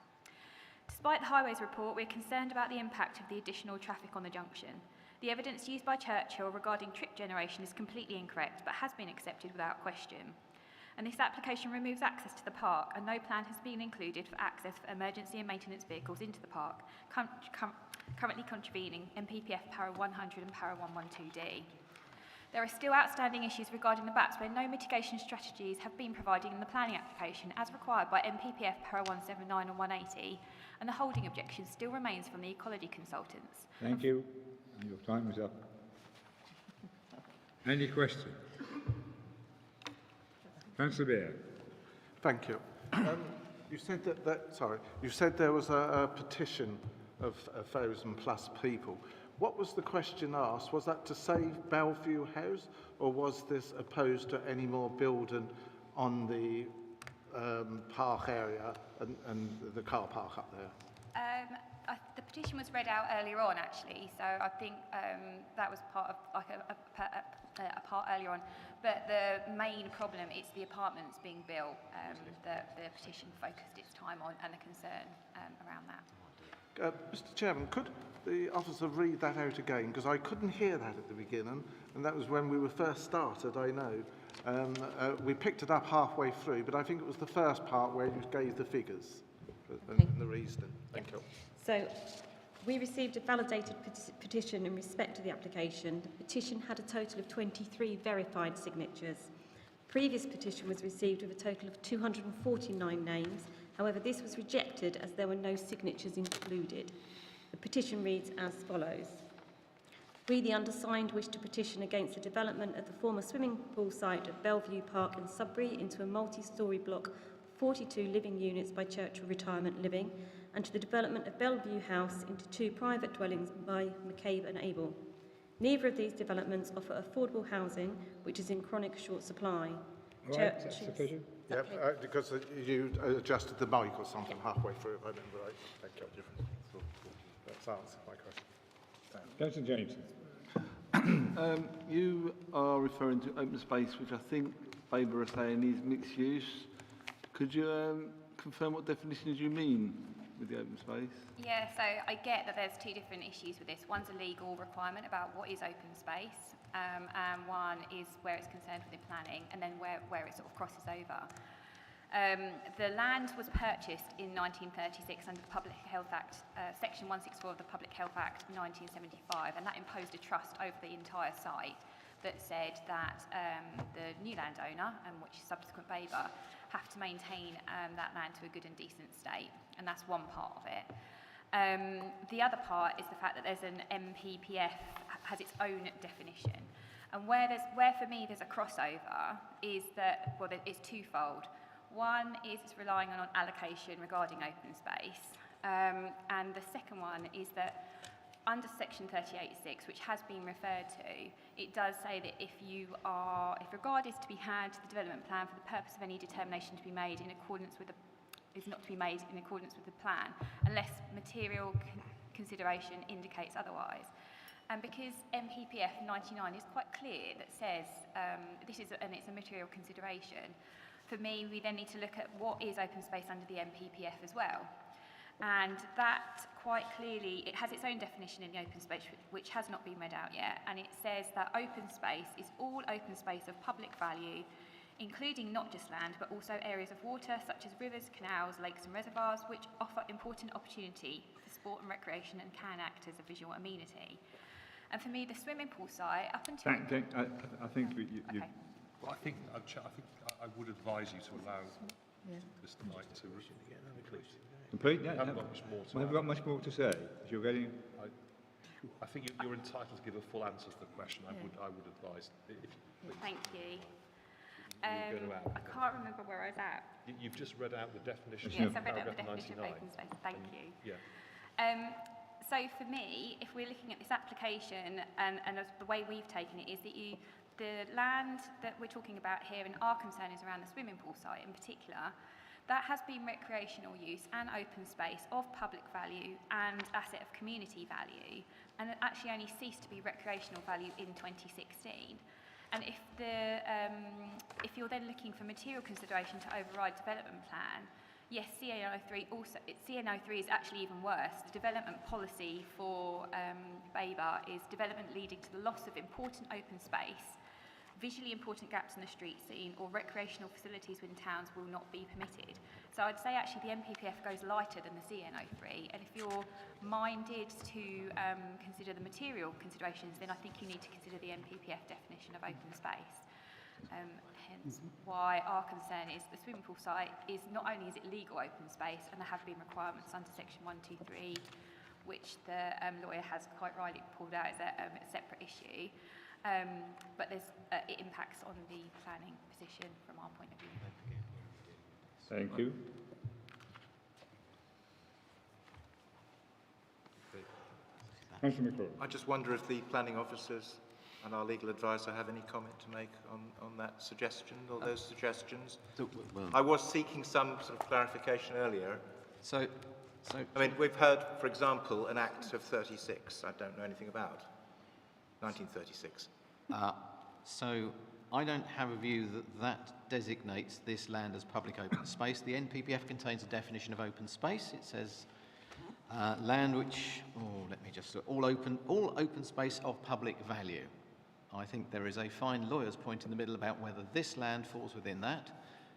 Despite the Highways report, we are concerned about the impact of the additional traffic on the junction. The evidence used by Churchill regarding trip generation is completely incorrect, but has been accepted without question. And this application removes access to the park, and no plan has been included for access for emergency and maintenance vehicles into the park, currently contravening NPPF para 100 and para 112D. There are still outstanding issues regarding the BAPs where no mitigation strategies have been provided in the planning application as required by NPPF para 179 and 180, and the holding objection still remains from the ecology consultants. Thank you. Your time is up. Any questions? Councillor Bure. Thank you. You said you said there was a petition of 1,000+ people. What was the question asked? Was that to save Bellevue House, or was this opposed to any more building on the park area and the car park up there? The petition was read out earlier on, actually, so I think that was part of like a part earlier on. But the main problem is the apartments being built that the petition focused its time on, and the concern around that. Mr. Chairman, could the officer read that out again? Because I couldn't hear that at the beginning, and that was when we were first started, I know. We picked it up halfway through, but I think it was the first part where you gave the figures and the reasoning. Thank you. So, we received a validated petition in respect to the application. The petition had a total of 23 verified signatures. The previous petition was received with a total of 249 names. However, this was rejected as there were no signatures included. The petition reads as follows. We, the undersigned, wish to petition against the development of the former swimming pool site at Bellevue Park in Sudbury into a multi-storey block, 42 living units by Churchill Retirement Living, and to the development of Bellevue House into 2 private dwellings by McCabe and Abel. Neither of these developments offer affordable housing, which is in chronic short supply. All right, that's sufficient. Yeah, because you adjusted the mic or something halfway through, if I remember right. Thank you. That's answered my question. Councillor Jameson. You are referring to open space, which I think Babergh are saying is mixed use. Could you confirm what definitions you mean with the open space? Yeah, so I get that there's two different issues with this. One's a legal requirement about what is open space, and one is where it's concerned with the planning, and then where it sort of crosses over. The land was purchased in 1936 under the Public Health Act, Section 164 of the Public Health Act 1975, and that imposed a trust over the entire site that said that the new landowner, which is subsequent Babergh, have to maintain that land to a good and decent state, and that's one part of it. The other part is the fact that there's an MPPF has its own definition, and where for me there's a crossover is that, well, it's twofold. One is it's relying on allocation regarding open space, and the second one is that under section 38.6, which has been referred to, it does say that if regard is to be had to the development plan for the purpose of any determination to be made in accordance with is not to be made in accordance with the plan, unless material consideration indicates otherwise. And because MPPF 99 is quite clear that says it's a material consideration, for me, we then need to look at what is open space under the MPPF as well. And that quite clearly, it has its own definition in the open space, which has not been read out yet. And it says that open space is all open space of public value, including not just land, but also areas of water, such as rivers, canals, lakes and reservoirs, which offer important opportunity for sport and recreation and can act as a visual amenity. And for me, the swimming pool site, up until... I think you... Okay. Well, I think I would advise you to allow Mr. Knight to complete. Yeah, I haven't got much more to I haven't got much more to say. You're getting... I think you're entitled to give a full answer to the question. I would advise. Thank you. You're going to add. I can't remember where I was at. You've just read out the definition. Yes, I read out the paragraph definition 99. of open space. Thank you. Yeah. So for me, if we're looking at this application and the way we've taken it is that the land that we're talking about here and our concern is around the swimming pool site in particular, that has been recreational use and open space of public value and asset of community value, and it actually only ceased to be recreational value in 2016. And if you're then looking for material consideration to override development plan, yes, CN03 is actually even worse. The development policy for Babergh is development leading to the loss of important open space, visually important gaps in the street scene, or recreational facilities within towns will not be permitted. So I'd say actually the MPPF goes lighter than the CN03, and if you're minded to consider the material considerations, then I think you need to consider the MPPF definition of open space. Hence why our concern is the swimming pool site is not only is it legal open space, and there have been requirements under section 123, which the lawyer has quite rightly pulled out as a separate issue, but it impacts on the planning position from our point of view. Thank you. Councillor McCall. I just wonder if the planning officers and our legal advisor have any comment to make on that suggestion or those suggestions. I was seeking some sort of clarification earlier. So I mean, we've heard, for example, an Act of 36. I don't know anything about 1936. So I don't have a view that designates this land as public open space. The NPPF contains a definition of open space. It says land which, let me just look, all open space of public value. I think there is a fine lawyer's point in the middle about whether this land falls within that,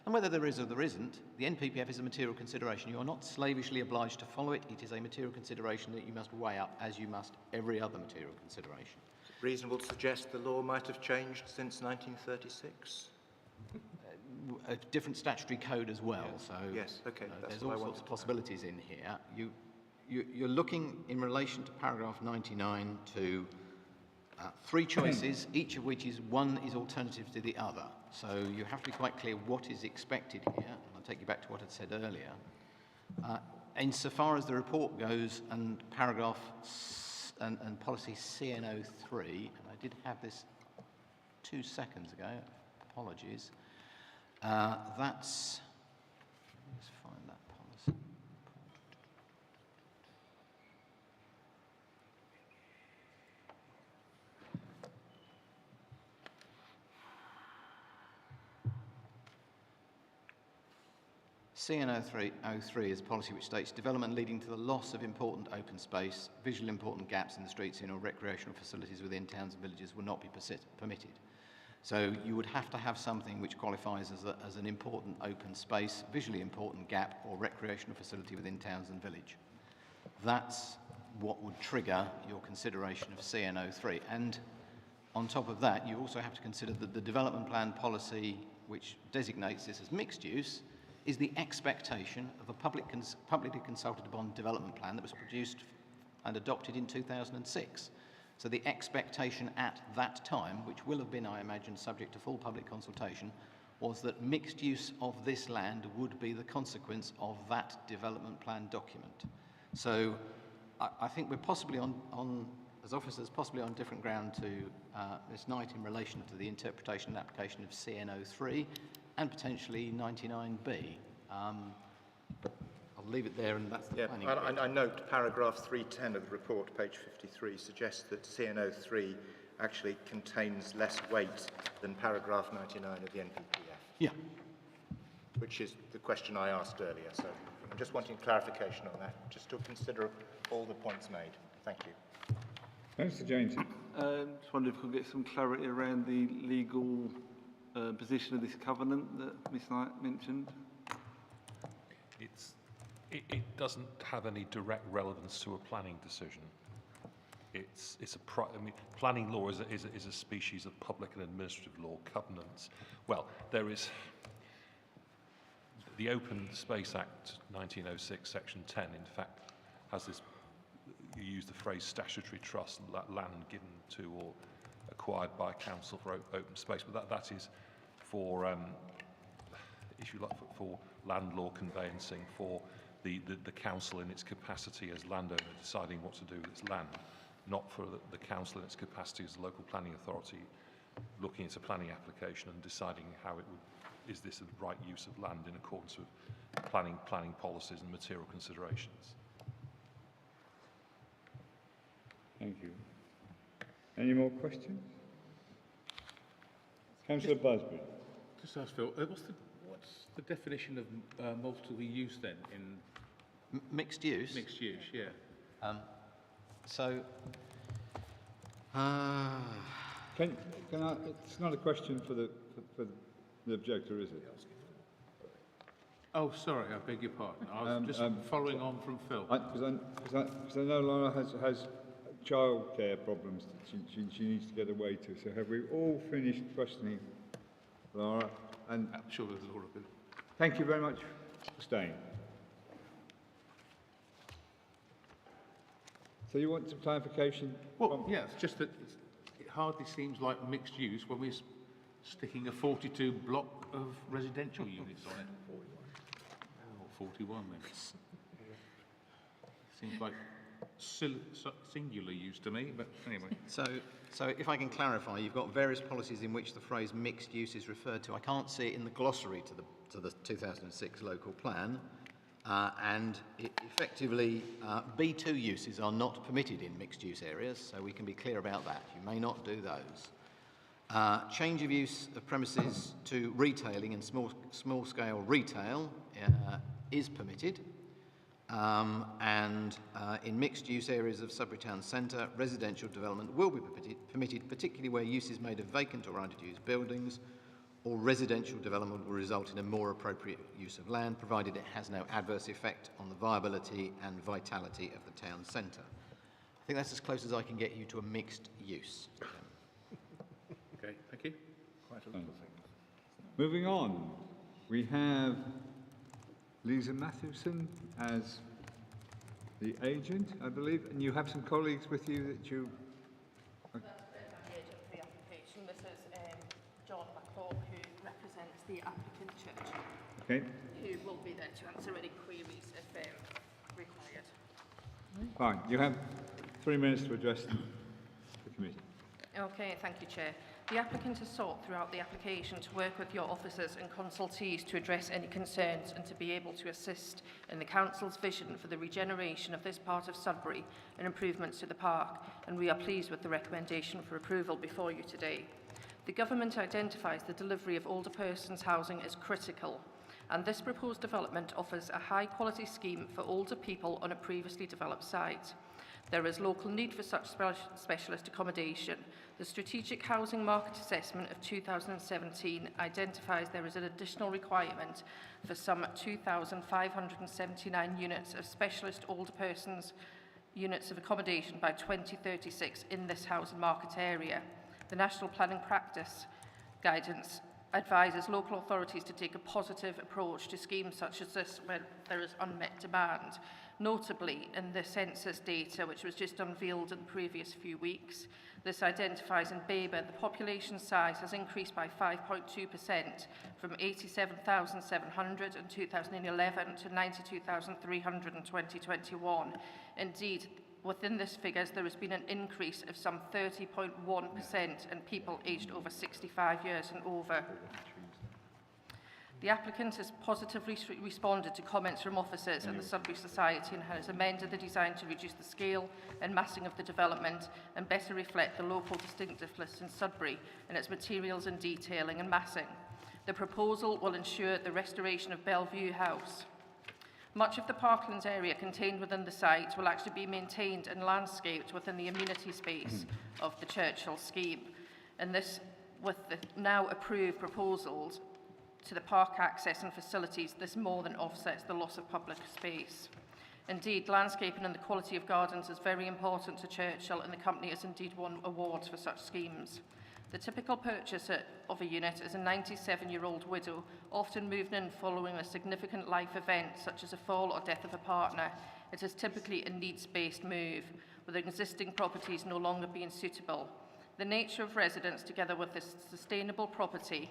and whether there is or there isn't. The NPPF is a material consideration. You are not slavishly obliged to follow it. It is a material consideration that you must weigh up, as you must every other material consideration. Reasonable to suggest the law might have changed since 1936? A different statutory code as well. So yes, okay. There's all sorts of possibilities in here. You're looking in relation to paragraph 99 to three choices, each of which is one is alternative to the other. So you have to be quite clear what is expected here. And I'll take you back to what I said earlier. Insofar as the report goes, and paragraph and policy CN03, and I did have this 2 seconds ago, apologies, let's find that policy. CN03 is a policy which states development leading to the loss of important open space, visually important gaps in the street scene or recreational facilities within towns and villages will not be permitted. So you would have to have something which qualifies as an important open space, visually important gap or recreational facility within towns and village. That's what would trigger your consideration of CNO3. And on top of that, you also have to consider that the development plan policy which designates this as mixed use is the expectation of a publicly consulted upon development plan that was produced and adopted in 2006. So the expectation at that time, which will have been, I imagine, subject to full public consultation, was that mixed use of this land would be the consequence of that development plan document. So I think we're possibly as officers, possibly on different ground to this night in relation to the interpretation and application of CNO3 and potentially 99B. I'll leave it there, and that's the planning. I note paragraph 310 of the report, page 53, suggests that CNO3 actually contains less weight than paragraph 99 of the NPPF. Yeah. Which is the question I asked earlier. So I'm just wanting clarification on that, just to consider all the points made. Thank you. Thanks, Mr. James. Just wondered if we could get some clarity around the legal position of this covenant that Ms. Knight mentioned. It doesn't have any direct relevance to a planning decision. Planning law is a species of public and administrative law. Covenants, well, there is the Open Space Act 1906, section 10, in fact, has this, you use the phrase statutory trust, land given to or acquired by council for open space, but that is for, if you like, for land law conveyancing, for the council in its capacity as landowner deciding what to do with its land, not for the council in its capacity as the local planning authority looking at a planning application and deciding how it would, is this the right use of land in accordance with planning policies and material considerations. Thank you. Any more questions? Councillor Busby. Just ask Phil, what's the definition of multiple use then in mixed use? Mixed use, yeah. Can I? It's not a question for the objector, is it? Oh, sorry, I beg your pardon. I was just following on from Phil. Because I know Laura has childcare problems that she needs to get away to. So have we all finished questioning Laura? And I'm sure there's Laura. Thank you very much for staying. So you want some clarification? Well, yeah, it's just that it hardly seems like mixed use when we're sticking a 42 block of residential units on it. 41 then. Seems like singular use to me, but anyway. So if I can clarify, you've got various policies in which the phrase mixed use is referred to. I can't see it in the glossary to the 2006 local plan, and effectively B2 uses are not permitted in mixed use areas, so we can be clear about that. You may not do those. Change of use of premises to retailing and small scale retail is permitted. In mixed-use areas of Sudbury Town Centre, residential development will be permitted, particularly where use is made of vacant or underused buildings, or residential development will result in a more appropriate use of land, provided it has no adverse effect on the viability and vitality of the town centre. I think that's as close as I can get you to a mixed use. Okay, thank you. Quite a lot of things. Moving on, we have Lisa Mathewson as the agent, I believe, and you have some colleagues with you that you... That's the agent for the application. This is John McCall, who represents the applicant church, Okay. who will be there to answer any queries if required. Fine, you have 3 minutes to address the committee. Okay, thank you, Chair. The applicant has sought throughout the application to work with your officers and consultees to address any concerns and to be able to assist in the Council's vision for the regeneration of this part of Sudbury and improvements to the park, and we are pleased with the recommendation for approval before you today. The Government identifies the delivery of older persons housing as critical, and this proposed development offers a high-quality scheme for older people on a previously developed site. There is local need for such specialist accommodation. The Strategic Housing Market Assessment of 2017 identifies there is an additional requirement for some 2,579 units of specialist older persons units of accommodation by 2036 in this housing market area. The National Planning Practice Guidance advises local authorities to take a positive approach to schemes such as this where there is unmet demand. Notably, in the census data, which was just unveiled in the previous few weeks, this identifies in Babergh the population size has increased by 5.2% from 87,700 in 2011 to 92,300 in 2021. Indeed, within this figures, there has been an increase of some 30.1% in people aged over 65 years and over. The applicant has positively responded to comments from officers and the Sudbury Society and has amended the design to reduce the scale and massing of the development and better reflect the local distinctiveness in Sudbury in its materials and detailing and massing. The proposal will ensure the restoration of Bellevue House. Much of the parklands area contained within the site will actually be maintained and landscaped within the amenity space of the Churchill scheme. And this, with the now approved proposals to the park access and facilities, this more than offsets the loss of public space. Indeed, landscaping and the quality of gardens is very important to Churchill, and the company has indeed won awards for such schemes. The typical purchaser of a unit is a 97-year-old widow, often moving in following a significant life event such as a fall or death of a partner. It is typically a needs-based move, with existing properties no longer being suitable. The nature of residence, together with the sustainable property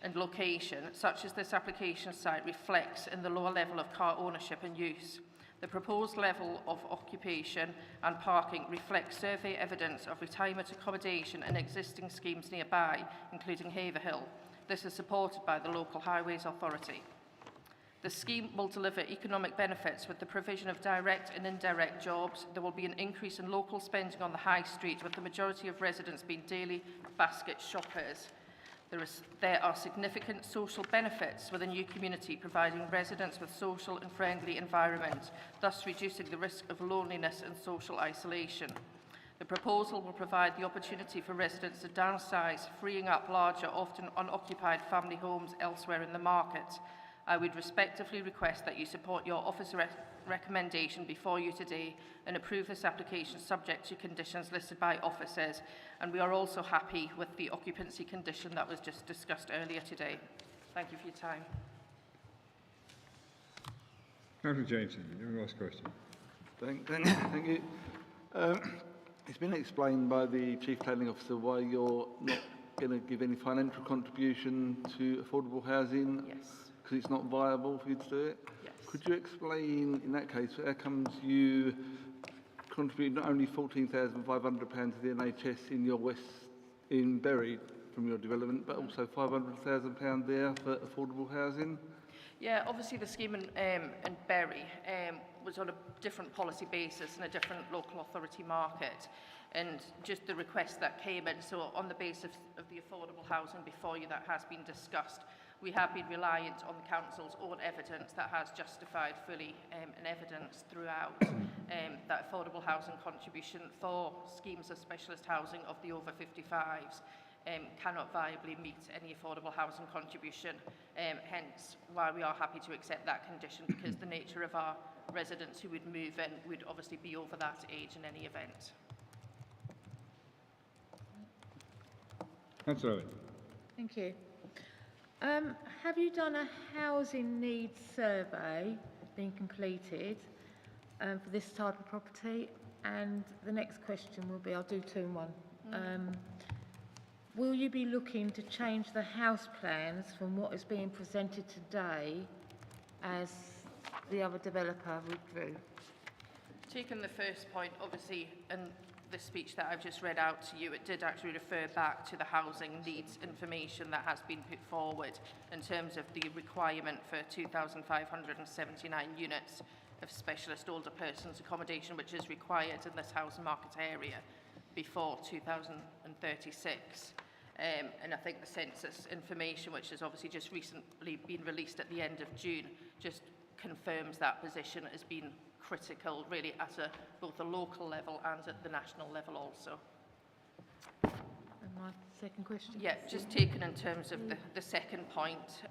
and location, such as this application site, reflects in the lower level of car ownership and use. The proposed level of occupation and parking reflects survey evidence of retirement accommodation and existing schemes nearby, including Haverhill. This is supported by the local highways authority. The scheme will deliver economic benefits with the provision of direct and indirect jobs. There will be an increase in local spending on the high street, with the majority of residents being daily basket shoppers. There are significant social benefits with a new community, providing residents with social and friendly environment, thus reducing the risk of loneliness and social isolation. The proposal will provide the opportunity for residents to downsize, freeing up larger, often unoccupied family homes elsewhere in the market. I would respectfully request that you support your officer recommendation before you today and approve this application subject to conditions listed by officers. And we are also happy with the occupancy condition that was just discussed earlier today. Thank you for your time. Councillor Jameson, your last question. Thank you. It's been explained by the Chief Planning Officer why you're not going to give any financial contribution to affordable housing. Yes. Because it's not viable for you to do it? Yes. Could you explain, in that case, how comes you contribute not only £14,500 to the NHS in Bury from your development, but also £500,000 there for affordable housing? Yeah, obviously the scheme in Bury was on a different policy basis and a different local authority market. And just the request that came in, so on the basis of the affordable housing before you that has been discussed, we have been reliant on the council's own evidence that has justified fully and evidence throughout that affordable housing contribution for schemes of specialist housing of the over 55s cannot viably meet any affordable housing contribution, hence why we are happy to accept that condition, because the nature of our residents who would move in would obviously be over that age in any event. Councillor Owen. Thank you. Have you done a housing needs survey being completed for this type of property? And the next question will be, I'll do two in one. Will you be looking to change the house plans from what is being presented today as the other developer withdrew? Taking the first point, obviously, in the speech that I've just read out to you, it did actually refer back to the housing needs information that has been put forward in terms of the requirement for 2,579 units of specialist older persons accommodation, which is required in this housing market area before 2036. And I think the census information, which has obviously just recently been released at the end of June, just confirms that position as being critical, really, at both the local level and at the national level also. And my second question? Yeah, just taken in terms of the second point,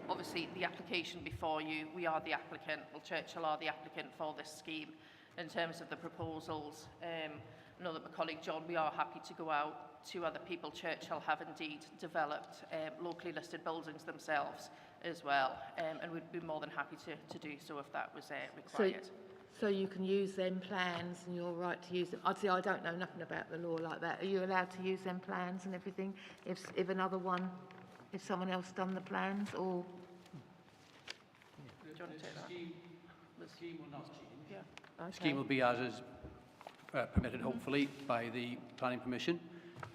obviously the application before you, we are the applicant, well, Churchill are the applicant for this scheme. In terms of the proposals, I know that my colleague John, we are happy to go out to other people. Churchill have indeed developed locally listed buildings themselves as well, and we'd be more than happy to do so if that was required. So you can use them plans and you're right to use them. I'd say I don't know nothing about the law like that. Are you allowed to use them plans and everything if someone else done the plans, or? Do you want to take that? The scheme will not change. Yeah. Okay. The scheme will be as is permitted, hopefully, by the Planning Commission.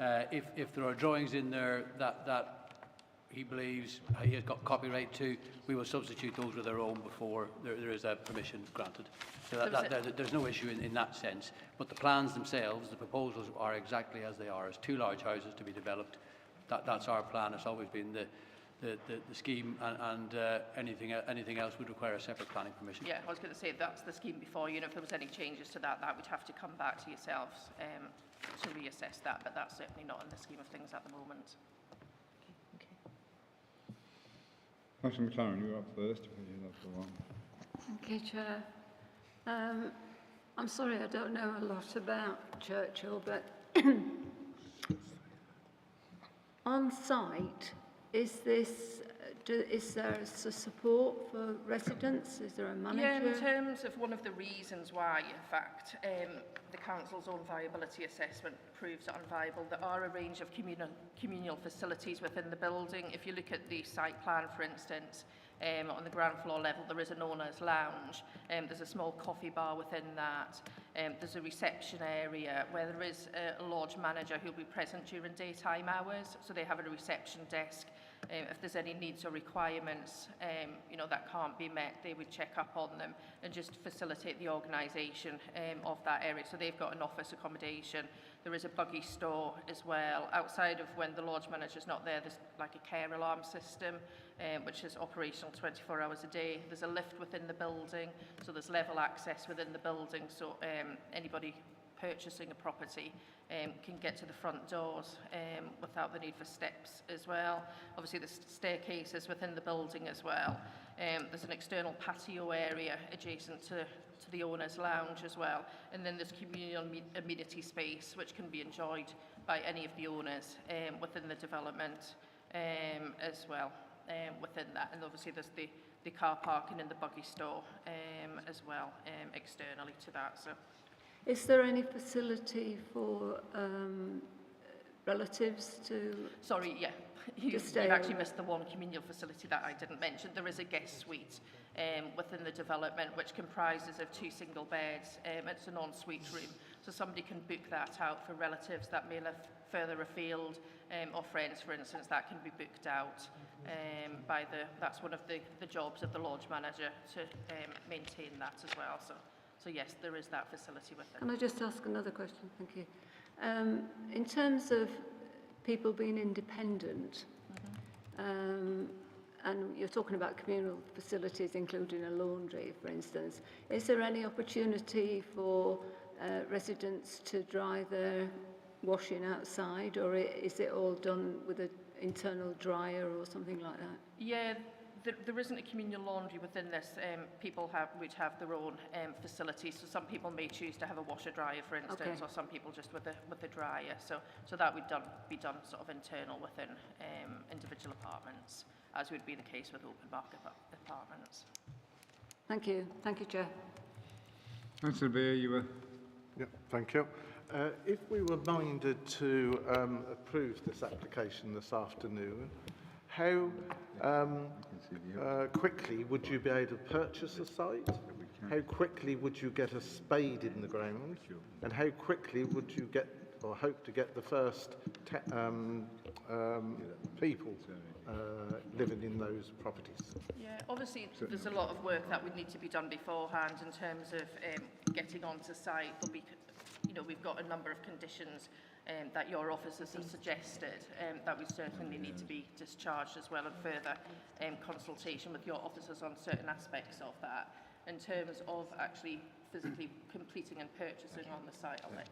If there are drawings in there that he believes he has got copyright to, we will substitute those with our own before there is a permission granted. So there's no issue in that sense. But the plans themselves, the proposals are exactly as they are, as two large houses to be developed. That's our plan. It's always been the scheme, and anything else would require a separate planning permission. Yeah, I was going to say that's the scheme before you, and if there was any changes to that would have to come back to yourselves to reassess that, but that's certainly not in the scheme of things at the moment. Councillor McLaren, you're up first. Thank you, Chair. I'm sorry, I don't know a lot about Churchill, but on site, is there support for residents? Is there a manager? Yeah, in terms of one of the reasons why, in fact, the council's own viability assessment proves it unviable, there are a range of communal facilities within the building. If you look at the site plan, for instance, on the ground floor level, there is an owner's lounge. There's a small coffee bar within that. There's a reception area where there is a lodge manager who'll be present during daytime hours. So they have a reception desk. If there's any needs or requirements, that can't be met, they would check up on them and just facilitate the organisation of that area. So they've got an office accommodation. There is a buggy store as well. Outside of when the lodge manager's not there, there's like a care alarm system, which is operational 24 hours a day. There's a lift within the building, so there's level access within the building, so anybody purchasing a property can get to the front doors without the need for steps as well. Obviously, there's staircases within the building as well. There's an external patio area adjacent to the owner's lounge as well. And then there's communal amenity space, which can be enjoyed by any of the owners within the development as well within that. And obviously, there's the car parking and the buggy store as well externally to that. So. Is there any facility for relatives to? Sorry, yeah. You've actually missed the one communal facility that I didn't mention. There is a guest suite within the development, which comprises of 2 single beds. It's an ensuite room, so somebody can book that out for relatives that may live further afield, or friends, for instance, that can be booked out that's one of the jobs of the lodge manager to maintain that as well. So yes, there is that facility with them. Can I just ask another question? Thank you. In terms of people being independent, and you're talking about communal facilities, including a laundry, for instance, is there any opportunity for residents to dry their washing outside, or is it all done with an internal dryer or something like that? Yeah. There isn't a communal laundry within this. People would have their own facilities. So some people may choose to have a washer dryer, for instance, or some people just with the dryer. So that would be done sort of internal within individual apartments, as would be the case with open market apartments. Thank you. Thank you, Chair. Councillor Bure, you were. Yeah, thank you. If we were minded to approve this application this afternoon, how quickly would you be able to purchase a site? How quickly would you get a spade in the ground? And how quickly would you get or hope to get the first people living in those properties? Yeah, obviously there's a lot of work that would need to be done beforehand in terms of getting onto site. There'll be, we've got a number of conditions that your officers have suggested that we certainly need to be discharged as well, and further consultation with your officers on certain aspects of that. In terms of actually physically completing and purchasing on the site, I'll let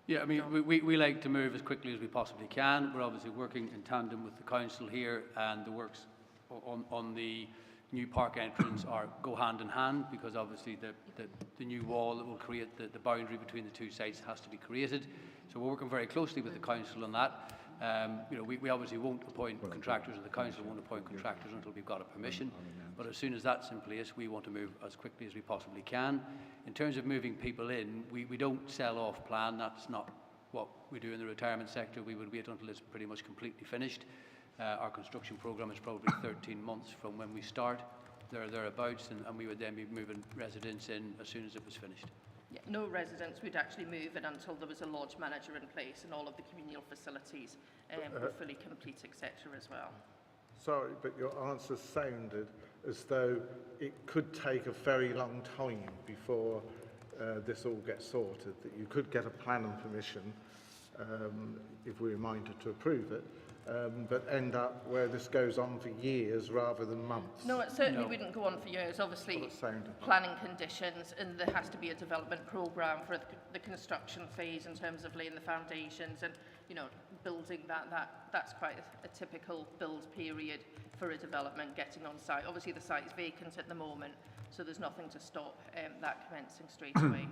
Yeah, I mean, we like to move as quickly as we possibly can. We're obviously working in tandem with the council here, and the works on the new park entrance go hand in hand, because obviously the new wall that will create the boundary between the two sites has to be created. So we're working very closely with the council on that. You know, we obviously won't appoint contractors, and the council won't appoint contractors until we've got a permission. But as soon as that's in place, we want to move as quickly as we possibly can. In terms of moving people in, we don't sell off plan. That's not what we do in the retirement sector. We would wait until it's pretty much completely finished. Our construction programme is probably 13 months from when we start, thereabouts, and we would then be moving residents in as soon as it was finished. Yeah, no residents would actually move in until there was a lodge manager in place and all of the communal facilities were fully complete, etc. as well. Sorry, but your answer sounded as though it could take a very long time before this all gets sorted, that you could get a plan and permission if we were minded to approve it, but end up where this goes on for years rather than months. No, it certainly wouldn't go on for years. Obviously, planning conditions, and there has to be a development programme for the construction phase in terms of laying the foundations and, you know, building that's quite a typical build period for a development getting on site. Obviously, the site is vacant at the moment, so there's nothing to stop that commencing straight away.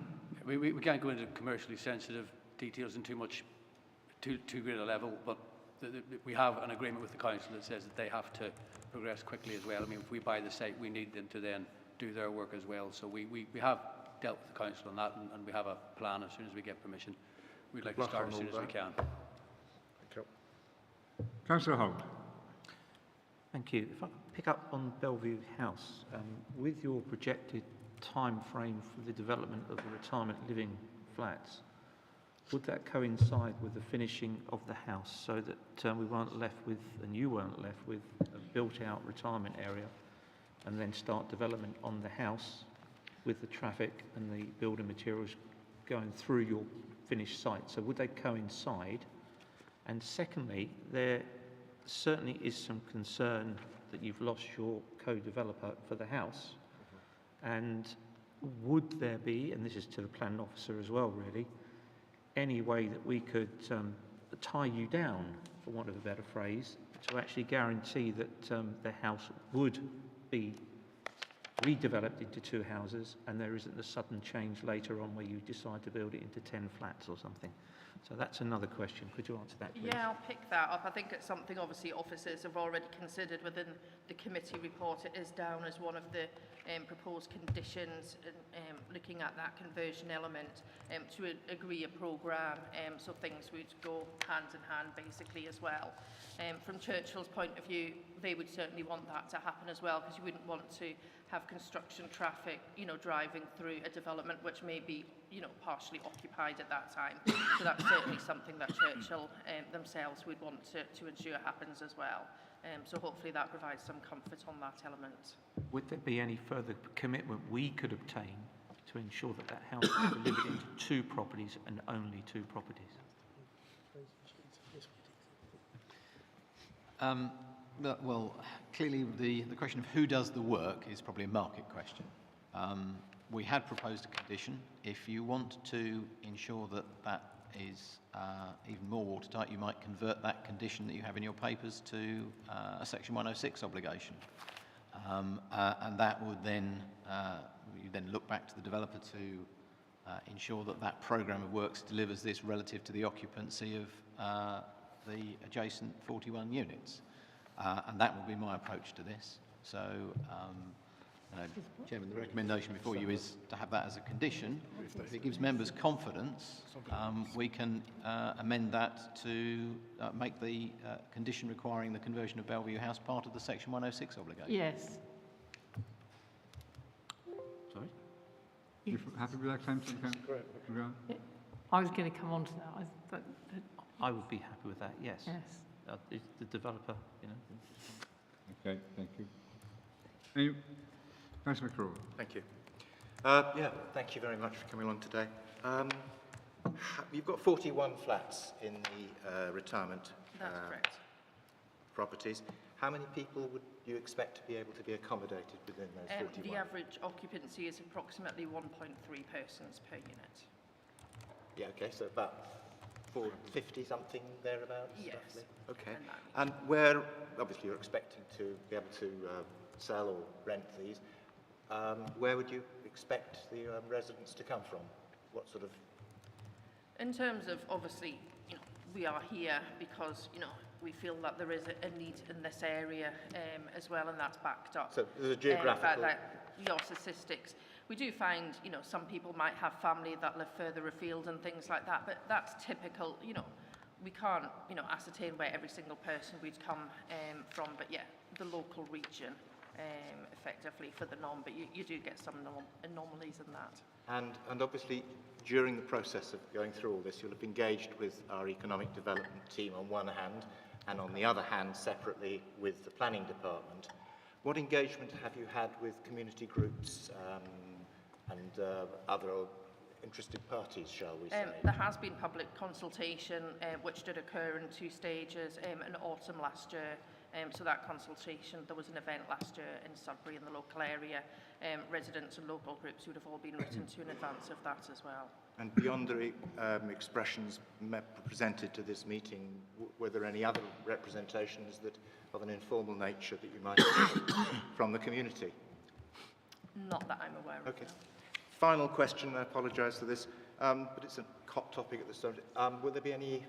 We can't go into commercially sensitive details in too great a level, but we have an agreement with the council that says that they have to progress quickly as well. I mean, if we buy the site, we need them to then do their work as well. So we have dealt with the council on that, and we have a plan as soon as we get permission. We'd like to start as soon as we can. Councillor Holt. Thank you. If I could pick up on Bellevue House, with your projected time frame for the development of the retirement living flats, would that coincide with the finishing of the house so that we weren't left with, and you weren't left with, a built-out retirement area, and then start development on the house with the traffic and the building materials going through your finished site? So would they coincide? And secondly, there certainly is some concern that you've lost your co-developer for the house. And would there be, and this is to the planning officer as well really, any way that we could tie you down, for want of a better phrase, to actually guarantee that the house would be redeveloped into 2 houses and there isn't a sudden change later on where you decide to build it into 10 flats or something? So that's another question. Could you answer that, please? Yeah, I'll pick that up. I think it's something obviously officers have already considered within the committee report. It is down as one of the proposed conditions, looking at that conversion element to agree a programme, so things would go hand in hand basically as well. From Churchill's point of view, they would certainly want that to happen as well, because you wouldn't want to have construction traffic, you know, driving through a development which may be, you know, partially occupied at that time. So that's certainly something that Churchill themselves would want to ensure happens as well. So hopefully that provides some comfort on that element. Would there be any further commitment we could obtain to ensure that that house is delivered into 2 properties and only 2 properties? Well, clearly the question of who does the work is probably a market question. We had proposed a condition. If you want to ensure that that is even more watertight, you might convert that condition that you have in your papers to a Section 106 obligation. And that would then, you then look back to the developer to ensure that that programme of works delivers this relative to the occupancy of the adjacent 41 units. And that will be my approach to this. So, Chairman, the recommendation before you is to have that as a condition. If it gives members confidence, we can amend that to make the condition requiring the conversion of Bellevue House part of the Section 106 obligation. Yes. Sorry? You happy with that claim? I was going to come on to that. I would be happy with that, yes. Yes. The developer, you know. Okay, thank you. Councillor McCraw. Thank you. Yeah, thank you very much for coming along today. You've got 41 flats in the retirement That's correct. properties. How many people would you expect to be able to be accommodated within those 41? The average occupancy is approximately 1.3 persons per unit. Yeah, okay, so about 450 something thereabouts? Yes. Roughly. Okay. And where, obviously you're expecting to be able to sell or rent these, where would you expect the residents to come from? What sort of... In terms of, obviously, we are here because, we feel that there is a need in this area as well, and that's backed up. So there's a geographical... Your statistics. We do find, some people might have family that live further afield and things like that, but that's typical, we can't, ascertain where every single person would come from, but yeah, the local region effectively for the norm, but you do get some anomalies in that. And obviously, during the process of going through all this, you'll have engaged with our economic development team on one hand, and on the other hand, separately with the planning department. What engagement have you had with community groups and other interested parties, shall we say? There has been public consultation, which did occur in 2 stages in autumn last year. So that consultation, there was an event last year in Sudbury in the local area. Residents and local groups would have all been written to in advance of that as well. And beyond the expressions presented to this meeting, were there any other representations that of an informal nature that you might have from the community? Not that I'm aware of. Okay. Final question, I apologise for this, but it's a hot topic at the start. Will there be any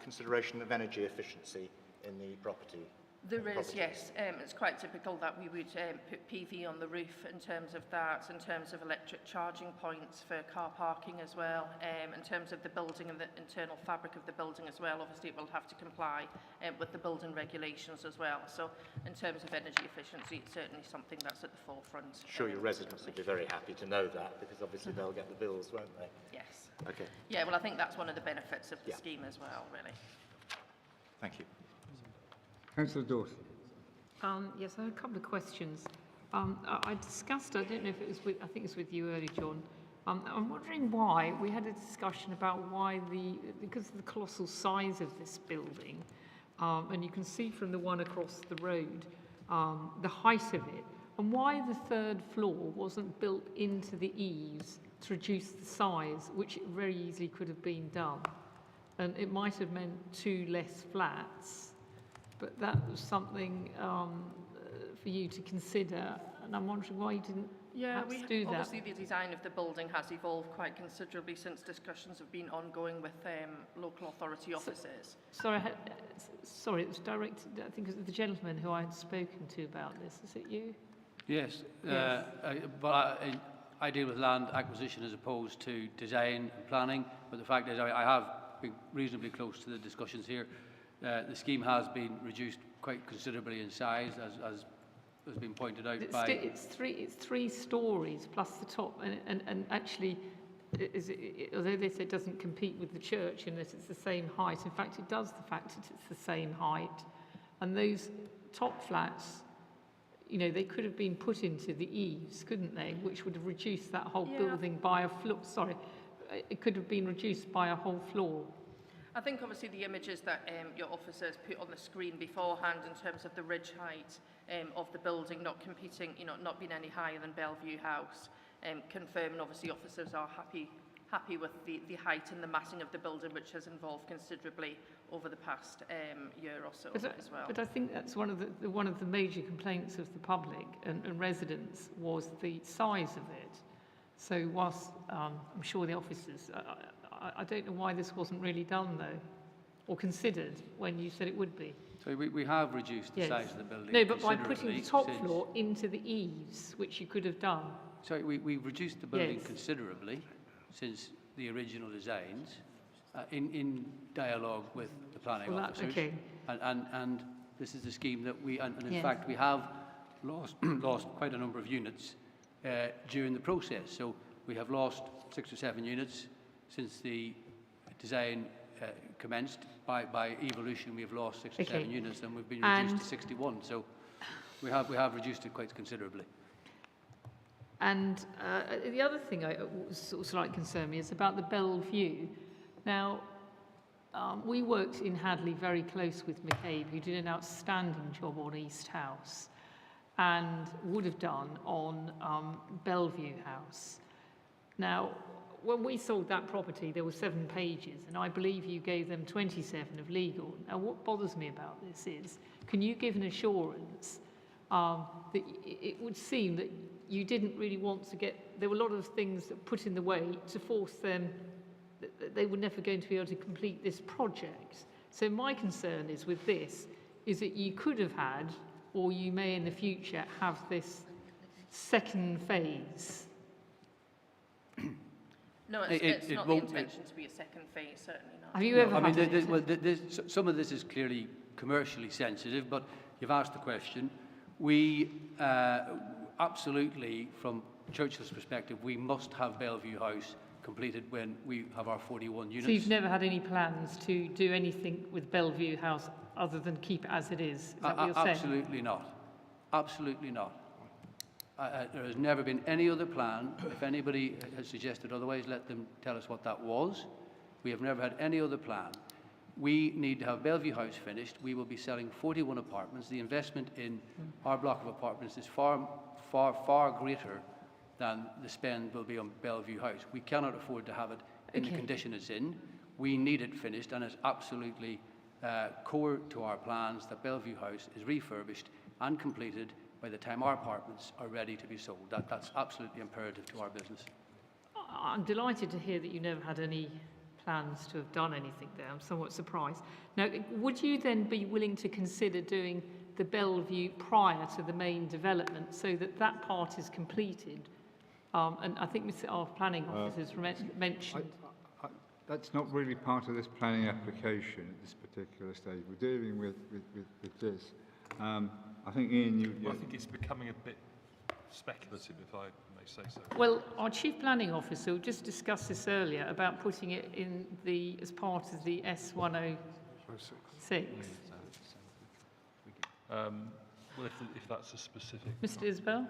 consideration of energy efficiency in the property? There is, yes. It's quite typical that we would put PV on the roof in terms of that, in terms of electric charging points for car parking as well, in terms of the building and the internal fabric of the building as well. Obviously, it will have to comply with the building regulations as well. So in terms of energy efficiency, it's certainly something that's at the forefront. Sure, your residents will be very happy to know that, because obviously they'll get the bills, won't they? Yes. Okay. Yeah, well, I think that's one of the benefits of the scheme as well, really. Thank you. Councillor Dawson. Yes, I have a couple of questions. I discussed, I don't know if it was with, I think it was with you earlier, John. I'm wondering why we had a discussion about why because of the colossal size of this building, and you can see from the one across the road, the height of it, and why the 3rd floor wasn't built into the eaves to reduce the size, which very easily could have been done. And it might have meant 2 less flats. But that was something for you to consider, and I'm wondering why you didn't perhaps do that. Obviously the design of the building has evolved quite considerably since discussions have been ongoing with local authority officers. Sorry, it was directed, I think it was the gentleman who I had spoken to about this. Is it you? Yes, Yes. I deal with land acquisition as opposed to design and planning, but the fact is I have been reasonably close to the discussions here. The scheme has been reduced quite considerably in size, as has been pointed out by... It's 3 stories plus the top, and actually, although they say it doesn't compete with the church in that it's the same height, in fact it does, the fact that it's the same height. And those top flats, they could have been put into the eaves, couldn't they? Which would have reduced that whole building by a floor. Sorry, it could have been reduced by a whole floor. I think obviously the images that your officers put on the screen beforehand in terms of the ridge height of the building not competing, not being any higher than Bellevue House, confirming obviously officers are happy with the height and the massing of the building, which has evolved considerably over the past year or so as well. But I think that's one of the major complaints of the public and residents was the size of it. So whilst I'm sure the officers, I don't know why this wasn't really done though, or considered when you said it would be. So we have reduced the size of the building. No, but by putting the top floor into the eaves, which you could have done. So we've reduced the building considerably since the original designs, in dialogue with the planning officers. Okay. And this is the scheme that in fact we have lost quite a number of units during the process. So we have lost 6 or 7 units since the design commenced. By evolution, we have lost 6 or 7 units, and we've been reduced to 61. So we have reduced it quite considerably. And the other thing I sort of slightly concerned me is about the Bellevue. Now, we worked in Hadley very close with McCabe, who did an outstanding job on East House and would have done on Bellevue House. Now, when we sold that property, there were 7 pages, and I believe you gave them 27 of legal. Now, what bothers me about this is, can you give an assurance that it would seem that you didn't really want to get, there were a lot of things that put in the way to force them, that they were never going to be able to complete this project. So my concern is with this, is that you could have had, or you may in the future have this second phase. No, it's not the intention to be a second phase, certainly not. Have you ever had some of this is clearly commercially sensitive, but you've asked the question. We absolutely, from Churchill's perspective, we must have Bellevue House completed when we have our 41 units. So you've never had any plans to do anything with Bellevue House other than keep it as it is that what you're saying? Absolutely not. Absolutely not. There has never been any other plan. If anybody has suggested otherwise, let them tell us what that was. We have never had any other plan. We need to have Bellevue House finished. We will be selling 41 apartments. The investment in our block of apartments is far, far, far greater than the spend will be on Bellevue House. We cannot afford to have it in the condition it's in. We need it finished, and it's absolutely core to our plans that Bellevue House is refurbished and completed by the time our apartments are ready to be sold. That's absolutely imperative to our business. I'm delighted to hear that you never had any plans to have done anything there. I'm somewhat surprised. Now, would you then be willing to consider doing the Bellevue prior to the main development so that that part is completed? And I think our planning officers mentioned... That's not really part of this planning application at this particular stage. We're dealing with this. I think, Ian, I think it's becoming a bit speculative, if I may say so. Well, our Chief Planning Officer just discussed this earlier about putting it in as part of the S106. Well, if that's a specific... Mr. Isbell?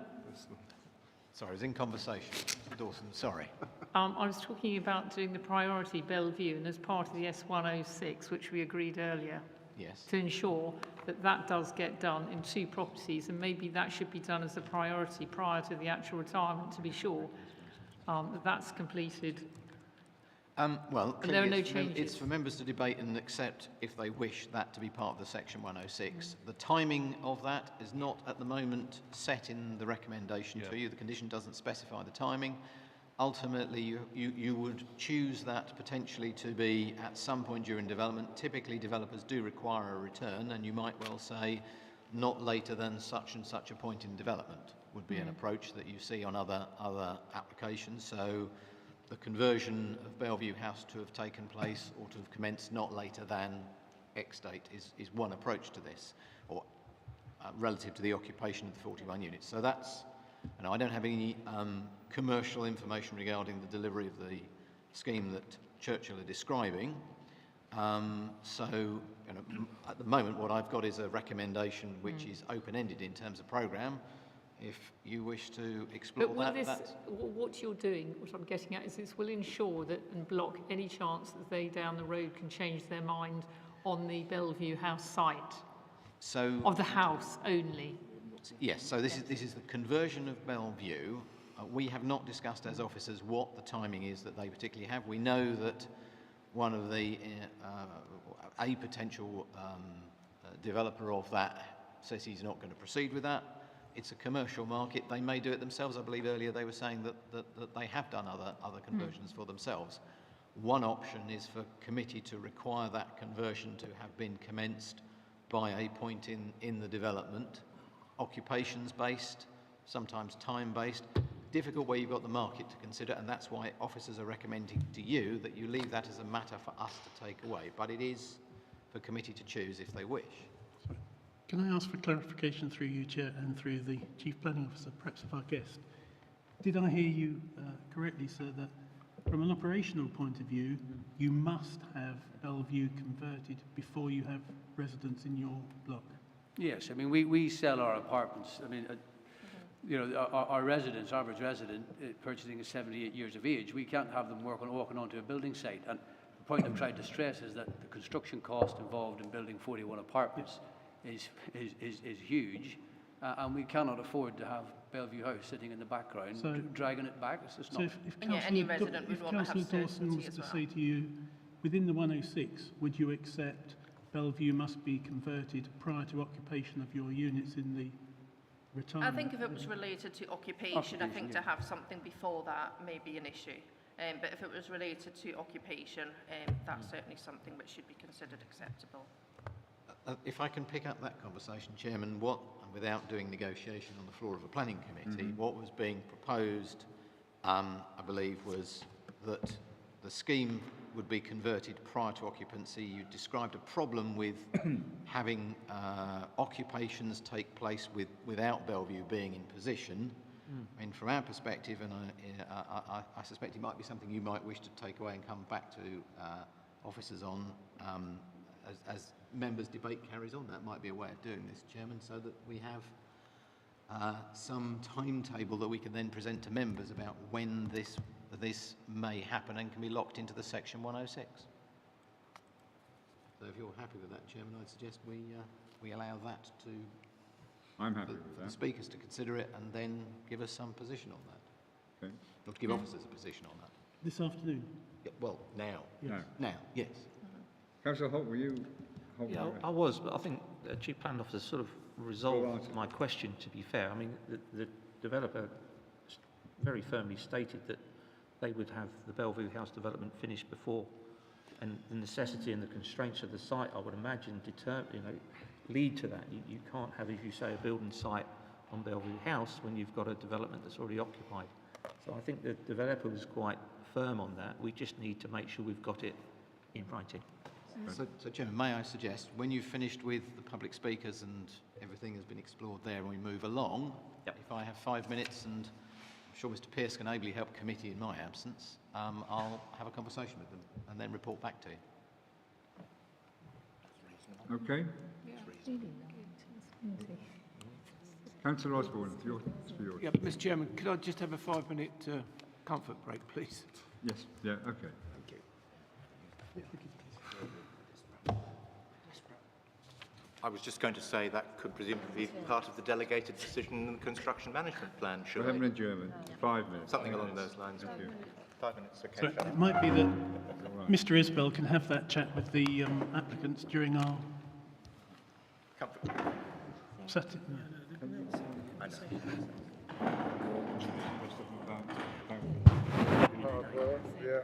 Sorry, I was in conversation. Mr. Dawson, sorry. I was talking about doing the priority Bellevue, and as part of the S106, which we agreed earlier. Yes. To ensure that that does get done in 2 properties, and maybe that should be done as a priority prior to the actual retirement to be sure that that's completed. Well, and there are no changes. It's for members to debate and accept, if they wish, that to be part of the Section 106. The timing of that is not at the moment set in the recommendation to you. The condition doesn't specify the timing. Ultimately, you would choose that potentially to be at some point during development. Typically, developers do require a return, and you might well say not later than such and such a point in development would be an approach that you see on other applications. So the conversion of Bellevue House to have taken place or to have commenced not later than X date is one approach to this, or relative to the occupation of the 41 units. So that's, and I don't have any commercial information regarding the delivery of the scheme that Churchill are describing. So at the moment what I've got is a recommendation which is open-ended in terms of programme. If you wish to explore what you're doing, what I'm getting at, is this will ensure that and block any chance that they down the road can change their mind on the Bellevue House site. So of the house only. Yes. So this is the conversion of Bellevue. We have not discussed as officers what the timing is that they particularly have. We know that one of the a potential developer of that says he's not going to proceed with that. It's a commercial market. They may do it themselves. I believe earlier they were saying that they have done other conversions for themselves. One option is for committee to require that conversion to have been commenced by a point in the development, occupations based, sometimes time based, difficult where you've got the market to consider, and that's why officers are recommending to you that you leave that as a matter for us to take away. But it is for committee to choose if they wish. Can I ask for clarification through you, Chair, and through the Chief Planning Officer, perhaps of our guest? Did I hear you correctly, sir, that from an operational point of view, you must have Bellevue converted before you have residents in your block? Yes, I mean, we sell our apartments. I mean, you know, our residents, average resident, purchasing is 78 years of age. We can't have them walking onto a building site. And the point I'm trying to stress is that the construction cost involved in building 41 apartments is huge, and we cannot afford to have Bellevue House sitting in the background, So- dragging it back. It's just So not. if any resident would if want to have Councillor Dawson certainty was as to well. say to you, within the 106, would you accept Bellevue must be converted prior to occupation of your units in the I retirement? think if it was related to occupation, I think to have something before that may be an issue. But if it was related to occupation, that's certainly something which should be considered acceptable. If I can pick up that conversation, Chairman, without doing negotiation on the floor of a planning committee, what was being proposed, I believe, was that the scheme would be converted prior to occupancy. You described a problem with having occupations take place without Bellevue being in position. I mean, from our perspective, and I suspect it might be something you might wish to take away and come back to officers on as members' debate carries on. That might be a way of doing this, Chairman, so that we have some timetable that we can then present to members about when this may happen and can be locked into the Section 106. So if you're happy with that, Chairman, I'd suggest we allow that to... I'm happy with for the that. speakers to consider it and then give us some position on that. Okay. Or to give officers a position on that. This afternoon? Yeah, well, now. Yes. Now, yes. Councillor Holt, were you... Holt, Yeah, I was, but I think the Chief Planning Officer sort of resolved my question, to be fair. I mean, the developer very firmly stated that they would have the Bellevue House development finished before, and the necessity and the constraints of the site, I would imagine, lead to that. You can't have, if you say, a building site on Bellevue House when you've got a development that's already occupied. So I think the developer was quite firm on that. We just need to make sure we've got it in writing. So, Chairman, may I suggest, when you've finished with the public speakers and everything has been explored there and we move along, if I have 5 minutes, and I'm sure Mr Pearce can ably help committee in my absence, I'll have a conversation with them and then report back to you. Okay. Councillor Osborne, it's yours. Yeah, Mr Chairman, could I just have a 5-minute comfort break, please? Yes, yeah, okay. I was just going to say that could presumably be part of the delegated decision in the construction management plan, We'll should have an adjournment. 5 minutes. Something along those lines. Thank you. 5 minutes, okay. So it might be that Mr Isbell can have that chat with the applicants during our... I know. Yeah.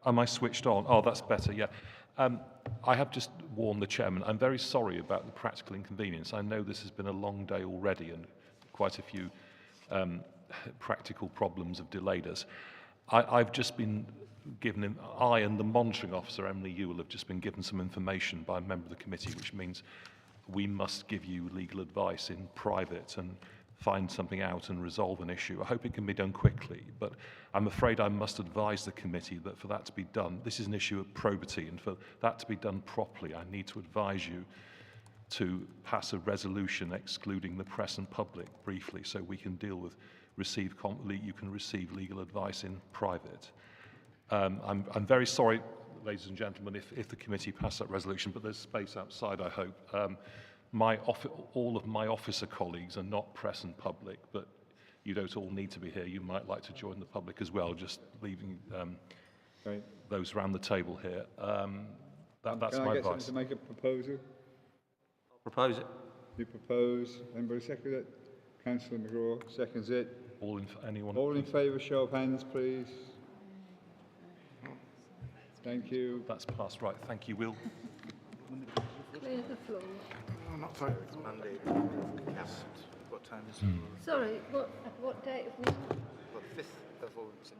Am I switched on? Oh, that's better, yeah. I have just warned the chairman. I'm very sorry about the practical inconvenience. I know this has been a long day already and quite a few practical problems have delayed us. I've just been given, I and the monitoring officer, Emily Ewell, have just been given some information by a member of the committee, which means we must give you legal advice in private and find something out and resolve an issue. I hope it can be done quickly, but I'm afraid I must advise the committee that for that to be done, this is an issue of probity, and for that to be done properly, I need to advise you to pass a resolution excluding the press and public briefly, so we can deal with you can receive legal advice in private. I'm very sorry, ladies and gentlemen, if the committee passed that resolution, but there's space outside, I hope. All of my officer colleagues are not press and public, but you don't all need to be here. You might like to join the public as well, just leaving those around the table here. That's Can my I get advice. someone to make a proposal? I'll propose it. You propose. Anybody second it? Councillor McGraw seconds it. Anyone? All in favour, show of hands, please. Thank you. That's passed, right. Thank you, Will. Clear the floor. I'm not voting. It's Monday. What time is it? Sorry, what date have we? Well, 5th of August.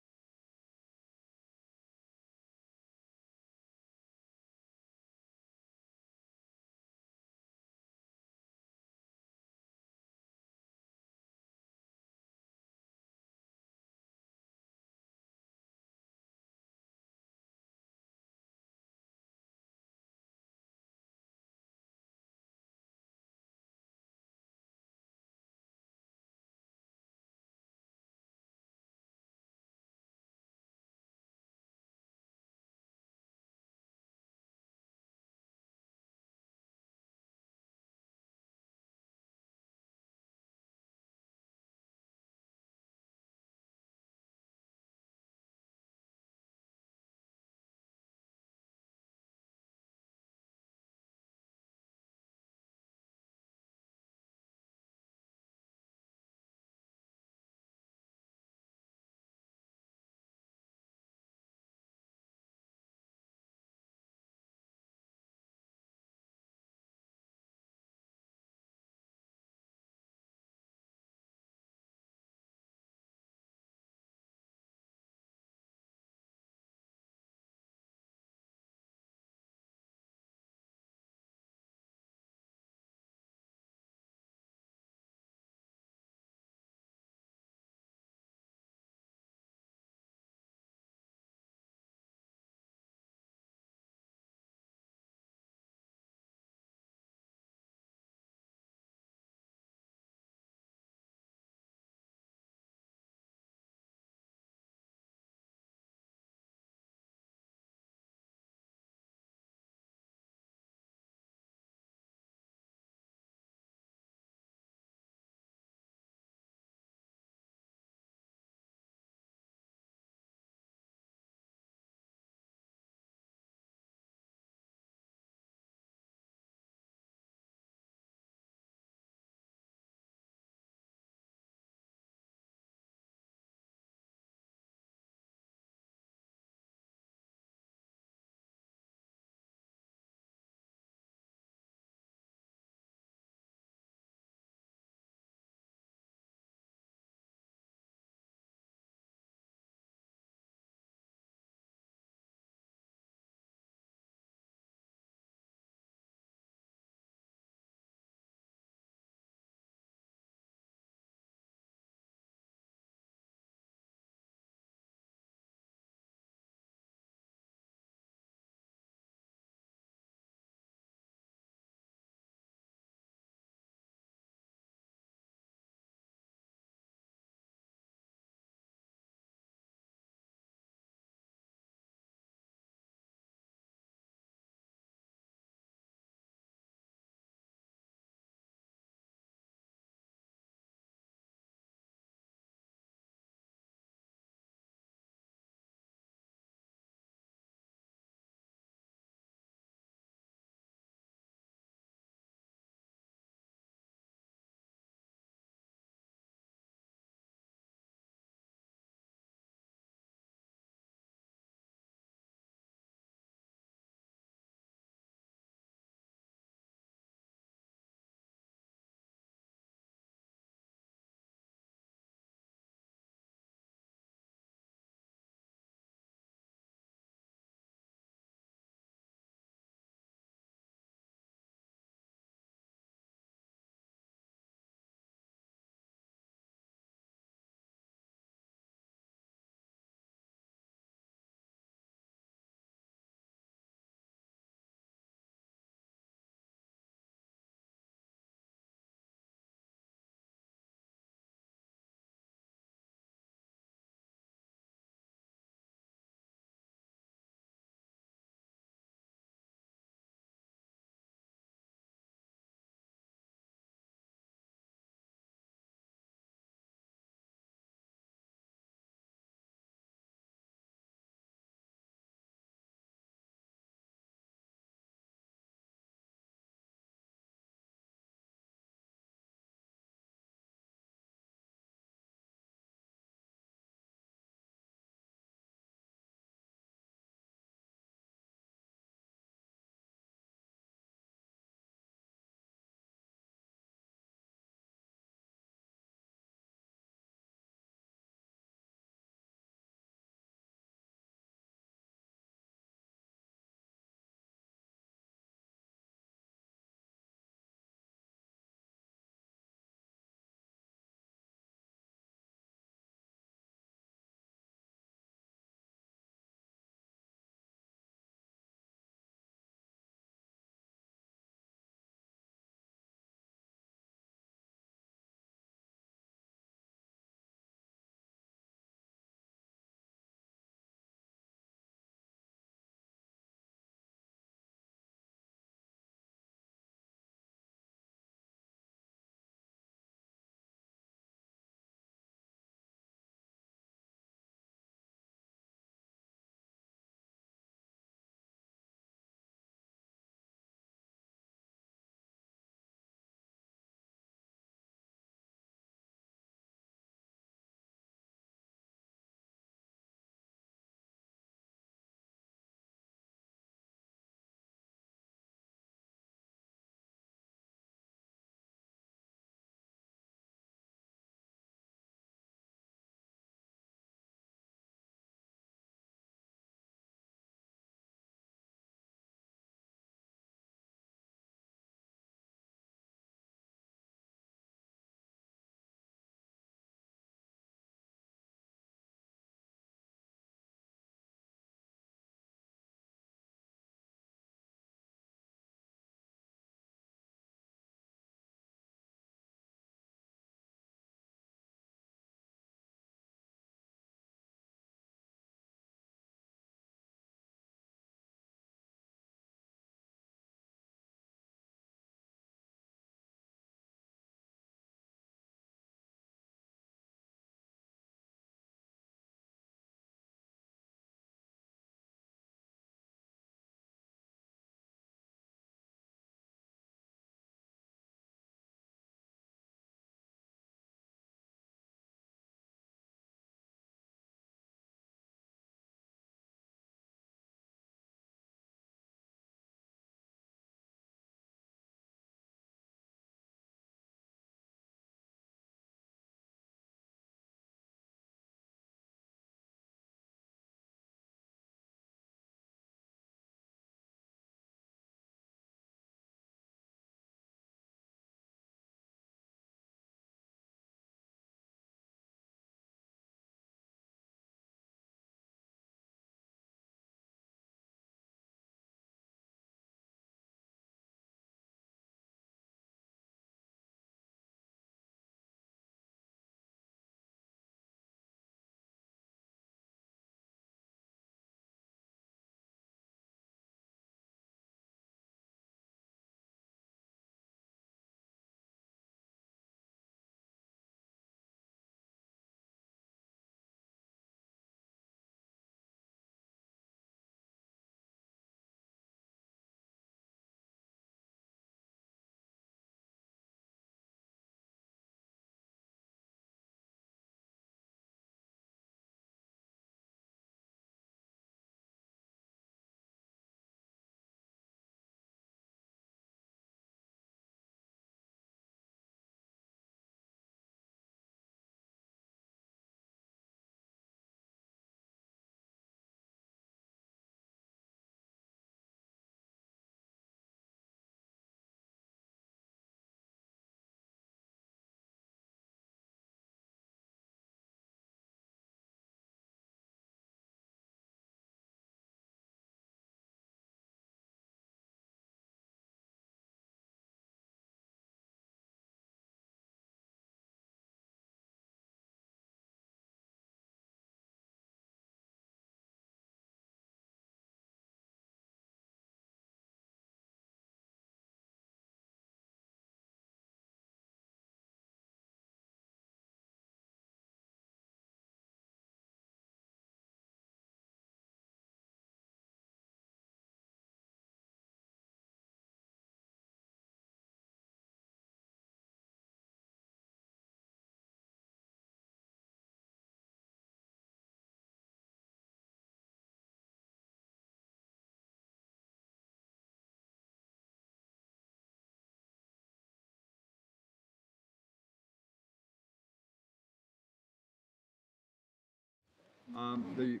The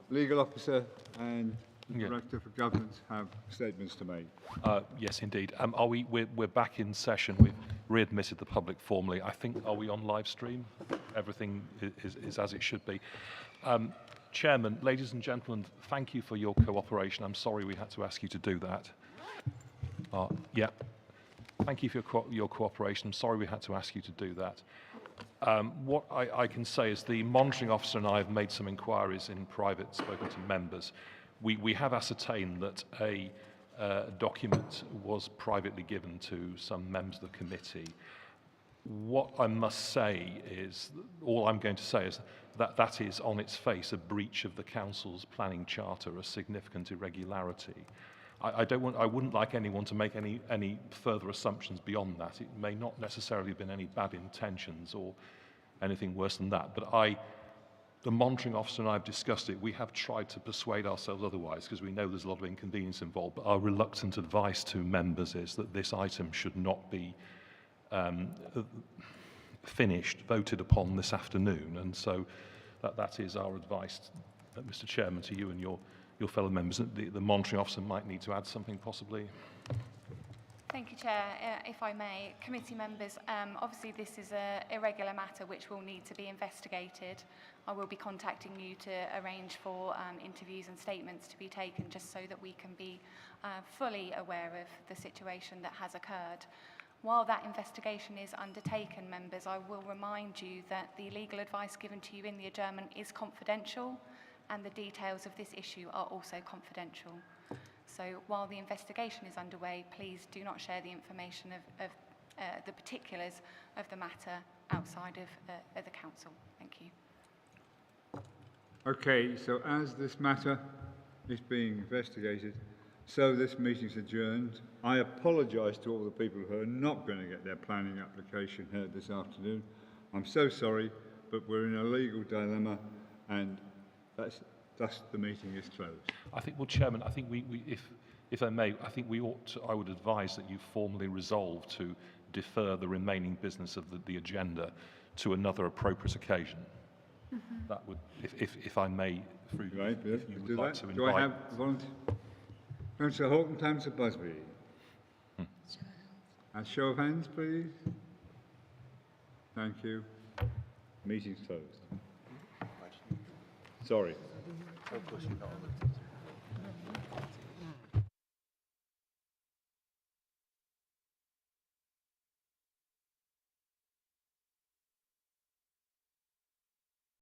legal officer and the Director for Governance have statements to make. Yes, indeed. We're back in session. We've readmitted the public formally. I think, are we on live stream? Everything is as it should be. Chairman, ladies and gentlemen, thank you for your cooperation. I'm sorry we had to ask you to do that. Yeah. Thank you for your cooperation. I'm sorry we had to ask you to do that. What I can say is the monitoring officer and I have made some inquiries in private, spoken to members. We have ascertained that a document was privately given to some members of the committee. What I must say is, all I'm going to say is that that is on its face a breach of the council's planning charter, a significant irregularity. I wouldn't like anyone to make any further assumptions beyond that. It may not necessarily have been any bad intentions or anything worse than that, but the monitoring officer and I have discussed it. We have tried to persuade ourselves otherwise because we know there's a lot of inconvenience involved, but our reluctant advice to members is that this item should not be voted upon this afternoon, and so that is our advice, Mr. Chairman, to you and your fellow members. The monitoring officer might need to add something, possibly. Thank you, Chair. If I may, committee members, obviously this is an irregular matter which will need to be investigated. I will be contacting you to arrange for interviews and statements to be taken just so that we can be fully aware of the situation that has occurred. While that investigation is undertaken, members, I will remind you that the legal advice given to you in the adjournment is confidential and the details of this issue are also confidential. So while the investigation is underway, please do not share the information of the particulars of the matter outside of the council. Thank you. Okay, so as this matter is being investigated, so this meeting's adjourned. I apologise to all the people who are not going to get their planning application heard this afternoon. I'm so sorry, but we're in a legal dilemma, and thus the meeting is closed. I think, well, Chairman, I think if I may, I think I would advise that you formally resolve to defer the remaining business of the agenda to another appropriate occasion. That would, if I may, through right, yes, if you would do like that. to invite. Do I have volunteer? Councillor Horton, Councillor Busby. A show of hands, please. Thank you. Meeting's closed. Sorry. Of course, you're not.